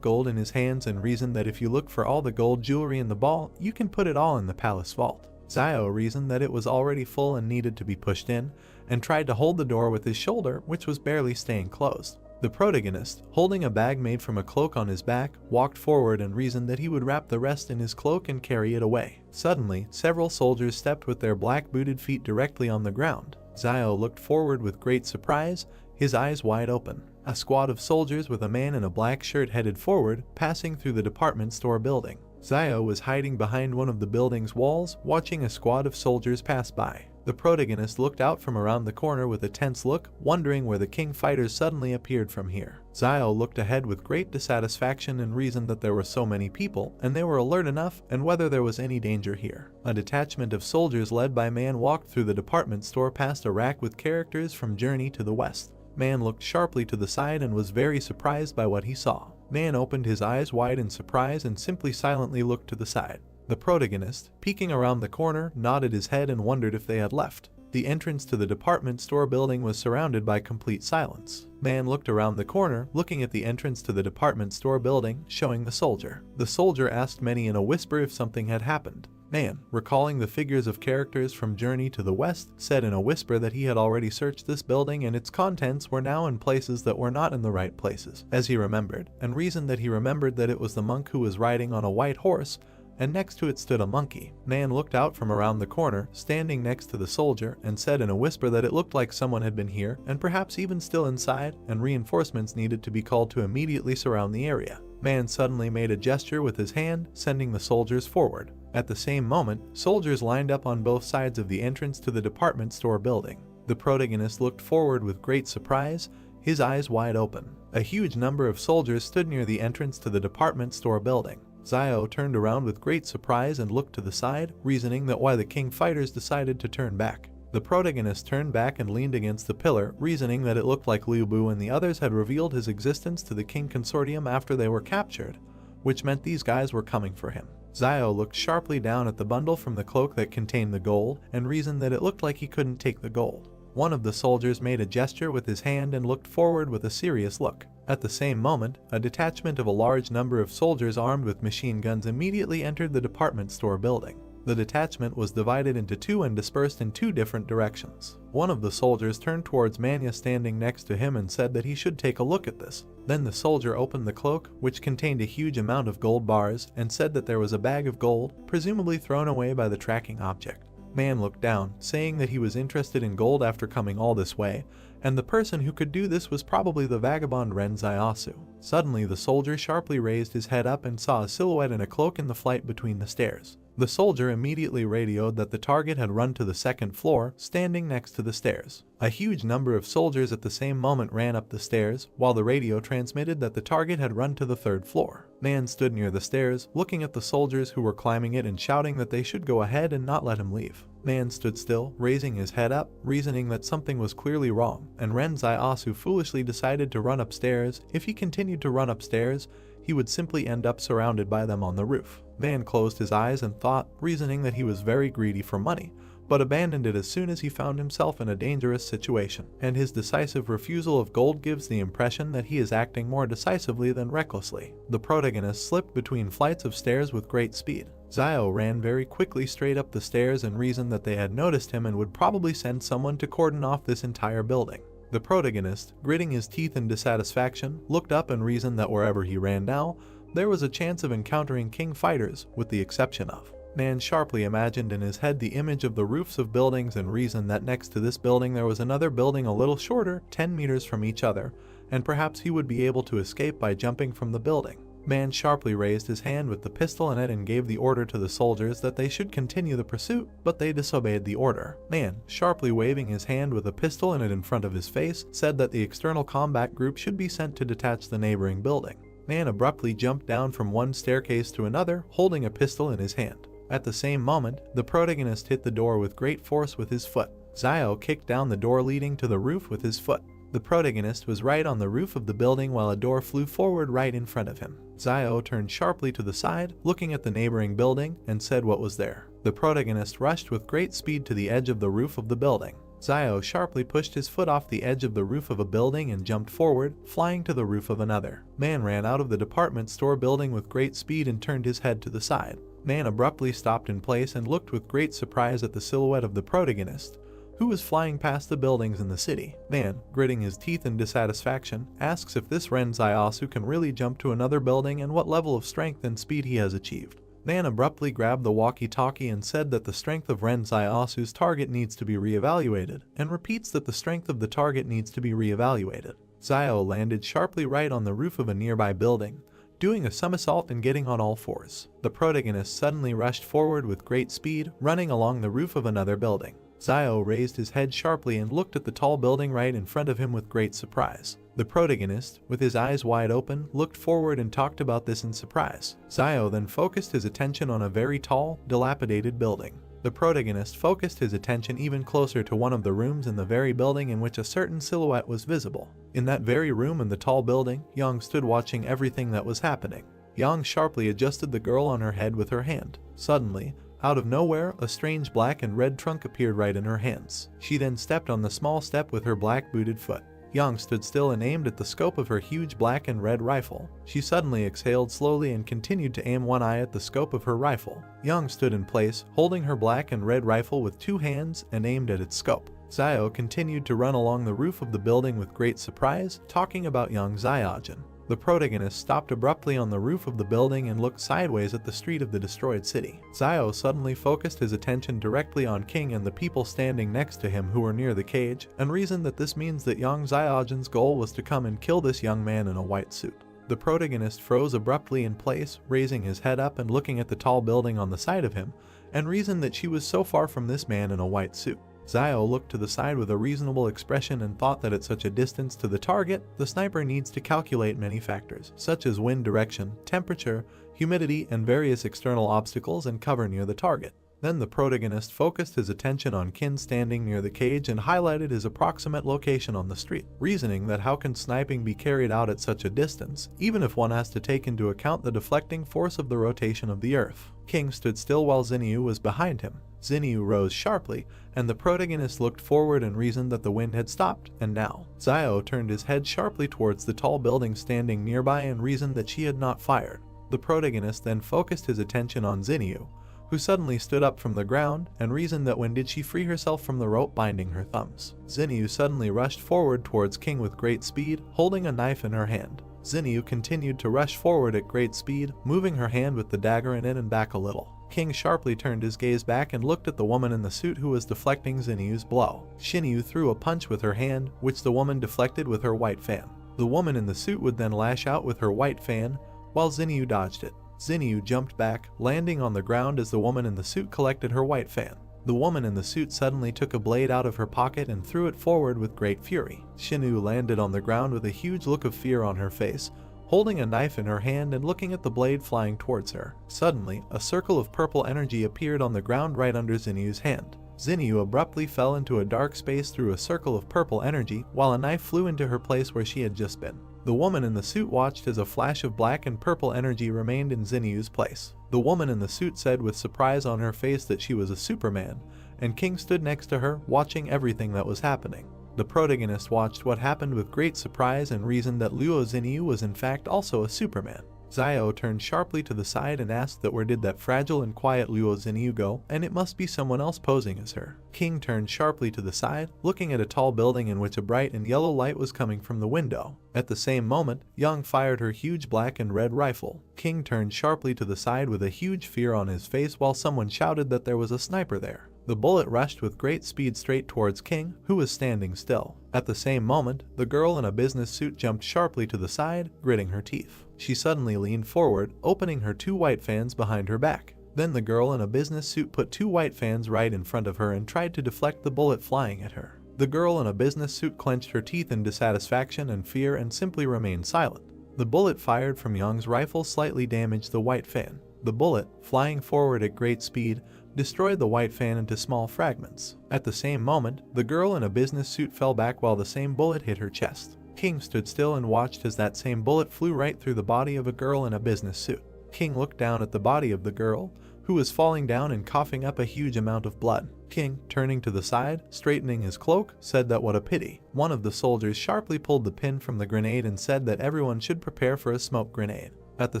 gold in his hands and reasoned that if you look for all the gold jewelry in the ball, you can put it all in the palace vault. Zio reasoned that it was already full and needed to be pushed in, and tried to hold the door with his shoulder, which was barely staying closed. The protagonist, holding a bag made from a cloak on his back, walked forward and reasoned that he would wrap the rest in his cloak and carry it away. Suddenly, several soldiers stepped with their black-booted feet directly on the ground. Zio looked forward with great surprise, his eyes wide open. A squad of soldiers with a man in a black shirt headed forward, passing through the department store building. Zio was hiding behind one of the building's walls, watching a squad of soldiers pass by. The protagonist looked out from around the corner with a tense look, wondering where the king fighters suddenly appeared from here. Zio looked ahead with great dissatisfaction and reasoned that there were so many people, and they were alert enough, and whether there was any danger here. A detachment of soldiers led by Man walked through the department store past a rack with characters from Journey to the West. Man looked sharply to the side and was very surprised by what he saw. Man opened his eyes wide in surprise and simply silently looked to the side. The protagonist, peeking around the corner, nodded his head and wondered if they had left. The entrance to the department store building was surrounded by complete silence. Man looked around the corner, looking at the entrance to the department store building, showing the soldier. The soldier asked Manny in a whisper if something had happened. Man, recalling the figures of characters from Journey to the West, said in a whisper that he had already searched this building and its contents were now in places that were not in the right places, as he remembered, and reasoned that he remembered that it was the monk who was riding on a white horse, and next to it stood a monkey. Man looked out from around the corner, standing next to the soldier, and said in a whisper that it looked like someone had been here, and perhaps even still inside, and reinforcements needed to be called to immediately surround the area. Man suddenly made a gesture with his hand, sending the soldiers forward. At the same moment, soldiers lined up on both sides of the entrance to the department store building. The protagonist looked forward with great surprise, his eyes wide open. A huge number of soldiers stood near the entrance to the department store building. Zio turned around with great surprise and looked to the side, reasoning that why the king fighters decided to turn back. The protagonist turned back and leaned against the pillar, reasoning that it looked like Liu Bu and the others had revealed his existence to the king consortium after they were captured, which meant these guys were coming for him. Zio looked sharply down at the bundle from the cloak that contained the gold, and reasoned that it looked like he couldn't take the gold. One of the soldiers made a gesture with his hand and looked forward with a serious look. At the same moment, a detachment of a large number of soldiers armed with machine guns immediately entered the department store building. The detachment was divided into two and dispersed in two different directions. One of the soldiers turned towards Manya standing next to him and said that he should take a look at this. Then the soldier opened the cloak, which contained a huge amount of gold bars, and said that there was a bag of gold, presumably thrown away by the tracking object. Man looked down, saying that he was interested in gold after coming all this way, and the person who could do this was probably the vagabond Ren Zaiasu. Suddenly the soldier sharply raised his head up and saw a silhouette in a cloak in the flight between the stairs. The soldier immediately radioed that the target had run to the second floor, standing next to the stairs. A huge number of soldiers at the same moment ran up the stairs, while the radio transmitted that the target had run to the third floor. Man stood near the stairs, looking at the soldiers who were climbing it and shouting that they should go ahead and not let him leave. Man stood still, raising his head up, reasoning that something was clearly wrong, and Ren Zaiasu foolishly decided to run upstairs. If he continued to run upstairs, he would simply end up surrounded by them on the roof. Man closed his eyes and thought, reasoning that he was very greedy for money, but abandoned it as soon as he found himself in a dangerous situation, and his decisive refusal of gold gives the impression that he is acting more decisively than recklessly. The protagonist slipped between flights of stairs with great speed. Zio ran very quickly straight up the stairs and reasoned that they had noticed him and would probably send someone to cordon off this entire building. The protagonist, gritting his teeth in dissatisfaction, looked up and reasoned that wherever he ran now, there was a chance of encountering king fighters, with the exception of. Man sharply imagined in his head the image of the roofs of buildings and reasoned that next to this building there was another building a little shorter, 10 meters from each other, and perhaps he would be able to escape by jumping from the building. Man sharply raised his hand with the pistol in it and gave the order to the soldiers that they should continue the pursuit, but they disobeyed the order. Man, sharply waving his hand with a pistol in it in front of his face, said that the external combat group should be sent to detach the neighboring building. Man abruptly jumped down from one staircase to another, holding a pistol in his hand. At the same moment, the protagonist hit the door with great force with his foot. Zio kicked down the door leading to the roof with his foot. The protagonist was right on the roof of the building while a door flew forward right in front of him. Zio turned sharply to the side, looking at the neighboring building, and said what was there. The protagonist rushed with great speed to the edge of the roof of the building. Zio sharply pushed his foot off the edge of the roof of a building and jumped forward, flying to the roof of another. Man ran out of the department store building with great speed and turned his head to the side. Man abruptly stopped in place and looked with great surprise at the silhouette of the protagonist, who was flying past the buildings in the city. Man, gritting his teeth in dissatisfaction, asks if this Ren Zaiasu can really jump to another building and what level of strength and speed he has achieved. Man abruptly grabbed the walkie-talkie and said that the strength of Ren Zaiasu's target needs to be reevaluated, and repeats that the strength of the target needs to be reevaluated. Zio landed sharply right on the roof of a nearby building, doing a somersault and getting on all fours. The protagonist suddenly rushed forward with great speed, running along the roof of another building. Zio raised his head sharply and looked at the tall building right in front of him with great surprise. The protagonist, with his eyes wide open, looked forward and talked about this in surprise. Zio then focused his attention on a very tall, dilapidated building. The protagonist focused his attention even closer to one of the rooms in the very building in which a certain silhouette was visible. In that very room in the tall building, Yang stood watching everything that was happening. Yang sharply adjusted the girl on her head with her hand. Suddenly, out of nowhere, a strange black and red trunk appeared right in her hands. She then stepped on the small step with her black booted foot. Yang stood still and aimed at the scope of her huge black and red rifle. She suddenly exhaled slowly and continued to aim one eye at the scope of her rifle. Yang stood in place, holding her black and red rifle with two hands and aimed at its scope. Zio continued to run along the roof of the building with great surprise, talking about Yang Xiaojin. The protagonist stopped abruptly on the roof of the building and looked sideways at the street of the destroyed city. Zio suddenly focused his attention directly on King and the people standing next to him who were near the cage, and reasoned that this means that Yang Xiaojin's goal was to come and kill this young man in a white suit. The protagonist froze abruptly in place, raising his head up and looking at the tall building on the side of him, and reasoned that she was so far from this man in a white suit. Zio looked to the side with a reasonable expression and thought that at such a distance to the target, the sniper needs to calculate many factors, such as wind direction, temperature, humidity, and various external obstacles and cover near the target. Then the protagonist focused his attention on Kin standing near the cage and highlighted his approximate location on the street, reasoning that how can sniping be carried out at such a distance, even if one has to take into account the deflecting force of the rotation of the earth. King stood still while Xinyu was behind him. Xinyu rose sharply, and the protagonist looked forward and reasoned that the wind had stopped, and now. Zio turned his head sharply towards the tall building standing nearby and reasoned that she had not fired. The protagonist then focused his attention on Xinyu, who suddenly stood up from the ground, and reasoned that when did she free herself from the rope binding her thumbs. Xinyu suddenly rushed forward towards King with great speed, holding a knife in her hand. Xinyu continued to rush forward at great speed, moving her hand with the dagger in it and back a little. King sharply turned his gaze back and looked at the woman in the suit who was deflecting Xinyu's blow. Xinyu threw a punch with her hand, which the woman deflected with her white fan. The woman in the suit would then lash out with her white fan, while Xinyu dodged it. Xinyu jumped back, landing on the ground as the woman in the suit collected her white fan. The woman in the suit suddenly took a blade out of her pocket and threw it forward with great fury. Xinyu landed on the ground with a huge look of fear on her face, holding a knife in her hand and looking at the blade flying towards her. Suddenly, a circle of purple energy appeared on the ground right under Xinyu's hand. Xinyu abruptly fell into a dark space through a circle of purple energy, while a knife flew into her place where she had just been. The woman in the suit watched as a flash of black and purple energy remained in Xinyu's place. The woman in the suit said with surprise on her face that she was a Superman, and King stood next to her, watching everything that was happening. The protagonist watched what happened with great surprise and reasoned that Luo Xinyu was in fact also a Superman. Xiao turned sharply to the side and asked that where did that fragile and quiet Luo Xinyu go, and it must be someone else posing as her. King turned sharply to the side, looking at a tall building in which a bright and yellow light was coming from the window. At the same moment, Yang fired her huge black and red rifle. King turned sharply to the side with a huge fear on his face while someone shouted that there was a sniper there. The bullet rushed with great speed straight towards King, who was standing still. At the same moment, the girl in a business suit jumped sharply to the side, gritting her teeth. She suddenly leaned forward, opening her 2 white fans behind her back. Then the girl in a business suit put 2 white fans right in front of her and tried to deflect the bullet flying at her. The girl in a business suit clenched her teeth in dissatisfaction and fear and simply remained silent. The bullet fired from Yang's rifle slightly damaged the white fan. The bullet, flying forward at great speed, destroyed the white fan into small fragments. At the same moment, the girl in a business suit fell back while the same bullet hit her chest. King stood still and watched as that same bullet flew right through the body of a girl in a business suit. King looked down at the body of the girl, who was falling down and coughing up a huge amount of blood. King, turning to the side, straightening his cloak, said that what a pity. One of the soldiers sharply pulled the pin from the grenade and said that everyone should prepare for a smoke grenade. At the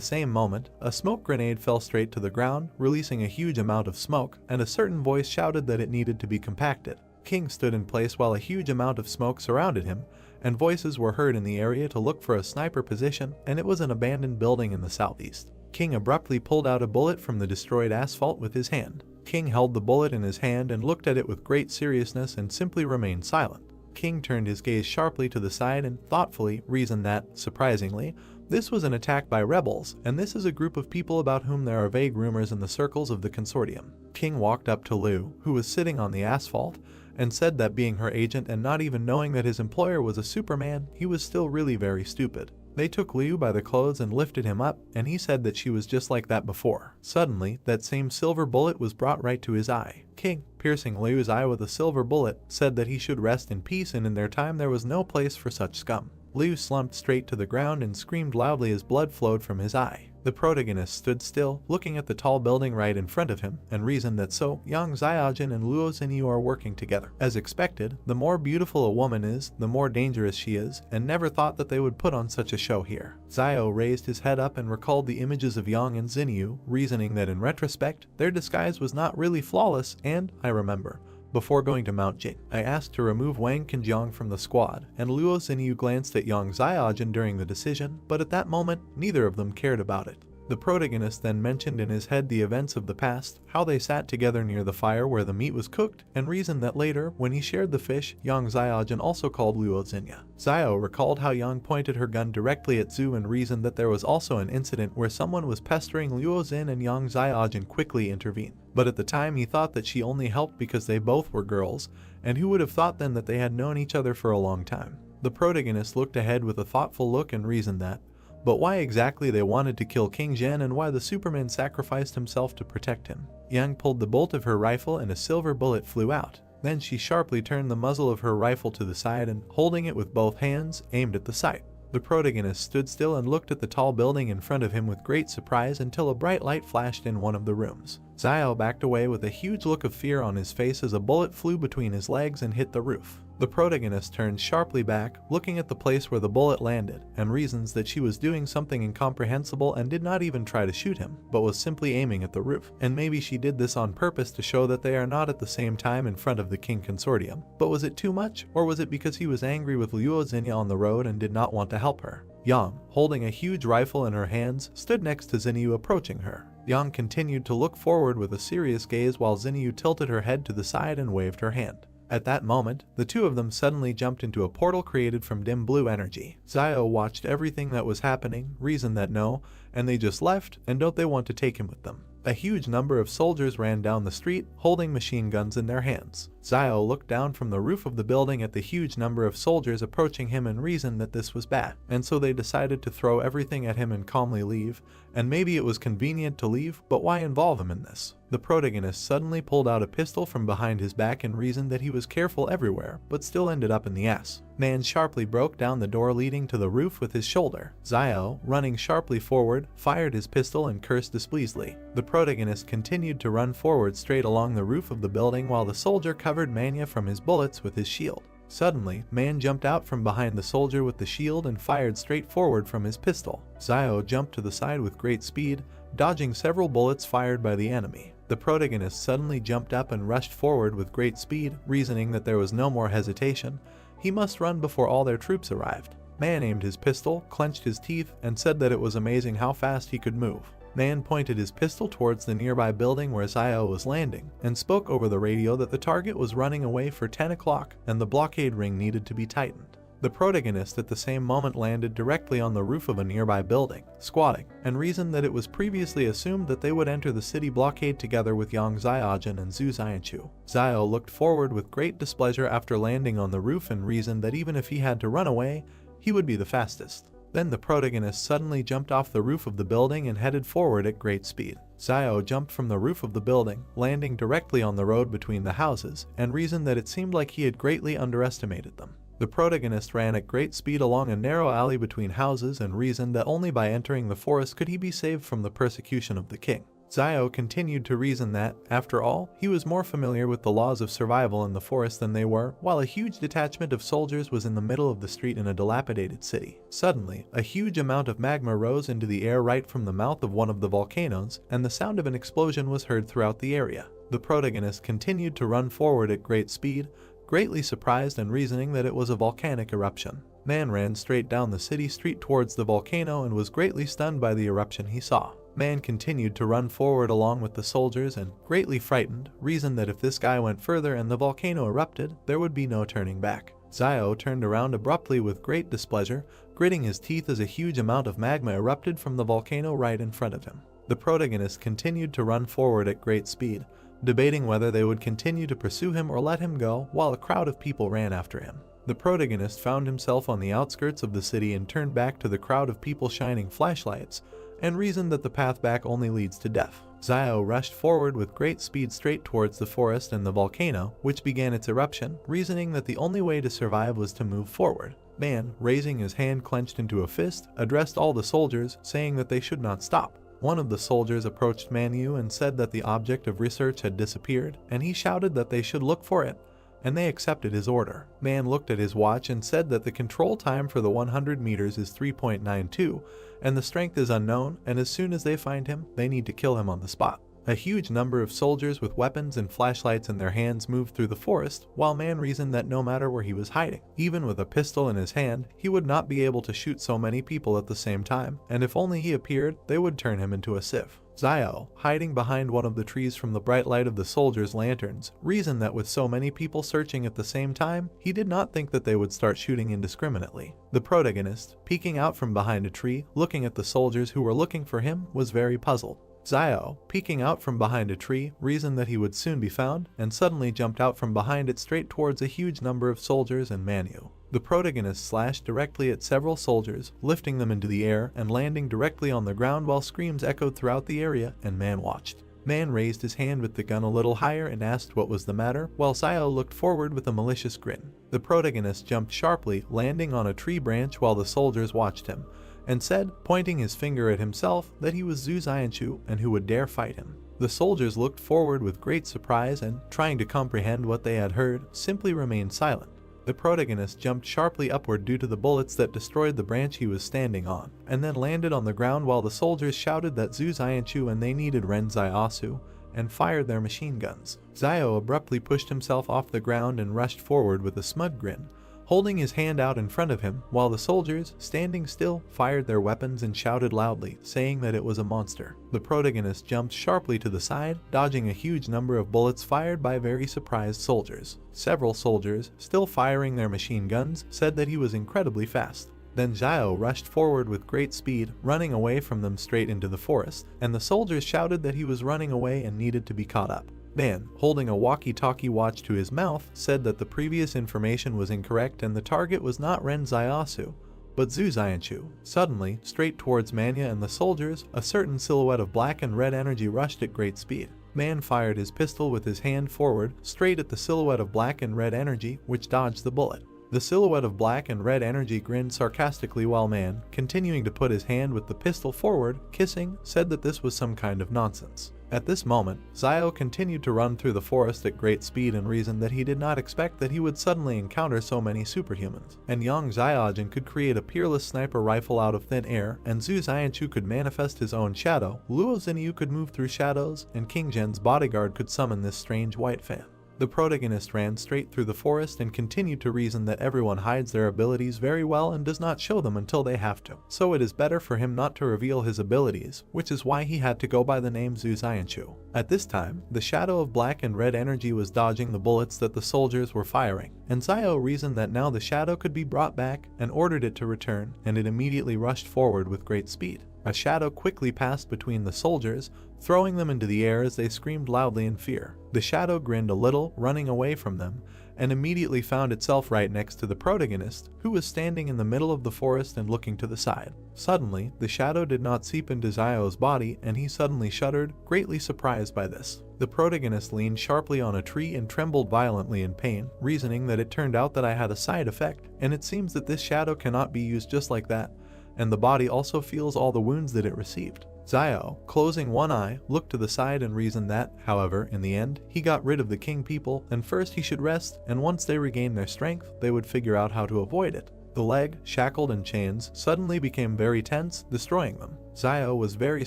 same moment, a smoke grenade fell straight to the ground, releasing a huge amount of smoke, and a certain voice shouted that it needed to be compacted. King stood in place while a huge amount of smoke surrounded him, and voices were heard in the area to look for a sniper position, and it was an abandoned building in the southeast. King abruptly pulled out a bullet from the destroyed asphalt with his hand. King held the bullet in his hand and looked at it with great seriousness and simply remained silent. King turned his gaze sharply to the side and thoughtfully reasoned that, surprisingly, this was an attack by rebels, and this is a group of people about whom there are vague rumors in the circles of the consortium. King walked up to Liu, who was sitting on the asphalt, and said that being her agent and not even knowing that his employer was a Superman, he was still really very stupid. They took Liu by the clothes and lifted him up, and he said that she was just like that before. Suddenly, that same silver bullet was brought right to his eye. King, piercing Liu's eye with a silver bullet, said that he should rest in peace and in their time there was no place for such scum. Liu slumped straight to the ground and screamed loudly as blood flowed from his eye. The protagonist stood still, looking at the tall building right in front of him, and reasoned that so, Yang Xiaojin and Luo Xinyu are working together. As expected, the more beautiful a woman is, the more dangerous she is, and never thought that they would put on such a show here. Xiao raised his head up and recalled the images of Yang and Xinyu, reasoning that in retrospect, their disguise was not really flawless, and, I remember, before going to Mount Jing, I asked to remove Wang Qinjiang from the squad, and Luo Xinyu glanced at Yang Xiaojin during the decision, but at that moment, neither of them cared about it. The protagonist then mentioned in his head the events of the past, how they sat together near the fire where the meat was cooked, and reasoned that later, when he shared the fish, Yang Xiaojin also called Luo Xinyu. Xiao recalled how Yang pointed her gun directly at Zhu and reasoned that there was also an incident where someone was pestering Luo Xin and Yang Xiaojin quickly intervened. But at the time he thought that she only helped because they both were girls, and who would have thought then that they had known each other for a long time. The protagonist looked ahead with a thoughtful look and reasoned that, but why exactly they wanted to kill King Zhen and why the Superman sacrificed himself to protect him. Yang pulled the bolt of her rifle and a silver bullet flew out. Then she sharply turned the muzzle of her rifle to the side and, holding it with both hands, aimed at the sight. The protagonist stood still and looked at the tall building in front of him with great surprise until a bright light flashed in one of the rooms. Xiao backed away with a huge look of fear on his face as a bullet flew between his legs and hit the roof. The protagonist turned sharply back, looking at the place where the bullet landed, and reasons that she was doing something incomprehensible and did not even try to shoot him, but was simply aiming at the roof. And maybe she did this on purpose to show that they are not at the same time in front of the King Consortium. But was it too much, or was it because he was angry with Luo Xinyu on the road and did not want to help her? Yang, holding a huge rifle in her hands, stood next to Xinyu approaching her. Yang continued to look forward with a serious gaze while Xinyu tilted her head to the side and waved her hand. At that moment, the two of them suddenly jumped into a portal created from dim blue energy. Xiao watched everything that was happening, reasoned that no, and they just left, and don't they want to take him with them. A huge number of soldiers ran down the street, holding machine guns in their hands. Zio looked down from the roof of the building at the huge number of soldiers approaching him and reasoned that this was bad, and so they decided to throw everything at him and calmly leave. And maybe it was convenient to leave, but why involve him in this? The protagonist suddenly pulled out a pistol from behind his back and reasoned that he was careful everywhere, but still ended up in the ass. Man sharply broke down the door leading to the roof with his shoulder. Zio, running sharply forward, fired his pistol and cursed displeasingly. The protagonist continued to run forward straight along the roof of the building while the soldier covered Manhwa from his bullets with his shield. Suddenly, Man jumped out from behind the soldier with the shield and fired straight forward from his pistol. Zio jumped to the side with great speed, dodging several bullets fired by the enemy. The protagonist suddenly jumped up and rushed forward with great speed, reasoning that there was no more hesitation. He must run before all their troops arrived. Man aimed his pistol, clenched his teeth, and said that it was amazing how fast he could move. Man pointed his pistol towards the nearby building where Zio was landing, and spoke over the radio that the target was running away for 10 o'clock and the blockade ring needed to be tightened. The protagonist at the same moment landed directly on the roof of a nearby building, squatting, and reasoned that it was previously assumed that they would enter the city blockade together with Yang Xiaojun and Zhu Xianchu. Zio looked forward with great displeasure after landing on the roof and reasoned that even if he had to run away, he would be the fastest. Then the protagonist suddenly jumped off the roof of the building and headed forward at great speed. Zio jumped from the roof of the building, landing directly on the road between the houses, and reasoned that it seemed like he had greatly underestimated them. The protagonist ran at great speed along a narrow alley between houses and reasoned that only by entering the forest could he be saved from the persecution of the king. Zio continued to reason that, after all, he was more familiar with the laws of survival in the forest than they were, while a huge detachment of soldiers was in the middle of the street in a dilapidated city. Suddenly, a huge amount of magma rose into the air right from the mouth of one of the volcanoes, and the sound of an explosion was heard throughout the area. The protagonist continued to run forward at great speed, greatly surprised and reasoning that it was a volcanic eruption. Man ran straight down the city street towards the volcano and was greatly stunned by the eruption he saw. Man continued to run forward along with the soldiers and, greatly frightened, reasoned that if this guy went further and the volcano erupted, there would be no turning back. Zio turned around abruptly with great displeasure, gritting his teeth as a huge amount of magma erupted from the volcano right in front of him. The protagonist continued to run forward at great speed, debating whether they would continue to pursue him or let him go, while a crowd of people ran after him. The protagonist found himself on the outskirts of the city and turned back to the crowd of people shining flashlights, and reasoned that the path back only leads to death. Zio rushed forward with great speed straight towards the forest and the volcano, which began its eruption, reasoning that the only way to survive was to move forward. Man, raising his hand clenched into a fist, addressed all the soldiers, saying that they should not stop. One of the soldiers approached Manhwa and said that the object of research had disappeared, and he shouted that they should look for it, and they accepted his order. Man looked at his watch and said that the control time for the 100 meters is 3.92, and the strength is unknown, and as soon as they find him, they need to kill him on the spot. A huge number of soldiers with weapons and flashlights in their hands moved through the forest, while Man reasoned that no matter where he was hiding, even with a pistol in his hand, he would not be able to shoot so many people at the same time, and if only he appeared, they would turn him into a sieve. Zio, hiding behind one of the trees from the bright light of the soldiers' lanterns, reasoned that with so many people searching at the same time, he did not think that they would start shooting indiscriminately. The protagonist, peeking out from behind a tree, looking at the soldiers who were looking for him, was very puzzled. Zio, peeking out from behind a tree, reasoned that he would soon be found, and suddenly jumped out from behind it straight towards a huge number of soldiers and Manhwa. The protagonist slashed directly at several soldiers, lifting them into the air and landing directly on the ground while screams echoed throughout the area, and Man watched. Man raised his hand with the gun a little higher and asked what was the matter, while Zio looked forward with a malicious grin. The protagonist jumped sharply, landing on a tree branch while the soldiers watched him, and said, pointing his finger at himself, that he was Zhu Xianchu and who would dare fight him. The soldiers looked forward with great surprise and, trying to comprehend what they had heard, simply remained silent. The protagonist jumped sharply upward due to the bullets that destroyed the branch he was standing on, and then landed on the ground while the soldiers shouted that Zhu Xianchu and they needed Ren Zaiasu, and fired their machine guns. Zio abruptly pushed himself off the ground and rushed forward with a smug grin, holding his hand out in front of him, while the soldiers, standing still, fired their weapons and shouted loudly, saying that it was a monster. The protagonist jumped sharply to the side, dodging a huge number of bullets fired by very surprised soldiers. Several soldiers, still firing their machine guns, said that he was incredibly fast. Then Zio rushed forward with great speed, running away from them straight into the forest, and the soldiers shouted that he was running away and needed to be caught up. Man, holding a walkie-talkie watch to his mouth, said that the previous information was incorrect and the target was not Ren Zaiasu, but Zhu Xianchu. Suddenly, straight towards Manya and the soldiers, a certain silhouette of black and red energy rushed at great speed. Man fired his pistol with his hand forward, straight at the silhouette of black and red energy, which dodged the bullet. The silhouette of black and red energy grinned sarcastically while Man, continuing to put his hand with the pistol forward, kissing, said that this was some kind of nonsense. At this moment, Zio continued to run through the forest at great speed and reasoned that he did not expect that he would suddenly encounter so many superhumans. And Yang Xiaojin could create a peerless sniper rifle out of thin air, and Zhu Xianchu could manifest his own shadow, Luo Xinyu could move through shadows, and King Zhen's bodyguard could summon this strange white fan. The protagonist ran straight through the forest and continued to reason that everyone hides their abilities very well and does not show them until they have to. So it is better for him not to reveal his abilities, which is why he had to go by the name Zhu Xianchu. At this time, the shadow of black and red energy was dodging the bullets that the soldiers were firing, and Zio reasoned that now the shadow could be brought back and ordered it to return, and it immediately rushed forward with great speed. A shadow quickly passed between the soldiers, throwing them into the air as they screamed loudly in fear. The shadow grinned a little, running away from them, and immediately found itself right next to the protagonist, who was standing in the middle of the forest and looking to the side. Suddenly, the shadow did not seep into Zio's body, and he suddenly shuddered, greatly surprised by this. The protagonist leaned sharply on a tree and trembled violently in pain, reasoning that it turned out that I had a side effect, and it seems that this shadow cannot be used just like that, and the body also feels all the wounds that it received. Zio, closing one eye, looked to the side and reasoned that, however, in the end, he got rid of the king people, and first he should rest, and once they regained their strength, they would figure out how to avoid it. The leg, shackled in chains, suddenly became very tense, destroying them. Zio was very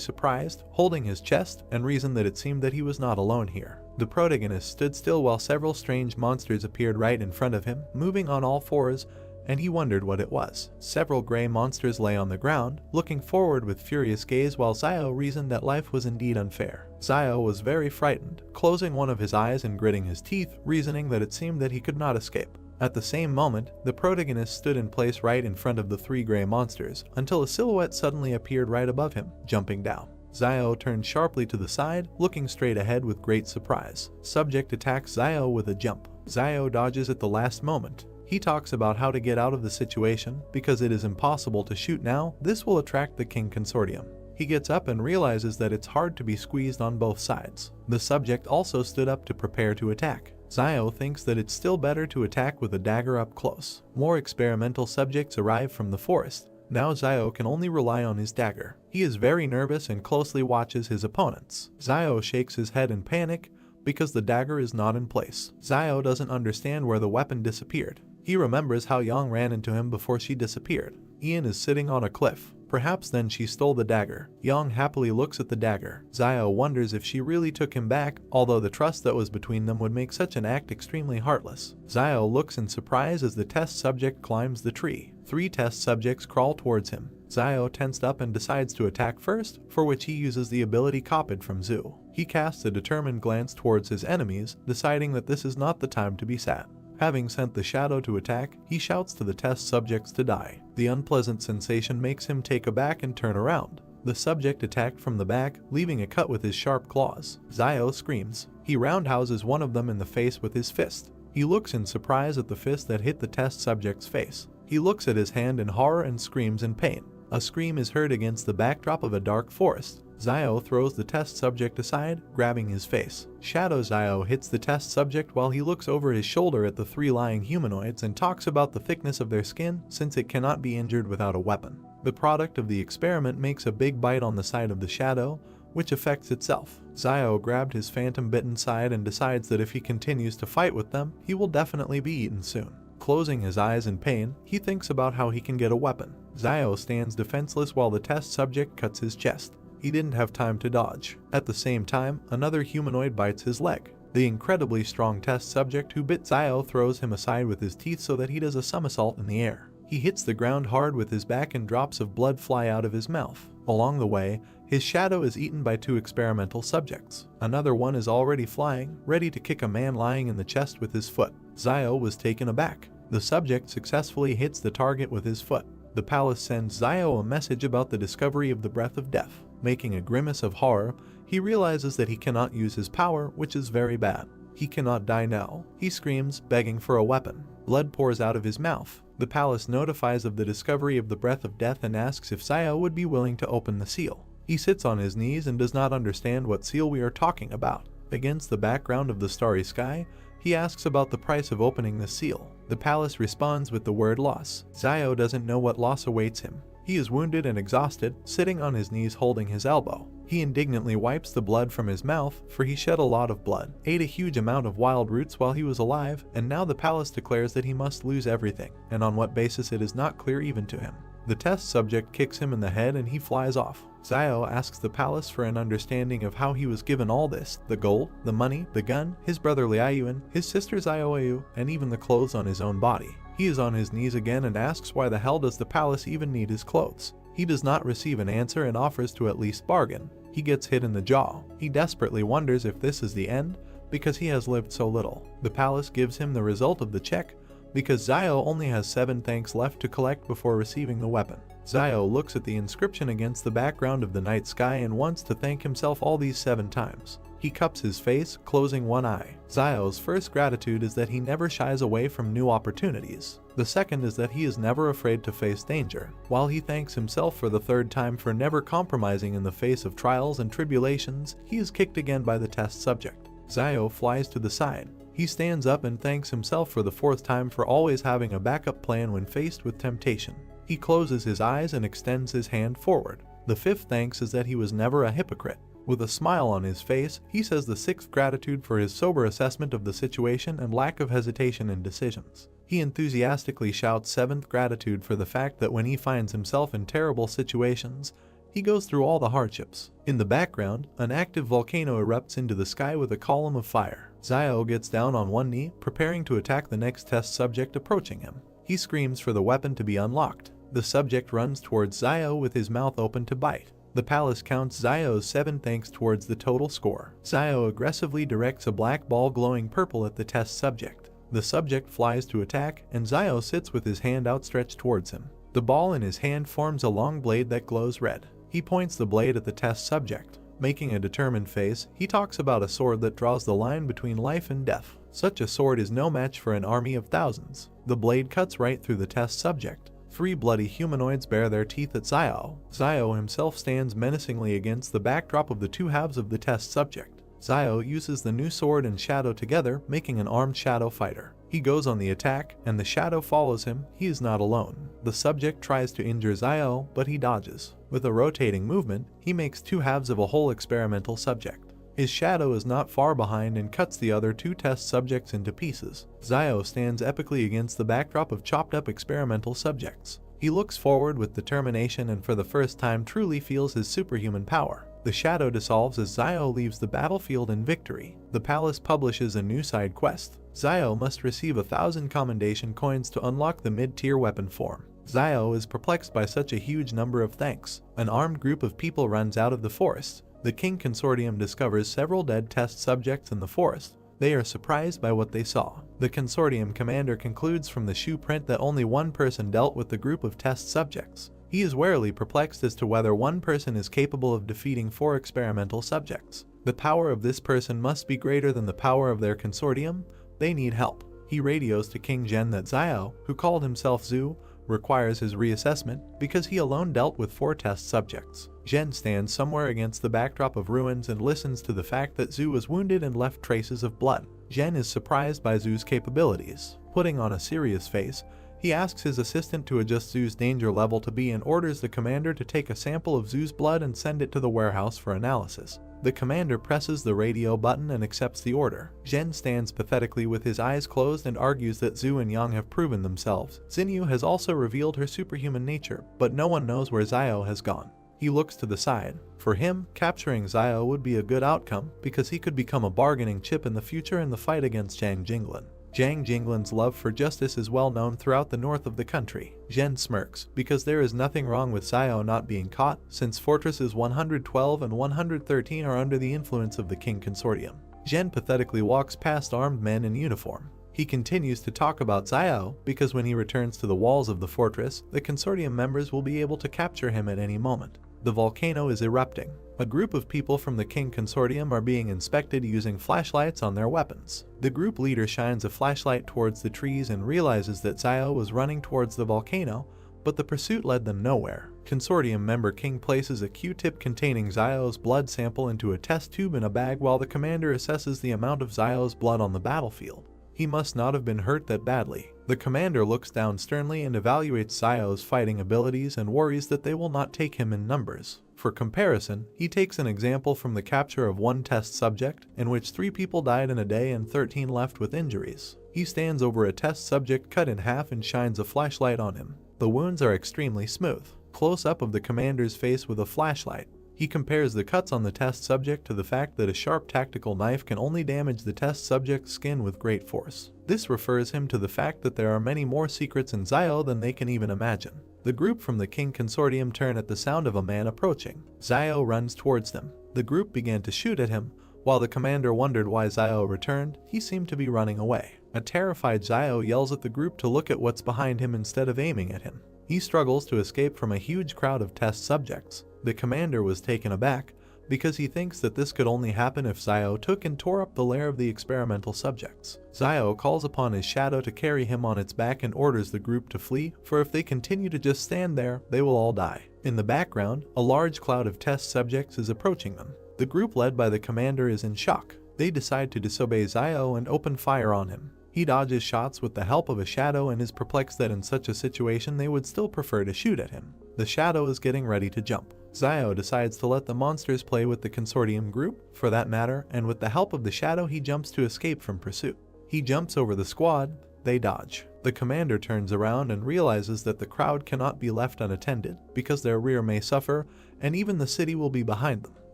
surprised, holding his chest, and reasoned that it seemed that he was not alone here. The protagonist stood still while several strange monsters appeared right in front of him, moving on all fours, and he wondered what it was. Several gray monsters lay on the ground, looking forward with furious gaze while Zio reasoned that life was indeed unfair. Zio was very frightened, closing one of his eyes and gritting his teeth, reasoning that it seemed that he could not escape. At the same moment, the protagonist stood in place right in front of the three gray monsters, until a silhouette suddenly appeared right above him, jumping down. Zio turned sharply to the side, looking straight ahead with great surprise. Subject attacks Zio with a jump. Zio dodges at the last moment. He talks about how to get out of the situation, because it is impossible to shoot now, this will attract the King Consortium. He gets up and realizes that it's hard to be squeezed on both sides. The subject also stood up to prepare to attack. Zio thinks that it's still better to attack with a dagger up close. More experimental subjects arrive from the forest. Now Zio can only rely on his dagger. He is very nervous and closely watches his opponents. Zio shakes his head in panic because the dagger is not in place. Zio doesn't understand where the weapon disappeared. He remembers how Yang ran into him before she disappeared. Ian is sitting on a cliff. Perhaps then she stole the dagger. Yang happily looks at the dagger. Zio wonders if she really took him back, although the trust that was between them would make such an act extremely heartless. Zio looks in surprise as the test subject climbs the tree. 3 test subjects crawl towards him. Zio tensed up and decides to attack first, for which he uses the ability copied from Zhu. He casts a determined glance towards his enemies, deciding that this is not the time to be sad. Having sent the shadow to attack, he shouts to the test subjects to die. The unpleasant sensation makes him take a back and turn around. The subject attacked from the back, leaving a cut with his sharp claws. Zio screams. He roundhouses one of them in the face with his fist. He looks in surprise at the fist that hit the test subject's face. He looks at his hand in horror and screams in pain. A scream is heard against the backdrop of a dark forest. Zio throws the test subject aside, grabbing his face. Shadow Zio hits the test subject while he looks over his shoulder at the 3 lying humanoids and talks about the thickness of their skin since it cannot be injured without a weapon. The product of the experiment makes a big bite on the side of the shadow, which affects itself. Zio grabbed his phantom-bitten side and decides that if he continues to fight with them, he will definitely be eaten soon. Closing his eyes in pain, he thinks about how he can get a weapon. Zio stands defenseless while the test subject cuts his chest. He didn't have time to dodge. At the same time, another humanoid bites his leg. The incredibly strong test subject who bit Zio throws him aside with his teeth so that he does a somersault in the air. He hits the ground hard with his back and drops of blood fly out of his mouth. Along the way, his shadow is eaten by 2 experimental subjects. Another one is already flying, ready to kick a man lying in the chest with his foot. Zio was taken aback. The subject successfully hits the target with his foot. The palace sends Zio a message about the discovery of the breath of death. Making a grimace of horror, He realizes that he cannot use his power, which is very bad. He cannot die now. He screams, begging for a weapon. Blood pours out of his mouth. The palace notifies of the discovery of the breath of death and asks if Zio would be willing to open the seal. He sits on his knees and does not understand what seal we are talking about. Against the background of the starry sky, he asks about the price of opening the seal. The palace responds with the word loss. Zio doesn't know what loss awaits him. He is wounded and exhausted, sitting on his knees holding his elbow. He indignantly wipes the blood from his mouth, for he shed a lot of blood, ate a huge amount of wild roots while he was alive, and now the palace declares that he must lose everything, and on what basis it is not clear even to him. The test subject kicks him in the head and he flies off. Zio asks the palace for an understanding of how he was given all this: the gold, the money, the gun, his brother Liayuan, his sister Zioayu, and even the clothes on his own body. He is on his knees again and asks why the hell does the palace even need his clothes. He does not receive an answer and offers to at least bargain. He gets hit in the jaw. He desperately wonders if this is the end, because he has lived so little. The palace gives him the result of the check, because Zio only has 7 thanks left to collect before receiving the weapon. Zio looks at the inscription against the background of the night sky and wants to thank himself all these 7 times. He cups his face, closing one eye. Zio's first gratitude is that he never shies away from new opportunities. The second is that he is never afraid to face danger, while he thanks himself for the 3rd time for never compromising in the face of trials and tribulations. He is kicked again by the test subject. Zio flies to the side. He stands up and thanks himself for the 4th time for always having a backup plan when faced with temptation. He closes his eyes and extends his hand forward. The 5th thanks is that he was never a hypocrite. With a smile on his face, he says the 6th gratitude for his sober assessment of the situation and lack of hesitation in decisions. He enthusiastically shouts 7th gratitude for the fact that when he finds himself in terrible situations, he goes through all the hardships. In the background, an active volcano erupts into the sky with a column of fire. Zio gets down on one knee, preparing to attack the next test subject approaching him. He screams for the weapon to be unlocked. The subject runs towards Zio with his mouth open to bite. The palace counts Zio's 7 thanks towards the total score. Zio aggressively directs a black ball glowing purple at the test subject. The subject flies to attack, and Zio sits with his hand outstretched towards him. The ball in his hand forms a long blade that glows red. He points the blade at the test subject. Making a determined face, he talks about a sword that draws the line between life and death. Such a sword is no match for an army of thousands. The blade cuts right through the test subject. 3 bloody humanoids bare their teeth at Zio. Zio himself stands menacingly against the backdrop of the 2 halves of the test subject. Zio uses the new sword and shadow together, making an armed shadow fighter. He goes on the attack, and the shadow follows him. He is not alone. The subject tries to injure Zio, but he dodges. With a rotating movement, he makes 2 halves of a whole experimental subject. His shadow is not far behind and cuts the other 2 test subjects into pieces. Zio stands epically against the backdrop of chopped up experimental subjects. He looks forward with determination and for the first time truly feels his superhuman power. The shadow dissolves as Zio leaves the battlefield in victory. The palace publishes a new side quest. Zio must receive 1,000 commendation coins to unlock the mid-tier weapon form. Zio is perplexed by such a huge number of thanks. An armed group of people runs out of the forest. The King Consortium discovers several dead test subjects in the forest. They are surprised by what they saw. The Consortium commander concludes from the shoe print that only one person dealt with the group of test subjects. He is warily perplexed as to whether one person is capable of defeating 4 experimental subjects. The power of this person must be greater than the power of their consortium. They need help. He radios to King Zhen that Zio, who called himself Zhu, requires his reassessment because he alone dealt with 4 test subjects. Zhen stands somewhere against the backdrop of ruins and listens to the fact that Zhu was wounded and left traces of blood. Zhen is surprised by Zhu's capabilities. Putting on a serious face, he asks his assistant to adjust Zhu's danger level to B and orders the commander to take a sample of Zhu's blood and send it to the warehouse for analysis. The commander presses the radio button and accepts the order. Zhen stands pathetically with his eyes closed and argues that Zhu and Yang have proven themselves. Xinyu has also revealed her superhuman nature, but no one knows where Zio has gone. He looks to the side. For him, capturing Zio would be a good outcome because he could become a bargaining chip in the future in the fight against Zhang Jinglin. Zhang Jinglin's love for justice is well known throughout the north of the country. Zhen smirks, because there is nothing wrong with Zio not being caught, since Fortresses 112 and 113 are under the influence of the King Consortium. Zhen pathetically walks past armed men in uniform. He continues to talk about Zio, because when he returns to the walls of the fortress, the Consortium members will be able to capture him at any moment. The volcano is erupting. A group of people from the King Consortium are being inspected using flashlights on their weapons. The group leader shines a flashlight towards the trees and realizes that Zio was running towards the volcano, but the pursuit led them nowhere. Consortium member King places a Q-tip containing Zio's blood sample into a test tube in a bag while the commander assesses the amount of Zio's blood on the battlefield. He must not have been hurt that badly. The commander looks down sternly and evaluates Zio's fighting abilities and worries that they will not take him in numbers. For comparison, he takes an example from the capture of one test subject, in which 3 people died in a day and 13 left with injuries. He stands over a test subject cut in half and shines a flashlight on him. The wounds are extremely smooth. Close-up of the commander's face with a flashlight. He compares the cuts on the test subject to the fact that a sharp tactical knife can only damage the test subject's skin with great force. This refers him to the fact that there are many more secrets in Zio than they can even imagine. The group from the King Consortium turn at the sound of a man approaching. Zio runs towards them. The group began to shoot at him. While the commander wondered why Zio returned, he seemed to be running away. A terrified Zio yells at the group to look at what's behind him instead of aiming at him. He struggles to escape from a huge crowd of test subjects. The commander was taken aback because he thinks that this could only happen if Zio took and tore up the lair of the experimental subjects. Zio calls upon his shadow to carry him on its back and orders the group to flee, for if they continue to just stand there, they will all die. In the background, a large cloud of test subjects is approaching them. The group led by the commander is in shock. They decide to disobey Zio and open fire on him. He dodges shots with the help of a shadow and is perplexed that in such a situation they would still prefer to shoot at him. The shadow is getting ready to jump. Zio decides to let the monsters play with the consortium group, for that matter, and with the help of the shadow he jumps to escape from pursuit. He jumps over the squad, they dodge. The commander turns around and realizes that the crowd cannot be left unattended, because their rear may suffer, and even the city will be behind them.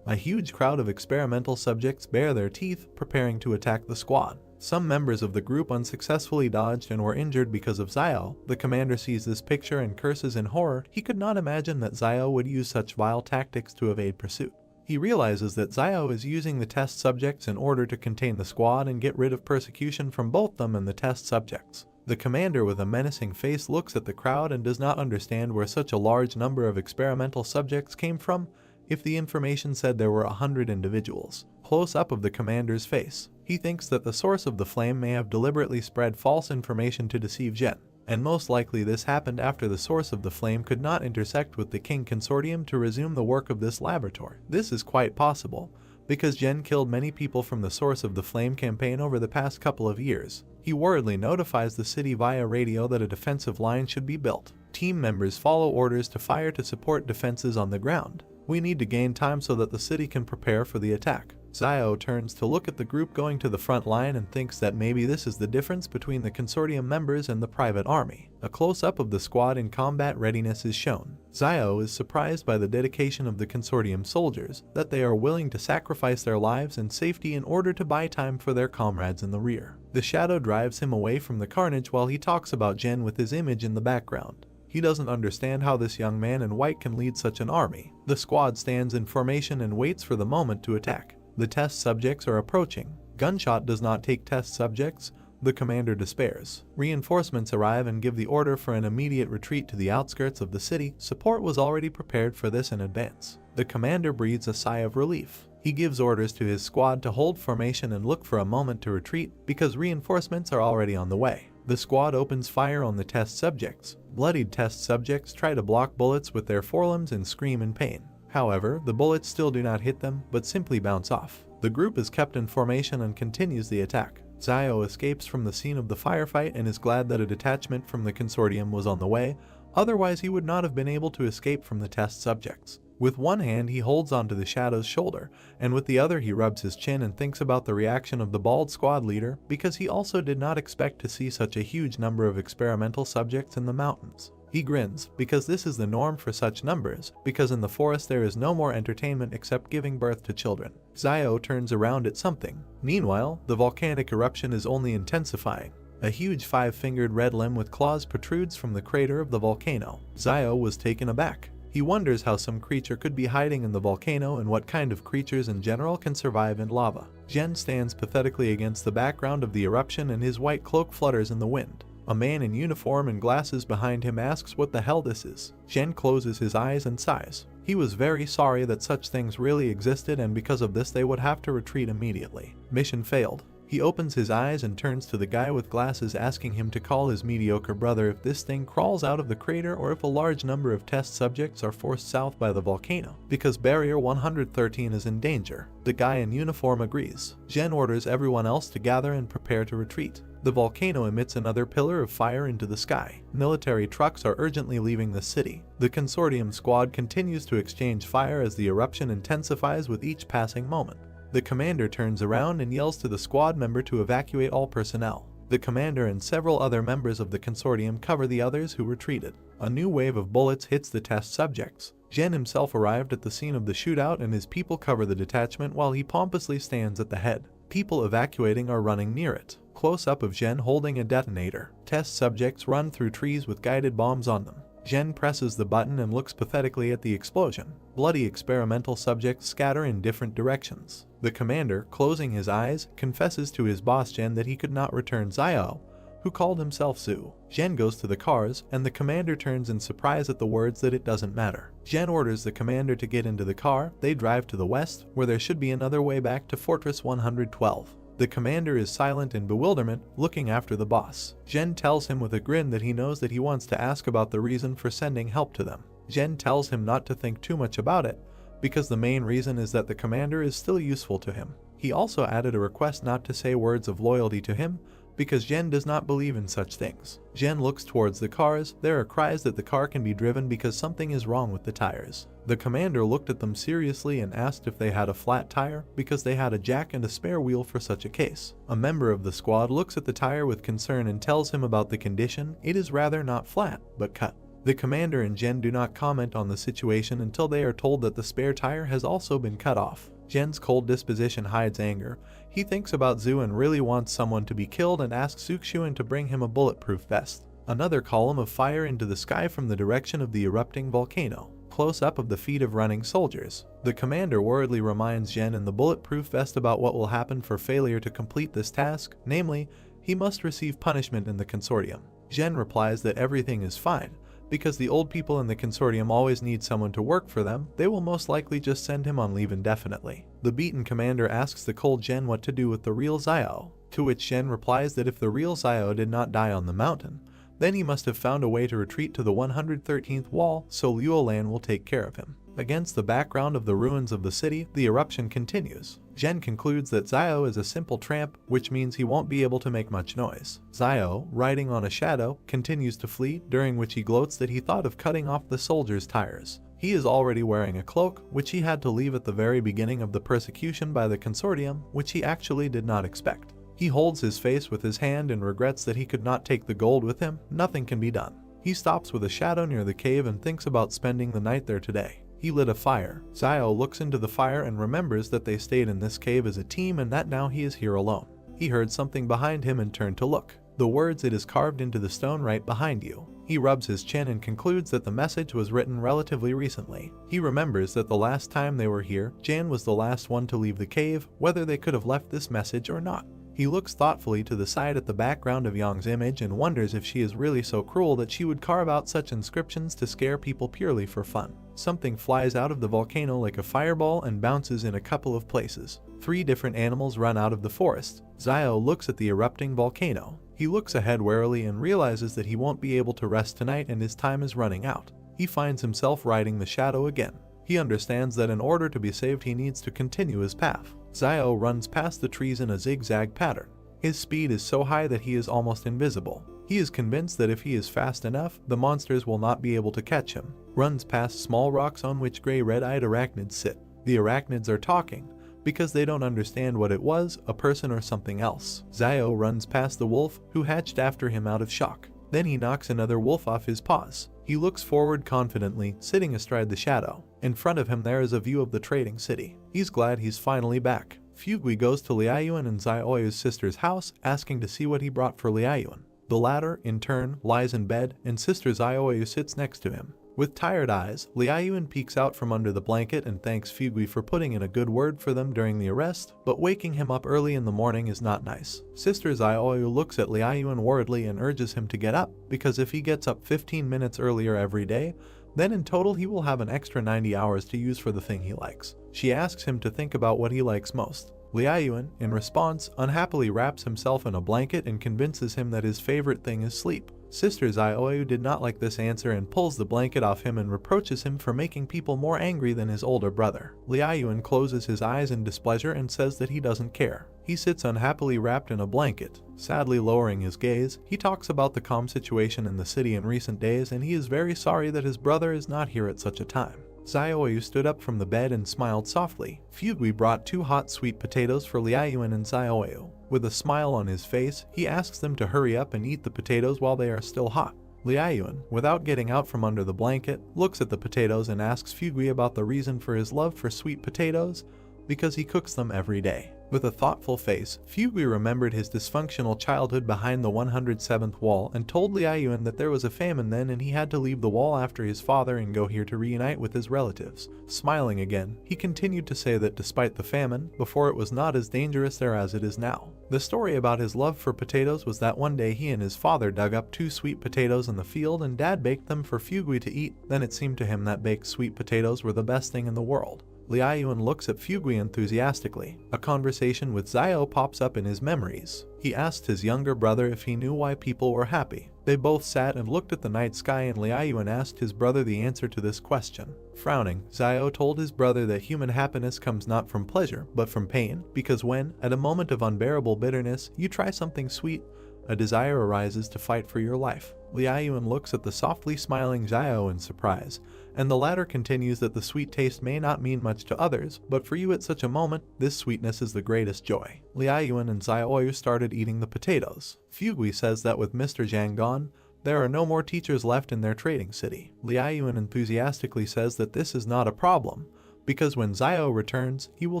A huge crowd of experimental subjects bare their teeth, preparing to attack the squad. Some members of the group unsuccessfully dodged and were injured because of Zio. The commander sees this picture and curses in horror. He could not imagine that Zio would use such vile tactics to evade pursuit. He realizes that Zio is using the test subjects in order to contain the squad and get rid of persecution from both them and the test subjects. The commander with a menacing face looks at the crowd and does not understand where such a large number of experimental subjects came from, if the information said there were 100 individuals. Close up of the commander's face. He thinks that the source of the flame may have deliberately spread false information to deceive Jen, and most likely this happened after the source of the flame could not intersect with the King Consortium to resume the work of this laboratory. This is quite possible, because Jen killed many people from the source of the flame campaign over the past couple of years. He worriedly notifies the city via radio that a defensive line should be built. Team members follow orders to fire to support defenses on the ground. We need to gain time so that the city can prepare for the attack. Zio turns to look at the group going to the front line and thinks that maybe this is the difference between the consortium members and the private army. A close-up of the squad in combat readiness is shown. Zio is surprised by the dedication of the consortium soldiers, that they are willing to sacrifice their lives and safety in order to buy time for their comrades in the rear. The shadow drives him away from the carnage while he talks about Jen with his image in the background. He doesn't understand how this young man in white can lead such an army. The squad stands in formation and waits for the moment to attack. The test subjects are approaching. Gunshot does not take test subjects. The commander despairs. Reinforcements arrive and give the order for an immediate retreat to the outskirts of the city. Support was already prepared for this in advance. The commander breathes a sigh of relief. He gives orders to his squad to hold formation and look for a moment to retreat because reinforcements are already on the way. The squad opens fire on the test subjects. Bloodied test subjects try to block bullets with their forelimbs and scream in pain. However, the bullets still do not hit them, but simply bounce off. The group is kept in formation and continues the attack. Zio escapes from the scene of the firefight and is glad that a detachment from the consortium was on the way, otherwise he would not have been able to escape from the test subjects. With one hand he holds onto the shadow's shoulder, and with the other he rubs his chin and thinks about the reaction of the bald squad leader, because he also did not expect to see such a huge number of experimental subjects in the mountains. He grins, because this is the norm for such numbers, because in the forest there is no more entertainment except giving birth to children. Zio turns around at something. Meanwhile, the volcanic eruption is only intensifying. A huge 5-fingered red limb with claws protrudes from the crater of the volcano. Zio was taken aback. He wonders how some creature could be hiding in the volcano and what kind of creatures in general can survive in lava. Jen stands pathetically against the background of the eruption and his white cloak flutters in the wind. A man in uniform and glasses behind him asks what the hell this is. Jen closes his eyes and sighs. He was very sorry that such things really existed, and because of this they would have to retreat immediately. Mission failed. He opens his eyes and turns to the guy with glasses, asking him to call his mediocre brother if this thing crawls out of the crater or if a large number of test subjects are forced south by the volcano, because Barrier 113 is in danger. The guy in uniform agrees. Jen orders everyone else to gather and prepare to retreat. The volcano emits another pillar of fire into the sky. Military trucks are urgently leaving the city. The consortium squad continues to exchange fire as the eruption intensifies with each passing moment. The commander turns around and yells to the squad member to evacuate all personnel. The commander and several other members of the consortium cover the others who retreated. A new wave of bullets hits the test subjects. Jen himself arrived at the scene of the shootout and his people cover the detachment while he pompously stands at the head. People evacuating are running near it. Close-up of Jen holding a detonator. Test subjects run through trees with guided bombs on them. Jen presses the button and looks pathetically at the explosion. Bloody experimental subjects scatter in different directions. The commander, closing his eyes, confesses to his boss Jen that he could not return Yahello, who called himself Zu. Jen goes to the cars, and the commander turns in surprise at the words that it doesn't matter. Jen orders the commander to get into the car. They drive to the west, where there should be another way back to Fortress 112. The commander is silent in bewilderment, looking after the boss. Jen tells him with a grin that he knows that he wants to ask about the reason for sending help to them. Jen tells him not to think too much about it, because the main reason is that the commander is still useful to him. He also added a request not to say words of loyalty to him, because Jen does not believe in such things. Jen looks towards the cars. There are cries that the car can be driven because something is wrong with the tires. The commander looked at them seriously and asked if they had a flat tire, because they had a jack and a spare wheel for such a case. A member of the squad looks at the tire with concern and tells him about the condition. It is rather not flat, but cut. The commander and Jen do not comment on the situation until they are told that the spare tire has also been cut off. Jen's cold disposition hides anger. He thinks about Zu and really wants someone to be killed and asks Sukshuan to bring him a bulletproof vest. Another column of fire into the sky from the direction of the erupting volcano. Close-up of the feet of running soldiers. The commander worriedly reminds Jen in the bulletproof vest about what will happen for failure to complete this task, namely, he must receive punishment in the consortium. Jen replies that everything is fine. Because the old people in the consortium always need someone to work for them, they will most likely just send him on leave indefinitely. The beaten commander asks the cold Jen what to do with the real Yahello, to which Jen replies that if the real Yahello did not die on the mountain, then he must have found a way to retreat to the 113th wall, so Luolan will take care of him. Against the background of the ruins of the city, the eruption continues. Jen concludes that Yahello is a simple tramp, which means he won't be able to make much noise. Yahello, riding on a shadow, continues to flee, during which he gloats that he thought of cutting off the soldiers' tires. He is already wearing a cloak, which he had to leave at the very beginning of the persecution by the consortium, which he actually did not expect. He holds his face with his hand and regrets that he could not take the gold with him. Nothing can be done. He stops with a shadow near the cave and thinks about spending the night there today. He lit a fire. Yahello looks into the fire and remembers that they stayed in this cave as a team and that now he is here alone. He heard something behind him and turned to look. The words, "It is carved into the stone right behind you." He rubs his chin and concludes that the message was written relatively recently. He remembers that the last time they were here, Jan was the last one to leave the cave, whether they could have left this message or not. He looks thoughtfully to the side at the background of Yang's image and wonders if she is really so cruel that she would carve out such inscriptions to scare people purely for fun. Something flies out of the volcano like a fireball and bounces in a couple of places. 3 different animals run out of the forest. Yahello looks at the erupting volcano. He looks ahead warily and realizes that he won't be able to rest tonight and his time is running out. He finds himself riding the shadow again. He understands that in order to be saved he needs to continue his path. Yahello runs past the trees in a zigzag pattern. His speed is so high that he is almost invisible. He is convinced that if he is fast enough, the monsters will not be able to catch him. Runs past small rocks on which gray red-eyed arachnids sit. The arachnids are talking, because they don't understand what it was, a person or something else. Yahello runs past the wolf, who hatched after him out of shock. Then he knocks another wolf off his paws. He looks forward confidently, sitting astride the shadow. In front of him there is a view of the trading city. He's glad he's finally back. Fugui goes to Liaoyuan and Zioyu's sister's house, asking to see what he brought for Liaoyuan. The latter, in turn, lies in bed, and Sister Zioyu sits next to him. With tired eyes, Liaoyuan peeks out from under the blanket and thanks Fugui for putting in a good word for them during the arrest, but waking him up early in the morning is not nice. Sister Xiaoyu looks at Liaoyuan worriedly and urges him to get up, because if he gets up 15 minutes earlier every day, then in total he will have an extra 90 hours to use for the thing he likes. She asks him to think about what he likes most. Liaoyuan, in response, unhappily wraps himself in a blanket and convinces him that his favorite thing is sleep. Sister Xiaoyu did not like this answer and pulls the blanket off him and reproaches him for making people more angry than his older brother. Liaoyuan closes his eyes in displeasure and says that he doesn't care. He sits unhappily wrapped in a blanket. Sadly lowering his gaze, he talks about the calm situation in the city in recent days and he is very sorry that his brother is not here at such a time. Xiaoyu stood up from the bed and smiled softly. Fugui brought 2 hot sweet potatoes for Liaoyuan and Xiaoyu. With a smile on his face, he asks them to hurry up and eat the potatoes while they are still hot. Liaoyuan, without getting out from under the blanket, looks at the potatoes and asks Fugui about the reason for his love for sweet potatoes, because he cooks them every day. With a thoughtful face, Fugui remembered his dysfunctional childhood behind the 107th wall and told Liaoyuan that there was a famine then and he had to leave the wall after his father and go here to reunite with his relatives. Smiling again, he continued to say that despite the famine, before it was not as dangerous there as it is now. The story about his love for potatoes was that one day he and his father dug up 2 sweet potatoes in the field and Dad baked them for Fugui to eat. Then it seemed to him that baked sweet potatoes were the best thing in the world. Liaoyuan looks at Fugui enthusiastically. A conversation with Xiao pops up in his memories. He asked his younger brother if he knew why people were happy. They both sat and looked at the night sky and Liaoyuan asked his brother the answer to this question. Frowning, Xiao told his brother that human happiness comes not from pleasure, but from pain, because when, at a moment of unbearable bitterness, you try something sweet, a desire arises to fight for your life. Liaoyuan looks at the softly smiling Xiao in surprise, and the latter continues that the sweet taste may not mean much to others, but for you at such a moment, this sweetness is the greatest joy. Liaoyuan and Xiaoyu started eating the potatoes. Fugui says that with Mr. Zhang gone, there are no more teachers left in their trading city. Liaoyuan enthusiastically says that this is not a problem, because when Xiao returns, he will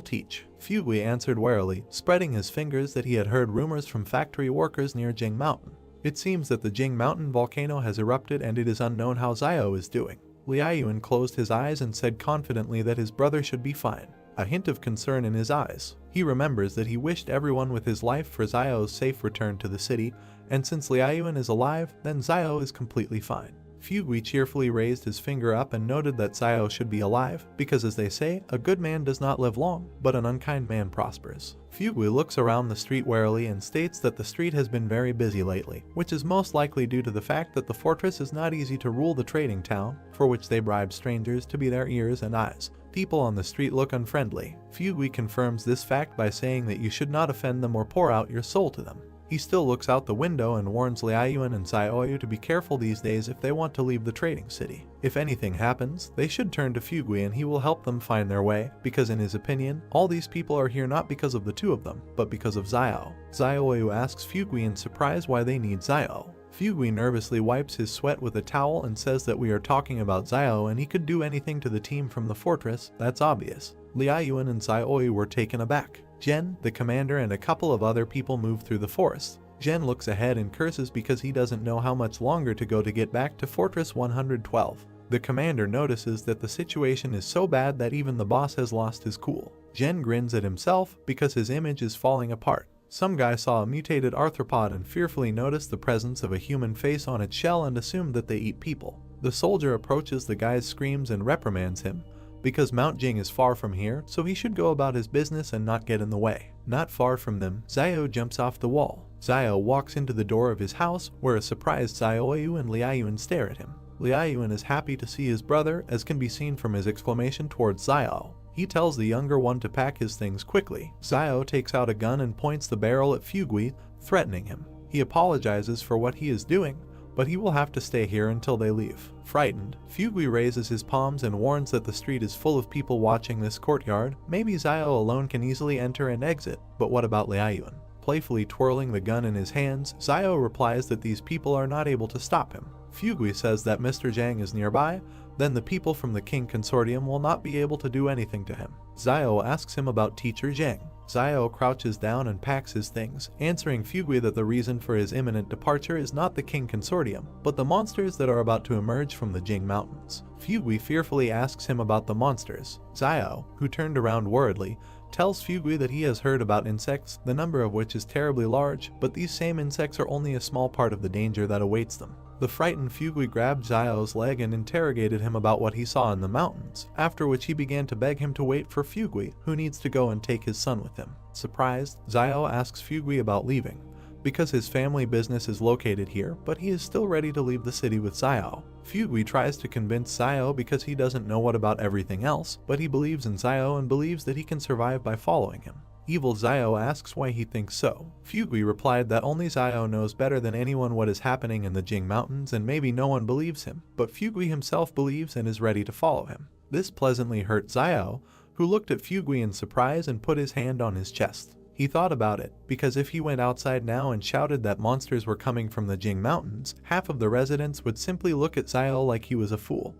teach. Fugui answered warily, spreading his fingers that he had heard rumors from factory workers near Jing Mountain. It seems that the Jing Mountain volcano has erupted and it is unknown how Xiao is doing. Liaoyuan closed his eyes and said confidently that his brother should be fine, a hint of concern in his eyes. He remembers that he wished everyone with his life for Xiao's safe return to the city, and since Liaoyuan is alive, then Xiao is completely fine. Fugui cheerfully raised his finger up and noted that Xiao should be alive, because as they say, a good man does not live long, but an unkind man prospers. Fugui looks around the street warily and states that the street has been very busy lately, which is most likely due to the fact that the fortress is not easy to rule the trading town, for which they bribe strangers to be their ears and eyes. People on the street look unfriendly. Fugui confirms this fact by saying that you should not offend them or pour out your soul to them. He still looks out the window and warns Liaoyuan and Xiaoyu to be careful these days if they want to leave the trading city. If anything happens, they should turn to Fugui and he will help them find their way, because in his opinion, all these people are here not because of the 2 of them, but because of Xiao. Xiaoyu asks Fugui in surprise why they need Xiao. Fugui nervously wipes his sweat with a towel and says that we are talking about Xiao and he could do anything to the team from the fortress, that's obvious. Liaoyuan and Xiaoyu were taken aback. Zhen, the commander, and a couple of other people move through the forest. Zhen looks ahead and curses because he doesn't know how much longer to go to get back to Fortress 112. The commander notices that the situation is so bad that even the boss has lost his cool. Zhen grins at himself because his image is falling apart. Some guy saw a mutated arthropod and fearfully noticed the presence of a human face on its shell and assumed that they eat people. The soldier approaches the guy's screams and reprimands him, because Mount Jing is far from here, so he should go about his business and not get in the way. Not far from them, Xiao jumps off the wall. Xiao walks into the door of his house, where a surprised Xiaoyu and Liaoyuan stare at him. Liaoyuan is happy to see his brother, as can be seen from his exclamation towards Xiao. He tells the younger one to pack his things quickly. Xiao takes out a gun and points the barrel at Fugui, threatening him. He apologizes for what he is doing, but he will have to stay here until they leave. Frightened, Fugui raises his palms and warns that the street is full of people watching this courtyard. Maybe Xiao alone can easily enter and exit, but what about Liaoyuan? Playfully twirling the gun in his hands, Xiao replies that these people are not able to stop him. Fugui says that Mr. Zhang is nearby, then the people from the King Consortium will not be able to do anything to him. Xiao asks him about Teacher Zhang. Zio crouches down and packs his things, answering Fugui that the reason for his imminent departure is not the King Consortium, but the monsters that are about to emerge from the Jing Mountains. Fugui fearfully asks him about the monsters. Zio, who turned around worriedly, tells Fugui that he has heard about insects, the number of which is terribly large, but these same insects are only a small part of the danger that awaits them. The frightened Fugui grabbed Zio's leg and interrogated him about what he saw in the mountains, after which he began to beg him to wait for Fugui, who needs to go and take his son with him. Surprised, Zio asks Fugui about leaving, because his family business is located here, but he is still ready to leave the city with Zio. Fugui tries to convince Zio because he doesn't know what about everything else, but he believes in Zio and believes that he can survive by following him. Evil Zio asks why he thinks so. Fugui replied that only Zio knows better than anyone what is happening in the Jing Mountains and maybe no one believes him, but Fugui himself believes and is ready to follow him. This pleasantly hurt Zio, who looked at Fugui in surprise and put his hand on his chest. He thought about it, because if he went outside now and shouted that monsters were coming from the Jing Mountains, half of the residents would simply look at Zio like he was a fool.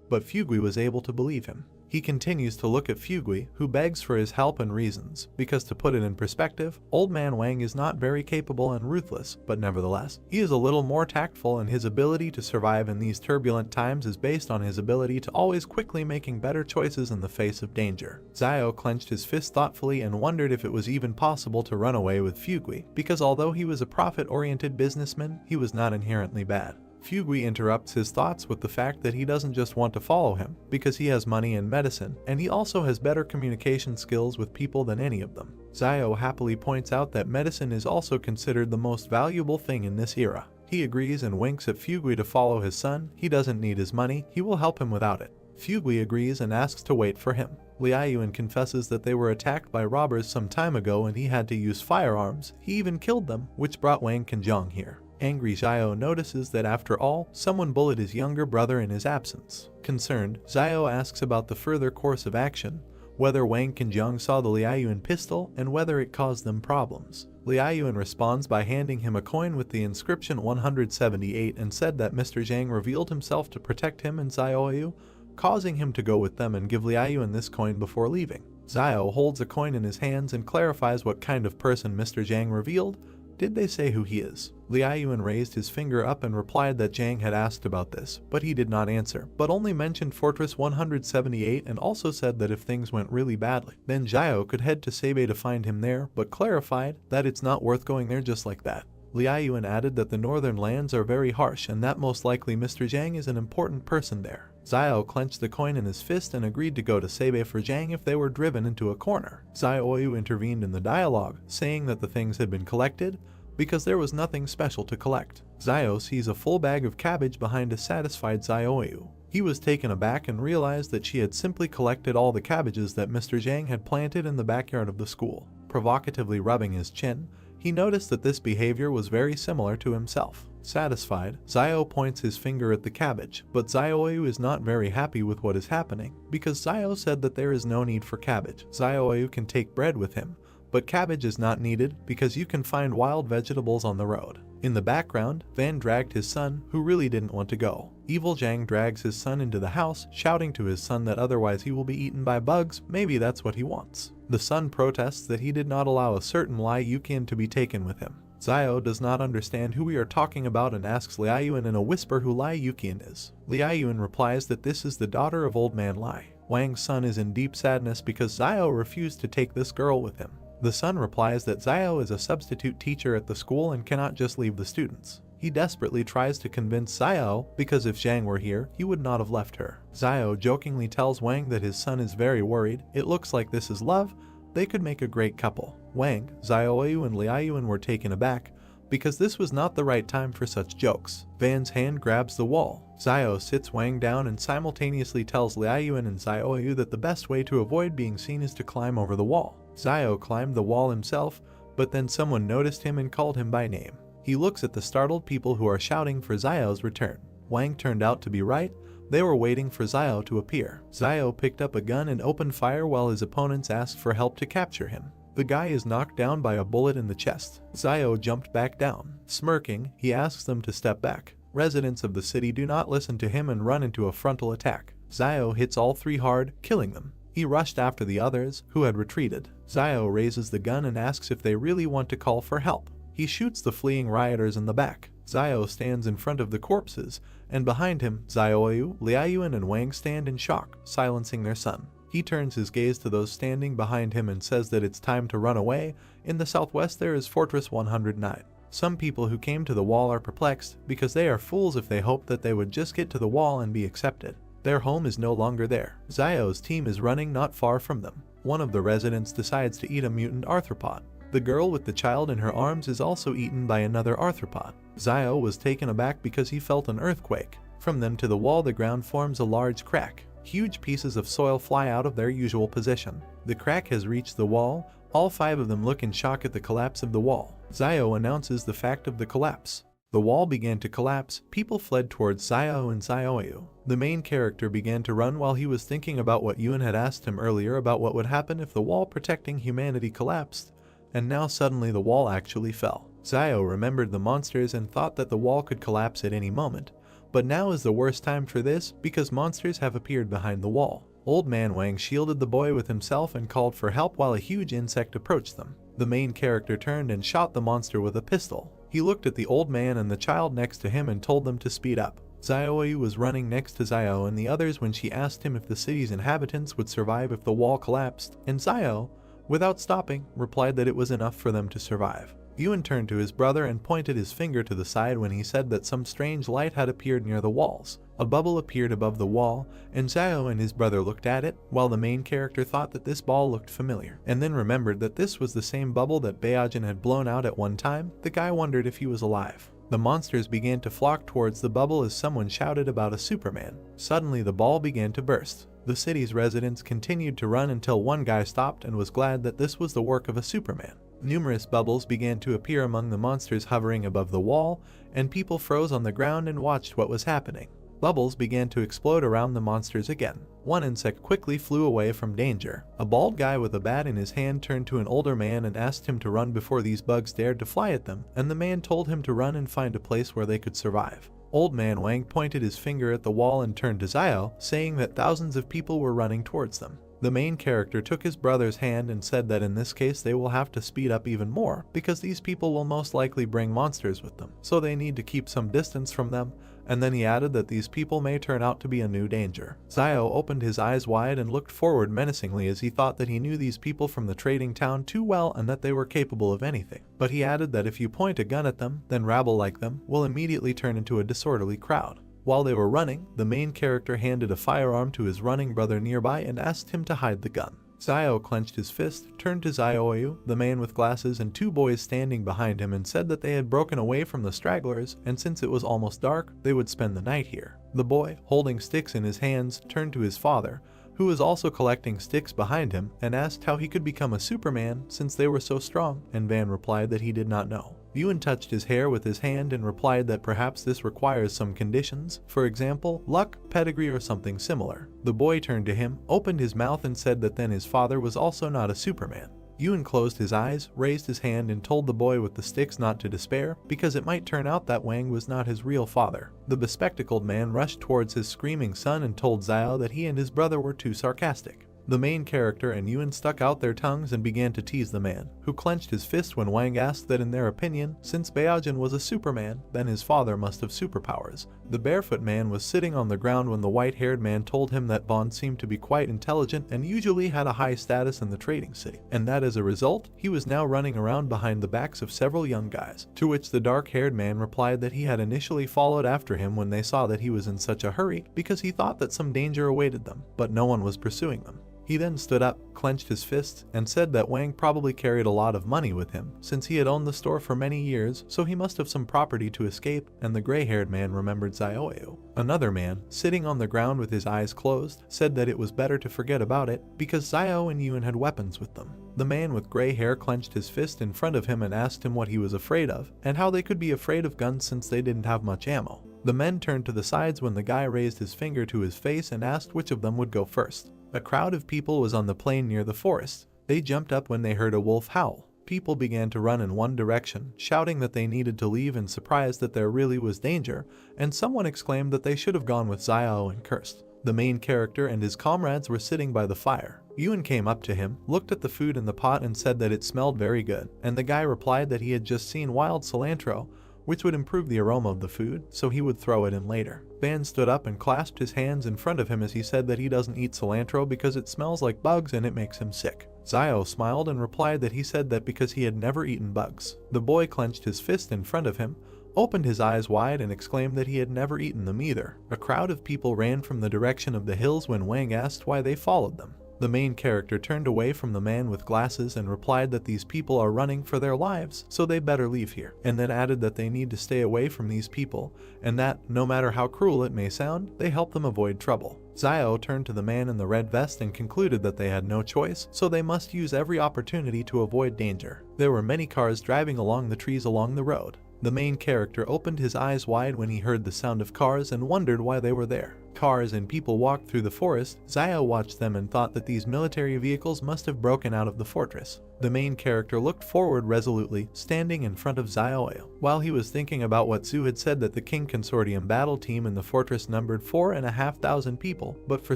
But Fugui was able to believe him. He continues to look at Fugui, who begs for his help and reasons, because to put it in perspective, Old Man Wang is not very capable and ruthless, but nevertheless, he is a little more tactful, and his ability to survive in these turbulent times is based on his ability to always quickly making better choices in the face of danger. Zio clenched his fist thoughtfully and wondered if it was even possible to run away with Fugui, because although he was a profit-oriented businessman, he was not inherently bad. Fugui interrupts his thoughts with the fact that he doesn't just want to follow him, because he has money and medicine, and he also has better communication skills with people than any of them. Zio happily points out that medicine is also considered the most valuable thing in this era. He agrees and winks at Fugui to follow his son. He doesn't need his money, he will help him without it. Fugui agrees and asks to wait for him. Liaoyuan confesses that they were attacked by robbers some time ago and he had to use firearms. He even killed them, which brought Wang Kanjiang here. Angry Zio notices that after all, someone bullied his younger brother in his absence. Concerned, Zio asks about the further course of action, whether Wang Kanjiang saw the Liaoyuan pistol and whether it caused them problems. Liaoyuan responds by handing him a coin with the inscription 178 and said that Mr. Zhang revealed himself to protect him and Zioyu, causing him to go with them and give Liaoyuan this coin before leaving. Zio holds a coin in his hands and clarifies what kind of person Mr. Zhang revealed. Did they say who he is? Liaoyuan raised his finger up and replied that Zhang had asked about this, but he did not answer, but only mentioned Fortress 178 and also said that if things went really badly, then Zio could head to Sebe to find him there, but clarified that it's not worth going there just like that. Liaoyuan added that the northern lands are very harsh and that most likely Mr. Zhang is an important person there. Zio clenched the coin in his fist and agreed to go to Sebe for Zhang if they were driven into a corner. Zioyu intervened in the dialogue, saying that the things had been collected because there was nothing special to collect. Zio sees a full bag of cabbage behind a satisfied Zioyu. He was taken aback and realized that she had simply collected all the cabbages that Mr. Zhang had planted in the backyard of the school. Provocatively rubbing his chin, he noticed that this behavior was very similar to himself. Satisfied, Zio points his finger at the cabbage, but Zioyu is not very happy with what is happening, because Zio said that there is no need for cabbage. Zioyu can take bread with him, but cabbage is not needed because you can find wild vegetables on the road. In the background, Van dragged his son, who really didn't want to go. Evil Zhang drags his son into the house, shouting to his son that otherwise he will be eaten by bugs. Maybe that's what he wants. The son protests that he did not allow a certain Lai Yuqian to be taken with him. Zio does not understand who we are talking about and asks Liaoyuan in a whisper who Lai Yuqian is. Liaoyuan replies that this is the daughter of Old Man Lai. Wang's son is in deep sadness because Zio refused to take this girl with him. The son replies that Zio is a substitute teacher at the school and cannot just leave the students. He desperately tries to convince Zio because if Zhang were here, he would not have left her. Zio jokingly tells Wang that his son is very worried. It looks like this is love. They could make a great couple. Wang, Zioyu and Liaoyuan were taken aback because this was not the right time for such jokes. Van's hand grabs the wall. Zio sits Wang down and simultaneously tells Liaoyuan and Zioyu that the best way to avoid being seen is to climb over the wall. Zio climbed the wall himself, but then someone noticed him and called him by name. He looks at the startled people who are shouting for Zio's return. Wang turned out to be right. They were waiting for Zio to appear. Zio picked up a gun and opened fire while his opponents asked for help to capture him. The guy is knocked down by a bullet in the chest. Zio jumped back down. Smirking, he asks them to step back. Residents of the city do not listen to him and run into a frontal attack. Zio hits all three hard, killing them. He rushed after the others, who had retreated. Zio raises the gun and asks if they really want to call for help. He shoots the fleeing rioters in the back. Zio stands in front of the corpses, and behind him, Zioyu, Liaoyuan and Wang stand in shock, silencing their son. He turns his gaze to those standing behind him and says that it's time to run away. In the southwest there is Fortress 109. Some people who came to the wall are perplexed because they are fools if they hope that they would just get to the wall and be accepted. Their home is no longer there. Zio's team is running not far from them. One of the residents decides to eat a mutant arthropod. The girl with the child in her arms is also eaten by another arthropod. Zio was taken aback because he felt an earthquake. From them to the wall, the ground forms a large crack. Huge pieces of soil fly out of their usual position. The crack has reached the wall. All 5 of them look in shock at the collapse of the wall. Zio announces the fact of the collapse. The wall began to collapse. People fled towards Zio and Zioyu. The main character began to run while he was thinking about what Yuan had asked him earlier about what would happen if the wall protecting humanity collapsed. And now suddenly the wall actually fell. Zio remembered the monsters and thought that the wall could collapse at any moment. But now is the worst time for this because monsters have appeared behind the wall. Old Man Wang shielded the boy with himself and called for help while a huge insect approached them. The main character turned and shot the monster with a pistol. He looked at the old man and the child next to him and told them to speed up. Zioyu was running next to Zio and the others when she asked him if the city's inhabitants would survive if the wall collapsed, and Zio, without stopping, replied that it was enough for them to survive. Yuan turned to his brother and pointed his finger to the side when he said that some strange light had appeared near the walls. A bubble appeared above the wall, and Zio and his brother looked at it, while the main character thought that this ball looked familiar, and then remembered that this was the same bubble that Baojin had blown out at one time. The guy wondered if he was alive. The monsters began to flock towards the bubble as someone shouted about a Superman. Suddenly the ball began to burst. The city's residents continued to run until one guy stopped and was glad that this was the work of a Superman. Numerous bubbles began to appear among the monsters hovering above the wall, and people froze on the ground and watched what was happening. Bubbles began to explode around the monsters again. One insect quickly flew away from danger. A bald guy with a bat in his hand turned to an older man and asked him to run before these bugs dared to fly at them, and the man told him to run and find a place where they could survive. Old Man Wang pointed his finger at the wall and turned to Zio, saying that thousands of people were running towards them. The main character took his brother's hand and said that in this case they will have to speed up even more because these people will most likely bring monsters with them, so they need to keep some distance from them, and then he added that these people may turn out to be a new danger. Zio opened his eyes wide and looked forward menacingly as he thought that he knew these people from the trading town too well and that they were capable of anything. But he added that if you point a gun at them, then rabble like them will immediately turn into a disorderly crowd. While they were running, the main character handed a firearm to his running brother nearby and asked him to hide the gun. Zio clenched his fist, turned to Zioyu, the man with glasses, and 2 boys standing behind him and said that they had broken away from the stragglers, and since it was almost dark, they would spend the night here. The boy, holding sticks in his hands, turned to his father, who was also collecting sticks behind him, and asked how he could become a Superman since they were so strong, and Van replied that he did not know. Yuan touched his hair with his hand and replied that perhaps this requires some conditions, for example, luck, pedigree, or something similar. The boy turned to him, opened his mouth and said that then his father was also not a Superman. Yuan closed his eyes, raised his hand and told the boy with the sticks not to despair, because it might turn out that Wang was not his real father. The bespectacled man rushed towards his screaming son and told Zio that he and his brother were too sarcastic. The main character and Yuan stuck out their tongues and began to tease the man, who clenched his fist when Wang asked that in their opinion, since Baojin was a Superman, then his father must have superpowers. The barefoot man was sitting on the ground when the white-haired man told him that Bond seemed to be quite intelligent and usually had a high status in the trading city, and that as a result, he was now running around behind the backs of several young guys, to which the dark-haired man replied that he had initially followed after him when they saw that he was in such a hurry because he thought that some danger awaited them, but no one was pursuing them. He then stood up, clenched his fists, and said that Wang probably carried a lot of money with him, since he had owned the store for many years, so he must have some property to escape, and the gray-haired man remembered Zioyu. Another man, sitting on the ground with his eyes closed, said that it was better to forget about it, because Zio and Yuan had weapons with them. The man with gray hair clenched his fist in front of him and asked him what he was afraid of, and how they could be afraid of guns since they didn't have much ammo. The men turned to the sides when the guy raised his finger to his face and asked which of them would go first. A crowd of people was on the plain near the forest. They jumped up when they heard a wolf howl. People began to run in one direction, shouting that they needed to leave and surprised that there really was danger, and someone exclaimed that they should have gone with Zio and cursed. The main character and his comrades were sitting by the fire. Yuan came up to him, looked at the food in the pot and said that it smelled very good, and the guy replied that he had just seen wild cilantro, which would improve the aroma of the food, so he would throw it in later. Ban stood up and clasped his hands in front of him as he said that he doesn't eat cilantro because it smells like bugs and it makes him sick. Zio smiled and replied that he said that because he had never eaten bugs. The boy clenched his fist in front of him, opened his eyes wide and exclaimed that he had never eaten them either. A crowd of people ran from the direction of the hills when Wang asked why they followed them. The main character turned away from the man with glasses and replied that these people are running for their lives, so they better leave here, and then added that they need to stay away from these people, and that, no matter how cruel it may sound, they help them avoid trouble. Zio turned to the man in the red vest and concluded that they had no choice, so they must use every opportunity to avoid danger. There were many cars driving along the trees along the road. The main character opened his eyes wide when he heard the sound of cars and wondered why they were there. Cars and people walked through the forest. Zio watched them and thought that these military vehicles must have broken out of the fortress. The main character looked forward resolutely, standing in front of Zio. While he was thinking about what Zhu had said that the King Consortium battle team in the fortress numbered 4,500 people, but for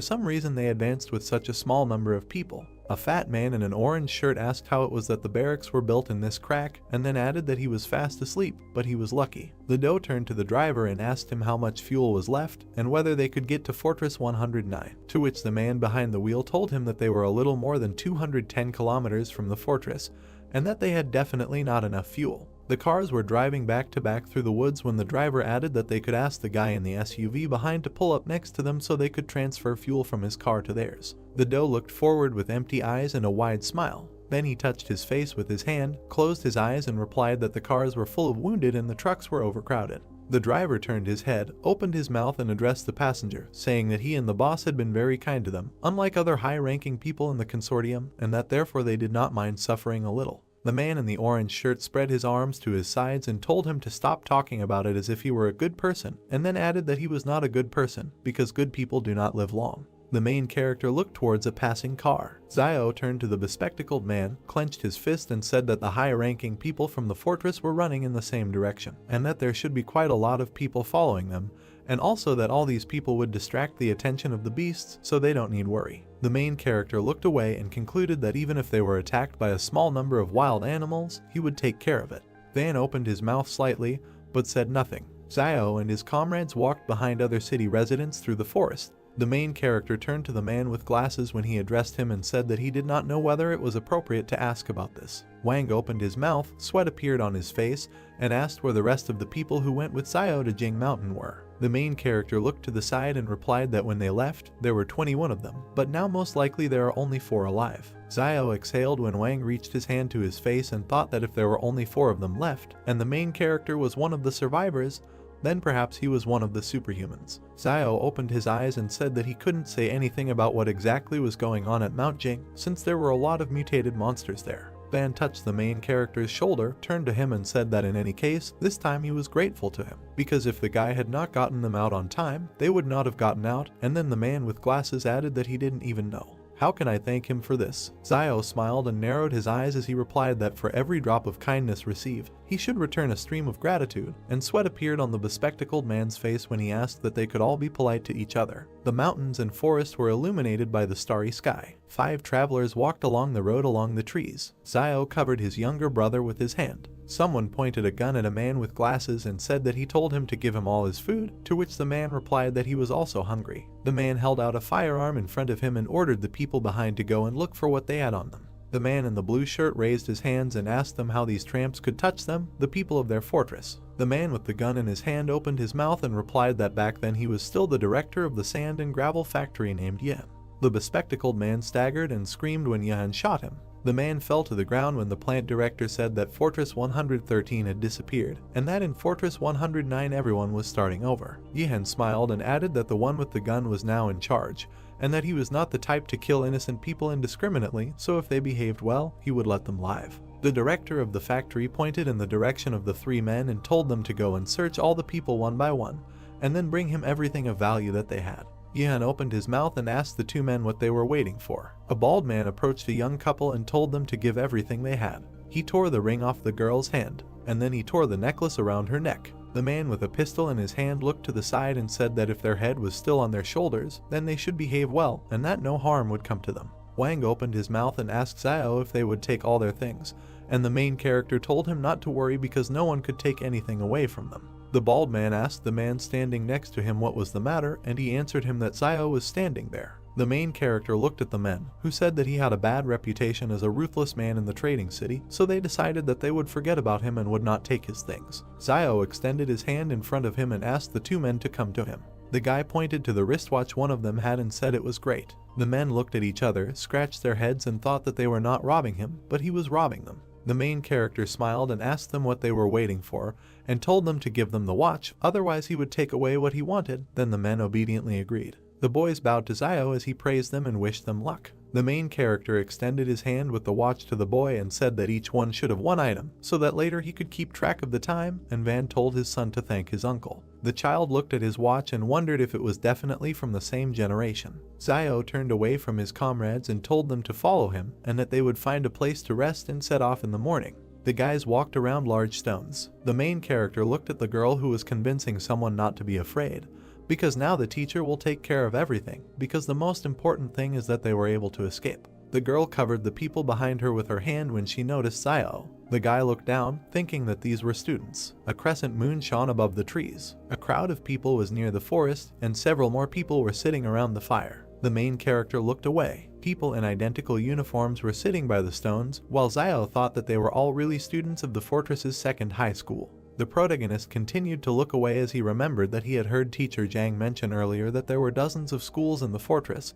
some reason they advanced with such a small number of people. A fat man in an orange shirt asked how it was that the barracks were built in this crack, and then added that he was fast asleep, but he was lucky. The doe turned to the driver and asked him how much fuel was left, and whether they could get to Fortress 109, to which the man behind the wheel told him that they were a little more than 210 kilometers from the fortress, and that they had definitely not enough fuel. The cars were driving back to back through the woods when the driver added that they could ask the guy in the SUV behind to pull up next to them so they could transfer fuel from his car to theirs. The doe looked forward with empty eyes and a wide smile. Then he touched his face with his hand, closed his eyes and replied that the cars were full of wounded and the trucks were overcrowded. The driver turned his head, opened his mouth and addressed the passenger, saying that he and the boss had been very kind to them, unlike other high-ranking people in the consortium, and that therefore they did not mind suffering a little. The man in the orange shirt spread his arms to his sides and told him to stop talking about it as if he were a good person, and then added that he was not a good person, because good people do not live long. The main character looked towards a passing car. Zio turned to the bespectacled man, clenched his fist and said that the high-ranking people from the fortress were running in the same direction, and that there should be quite a lot of people following them, and also that all these people would distract the attention of the beasts so they don't need worry. The main character looked away and concluded that even if they were attacked by a small number of wild animals, he would take care of it. Van opened his mouth slightly, but said nothing. Zio and his comrades walked behind other city residents through the forest. The main character turned to the man with glasses when he addressed him and said that he did not know whether it was appropriate to ask about this. Wang opened his mouth, sweat appeared on his face, and asked where the rest of the people who went with Zio to Jing Mountain were. The main character looked to the side and replied that when they left, there were 21 of them, but now most likely there are only 4 alive. Zio exhaled when Wang reached his hand to his face and thought that if there were only 4 of them left, and the main character was one of the survivors, then perhaps he was one of the superhumans. Zio opened his eyes and said that he couldn't say anything about what exactly was going on at Mount Jing, since there were a lot of mutated monsters there. Ban touched the main character's shoulder, turned to him and said that in any case, this time he was grateful to him, because if the guy had not gotten them out on time, they would not have gotten out, and then the man with glasses added that he didn't even know. How can I thank him for this? Zio smiled and narrowed his eyes as he replied that for every drop of kindness received, he should return a stream of gratitude, and sweat appeared on the bespectacled man's face when he asked that they could all be polite to each other. The mountains and forest were illuminated by the starry sky. 5 travelers walked along the road along the trees. Zio covered his younger brother with his hand. Someone pointed a gun at a man with glasses and said that he told him to give him all his food, to which the man replied that he was also hungry. The man held out a firearm in front of him and ordered the people behind to go and look for what they had on them. The man in the blue shirt raised his hands and asked them how these tramps could touch them, the people of their fortress. The man with the gun in his hand opened his mouth and replied that back then he was still the director of the sand and gravel factory named Yen. The bespectacled man staggered and screamed when Yen shot him. The man fell to the ground when the plant director said that Fortress 113 had disappeared, and that in Fortress 109 everyone was starting over. Yihan smiled and added that the one with the gun was now in charge, and that he was not the type to kill innocent people indiscriminately, so if they behaved well, he would let them live. The director of the factory pointed in the direction of the 3 men and told them to go and search all the people one by one, and then bring him everything of value that they had. Yihan opened his mouth and asked the 2 men what they were waiting for. A bald man approached a young couple and told them to give everything they had. He tore the ring off the girl's hand, and then he tore the necklace around her neck. The man with a pistol in his hand looked to the side and said that if their head was still on their shoulders, then they should behave well and that no harm would come to them. Wang opened his mouth and asked Xiao if they would take all their things, and the main character told him not to worry because no one could take anything away from them. The bald man asked the man standing next to him what was the matter, and he answered him that Xiao was standing there. The main character looked at the men, who said that he had a bad reputation as a ruthless man in the trading city, so they decided that they would forget about him and would not take his things. Xiao extended his hand in front of him and asked the two men to come to him. The guy pointed to the wristwatch one of them had and said it was great. The men looked at each other, scratched their heads and thought that they were not robbing him, but he was robbing them. The main character smiled and asked them what they were waiting for, and told them to give them the watch, otherwise he would take away what he wanted. Then the men obediently agreed. The boys bowed to Xiao as he praised them and wished them luck. The main character extended his hand with the watch to the boy and said that each one should have one item, so that later he could keep track of the time, and Van told his son to thank his uncle. The child looked at his watch and wondered if it was definitely from the same generation. Xiao turned away from his comrades and told them to follow him, and that they would find a place to rest and set off in the morning. The guys walked around large stones. The main character looked at the girl who was convincing someone not to be afraid, because now the teacher will take care of everything, because the most important thing is that they were able to escape. The girl covered the people behind her with her hand when she noticed Xiao. The guy looked down, thinking that these were students. A crescent moon shone above the trees. A crowd of people was near the forest, and several more people were sitting around the fire. The main character looked away. People in identical uniforms were sitting by the stones, while Xiao thought that they were all really students of the fortress's second high school. The protagonist continued to look away as he remembered that he had heard teacher Zhang mention earlier that there were dozens of schools in the fortress,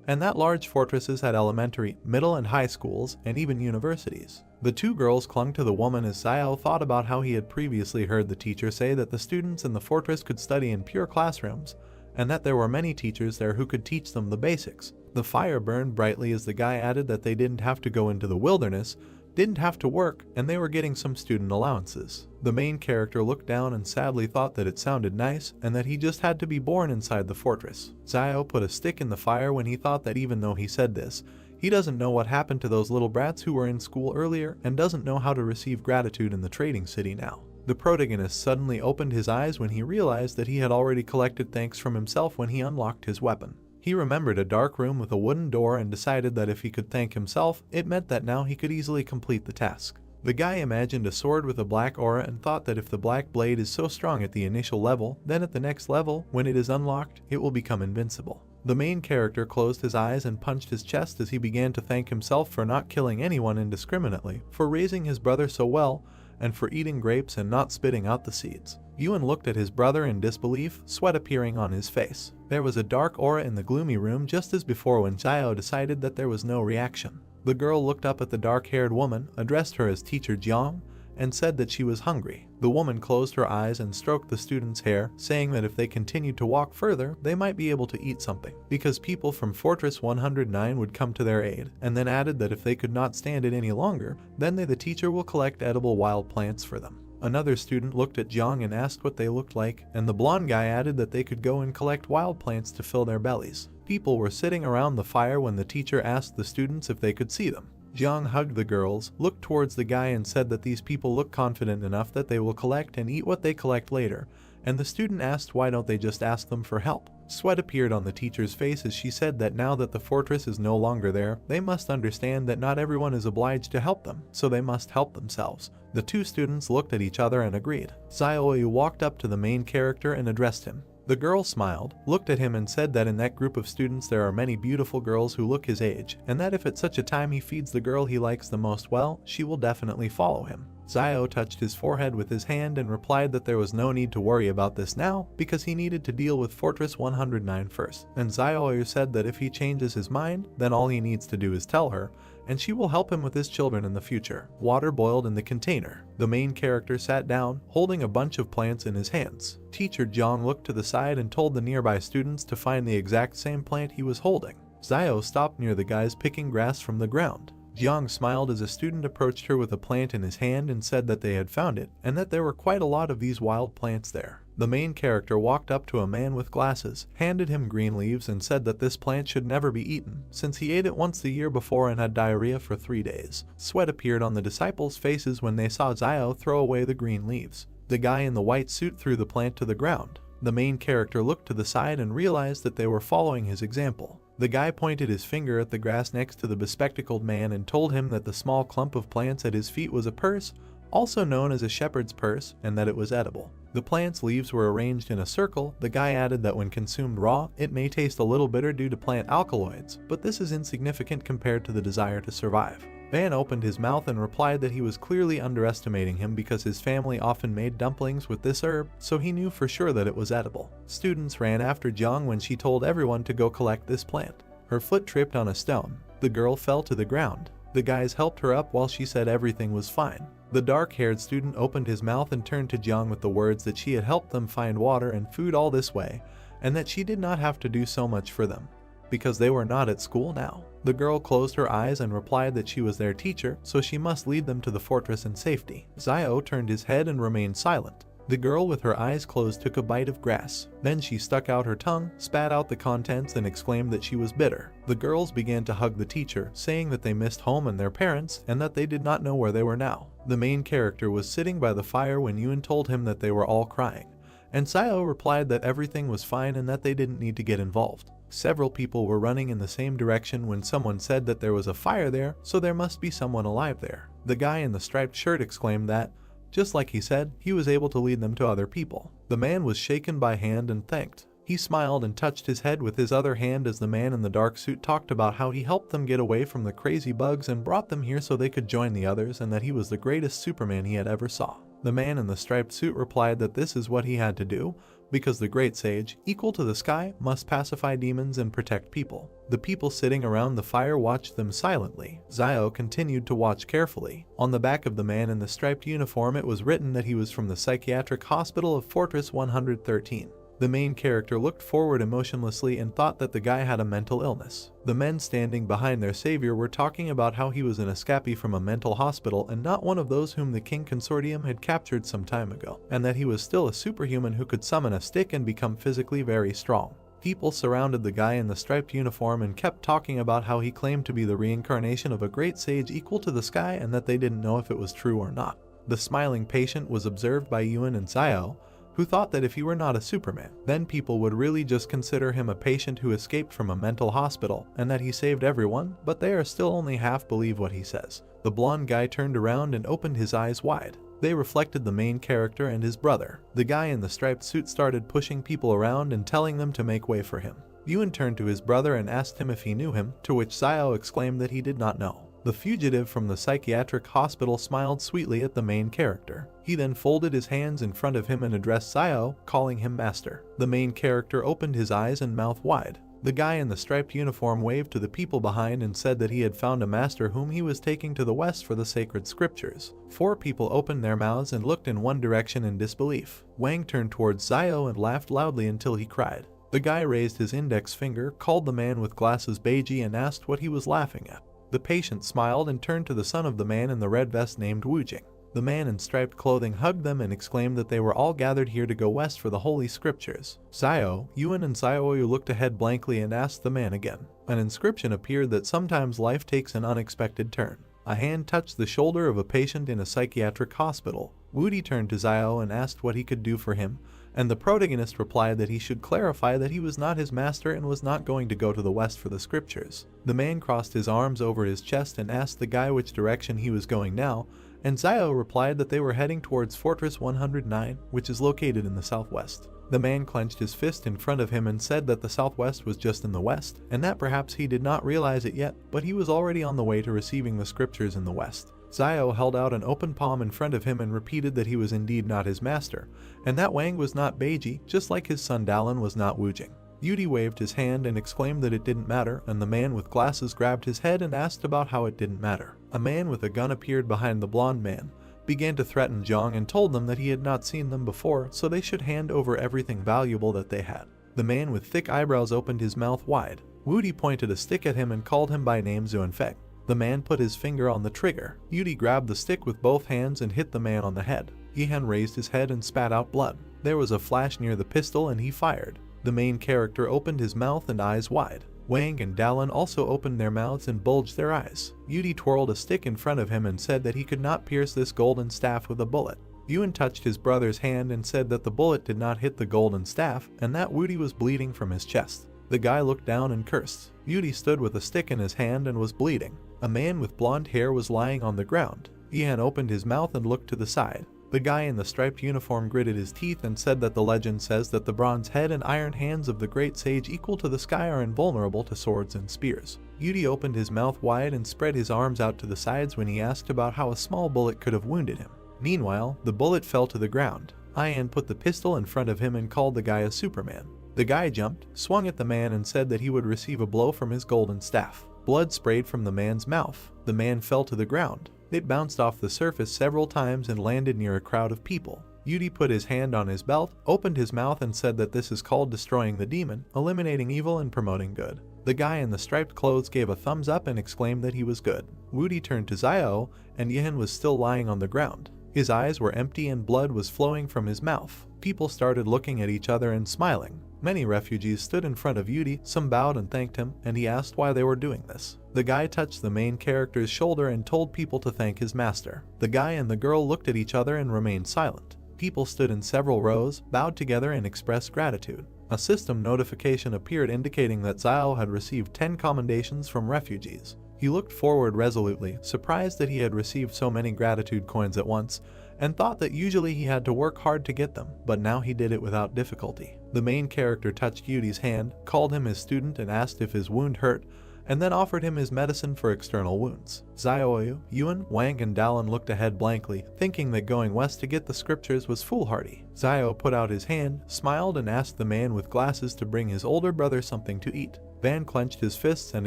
and that large fortresses had elementary, middle and high schools, and even universities. The two girls clung to the woman as Xiao thought about how he had previously heard the teacher say that the students in the fortress could study in pure classrooms, and that there were many teachers there who could teach them the basics. The fire burned brightly as the guy added that they didn't have to go into the wilderness, didn't have to work, and they were getting some student allowances. The main character looked down and sadly thought that it sounded nice, and that he just had to be born inside the fortress. Xiao put a stick in the fire when he thought that even though he said this, he doesn't know what happened to those little brats who were in school earlier and doesn't know how to receive gratitude in the trading city now. The protagonist suddenly opened his eyes when he realized that he had already collected thanks from himself when he unlocked his weapon. He remembered a dark room with a wooden door and decided that if he could thank himself, it meant that now he could easily complete the task. The guy imagined a sword with a black aura and thought that if the black blade is so strong at the initial level, then at the next level, when it is unlocked, it will become invincible. The main character closed his eyes and punched his chest as he began to thank himself for not killing anyone indiscriminately, for raising his brother so well, and for eating grapes and not spitting out the seeds. Yuan looked at his brother in disbelief, sweat appearing on his face. There was a dark aura in the gloomy room just as before when Xiao decided that there was no reaction. The girl looked up at the dark-haired woman, addressed her as Teacher Jiang, and said that she was hungry. The woman closed her eyes and stroked the student's hair, saying that if they continued to walk further, they might be able to eat something, because people from Fortress 109 would come to their aid, and then added that if they could not stand it any longer, then the teacher will collect edible wild plants for them. Another student looked at Jiang and asked what they looked like, and the blonde guy added that they could go and collect wild plants to fill their bellies. People were sitting around the fire when the teacher asked the students if they could see them. Jiang hugged the girls, looked towards the guy and said that these people look confident enough that they will collect and eat what they collect later, and the student asked why don't they just ask them for help. Sweat appeared on the teacher's face as she said that now that the fortress is no longer there, they must understand that not everyone is obliged to help them, so they must help themselves. The two students looked at each other and agreed. Xiaoyu walked up to the main character and addressed him. The girl smiled, looked at him and said that in that group of students there are many beautiful girls who look his age, and that if at such a time he feeds the girl he likes the most well, she will definitely follow him. Xiao touched his forehead with his hand and replied that there was no need to worry about this now, because he needed to deal with Fortress 109 first. And Xiaoyu said that if he changes his mind, then all he needs to do is tell her, and she will help him with his children in the future. Water boiled in the container. The main character sat down, holding a bunch of plants in his hands. Teacher Jiang looked to the side and told the nearby students to find the exact same plant he was holding. Xiao stopped near the guys picking grass from the ground. Jiang smiled as a student approached her with a plant in his hand and said that they had found it, and that there were quite a lot of these wild plants there. The main character walked up to a man with glasses, handed him green leaves and said that this plant should never be eaten, since he ate it once the year before and had diarrhea for 3 days. Sweat appeared on the disciples' faces when they saw Xiao throw away the green leaves. The guy in the white suit threw the plant to the ground. The main character looked to the side and realized that they were following his example. The guy pointed his finger at the grass next to the bespectacled man and told him that the small clump of plants at his feet was a purse, also known as a shepherd's purse, and that it was edible. The plant's leaves were arranged in a circle. The guy added that when consumed raw, it may taste a little bitter due to plant alkaloids, but this is insignificant compared to the desire to survive. Van opened his mouth and replied that he was clearly underestimating him because his family often made dumplings with this herb, so he knew for sure that it was edible. Students ran after Jiang when she told everyone to go collect this plant. Her foot tripped on a stone. The girl fell to the ground. The guys helped her up while she said everything was fine. The dark-haired student opened his mouth and turned to Jiang with the words that she had helped them find water and food all this way, and that she did not have to do so much for them, because they were not at school now. The girl closed her eyes and replied that she was their teacher, so she must lead them to the fortress in safety. Xiao turned his head and remained silent. The girl with her eyes closed took a bite of grass. Then she stuck out her tongue, spat out the contents, and exclaimed that she was bitter. The girls began to hug the teacher, saying that they missed home and their parents, and that they did not know where they were now. The main character was sitting by the fire when Yuan told him that they were all crying, and Xiao replied that everything was fine and that they didn't need to get involved. Several people were running in the same direction when someone said that there was a fire there, so there must be someone alive there. The guy in the striped shirt exclaimed that, just like he said, he was able to lead them to other people. The man was shaken by hand and thanked. He smiled and touched his head with his other hand as the man in the dark suit talked about how he helped them get away from the crazy bugs and brought them here so they could join the others, and that he was the greatest Superman he had ever saw. The man in the striped suit replied that this is what he had to do, because the great sage, equal to the sky, must pacify demons and protect people. The people sitting around the fire watched them silently. Xiao continued to watch carefully. On the back of the man in the striped uniform it was written that he was from the psychiatric hospital of Fortress 113. The main character looked forward emotionlessly and thought that the guy had a mental illness. The men standing behind their savior were talking about how he was an escapee from a mental hospital and not one of those whom the King Consortium had captured some time ago, and that he was still a superhuman who could summon a stick and become physically very strong. People surrounded the guy in the striped uniform and kept talking about how he claimed to be the reincarnation of a great sage equal to the sky and that they didn't know if it was true or not. The smiling patient was observed by Yuan and Xiao, who thought that if he were not a Superman, then people would really just consider him a patient who escaped from a mental hospital and that he saved everyone, but they are still only half believe what he says. The blonde guy turned around and opened his eyes wide. They reflected the main character and his brother. The guy in the striped suit started pushing people around and telling them to make way for him. Yuan turned to his brother and asked him if he knew him, to which Xiao exclaimed that he did not know. The fugitive from the psychiatric hospital smiled sweetly at the main character. He then folded his hands in front of him and addressed Xiao, calling him master. The main character opened his eyes and mouth wide. The guy in the striped uniform waved to the people behind and said that he had found a master whom he was taking to the west for the sacred scriptures. 4 people opened their mouths and looked in one direction in disbelief. Wang turned towards Xiao and laughed loudly until he cried. The guy raised his index finger, called the man with glasses Beiji, and asked what he was laughing at. The patient smiled and turned to the son of the man in the red vest named Wu Jing. The man in striped clothing hugged them and exclaimed that they were all gathered here to go west for the holy scriptures. Xiao, Yuan and Xiaoyu looked ahead blankly and asked the man again. An inscription appeared that sometimes life takes an unexpected turn. A hand touched the shoulder of a patient in a psychiatric hospital. Wudi turned to Xiao and asked what he could do for him, and the protagonist replied that he should clarify that he was not his master and was not going to go to the west for the scriptures. The man crossed his arms over his chest and asked the guy which direction he was going now, and Xiao replied that they were heading towards Fortress 109, which is located in the southwest. The man clenched his fist in front of him and said that the southwest was just in the west, and that perhaps he did not realize it yet, but he was already on the way to receiving the scriptures in the west. Xiao held out an open palm in front of him and repeated that he was indeed not his master, and that Wang was not Beiji, just like his son Dallin was not Wu Jing. Yudi waved his hand and exclaimed that it didn't matter, and the man with glasses grabbed his head and asked about how it didn't matter. A man with a gun appeared behind the blonde man, began to threaten Jiang and told them that he had not seen them before, so they should hand over everything valuable that they had. The man with thick eyebrows opened his mouth wide. Wudi pointed a stick at him and called him by name Zuanfeng. The man put his finger on the trigger. Yudi grabbed the stick with both hands and hit the man on the head. Yihan raised his head and spat out blood. There was a flash near the pistol and he fired. The main character opened his mouth and eyes wide. Wang and Dallin also opened their mouths and bulged their eyes. Yudi twirled a stick in front of him and said that he could not pierce this golden staff with a bullet. Yuen touched his brother's hand and said that the bullet did not hit the golden staff and that Woody was bleeding from his chest. The guy looked down and cursed. Woody stood with a stick in his hand and was bleeding. A man with blonde hair was lying on the ground. Ian opened his mouth and looked to the side. The guy in the striped uniform gritted his teeth and said that the legend says that the bronze head and iron hands of the great sage equal to the sky are invulnerable to swords and spears. Woody opened his mouth wide and spread his arms out to the sides when he asked about how a small bullet could have wounded him. Meanwhile, the bullet fell to the ground. Ian put the pistol in front of him and called the guy a Superman. The guy jumped, swung at the man and said that he would receive a blow from his golden staff. Blood sprayed from the man's mouth. The man fell to the ground. It bounced off the surface several times and landed near a crowd of people. Woody put his hand on his belt, opened his mouth and said that this is called destroying the demon, eliminating evil and promoting good. The guy in the striped clothes gave a thumbs up and exclaimed that he was good. Woody turned to Xiao, and Yihan was still lying on the ground. His eyes were empty and blood was flowing from his mouth. People started looking at each other and smiling. Many refugees stood in front of Woody, some bowed and thanked him, and he asked why they were doing this. The guy touched the main character's shoulder and told people to thank his master. The guy and the girl looked at each other and remained silent. People stood in several rows, bowed together and expressed gratitude. A system notification appeared indicating that Xiao had received 10 commendations from refugees. He looked forward resolutely, surprised that he had received so many gratitude coins at once, and thought that usually he had to work hard to get them, but now he did it without difficulty. The main character touched Yudi's hand, called him his student and asked if his wound hurt, and then offered him his medicine for external wounds. Xiaoyu, Yuan, Wang and Dallin looked ahead blankly, thinking that going west to get the scriptures was foolhardy. Xiao put out his hand, smiled and asked the man with glasses to bring his older brother something to eat. Van clenched his fists and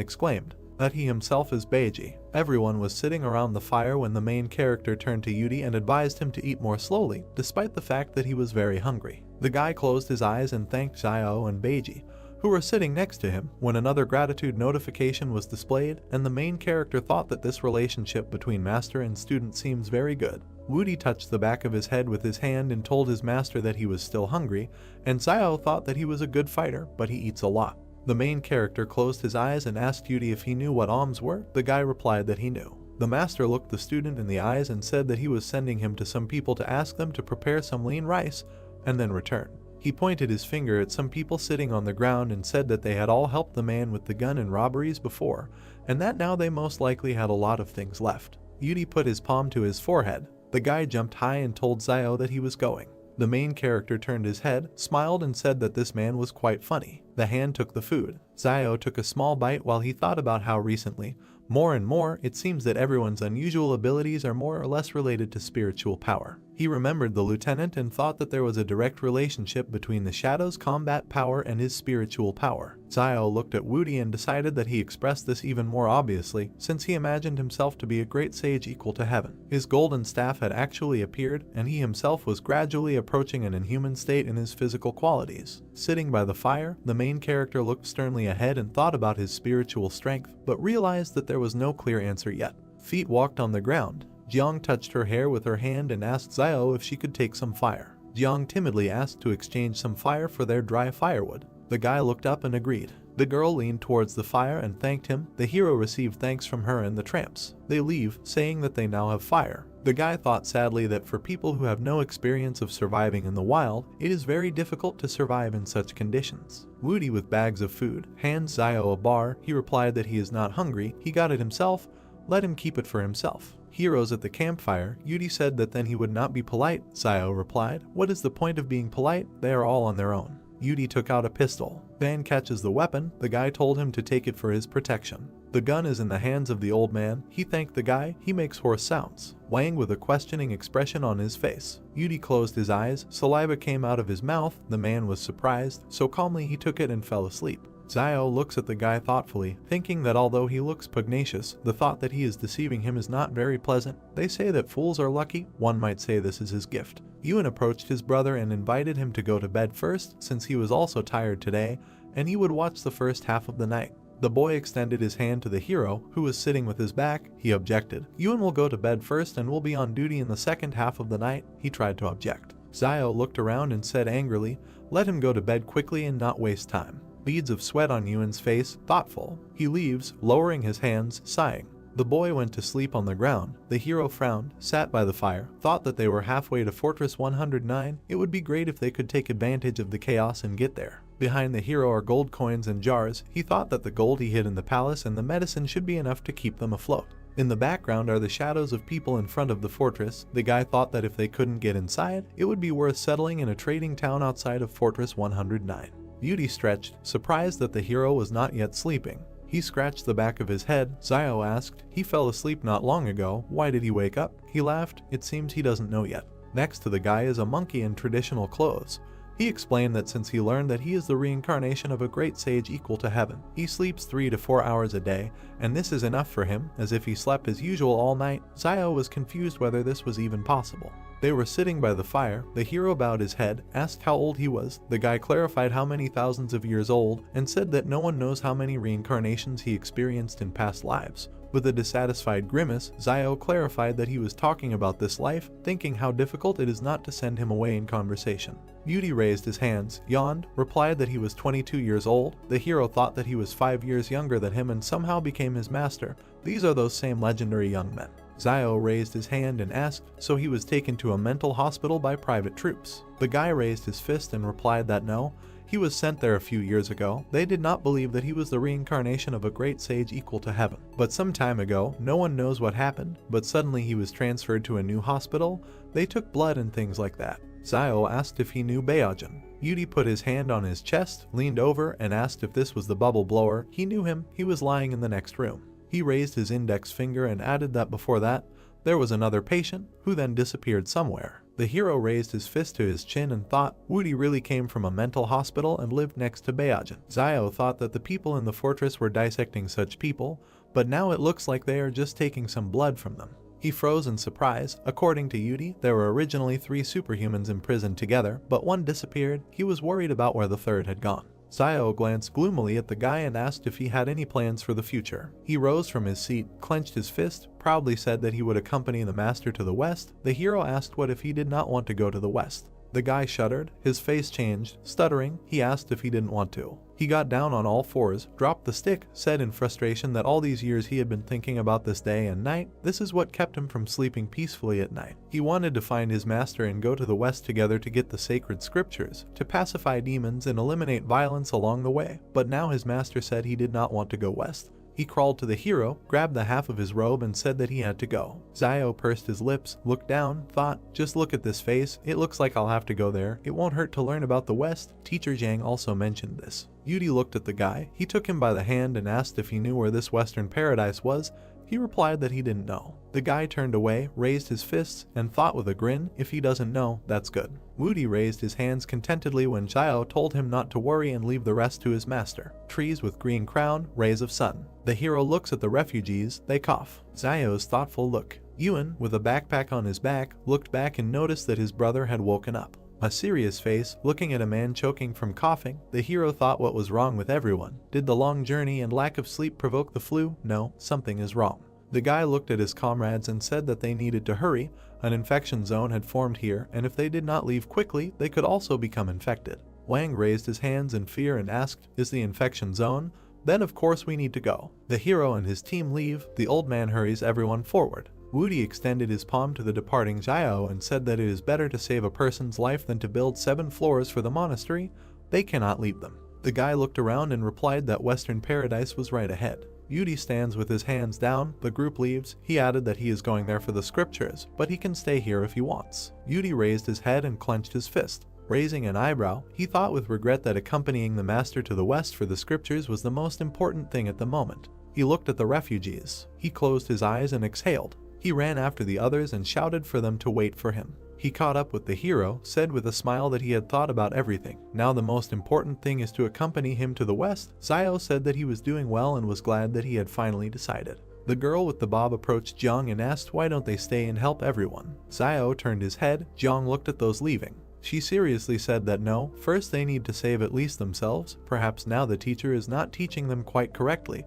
exclaimed that he himself is Beiji. Everyone was sitting around the fire when the main character turned to Yudi and advised him to eat more slowly, despite the fact that he was very hungry. The guy closed his eyes and thanked Xiao and Beiji, who were sitting next to him, when another gratitude notification was displayed, and the main character thought that this relationship between master and student seems very good. Woody touched the back of his head with his hand and told his master that he was still hungry, and Xiao thought that he was a good fighter, but he eats a lot. The main character closed his eyes and asked Woody if he knew what alms were. The guy replied that he knew. The master looked the student in the eyes and said that he was sending him to some people to ask them to prepare some lean rice and then return. He pointed his finger at some people sitting on the ground and said that they had all helped the man with the gun in robberies before, and that now they most likely had a lot of things left. Woody put his palm to his forehead. The guy jumped high and told Xiao that he was going. The main character turned his head, smiled and said that this man was quite funny. The hand took the food. Xiao took a small bite while he thought about how recently, more and more, it seems that everyone's unusual abilities are more or less related to spiritual power. He remembered the lieutenant and thought that there was a direct relationship between the Shadow's combat power and his spiritual power. Xiao looked at Woody and decided that he expressed this even more obviously, since he imagined himself to be a great sage equal to heaven. His golden staff had actually appeared, and he himself was gradually approaching an inhuman state in his physical qualities. Sitting by the fire, the main character looked sternly ahead and thought about his spiritual strength, but realized that there was no clear answer yet. Feet walked on the ground. Jiang touched her hair with her hand and asked Xiao if she could take some fire. Jiang timidly asked to exchange some fire for their dry firewood. The guy looked up and agreed. The girl leaned towards the fire and thanked him. The hero received thanks from her and the tramps. They leave, saying that they now have fire. The guy thought sadly that for people who have no experience of surviving in the wild, it is very difficult to survive in such conditions. Woody with bags of food hands Xiao a bar. He replied that he is not hungry, he got it himself, let him keep it for himself. Heroes at the campfire, Woody said that then he would not be polite. Xiao replied, what is the point of being polite? They are all on their own. Woody took out a pistol. Van catches the weapon. The guy told him to take it for his protection. The gun is in the hands of the old man. He thanked the guy. He makes hoarse sounds. Wang with a questioning expression on his face. Woody closed his eyes. Saliva came out of his mouth. The man was surprised, so calmly he took it and fell asleep. Xiao looks at the guy thoughtfully, thinking that although he looks pugnacious, the thought that he is deceiving him is not very pleasant. They say that fools are lucky. One might say this is his gift. Yuan approached his brother and invited him to go to bed first, since he was also tired today, and he would watch the first half of the night. The boy extended his hand to the hero, who was sitting with his back. He objected. Yuan will go to bed first and will be on duty in the second half of the night. He tried to object. Xiao looked around and said angrily, let him go to bed quickly and not waste time. Beads of sweat on Yuan's face, thoughtful. He leaves, lowering his hands, sighing. The boy went to sleep on the ground. The hero frowned, sat by the fire, thought that they were halfway to Fortress 109. It would be great if they could take advantage of the chaos and get there. Behind the hero are gold coins and jars. He thought that the gold he hid in the palace and the medicine should be enough to keep them afloat. In the background are the shadows of people in front of the fortress. The guy thought that if they couldn't get inside, it would be worth settling in a trading town outside of Fortress 109. Beauty stretched, surprised that the hero was not yet sleeping. He scratched the back of his head. Zio asked, "He fell asleep not long ago. Why did he wake up?" He laughed. It seems he doesn't know yet. Next to the guy is a monkey in traditional clothes. He explained that since he learned that he is the reincarnation of a great sage equal to heaven, he sleeps 3 to 4 hours a day, and this is enough for him, as if he slept as usual all night. Zio was confused whether this was even possible. They were sitting by the fire. The hero bowed his head, asked how old he was. The guy clarified how many thousands of years old, and said that no one knows how many reincarnations he experienced in past lives. With a dissatisfied grimace, Zio clarified that he was talking about this life, thinking how difficult it is not to send him away in conversation. Beauty raised his hands, yawned, replied that he was 22 years old. The hero thought that he was 5 years younger than him and somehow became his master. These are those same legendary young men. Zio raised his hand and asked, so he was taken to a mental hospital by private troops. The guy raised his fist and replied that no, he was sent there a few years ago. They did not believe that he was the reincarnation of a great sage equal to heaven. But some time ago, no one knows what happened, but suddenly he was transferred to a new hospital. They took blood and things like that. Zio asked if he knew Baojin. Beauty put his hand on his chest, leaned over, and asked if this was the bubble blower. He knew him. He was lying in the next room. He raised his index finger and added that before that, there was another patient, who then disappeared somewhere. The hero raised his fist to his chin and thought, Woody really came from a mental hospital and lived next to Baojin. Zio thought that the people in the fortress were dissecting such people, but now it looks like they are just taking some blood from them. He froze in surprise. According to Yudi, there were originally 3 superhumans imprisoned together, but one disappeared. He was worried about where the third had gone. Zio glanced gloomily at the guy and asked if he had any plans for the future. He rose from his seat, clenched his fist, proudly said that he would accompany the master to the west. The hero asked what if he did not want to go to the west. The guy shuddered, his face changed. Stuttering, he asked if he didn't want to. He got down on all fours, dropped the stick, said in frustration that all these years he had been thinking about this day and night. This is what kept him from sleeping peacefully at night. He wanted to find his master and go to the west together to get the sacred scriptures, to pacify demons and eliminate violence along the way. But now his master said he did not want to go west. He crawled to the hero, grabbed the half of his robe and said that he had to go. Zio pursed his lips, looked down, thought, just look at this face, it looks like I'll have to go there. It won't hurt to learn about the West. Teacher Zhang also mentioned this. Yudi looked at the guy. He took him by the hand and asked if he knew where this Western paradise was. He replied that he didn't know. The guy turned away, raised his fists, and thought with a grin, if he doesn't know, that's good. Woody raised his hands contentedly when Zio told him not to worry and leave the rest to his master. Trees with green crown, rays of sun. The hero looks at the refugees, they cough. Zio's thoughtful look. Ewan, with a backpack on his back, looked back and noticed that his brother had woken up. A serious face, looking at a man choking from coughing. The hero thought what was wrong with everyone. Did the long journey and lack of sleep provoke the flu? No, something is wrong. The guy looked at his comrades and said that they needed to hurry. An infection zone had formed here, and if they did not leave quickly, they could also become infected. Wang raised his hands in fear and asked, is the infection zone? Then of course we need to go. The hero and his team leave. The old man hurries everyone forward. Woody extended his palm to the departing Zio and said that it is better to save a person's life than to build 7 floors for the monastery. They cannot leave them. The guy looked around and replied that Western Paradise was right ahead. Woody stands with his hands down. The group leaves. He added that he is going there for the scriptures, but he can stay here if he wants. Woody raised his head and clenched his fist. Raising an eyebrow, he thought with regret that accompanying the master to the west for the scriptures was the most important thing at the moment. He looked at the refugees. He closed his eyes and exhaled. He ran after the others and shouted for them to wait for him. He caught up with the hero, said with a smile that he had thought about everything. Now the most important thing is to accompany him to the west. Zio said that he was doing well and was glad that he had finally decided. The girl with the bob approached Jiang and asked why don't they stay and help everyone. Zio turned his head. Jiang looked at those leaving. She seriously said that no, first they need to save at least themselves. Perhaps now the teacher is not teaching them quite correctly,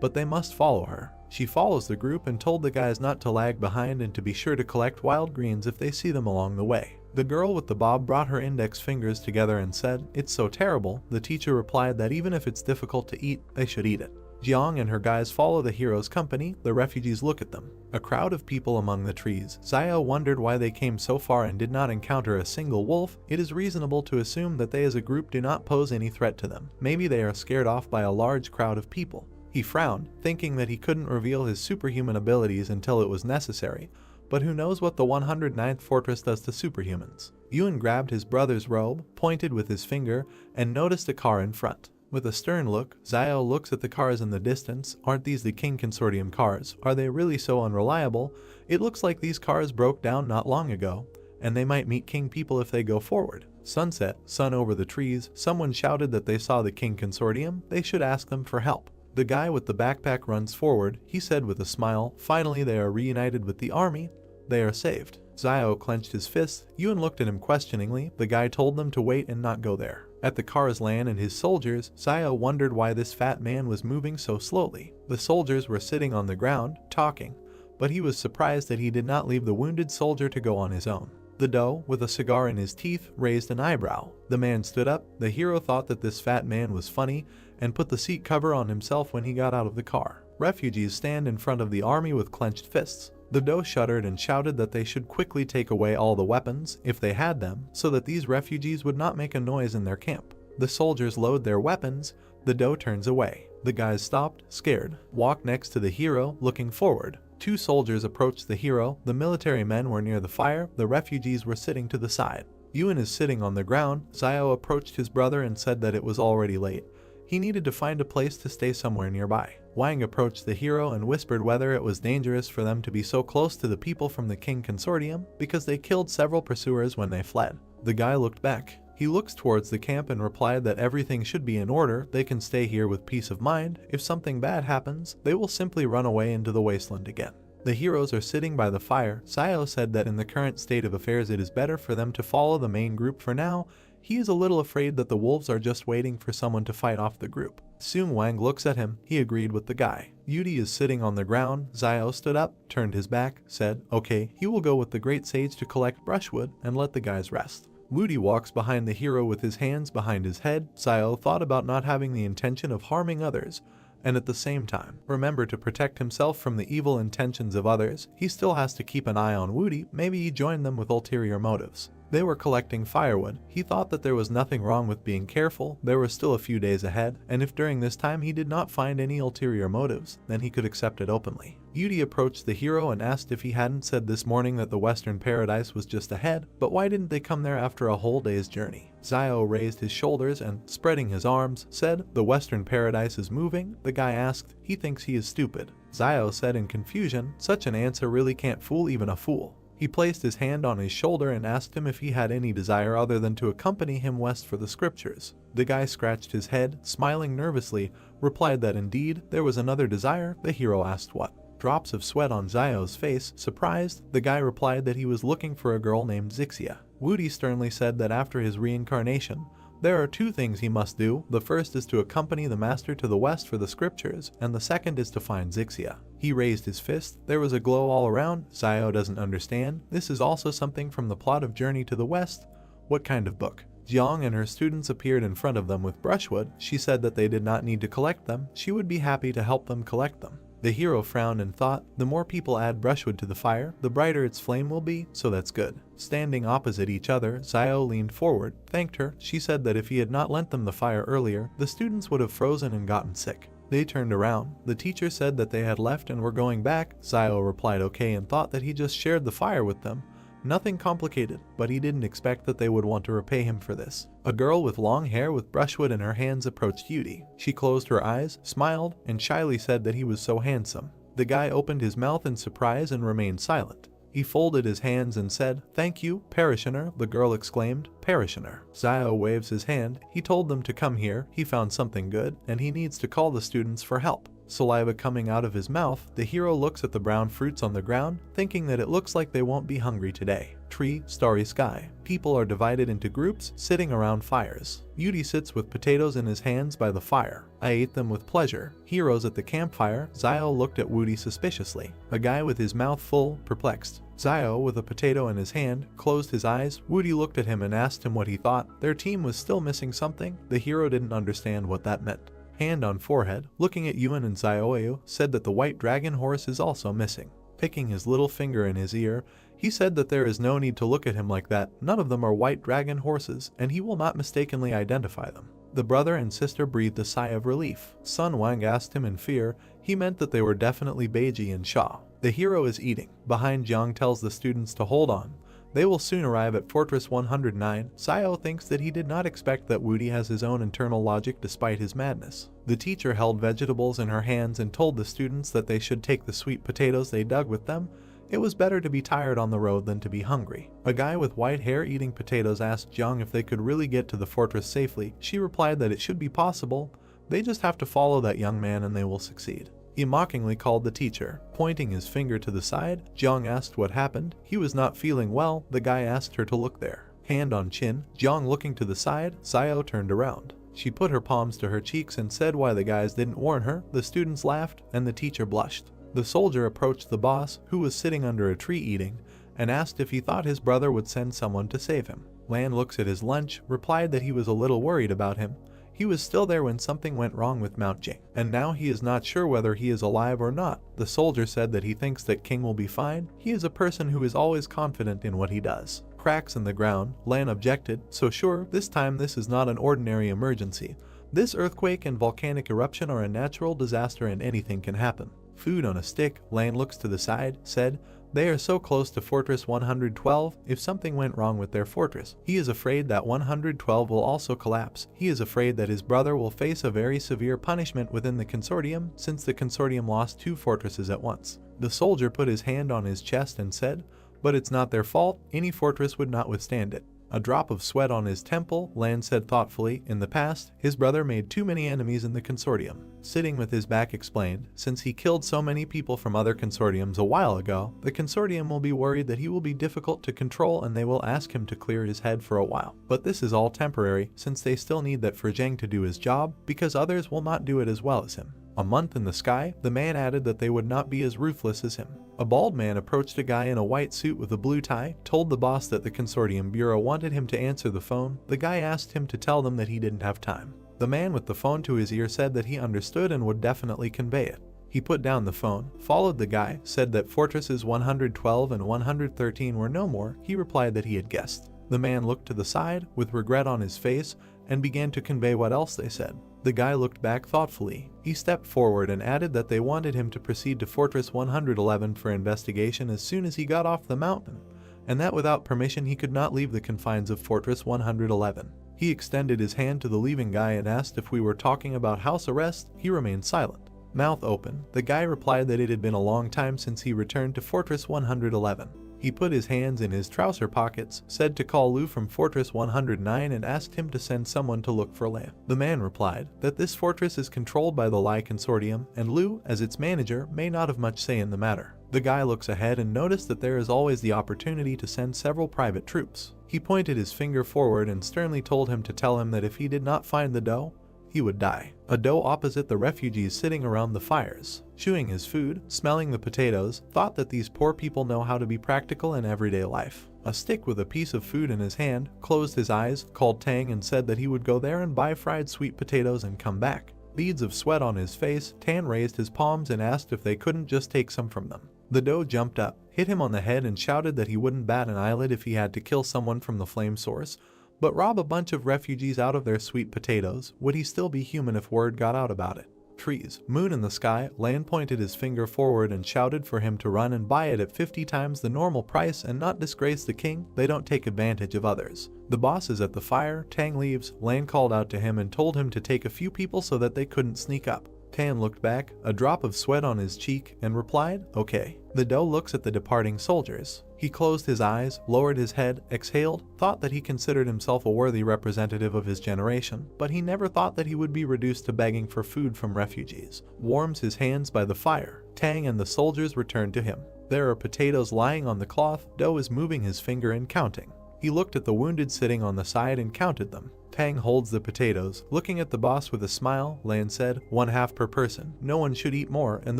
but they must follow her. She follows the group and told the guys not to lag behind and to be sure to collect wild greens if they see them along the way. The girl with the bob brought her index fingers together and said, it's so terrible. The teacher replied that even if it's difficult to eat, they should eat it. Jiang and her guys follow the hero's company. The refugees look at them. A crowd of people among the trees. Xiao wondered why they came so far and did not encounter a single wolf. It is reasonable to assume that they as a group do not pose any threat to them. Maybe they are scared off by a large crowd of people. He frowned, thinking that he couldn't reveal his superhuman abilities until it was necessary. But who knows what the 109th fortress does to superhumans. Yuan grabbed his brother's robe, pointed with his finger, and noticed a car in front. With a stern look, Xiao looks at the cars in the distance. Aren't these the King Consortium cars? Are they really so unreliable? It looks like these cars broke down not long ago, and they might meet King people if they go forward. Sunset, sun over the trees. Someone shouted that they saw the King Consortium. They should ask them for help. The guy with the backpack runs forward. He said with a smile, finally they are reunited with the army. They are saved. Xiao clenched his fists. Yuan looked at him questioningly. The guy told them to wait and not go there. At the car's land and his soldiers, Xiao wondered why this fat man was moving so slowly. The soldiers were sitting on the ground, talking, but he was surprised that he did not leave the wounded soldier to go on his own. The doe, with a cigar in his teeth, raised an eyebrow. The man stood up. The hero thought that this fat man was funny and put the seat cover on himself when he got out of the car. Refugees stand in front of the army with clenched fists. The doe shuddered and shouted that they should quickly take away all the weapons, if they had them, so that these refugees would not make a noise in their camp. The soldiers load their weapons. The doe turns away. The guys stopped, scared, walked next to the hero, looking forward. Two soldiers approached the hero. The military men were near the fire. The refugees were sitting to the side. Yuan is sitting on the ground. Xiao approached his brother and said that it was already late. He needed to find a place to stay somewhere nearby. Wang approached the hero and whispered whether it was dangerous for them to be so close to the people from the King Consortium because they killed several pursuers when they fled. The guy looked back. He looks towards the camp and replied that everything should be in order. They can stay here with peace of mind. If something bad happens, they will simply run away into the wasteland again. The heroes are sitting by the fire. Xiao said that in the current state of affairs it is better for them to follow the main group for now. He is a little afraid that the wolves are just waiting for someone to fight off the group. Soon Wang looks at him. He agreed with the guy. Yudi is sitting on the ground. Xiao stood up, turned his back, said, okay, he will go with the great sage to collect brushwood and let the guys rest. Wudi walks behind the hero with his hands behind his head. Xiao thought about not having the intention of harming others, and at the same time, remember to protect himself from the evil intentions of others. He still has to keep an eye on Wudi. Maybe he joined them with ulterior motives. They were collecting firewood. He thought that there was nothing wrong with being careful. There were still a few days ahead, and if during this time he did not find any ulterior motives, then he could accept it openly. Yudi approached the hero and asked if he hadn't said this morning that the Western Paradise was just ahead, but why didn't they come there after a whole day's journey? Xiao raised his shoulders and, spreading his arms, said, the Western Paradise is moving. The guy asked, he thinks he is stupid. Xiao said in confusion, such an answer really can't fool even a fool. He placed his hand on his shoulder and asked him if he had any desire other than to accompany him west for the scriptures. The guy scratched his head, smiling nervously, replied that indeed there was another desire. The hero asked what. Drops of sweat on Xiao's face. Surprised, the guy replied that he was looking for a girl named Zixia. Wudi sternly said that after his reincarnation, there are two things he must do. The first is to accompany the master to the west for the scriptures, and the second is to find Zixia. He raised his fist. There was a glow all around. Xiao doesn't understand. This is also something from the plot of Journey to the West. What kind of book? Jiang and her students appeared in front of them with brushwood. She said that they did not need to collect them. She would be happy to help them collect them. The hero frowned and thought, the more people add brushwood to the fire, the brighter its flame will be, so that's good. Standing opposite each other, Xiao leaned forward, thanked her. She said that if he had not lent them the fire earlier, the students would have frozen and gotten sick. They turned around. The teacher said that they had left and were going back. Xiao replied okay and thought that he just shared the fire with them. Nothing complicated, but he didn't expect that they would want to repay him for this. A girl with long hair with brushwood in her hands approached Yudi. She closed her eyes, smiled, and shyly said that he was so handsome. The guy opened his mouth in surprise and remained silent. He folded his hands and said, thank you, parishioner. The girl exclaimed, parishioner. Xiao waves his hand. He told them to come here. He found something good, and he needs to call the students for help. Saliva coming out of his mouth, the hero looks at the brown fruits on the ground, thinking that it looks like they won't be hungry today. Tree, starry sky. People are divided into groups, sitting around fires. Yudi sits with potatoes in his hands by the fire. I ate them with pleasure. Heroes at the campfire. Xiao looked at Wudi suspiciously. A guy with his mouth full, perplexed. Xiao, with a potato in his hand, closed his eyes. Wudi looked at him and asked him what he thought. Their team was still missing something. The hero didn't understand what that meant. Hand on forehead, looking at Yuan and Xiaoyu, said that the white dragon horse is also missing. Picking his little finger in his ear, he said that there is no need to look at him like that, none of them are white dragon horses, and he will not mistakenly identify them. The brother and sister breathed a sigh of relief. Sun Wang asked him in fear, he meant that they were definitely Beiji and Sha. The hero is eating. Behind, Jiang tells the students to hold on. They will soon arrive at Fortress 109. Xiao thinks that he did not expect that Woody has his own internal logic despite his madness. The teacher held vegetables in her hands and told the students that they should take the sweet potatoes they dug with them. It was better to be tired on the road than to be hungry. A guy with white hair eating potatoes asked Jiang if they could really get to the fortress safely. She replied that it should be possible. They just have to follow that young man and they will succeed. He mockingly called the teacher. Pointing his finger to the side, Jiang asked what happened. He was not feeling well. The guy asked her to look there. Hand on chin, Jiang looking to the side, Xiao turned around. She put her palms to her cheeks and said why the guys didn't warn her. The students laughed and the teacher blushed. The soldier approached the boss, who was sitting under a tree eating, and asked if he thought his brother would send someone to save him. Lan looks at his lunch, replied that he was a little worried about him. He was still there when something went wrong with Mount Jing, and now he is not sure whether he is alive or not. The soldier said that he thinks that King will be fine. He is a person who is always confident in what he does. Cracks in the ground, Lan objected, so sure, this time this is not an ordinary emergency. This earthquake and volcanic eruption are a natural disaster and anything can happen. Food on a stick, Lan looks to the side, said, they are so close to Fortress 112, if something went wrong with their fortress, he is afraid that 112 will also collapse. He is afraid that his brother will face a very severe punishment within the consortium, since the consortium lost 2 fortresses at once. The soldier put his hand on his chest and said, but it's not their fault, any fortress would not withstand it. A drop of sweat on his temple, Lan said thoughtfully, in the past, his brother made too many enemies in the consortium. Sitting with his back explained, since he killed so many people from other consortiums a while ago, the consortium will be worried that he will be difficult to control and they will ask him to clear his head for a while. But this is all temporary, since they still need that for Zheng to do his job, because others will not do it as well as him. A month in the sky, the man added that they would not be as ruthless as him. A bald man approached a guy in a white suit with a blue tie, told the boss that the consortium bureau wanted him to answer the phone. The guy asked him to tell them that he didn't have time. The man with the phone to his ear said that he understood and would definitely convey it. He put down the phone, followed the guy, said that fortresses 112 and 113 were no more. He replied that he had guessed. The man looked to the side, with regret on his face, and began to convey what else they said. The guy looked back thoughtfully. He stepped forward and added that they wanted him to proceed to Fortress 111 for investigation as soon as he got off the mountain, and that without permission he could not leave the confines of Fortress 111. He extended his hand to the leaving guy and asked if we were talking about house arrest. He remained silent. Mouth open, the guy replied that it had been a long time since he returned to Fortress 111. He put his hands in his trouser pockets, said to call Lu from Fortress 109 and asked him to send someone to look for Lan. The man replied that this fortress is controlled by the Lai Consortium and Lu, as its manager, may not have much say in the matter. The guy looks ahead and noticed that there is always the opportunity to send several private troops. He pointed his finger forward and sternly told him to tell him that if he did not find the dough, he would die. A doe opposite the refugees sitting around the fires, chewing his food, smelling the potatoes, thought that these poor people know how to be practical in everyday life. A stick with a piece of food in his hand, closed his eyes, called Tang and said that he would go there and buy fried sweet potatoes and come back. Beads of sweat on his face, Tan raised his palms and asked if they couldn't just take some from them. The doe jumped up, hit him on the head and shouted that he wouldn't bat an eyelid if he had to kill someone from the flame source. But rob a bunch of refugees out of their sweet potatoes, would he still be human if word got out about it? Trees, moon in the sky, Lan pointed his finger forward and shouted for him to run and buy it at 50 times the normal price and not disgrace the king. They don't take advantage of others. The boss is at the fire, Tang leaves, Lan called out to him and told him to take a few people so that they couldn't sneak up. Tan looked back, a drop of sweat on his cheek, and replied, okay. The doe looks at the departing soldiers. He closed his eyes, lowered his head, exhaled, thought that he considered himself a worthy representative of his generation, but he never thought that he would be reduced to begging for food from refugees. Warms his hands by the fire. Tang and the soldiers returned to him. There are potatoes lying on the cloth. Doe is moving his finger and counting. He looked at the wounded sitting on the side and counted them. Tang holds the potatoes. Looking at the boss with a smile, Lan said, 1/2 per person. No one should eat more, and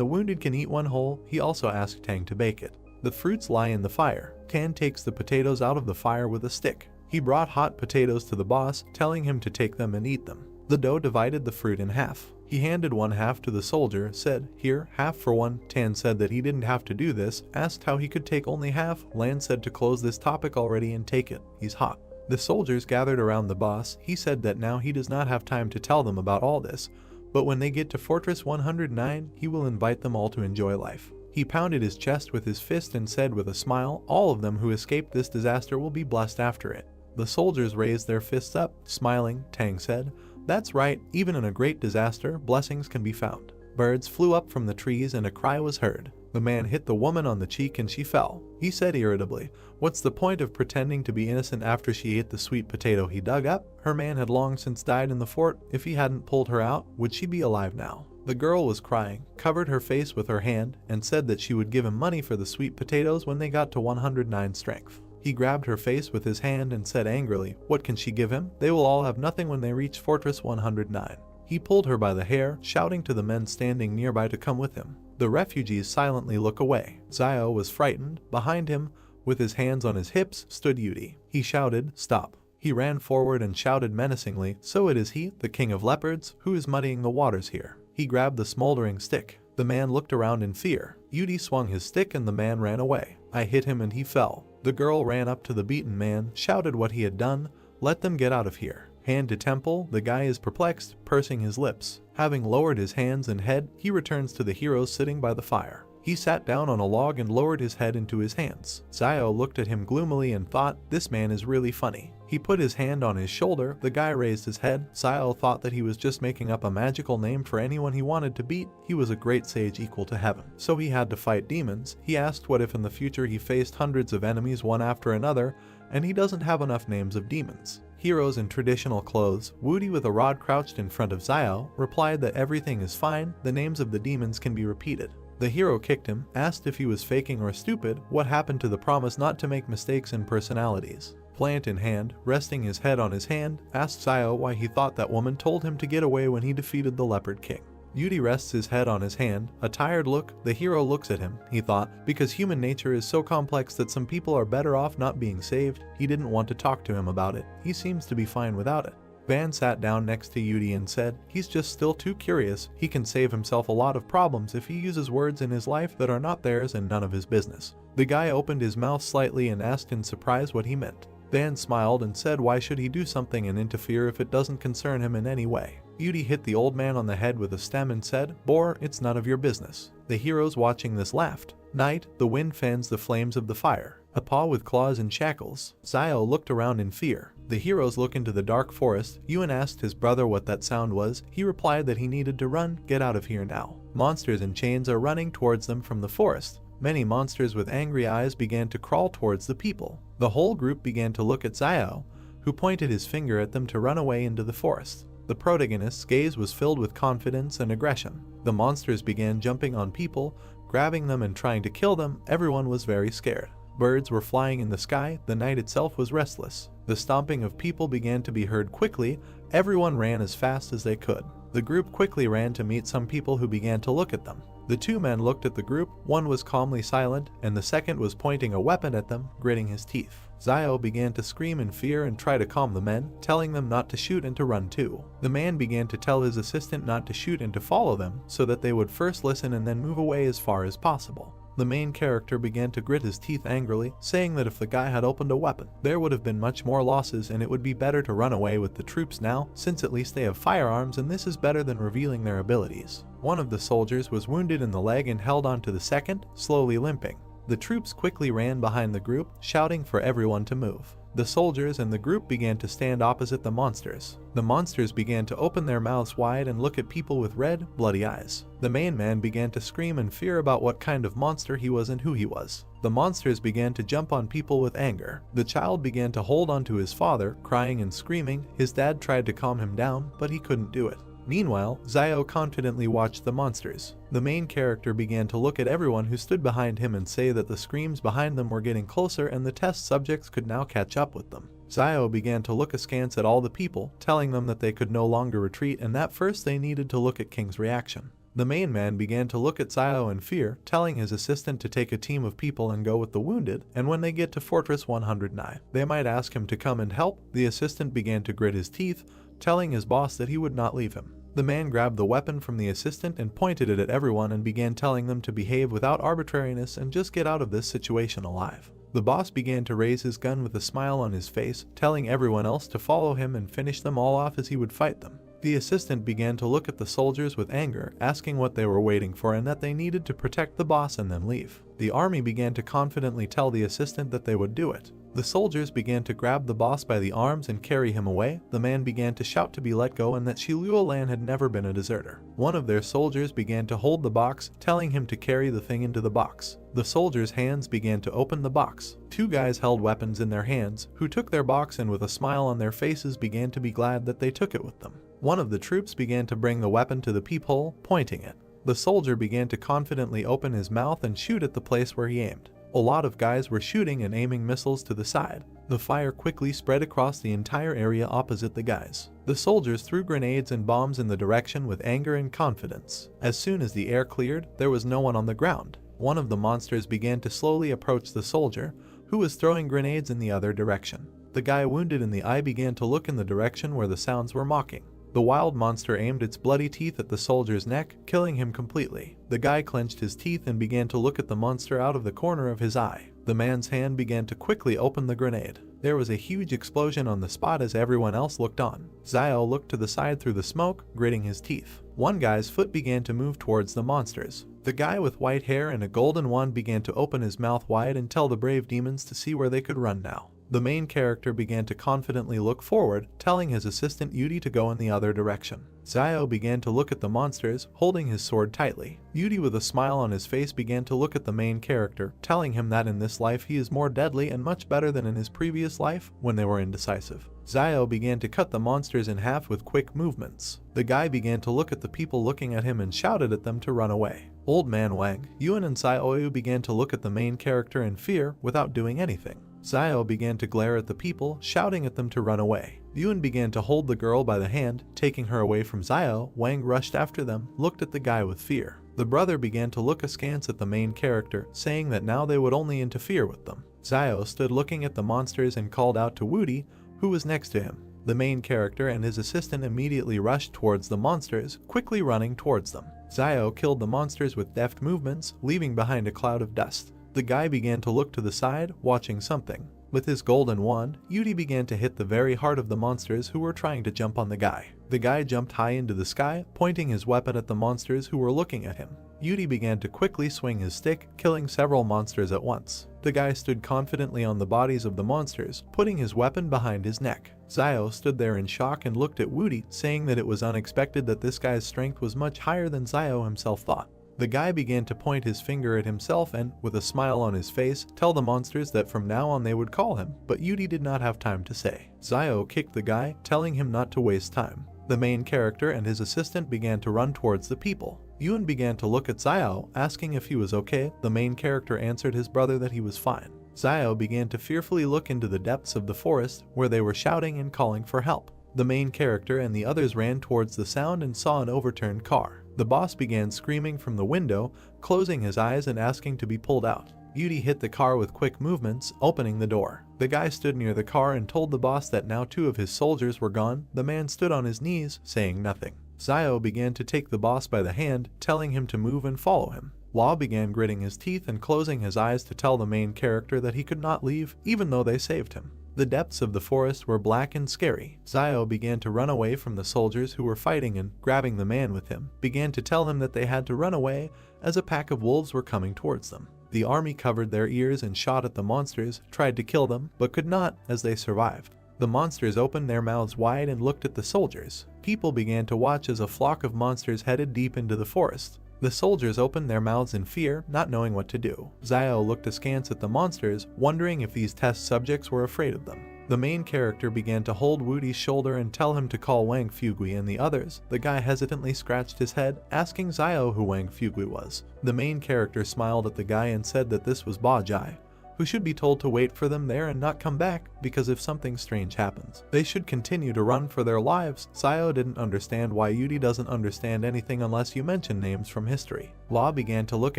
the wounded can eat one whole. He also asked Tang to bake it. The fruits lie in the fire. Tan takes the potatoes out of the fire with a stick. He brought hot potatoes to the boss, telling him to take them and eat them. The doe divided the fruit in half. He handed one half to the soldier, said, "Here, half for one." Tan said that he didn't have to do this, asked how he could take only half. Lan said to close this topic already and take it, he's hot. The soldiers gathered around the boss. He said that now he does not have time to tell them about all this, but when they get to Fortress 109, he will invite them all to enjoy life. He pounded his chest with his fist and said with a smile, all of them who escaped this disaster will be blessed after it. The soldiers raised their fists up, smiling. Tang said, "That's right, even in a great disaster, blessings can be found." Birds flew up from the trees and a cry was heard. The man hit the woman on the cheek and she fell. He said irritably, "What's the point of pretending to be innocent after she ate the sweet potato he dug up? Her man had long since died in the fort. If he hadn't pulled her out, would she be alive now?" The girl was crying, covered her face with her hand, and said that she would give him money for the sweet potatoes when they got to 109 strength. He grabbed her face with his hand and said angrily, "What can she give him? They will all have nothing when they reach Fortress 109. He pulled her by the hair, shouting to the men standing nearby to come with him. The refugees silently look away. Xiao was frightened. Behind him, with his hands on his hips, stood Yudi. He shouted, "Stop." He ran forward and shouted menacingly, "So it is he, the king of leopards, who is muddying the waters here." He grabbed the smoldering stick. The man looked around in fear. Yudi swung his stick and the man ran away. "I hit him and he fell." The girl ran up to the beaten man, shouted what he had done, "Let them get out of here." Hand to temple, the guy is perplexed, pursing his lips. Having lowered his hands and head, he returns to the heroes sitting by the fire. He sat down on a log and lowered his head into his hands. Xiao looked at him gloomily and thought, "This man is really funny." He put his hand on his shoulder, the guy raised his head. Xiao thought that he was just making up a magical name for anyone he wanted to beat. He was a great sage equal to heaven, so he had to fight demons. He asked what if in the future he faced hundreds of enemies one after another, and he doesn't have enough names of demons. Heroes in traditional clothes, Woody with a rod crouched in front of Xiao, replied that everything is fine, the names of the demons can be repeated. The hero kicked him, asked if he was faking or stupid, what happened to the promise not to make mistakes in personalities. Plant in hand, resting his head on his hand, asked Xiao why he thought that woman told him to get away when he defeated the Leopard King. Yudi rests his head on his hand, a tired look. The hero looks at him, he thought, because human nature is so complex that some people are better off not being saved. He didn't want to talk to him about it. He seems to be fine without it. Van sat down next to Yudi and said, "He's just still too curious. He can save himself a lot of problems if he uses words in his life that are not theirs and none of his business." The guy opened his mouth slightly and asked in surprise what he meant. Van smiled and said why should he do something and interfere if it doesn't concern him in any way. Yudi hit the old man on the head with a stem and said, "Boar, it's none of your business." The heroes watching this laughed. Night, the wind fans the flames of the fire. A paw with claws and shackles. Xiao looked around in fear. The heroes look into the dark forest. Yuan asked his brother what that sound was. He replied that he needed to run, get out of here now. Monsters in chains are running towards them from the forest. Many monsters with angry eyes began to crawl towards the people. The whole group began to look at Xiao, who pointed his finger at them to run away into the forest. The protagonist's gaze was filled with confidence and aggression. The monsters began jumping on people, grabbing them and trying to kill them. Everyone was very scared. Birds were flying in the sky. The night itself was restless. The stomping of people began to be heard quickly. Everyone ran as fast as they could. The group quickly ran to meet some people who began to look at them. The two men looked at the group. One was calmly silent, and the second was pointing a weapon at them, gritting his teeth. Xiao began to scream in fear and try to calm the men, telling them not to shoot and to run too. The man began to tell his assistant not to shoot and to follow them, so that they would first listen and then move away as far as possible. The main character began to grit his teeth angrily, saying that if the guy had opened a weapon, there would have been much more losses and it would be better to run away with the troops now, since at least they have firearms and this is better than revealing their abilities. One of the soldiers was wounded in the leg and held on to the second, slowly limping. The troops quickly ran behind the group, shouting for everyone to move. The soldiers and the group began to stand opposite the monsters. The monsters began to open their mouths wide and look at people with red, bloody eyes. The main man began to scream in fear about what kind of monster he was and who he was. The monsters began to jump on people with anger. The child began to hold on to his father, crying and screaming. His dad tried to calm him down, but he couldn't do it. Meanwhile, Xiao confidently watched the monsters. The main character began to look at everyone who stood behind him and say that the screams behind them were getting closer and the test subjects could now catch up with them. Xiao began to look askance at all the people, telling them that they could no longer retreat and that first they needed to look at King's reaction. The main man began to look at Xiao in fear, telling his assistant to take a team of people and go with the wounded, and when they get to Fortress 109, they might ask him to come and help. The assistant began to grit his teeth, telling his boss that he would not leave him. The man grabbed the weapon from the assistant and pointed it at everyone and began telling them to behave without arbitrariness and just get out of this situation alive. The boss began to raise his gun with a smile on his face, telling everyone else to follow him and finish them all off as he would fight them. The assistant began to look at the soldiers with anger, asking what they were waiting for and that they needed to protect the boss and then leave. The army began to confidently tell the assistant that they would do it. The soldiers began to grab the boss by the arms and carry him away. The man began to shout to be let go and that Shiluolan had never been a deserter. One of their soldiers began to hold the box, telling him to carry the thing into the box. The soldiers' hands began to open the box. Two guys held weapons in their hands, who took their box and with a smile on their faces began to be glad that they took it with them. One of the troops began to bring the weapon to the peephole, pointing it. The soldier began to confidently open his mouth and shoot at the place where he aimed. A lot of guys were shooting and aiming missiles to the side. The fire quickly spread across the entire area opposite the guys. The soldiers threw grenades and bombs in the direction with anger and confidence. As soon as the air cleared, there was no one on the ground. One of the monsters began to slowly approach the soldier, who was throwing grenades in the other direction. The guy wounded in the eye began to look in the direction where the sounds were mocking. The wild monster aimed its bloody teeth at the soldier's neck, killing him completely. The guy clenched his teeth and began to look at the monster out of the corner of his eye. The man's hand began to quickly open the grenade. There was a huge explosion on the spot as everyone else looked on. Xiao looked to the side through the smoke, gritting his teeth. One guy's foot began to move towards the monsters. The guy with white hair and a golden wand began to open his mouth wide and tell the brave demons to see where they could run now. The main character began to confidently look forward, telling his assistant Yudi to go in the other direction. Xiao began to look at the monsters, holding his sword tightly. Yudi with a smile on his face began to look at the main character, telling him that in this life he is more deadly and much better than in his previous life when they were indecisive. Xiao began to cut the monsters in half with quick movements. The guy began to look at the people looking at him and shouted at them to run away. Old Man Wang, Yuan and Xiaoyu began to look at the main character in fear without doing anything. Xiao began to glare at the people, shouting at them to run away. Yuan began to hold the girl by the hand, taking her away from Xiao. Wang rushed after them, looked at the guy with fear. The brother began to look askance at the main character, saying that now they would only interfere with them. Xiao stood looking at the monsters and called out to Wudi, who was next to him. The main character and his assistant immediately rushed towards the monsters, quickly running towards them. Xiao killed the monsters with deft movements, leaving behind a cloud of dust. The guy began to look to the side, watching something. With his golden wand, Yudi began to hit the very heart of the monsters who were trying to jump on the guy. The guy jumped high into the sky, pointing his weapon at the monsters who were looking at him. Yudi began to quickly swing his stick, killing several monsters at once. The guy stood confidently on the bodies of the monsters, putting his weapon behind his neck. Xiao stood there in shock and looked at Wudi, saying that it was unexpected that this guy's strength was much higher than Xiao himself thought. The guy began to point his finger at himself and, with a smile on his face, tell the monsters that from now on they would call him, but Yudi did not have time to say. Xiao kicked the guy, telling him not to waste time. The main character and his assistant began to run towards the people. Yuan began to look at Xiao, asking if he was okay. The main character answered his brother that he was fine. Xiao began to fearfully look into the depths of the forest, where they were shouting and calling for help. The main character and the others ran towards the sound and saw an overturned car. The boss began screaming from the window, closing his eyes and asking to be pulled out. Yudi hit the car with quick movements, opening the door. The guy stood near the car and told the boss that now 2 of his soldiers were gone. The man stood on his knees, saying nothing. Xiao began to take the boss by the hand, telling him to move and follow him. Lao began gritting his teeth and closing his eyes to tell the main character that he could not leave, even though they saved him. The depths of the forest were black and scary. Xiao began to run away from the soldiers who were fighting and, grabbing the man with him, began to tell him that they had to run away as a pack of wolves were coming towards them. The army covered their ears and shot at the monsters, tried to kill them, but could not, as they survived. The monsters opened their mouths wide and looked at the soldiers. People began to watch as a flock of monsters headed deep into the forest. The soldiers opened their mouths in fear, not knowing what to do. Xiao looked askance at the monsters, wondering if these test subjects were afraid of them. The main character began to hold Wudi's shoulder and tell him to call Wang Fugui and the others. The guy hesitantly scratched his head, asking Xiao who Wang Fugui was. The main character smiled at the guy and said that this was Ba Jai, who should be told to wait for them there and not come back, because if something strange happens, they should continue to run for their lives. Xiao didn't understand why Yudi doesn't understand anything unless you mention names from history. La began to look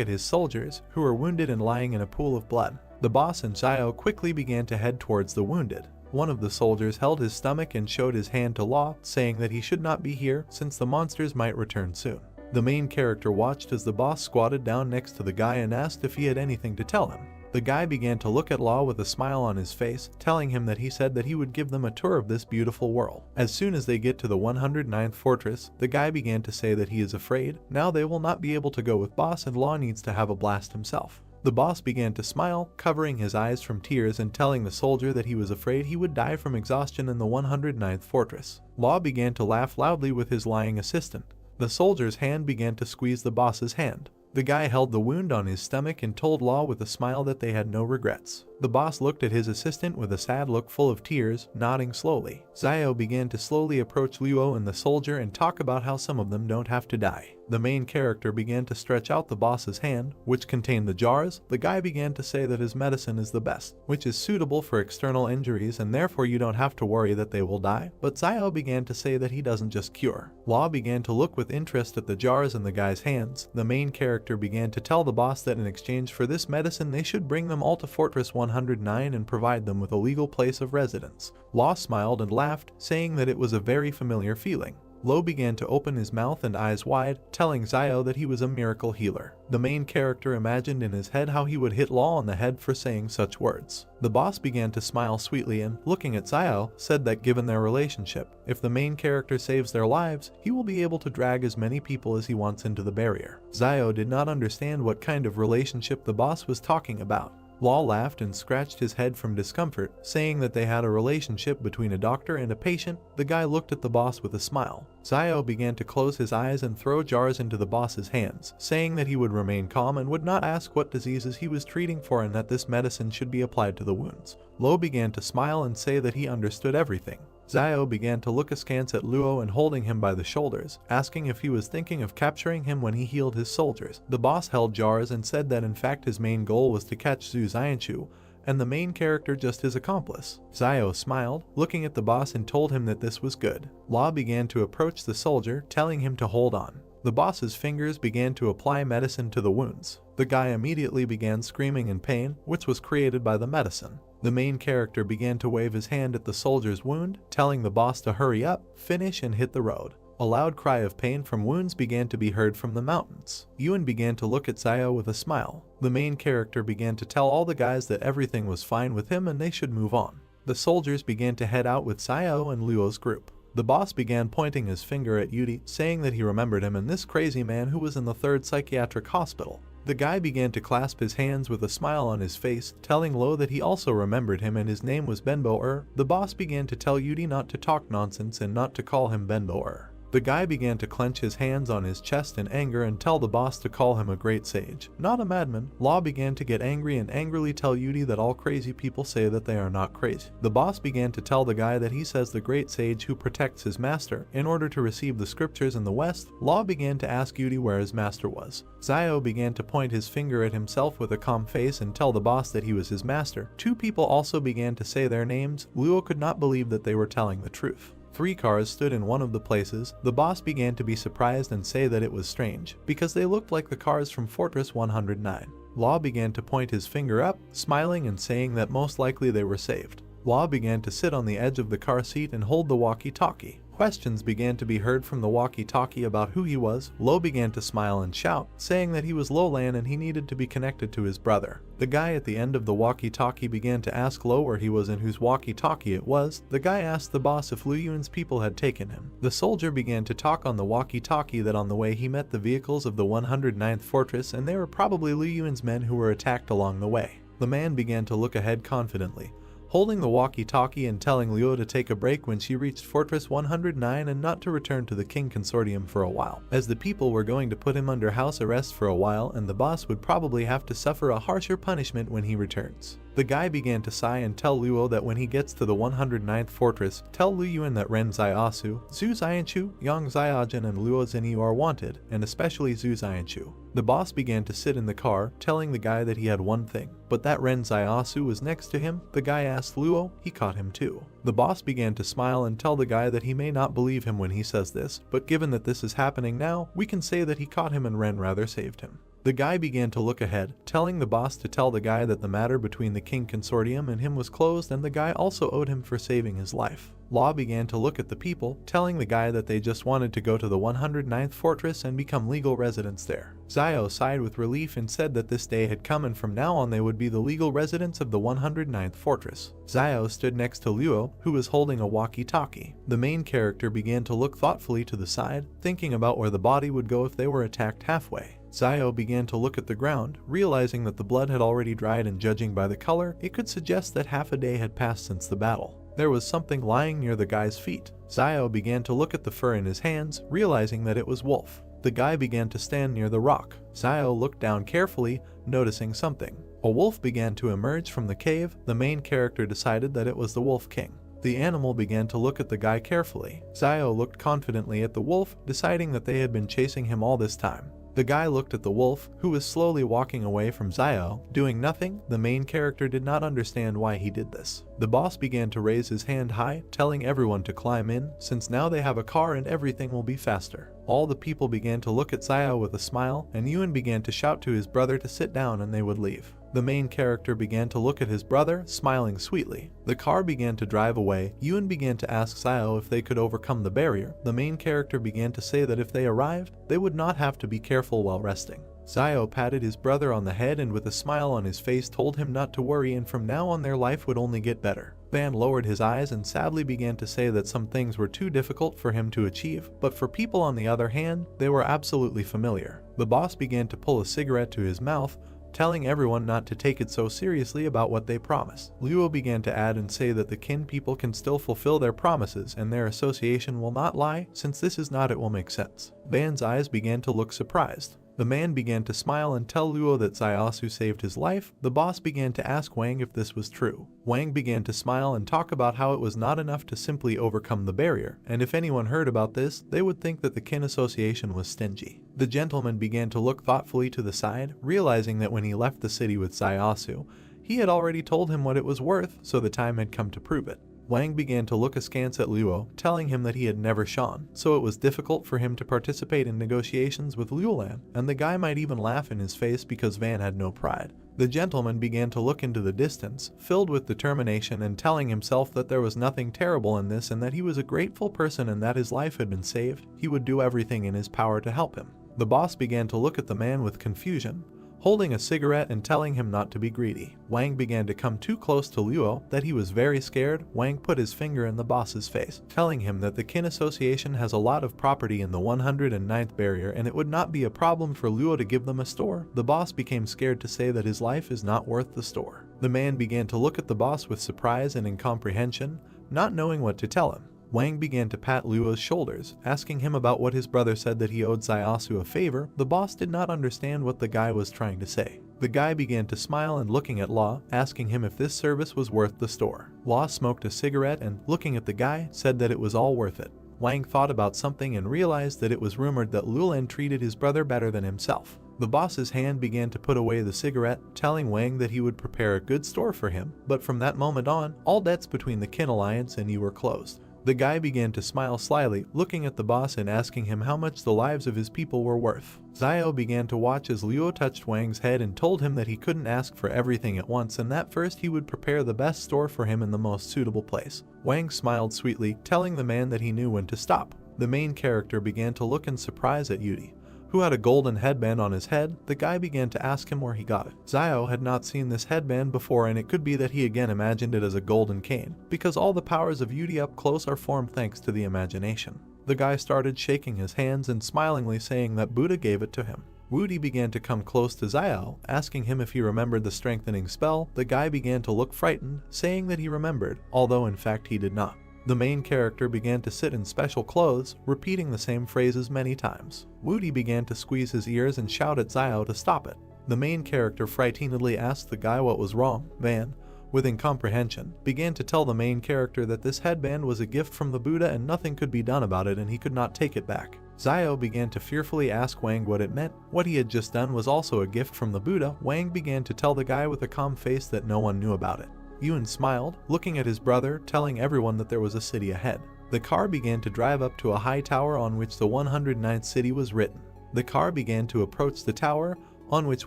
at his soldiers, who were wounded and lying in a pool of blood. The boss and Xiao quickly began to head towards the wounded. One of the soldiers held his stomach and showed his hand to Law, saying that he should not be here since the monsters might return soon. The main character watched as the boss squatted down next to the guy and asked if he had anything to tell him. The guy began to look at Law with a smile on his face, telling him that he said that he would give them a tour of this beautiful world. As soon as they get to the 109th fortress, the guy began to say that he is afraid now they will not be able to go with boss and Law needs to have a blast himself. The boss began to smile, covering his eyes from tears and telling the soldier that he was afraid he would die from exhaustion in the 109th fortress. Law began to laugh loudly with his lying assistant. The soldier's hand began to squeeze the boss's hand. The guy held the wound on his stomach and told Law with a smile that they had no regrets. The boss looked at his assistant with a sad look full of tears, nodding slowly. Xiao began to slowly approach Luo and the soldier and talk about how some of them don't have to die. The main character began to stretch out the boss's hand, which contained the jars. The guy began to say that his medicine is the best, which is suitable for external injuries and therefore you don't have to worry that they will die. But Xiao began to say that he doesn't just cure. Law began to look with interest at the jars in the guy's hands. The main character began to tell the boss that in exchange for this medicine they should bring them all to Fortress 109 and provide them with a legal place of residence. Law smiled and laughed, saying that it was a very familiar feeling. Lo began to open his mouth and eyes wide, telling Xiao that he was a miracle healer. The main character imagined in his head how he would hit Law on the head for saying such words. The boss began to smile sweetly and, looking at Xiao, said that given their relationship, if the main character saves their lives, he will be able to drag as many people as he wants into the barrier. Xiao did not understand what kind of relationship the boss was talking about. Law laughed and scratched his head from discomfort, saying that they had a relationship between a doctor and a patient. The guy looked at the boss with a smile. Xiao began to close his eyes and throw jars into the boss's hands, saying that he would remain calm and would not ask what diseases he was treating for and that this medicine should be applied to the wounds. Lo began to smile and say that he understood everything. Xiao began to look askance at Luo and holding him by the shoulders, asking if he was thinking of capturing him when he healed his soldiers. The boss held jars and said that in fact his main goal was to catch Zhu Xianchu, and the main character just his accomplice. Xiao smiled, looking at the boss and told him that this was good. Law began to approach the soldier, telling him to hold on. The boss's fingers began to apply medicine to the wounds. The guy immediately began screaming in pain, which was created by the medicine. The main character began to wave his hand at the soldier's wound, telling the boss to hurry up, finish and hit the road. A loud cry of pain from wounds began to be heard from the mountains. Yuan began to look at Xiao with a smile. The main character began to tell all the guys that everything was fine with him and they should move on. The soldiers began to head out with Xiao and Luo's group. The boss began pointing his finger at Yudi, saying that he remembered him and this crazy man who was in the 3rd psychiatric hospital. The guy began to clasp his hands with a smile on his face, telling Lo that he also remembered him and his name was Benbo-er. The boss began to tell Yudi not to talk nonsense and not to call him Benbo-er. The guy began to clench his hands on his chest in anger and tell the boss to call him a great sage, not a madman. Law began to get angry and angrily tell Yudi that all crazy people say that they are not crazy. The boss began to tell the guy that he says the great sage who protects his master. In order to receive the scriptures in the West, Law began to ask Yudi where his master was. Xiao began to point his finger at himself with a calm face and tell the boss that he was his master. 2 people also began to say their names. Luo could not believe that they were telling the truth. 3 cars stood in one of the places. The boss began to be surprised and say that it was strange, because they looked like the cars from Fortress 109. Law began to point his finger up, smiling and saying that most likely they were saved. Law began to sit on the edge of the car seat and hold the walkie-talkie. Questions began to be heard from the walkie-talkie about who he was. Lo began to smile and shout, saying that he was Lolan and he needed to be connected to his brother. The guy at the end of the walkie-talkie began to ask Lo where he was and whose walkie-talkie it was. The guy asked the boss if Lu Yun's people had taken him. The soldier began to talk on the walkie-talkie that on the way he met the vehicles of the 109th fortress and they were probably Lu Yun's men who were attacked along the way. The man began to look ahead confidently, holding the walkie-talkie and telling Luo to take a break when she reached Fortress 109 and not to return to the King Consortium for a while, as the people were going to put him under house arrest for a while and the boss would probably have to suffer a harsher punishment when he returns. The guy began to sigh and tell Luo that when he gets to the 109th fortress, tell Lu Yuan that Ren Xiaosu, Zhu Xianchu, Yang Xiaojin and Luo Zhenyu are wanted, and especially Zhu Xianchu. The boss began to sit in the car, telling the guy that he had one thing, but that Ren Xiaosu was next to him. The guy asked Luo, he caught him too. The boss began to smile and tell the guy that he may not believe him when he says this, but given that this is happening now, we can say that he caught him and Ren rather saved him. The guy began to look ahead, telling the boss to tell the guy that the matter between the king consortium and him was closed and the guy also owed him for saving his life. Law began to look at the people, telling the guy that they just wanted to go to the 109th fortress and become legal residents there. Zio sighed with relief and said that this day had come and from now on they would be the legal residents of the 109th fortress. Zio stood next to Luo, who was holding a walkie-talkie. The main character began to look thoughtfully to the side, thinking about where the body would go if they were attacked halfway. Zio began to look at the ground, realizing that the blood had already dried and judging by the color, it could suggest that half a day had passed since the battle. There was something lying near the guy's feet. Zio began to look at the fur in his hands, realizing that it was wolf. The guy began to stand near the rock. Zio looked down carefully, noticing something. A wolf began to emerge from the cave. The main character decided that it was the Wolf King. The animal began to look at the guy carefully. Zio looked confidently at the wolf, deciding that they had been chasing him all this time. The guy looked at the wolf, who was slowly walking away from Zio, doing nothing. The main character did not understand why he did this. The boss began to raise his hand high, telling everyone to climb in, since now they have a car and everything will be faster. All the people began to look at Zio with a smile, and Yuan began to shout to his brother to sit down and they would leave. The main character began to look at his brother, smiling sweetly. The car began to drive away. Yuan began to ask Zio if they could overcome the barrier. The main character began to say that if they arrived, they would not have to be careful while resting. Zio patted his brother on the head and with a smile on his face told him not to worry and from now on their life would only get better. Van lowered his eyes and sadly began to say that some things were too difficult for him to achieve, but for people on the other hand, they were absolutely familiar. The boss began to pull a cigarette to his mouth, telling everyone not to take it so seriously about what they promise. Luo began to add and say that the kin people can still fulfill their promises and their association will not lie, since this is not, it will make sense. Van's eyes began to look surprised. The man began to smile and tell Luo that Zaiasu saved his life. The boss began to ask Wang if this was true. Wang began to smile and talk about how it was not enough to simply overcome the barrier, and if anyone heard about this, they would think that the kin association was stingy. The gentleman began to look thoughtfully to the side, realizing that when he left the city with Zaiasu, he had already told him what it was worth, so the time had come to prove it. Wang began to look askance at Luo, telling him that he had never shone, so it was difficult for him to participate in negotiations with Luolan, and the guy might even laugh in his face because Van had no pride. The gentleman began to look into the distance, filled with determination and telling himself that there was nothing terrible in this and that he was a grateful person and that his life had been saved. He would do everything in his power to help him. The boss began to look at the man with confusion, holding a cigarette and telling him not to be greedy. Wang began to come too close to Luo, that he was very scared. Wang put his finger in the boss's face, telling him that the kin association has a lot of property in the 109th barrier and it would not be a problem for Luo to give them a store. The boss became scared to say that his life is not worth the store. The man began to look at the boss with surprise and incomprehension, not knowing what to tell him. Wang began to pat Luo's shoulders, asking him about what his brother said that he owed Zaiasu a favor. The boss did not understand what the guy was trying to say. The guy began to smile and looking at Law, asking him if this service was worth the store. Law smoked a cigarette and, looking at the guy, said that it was all worth it. Wang thought about something and realized that it was rumored that Luolan treated his brother better than himself. The boss's hand began to put away the cigarette, telling Wang that he would prepare a good store for him, but from that moment on, all debts between the kin alliance and you were closed. The guy began to smile slyly, looking at the boss and asking him how much the lives of his people were worth. Zio began to watch as Luo touched Wang's head and told him that he couldn't ask for everything at once and that first he would prepare the best store for him in the most suitable place. Wang smiled sweetly, telling the man that he knew when to stop. The main character began to look in surprise at Yudi, who had a golden headband on his head. The guy began to ask him where he got it. Zio had not seen this headband before and it could be that he again imagined it as a golden cane, because all the powers of Yudi up close are formed thanks to the imagination. The guy started shaking his hands and smilingly saying that Buddha gave it to him. Woody began to come close to Zio, asking him if he remembered the strengthening spell. The guy began to look frightened, saying that he remembered, although in fact he did not. The main character began to sit in special clothes, repeating the same phrases many times. Woody began to squeeze his ears and shout at Zio to stop it. The main character frightenedly asked the guy what was wrong. Van, with incomprehension, began to tell the main character that this headband was a gift from the Buddha and nothing could be done about it and he could not take it back. Zio began to fearfully ask Wang what it meant. What he had just done was also a gift from the Buddha. Wang began to tell the guy with a calm face that no one knew about it. Yuan smiled, looking at his brother, telling everyone that there was a city ahead. The car began to drive up to a high tower on which the 109th city was written. The car began to approach the tower, on which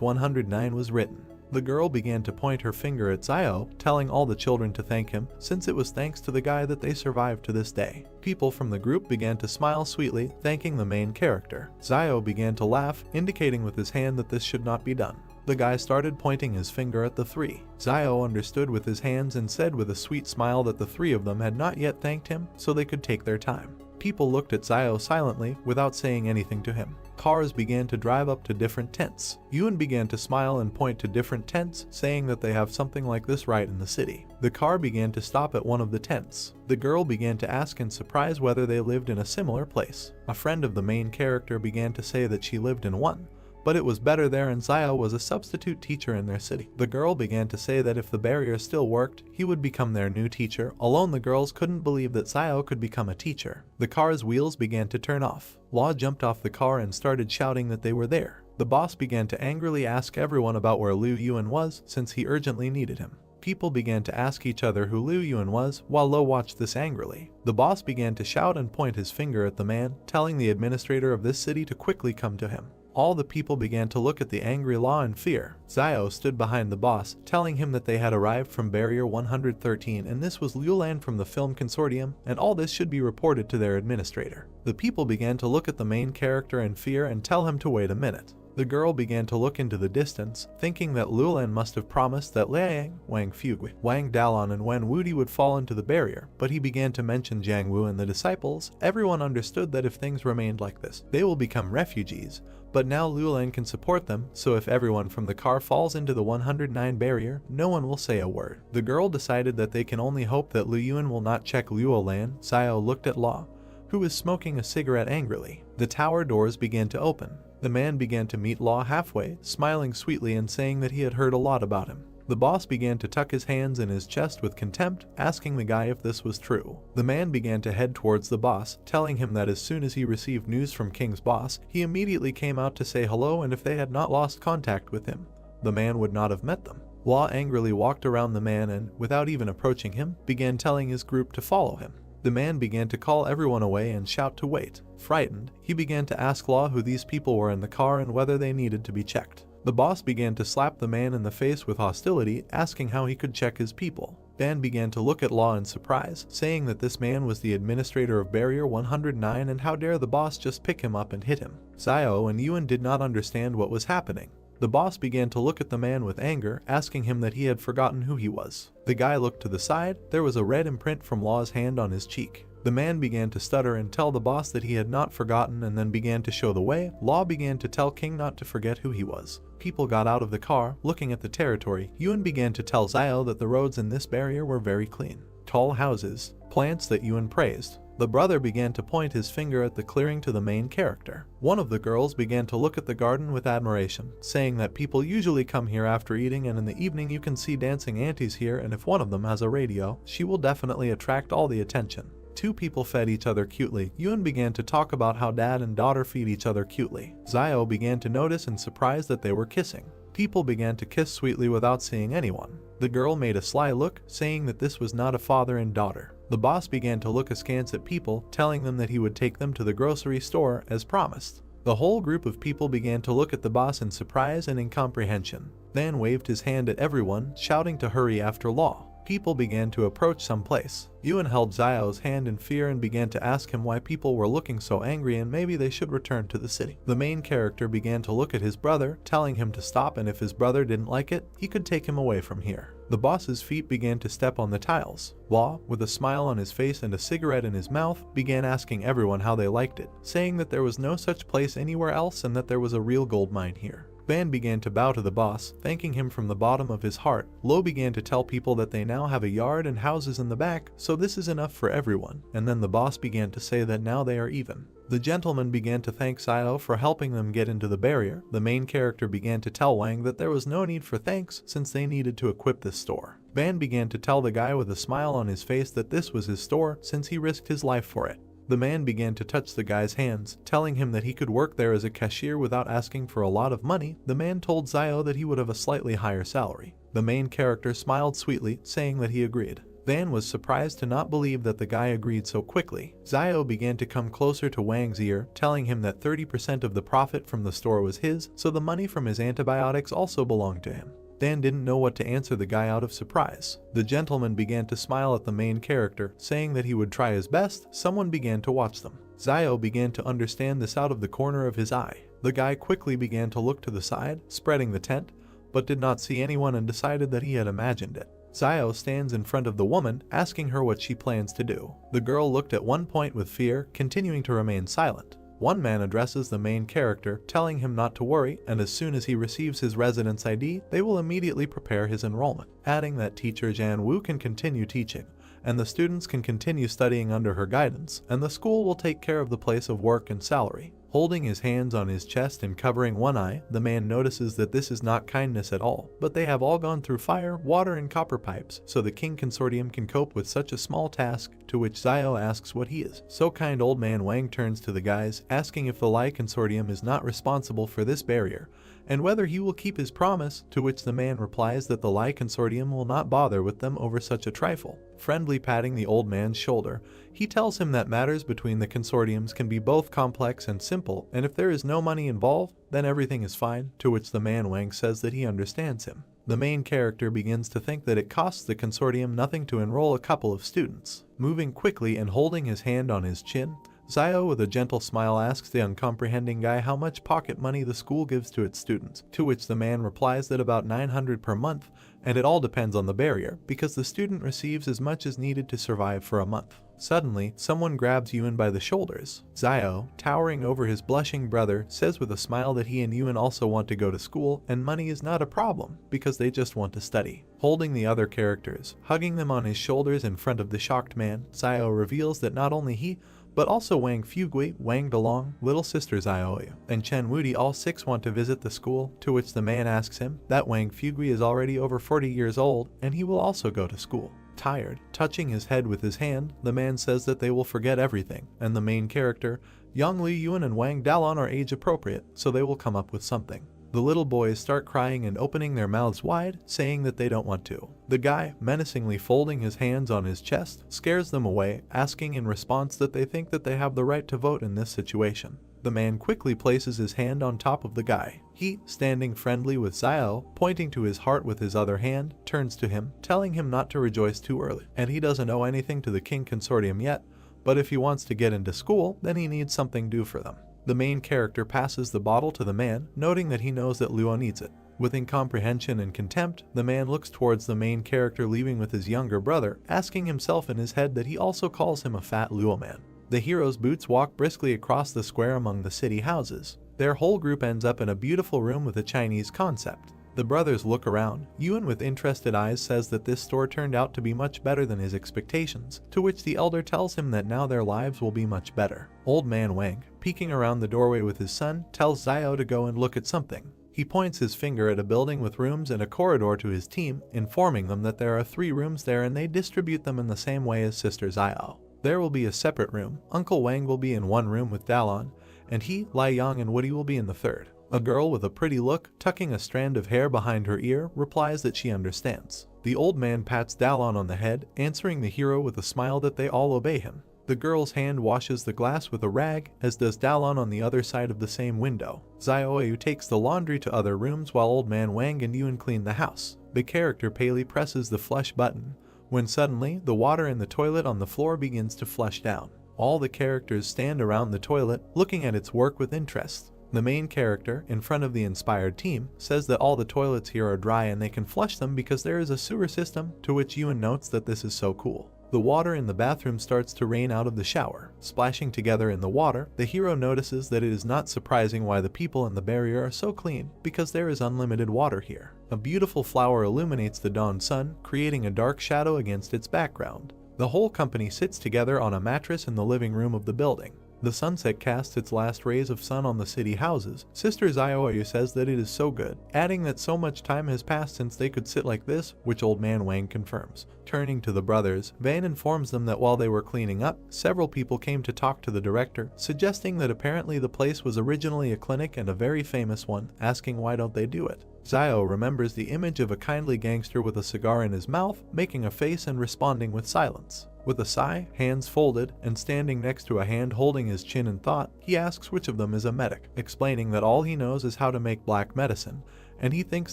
109 was written. The girl began to point her finger at Zio, telling all the children to thank him, since it was thanks to the guy that they survived to this day. People from the group began to smile sweetly, thanking the main character. Zio began to laugh, indicating with his hand that this should not be done. The guy started pointing his finger at the three. Zio understood with his hands and said with a sweet smile that the three of them had not yet thanked him, so they could take their time. People looked at Zio silently, without saying anything to him. Cars began to drive up to different tents. Yuen began to smile and point to different tents, saying that they have something like this right in the city. The car began to stop at one of the tents. The girl began to ask in surprise whether they lived in a similar place. A friend of the main character began to say that she lived in one, but it was better there and Zio was a substitute teacher in their city. The girl began to say that if the barrier still worked, he would become their new teacher. Alone the girls couldn't believe that Zio could become a teacher. The car's wheels began to turn off. Law jumped off the car and started shouting that they were there. The boss began to angrily ask everyone about where Liu Yuan was, since he urgently needed him. People began to ask each other who Liu Yuan was, while Lo watched this angrily. The boss began to shout and point his finger at the man, telling the administrator of this city to quickly come to him. All the people began to look at the angry Law in fear. Zio stood behind the boss, telling him that they had arrived from Barrier 113 and this was Liulan from the film consortium, and all this should be reported to their administrator. The people began to look at the main character in fear and tell him to wait a minute. The girl began to look into the distance, thinking that Liulan must have promised that Liang, Wang Fugui, Wang Dalon and Wen Wudi would fall into the barrier, but he began to mention Jiang Wu and the disciples. Everyone understood that if things remained like this, they will become refugees. But now Liulan can support them, so if everyone from the car falls into the 109 barrier, no one will say a word. The girl decided that they can only hope that Liu Yuan will not check Liulan. Zio looked at Law, who was smoking a cigarette angrily. The tower doors began to open. The man began to meet Law halfway, smiling sweetly and saying that he had heard a lot about him. The boss began to tuck his hands in his chest with contempt, asking the guy if this was true. The man began to head towards the boss, telling him that as soon as he received news from King's boss, he immediately came out to say hello, and if they had not lost contact with him, the man would not have met them. Law angrily walked around the man and, without even approaching him, began telling his group to follow him. The man began to call everyone away and shout to wait. Frightened, he began to ask Law who these people were in the car and whether they needed to be checked. The boss began to slap the man in the face with hostility, asking how he could check his people. Ban began to look at Law in surprise, saying that this man was the administrator of Barrier 109 and how dare the boss just pick him up and hit him. Zio and Yuan did not understand what was happening. The boss began to look at the man with anger, asking him that he had forgotten who he was. The guy looked to the side. There was a red imprint from Law's hand on his cheek. The man began to stutter and tell the boss that he had not forgotten and then began to show the way. Law began to tell King not to forget who he was. People got out of the car, looking at the territory. Yuan began to tell Zio that the roads in this barrier were very clean. Tall houses, plants that Yuan praised. The brother began to point his finger at the clearing to the main character. One of the girls began to look at the garden with admiration, saying that people usually come here after eating and in the evening you can see dancing aunties here, and if one of them has a radio, she will definitely attract all the attention. Two people fed each other cutely. Yuan began to talk about how dad and daughter feed each other cutely. Zio began to notice in surprise that they were kissing. People began to kiss sweetly without seeing anyone. The girl made a sly look, saying that this was not a father and daughter. The boss began to look askance at people, telling them that he would take them to the grocery store as promised. The whole group of people began to look at the boss in surprise and incomprehension. Then waved his hand at everyone, shouting to hurry after Law. People began to approach some place. Yuan held Zio's hand in fear and began to ask him why people were looking so angry and maybe they should return to the city. The main character began to look at his brother, telling him to stop, and if his brother didn't like it, he could take him away from here. The boss's feet began to step on the tiles. Law, with a smile on his face and a cigarette in his mouth, began asking everyone how they liked it, saying that there was no such place anywhere else and that there was a real gold mine here. Ban began to bow to the boss, thanking him from the bottom of his heart. Lo began to tell people that they now have a yard and houses in the back, so this is enough for everyone, and then the boss began to say that now they are even. The gentleman began to thank Zio for helping them get into the barrier. The main character began to tell Wang that there was no need for thanks since they needed to equip this store. Ban began to tell the guy with a smile on his face that this was his store since he risked his life for it. The man began to touch the guy's hands, telling him that he could work there as a cashier without asking for a lot of money. The man told Zio that he would have a slightly higher salary. The main character smiled sweetly, saying that he agreed. Van was surprised to not believe that the guy agreed so quickly. Zio began to come closer to Wang's ear, telling him that 30% of the profit from the store was his, so the money from his antibiotics also belonged to him. Dan didn't know what to answer the guy out of surprise. The gentleman began to smile at the main character, saying that he would try his best. Someone began to watch them. Zio began to understand this out of the corner of his eye. The guy quickly began to look to the side, spreading the tent, but did not see anyone and decided that he had imagined it. Zio stands in front of the woman, asking her what she plans to do. The girl looked at one point with fear, continuing to remain silent. One man addresses the main character, telling him not to worry, and as soon as he receives his residence ID, they will immediately prepare his enrollment, adding that teacher Jan Wu can continue teaching, and the students can continue studying under her guidance, and the school will take care of the place of work and salary. Holding his hands on his chest and covering one eye, the man notices that this is not kindness at all, but they have all gone through fire, water, and copper pipes, so the King Consortium can cope with such a small task, to which Zio asks what he is. So kind old man Wang turns to the guys, asking if the Lai Consortium is not responsible for this barrier, and whether he will keep his promise, to which the man replies that the Lai Consortium will not bother with them over such a trifle. Friendly patting the old man's shoulder, he tells him that matters between the consortiums can be both complex and simple, and if there is no money involved, then everything is fine, to which the man Wang says that he understands him. The main character begins to think that it costs the consortium nothing to enroll a couple of students. Moving quickly and holding his hand on his chin, Zio with a gentle smile asks the uncomprehending guy how much pocket money the school gives to its students, to which the man replies that about 900 per month, and it all depends on the barrier, because the student receives as much as needed to survive for a month. Suddenly, someone grabs Yuan by the shoulders. Zio, towering over his blushing brother, says with a smile that he and Yuan also want to go to school, and money is not a problem, because they just want to study. Holding the other characters, hugging them on his shoulders in front of the shocked man, Zio reveals that not only he, but also Wang Fugui, Wang Dalong, little sister Zioyu, and Chen Wudi, all six want to visit the school, to which the man asks him that Wang Fugui is already over 40 years old and he will also go to school. Tired, touching his head with his hand, the man says that they will forget everything, and the main character, Yang Li Yuan and Wang Dalong, are age appropriate, so they will come up with something. The little boys start crying and opening their mouths wide, saying that they don't want to. The guy, menacingly folding his hands on his chest, scares them away, asking in response that they think that they have the right to vote in this situation. The man quickly places his hand on top of the guy. He, standing friendly with Zio, pointing to his heart with his other hand, turns to him, telling him not to rejoice too early, and he doesn't owe anything to the King Consortium yet, but if he wants to get into school, then he needs something due for them. The main character passes the bottle to the man, noting that he knows that Luo needs it. With incomprehension and contempt, the man looks towards the main character leaving with his younger brother, asking himself in his head that he also calls him a fat Luo man. The hero's boots walk briskly across the square among the city houses. Their whole group ends up in a beautiful room with a Chinese concept. The brothers look around. Yuan with interested eyes says that this store turned out to be much better than his expectations, to which the elder tells him that now their lives will be much better. Old man Wang, peeking around the doorway with his son, tells Zio to go and look at something. He points his finger at a building with rooms and a corridor to his team, informing them that there are 3 rooms there and they distribute them in the same way as Sister Zio. There will be a separate room. Uncle Wang will be in one room with Dalon, and he, Lai Yang, and Woody will be in the third. A girl with a pretty look, tucking a strand of hair behind her ear, replies that she understands. The old man pats Dalon on the head, answering the hero with a smile that they all obey him. The girl's hand washes the glass with a rag, as does Dalon on the other side of the same window. Zioyu takes the laundry to other rooms while old man Wang and Yuan clean the house. The character Paley presses the flush button, when suddenly the water in the toilet on the floor begins to flush down. All the characters stand around the toilet, looking at its work with interest. The main character, in front of the inspired team, says that all the toilets here are dry and they can flush them because there is a sewer system, to which Yuan notes that this is so cool. The water in the bathroom starts to rain out of the shower. Splashing together in the water, the hero notices that it is not surprising why the people in the barrier are so clean, because there is unlimited water here. A beautiful flower illuminates the dawn sun, creating a dark shadow against its background. The whole company sits together on a mattress in the living room of the building. The sunset casts its last rays of sun on the city houses. Sister Zioyu says that it is so good, adding that so much time has passed since they could sit like this, which old man Wang confirms. Turning to the brothers, Van informs them that while they were cleaning up, several people came to talk to the director, suggesting that apparently the place was originally a clinic and a very famous one, asking why don't they do it. Zio remembers the image of a kindly gangster with a cigar in his mouth, making a face and responding with silence. With a sigh, hands folded, and standing next to a hand holding his chin in thought, he asks which of them is a medic, explaining that all he knows is how to make black medicine, and he thinks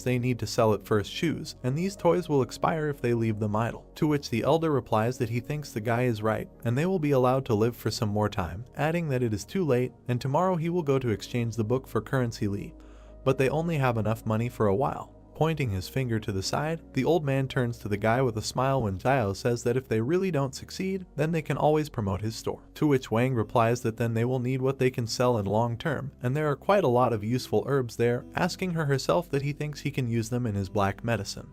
they need to sell at first shoes, and these toys will expire if they leave them idle. To which the elder replies that he thinks the guy is right, and they will be allowed to live for some more time, adding that it is too late, and tomorrow he will go to exchange the book for currency Lee. But they only have enough money for a while. Pointing his finger to the side, the old man turns to the guy with a smile when Zio says that if they really don't succeed, then they can always promote his store. To which Wang replies that then they will need what they can sell in long term, and there are quite a lot of useful herbs there, asking her herself that he thinks he can use them in his black medicine.